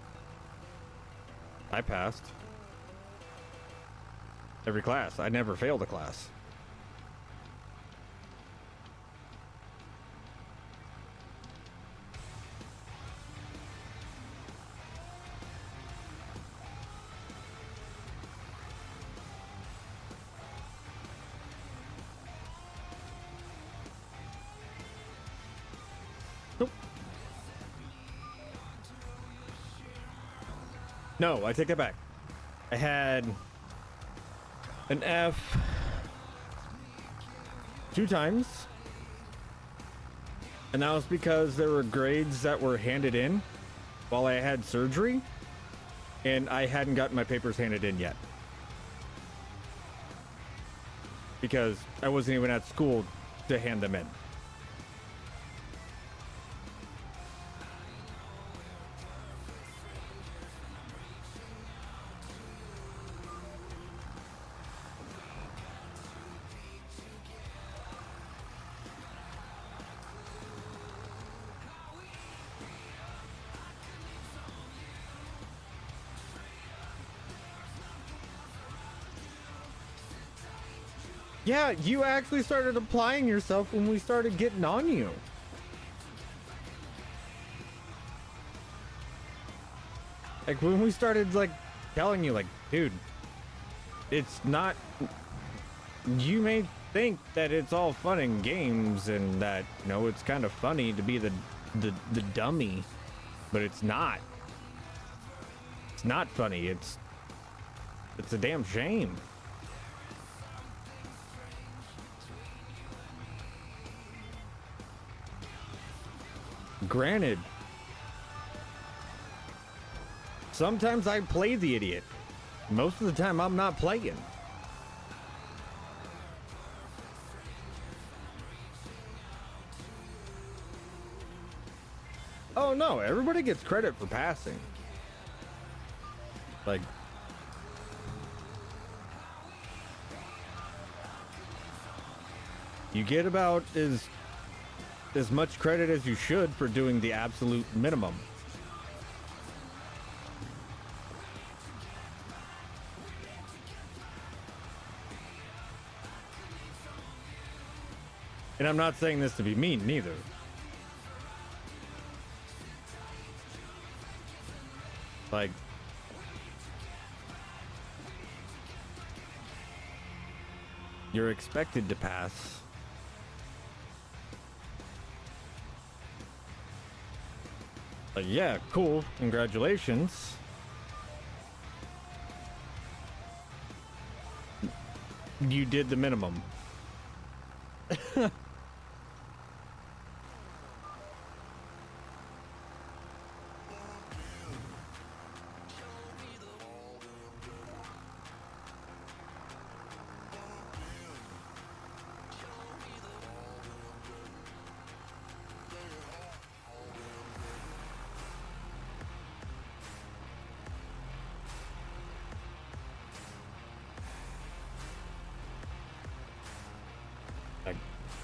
I passed every class. I never failed a class. Nope. No, I take that back. I had an F 2 times, and that was because there were grades that were handed in while I had surgery, and I hadn't gotten my papers handed in yet because I wasn't even at school to hand them in. Yeah, you actually started applying yourself when we started getting on you. Like when we started like telling you like, dude, it's not, you may think that it's all fun and games and that, you know, it's kind of funny to be the dummy, but it's not. It's not funny. It's a damn shame. Granted, sometimes I play the idiot. Most of the time, I'm not playing. Oh no, everybody gets credit for passing. Like, you get about as much credit as you should for doing the absolute minimum. And I'm not saying this to be mean, neither. Like, you're expected to pass. Yeah, cool. Congratulations. You did the minimum.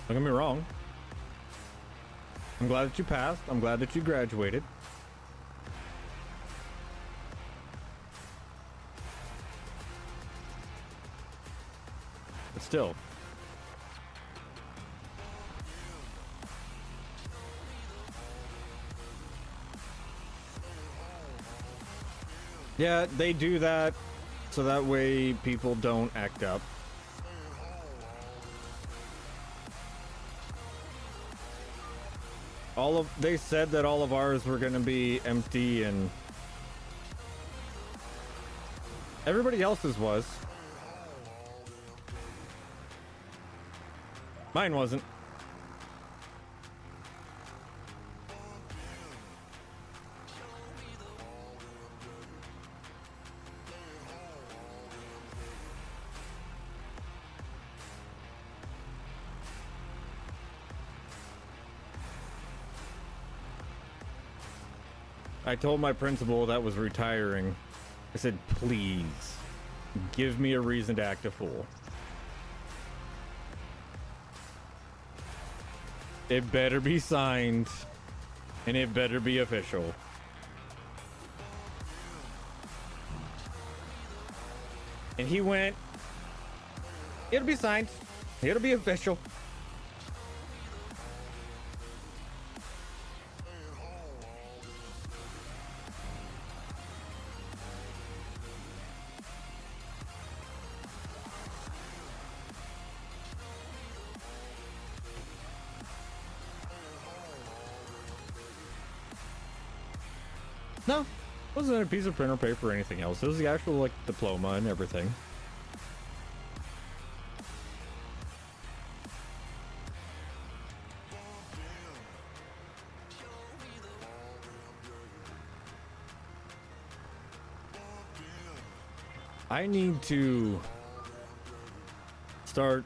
Don't get me wrong. I'm glad that you passed. I'm glad that you graduated. But still. Yeah, they do that so that way people don't act up. They said that all of ours were gonna be empty and everybody else's was. Mine wasn't. I told my principal that was retiring. I said, please, give me a reason to act a fool. It better be signed, and it better be official. And he went, it'll be signed. It'll be official. No, it wasn't a piece of printer paper or anything else. It was the actual like diploma and everything. I need to start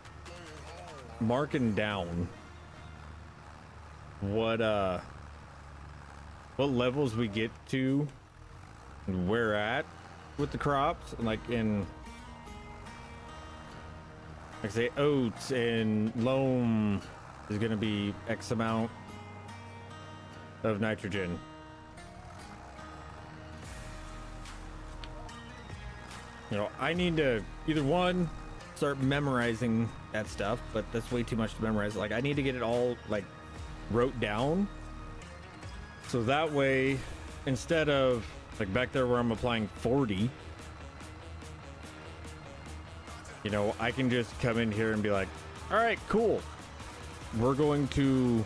marking down what levels we get to and where at with the crops, and like in, like say oats and loam is going to be X amount of nitrogen. You know, I need to either one, start memorizing that stuff, but that's way too much to memorize. Like I need to get it all like wrote down. So that way, instead of like back there where I'm applying 40, you know, I can just come in here and be like, all right, cool. We're going to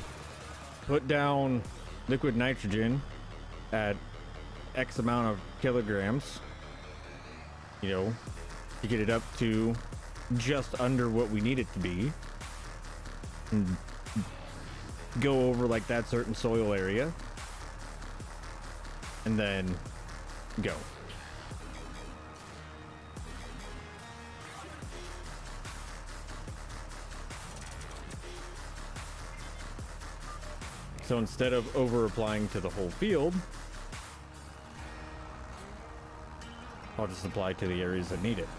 put down liquid nitrogen at X amount of kilograms, you know, to get it up to just under what we need it to be. And go over like that certain soil area. And then go. So instead of over applying to the whole field, I'll just apply to the areas that need it.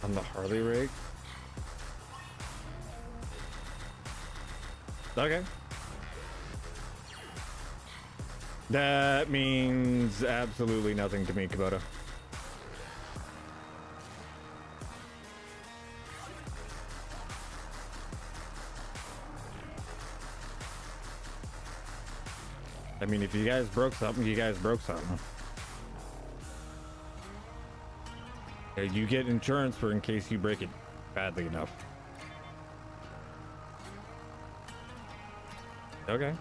On the Harley rig? Okay. That means absolutely nothing to me, Kubota. I mean, if you guys broke something, you guys broke something. You get insurance for in case you break it badly enough. Okay.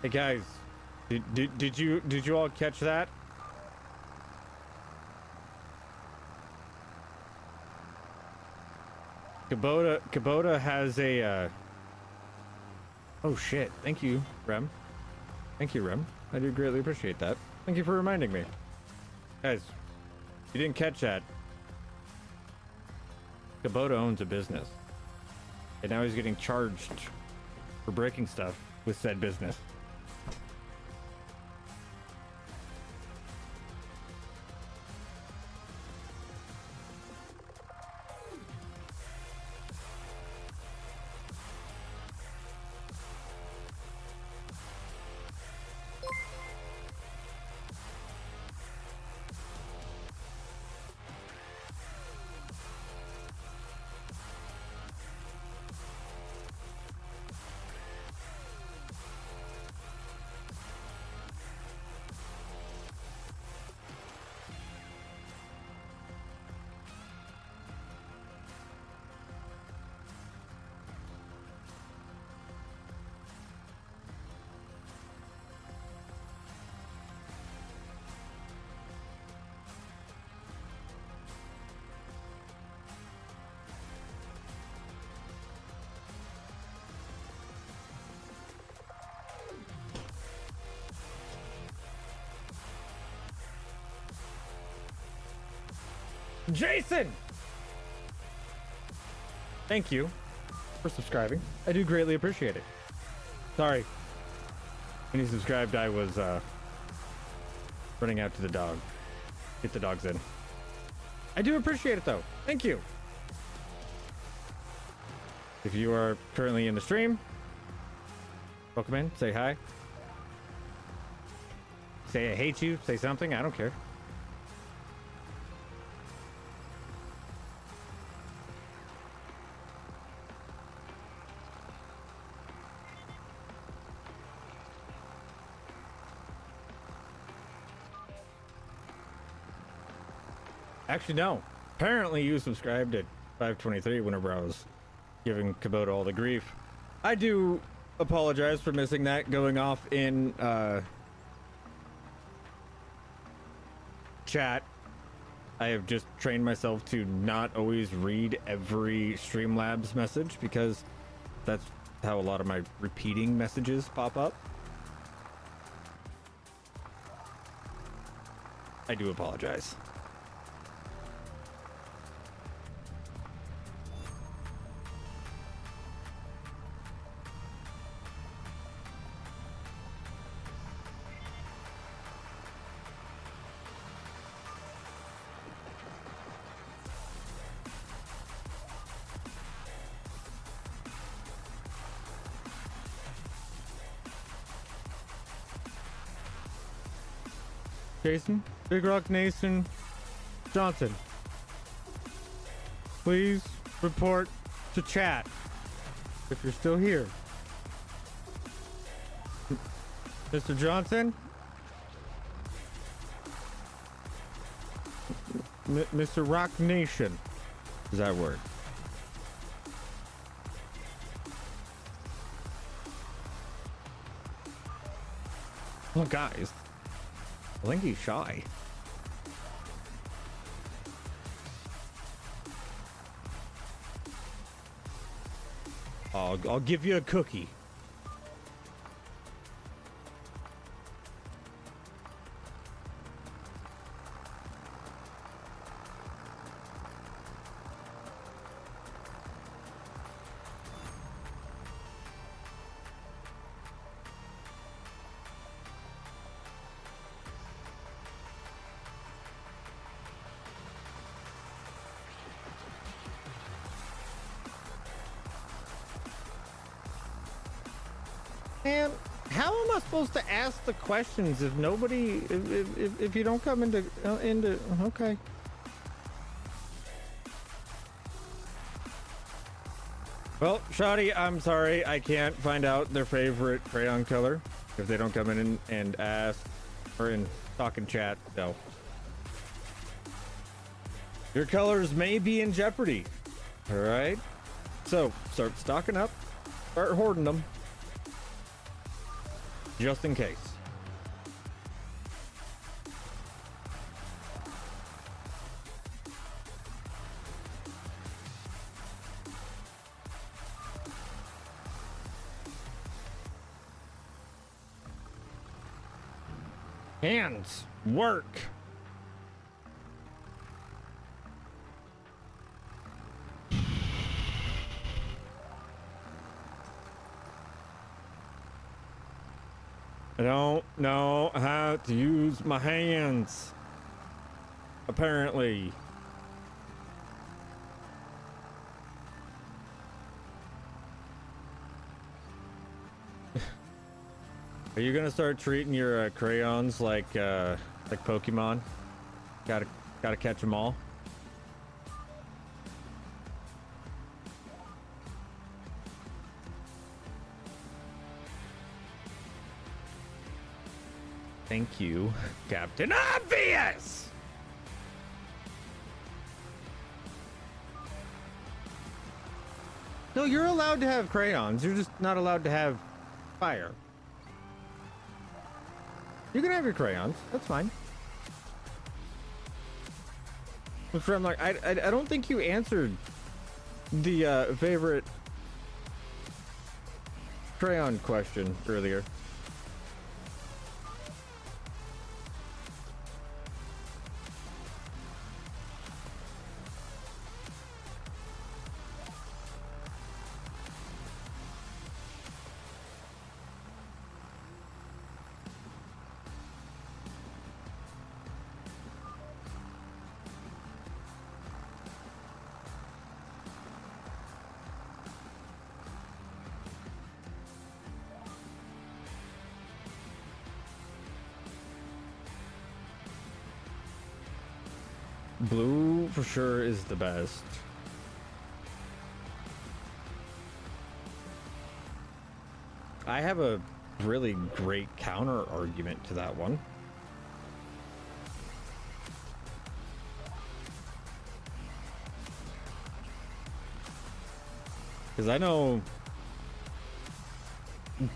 Hey guys, did you all catch that? Kubota has a oh shit, thank you, Rem. Thank you, Rem. I do greatly appreciate that. Thank you for reminding me. Guys, you didn't catch that. Kubota owns a business. And now he's getting charged for breaking stuff with said business. Jason! Thank you for subscribing. I do greatly appreciate it. Sorry. When you subscribed, I was running out to the dog. Get the dogs in. I do appreciate it though. Thank you. If you are currently in the stream, welcome in. Say hi. Say I hate you. Say something. I don't care. Actually, no. Apparently, you subscribed at 523 whenever I was giving Kubota all the grief. I do apologize for missing that going off in chat. I have just trained myself to not always read every Streamlabs message because that's how a lot of my repeating messages pop up. I do apologize. Jason, Big Rock Nation, Johnson, please report to chat if you're still here. Mr. Johnson? Mr. Rock Nation. Is that word? Oh, guys. I think he's shy. I'll give you a cookie. Man, how am I supposed to ask the questions if nobody, if you don't come into, okay. Well, Shoddy, I'm sorry, I can't find out their favorite crayon color if they don't come in and ask, or in talk and chat, so. Your colors may be in jeopardy, all right? So, start stocking up, start hoarding them. Just in case. Hands, work. I don't know how to use my hands. Apparently. Are you gonna start treating your crayons like Pokemon? Gotta catch them all. Thank you, Captain Obvious! No, you're allowed to have crayons. You're just not allowed to have fire. You can have your crayons. That's fine. But from like, I don't think you answered the favorite crayon question earlier. Blue for sure is the best. I have a really great counter argument to that one. Because I know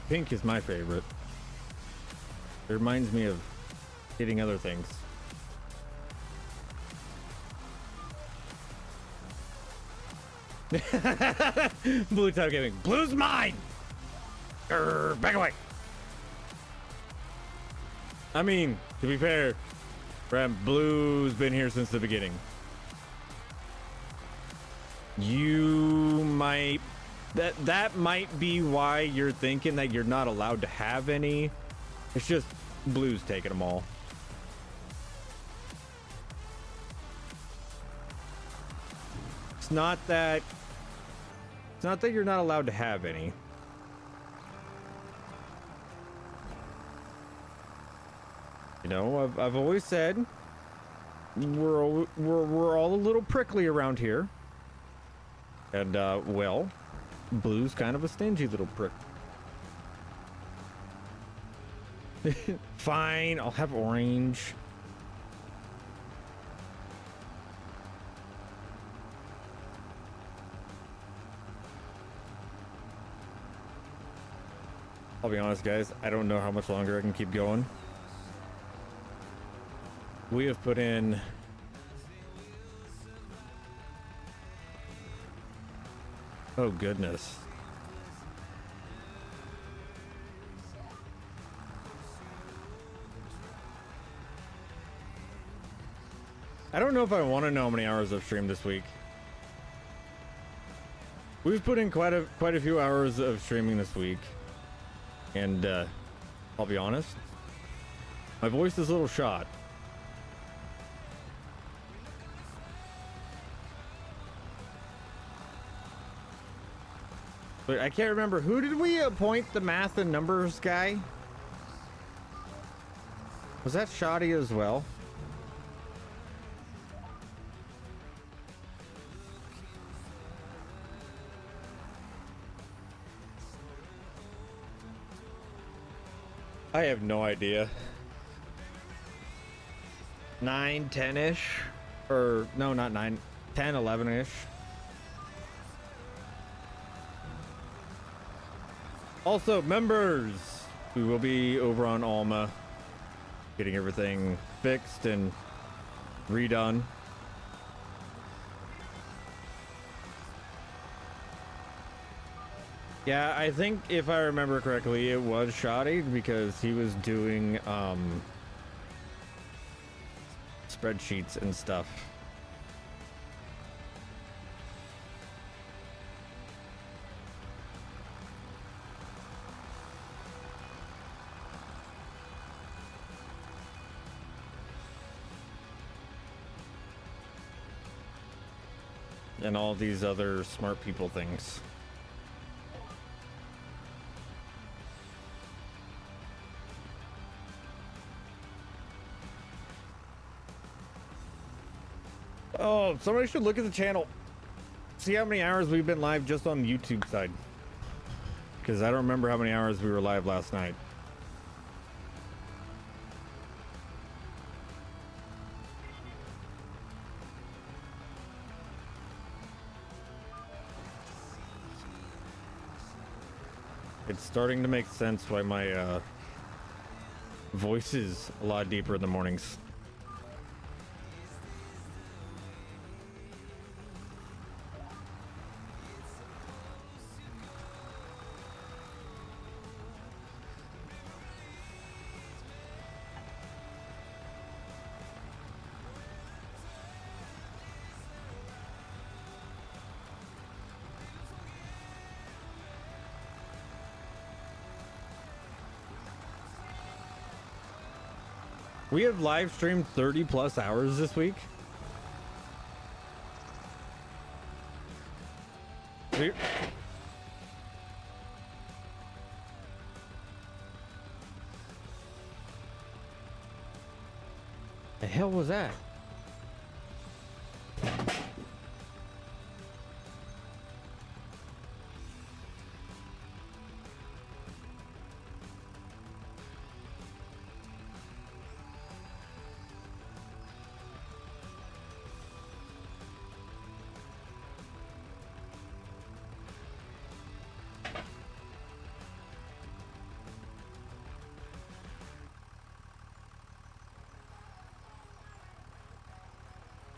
pink is my favorite. It reminds me of hitting other things. Blue Top Gaming. Blue's mine! Back away! I mean, to be fair, Blue's been here since the beginning. You might... That might be why you're thinking that you're not allowed to have any. It's just Blue's taking them all. It's not that you're not allowed to have any. You know, I've always said we're all a little prickly around here. And well, Blue's kind of a stingy little prick. Fine, I'll have orange. I'll be honest, guys, I don't know how much longer I can keep going. We have put in oh goodness. I don't know if I want to know how many hours I've streamed this week. We've put in quite a few hours of streaming this week. And I'll be honest, my voice is a little shot. But I can't remember, who did we appoint the math and numbers guy? Was that Shoddy as well? I have no idea. 9, 10-ish? Or, no, not 9. 10, 11-ish. Also, members! We will be over on Alma, getting everything fixed and redone. Yeah, I think if I remember correctly, it was Shoddy because he was doing spreadsheets and stuff. And all these other smart people things. Oh, somebody should look at the channel. See how many hours we've been live just on the YouTube side. Because I don't remember how many hours we were live last night. It's starting to make sense why my voice is a lot deeper in the mornings. We have live streamed 30 plus hours this week. The hell was that?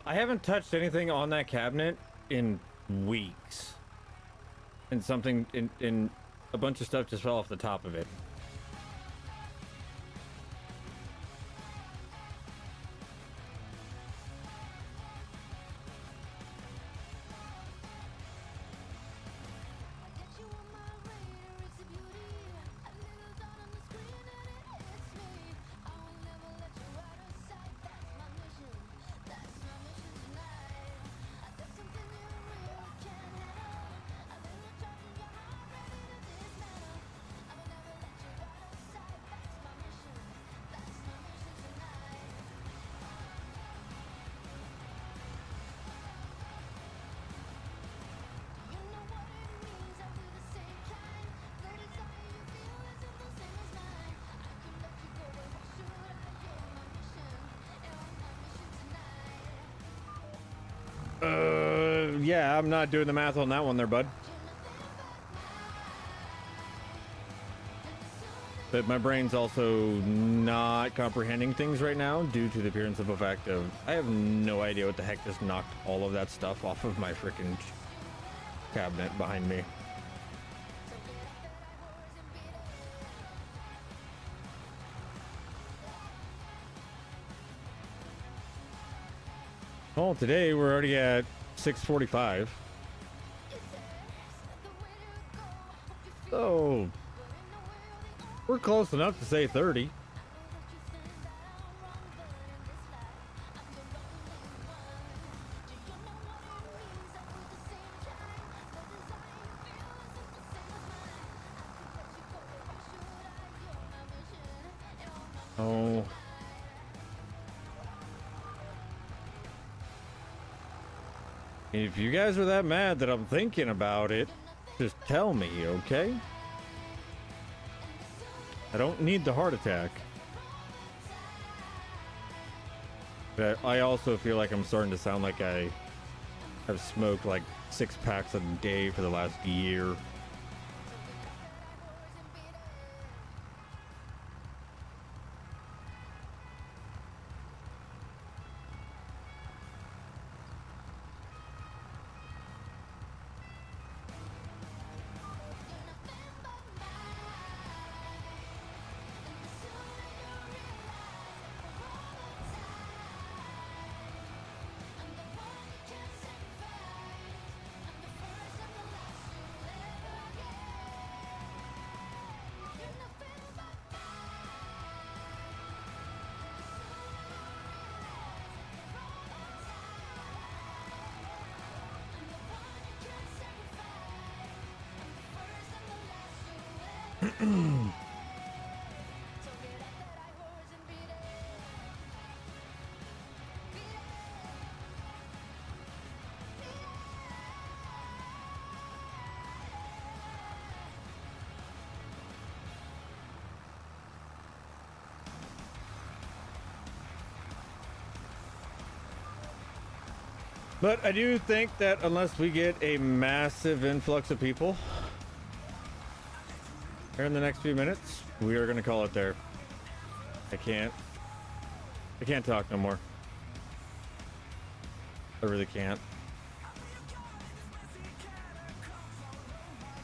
I haven't touched anything on that cabinet in weeks. And something in a bunch of stuff just fell off the top of it. Yeah, I'm not doing the math on that one there, bud. But my brain's also not comprehending things right now due to the appearance of a fact of I have no idea what the heck just knocked all of that stuff off of my freaking cabinet behind me. Well, today we're already at 6:45. So we're close enough to say 30. Oh. If you guys are that mad that I'm thinking about it, just tell me, okay? I don't need the heart attack. But I also feel like I'm starting to sound like I have smoked like 6 packs a day for the last year. But I do think that unless we get a massive influx of people here in the next few minutes, we are going to call it there. I can't talk no more. I really can't.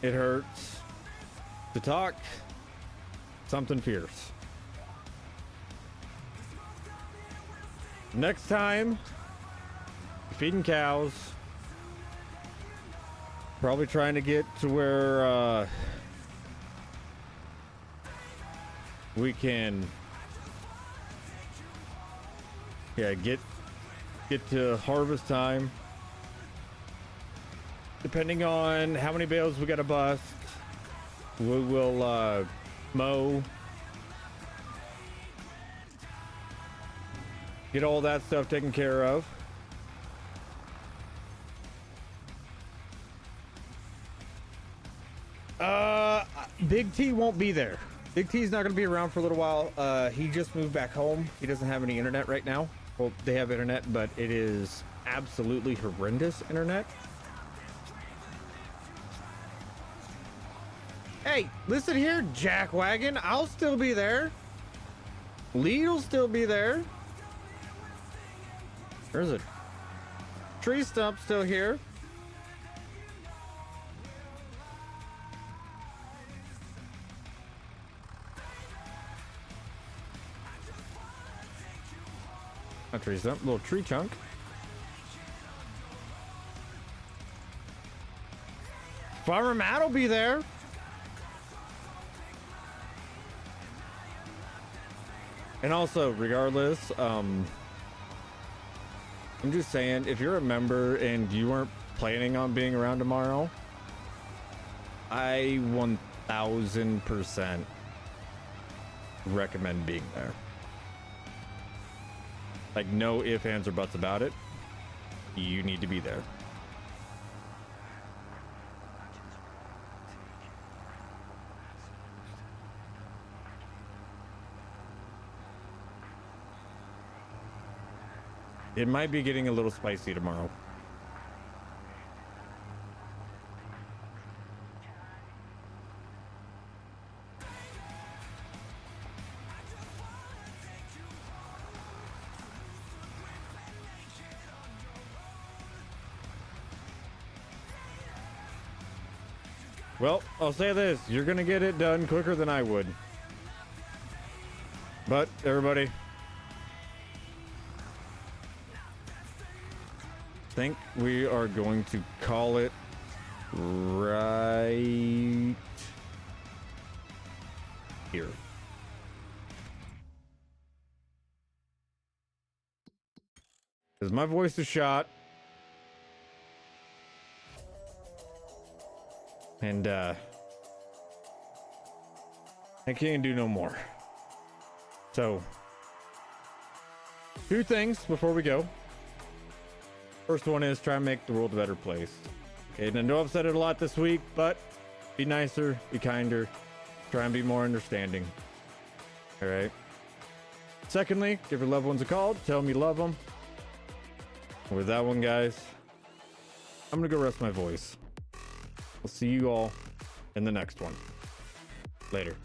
It hurts to talk something fierce. Next time, feeding cows, probably trying to get to where we can get to harvest time, depending on how many bales we gotta bust. We will mow, get all that stuff taken care of. Big T won't be there. Big T's not going to be around for a little while. He just moved back home. He doesn't have any internet right now. Well, they have internet, but it is absolutely horrendous internet. Hey, listen here, jackwagon. I'll still be there. Lee'll still be there. Where is it? Tree stump still here. A tree stump, little tree chunk. Farmer Matt will be there. And also, regardless, I'm just saying, if you're a member and you weren't planning on being around tomorrow, I 1000% recommend being there. Like, no ifs, ands, or buts about it. You need to be there. It might be getting a little spicy tomorrow. Well, I'll say this, you're gonna get it done quicker than I would. But everybody, I think we are going to call it right here. Because my voice is shot. And I can't do no more. So, two things before we go. First one is try and make the world a better place. Okay, and I know I've said it a lot this week, but be nicer, be kinder, try and be more understanding. All right. Secondly, give your loved ones a call, tell them you love them. With that one, guys, I'm gonna go rest my voice. I'll see you all in the next one. Later.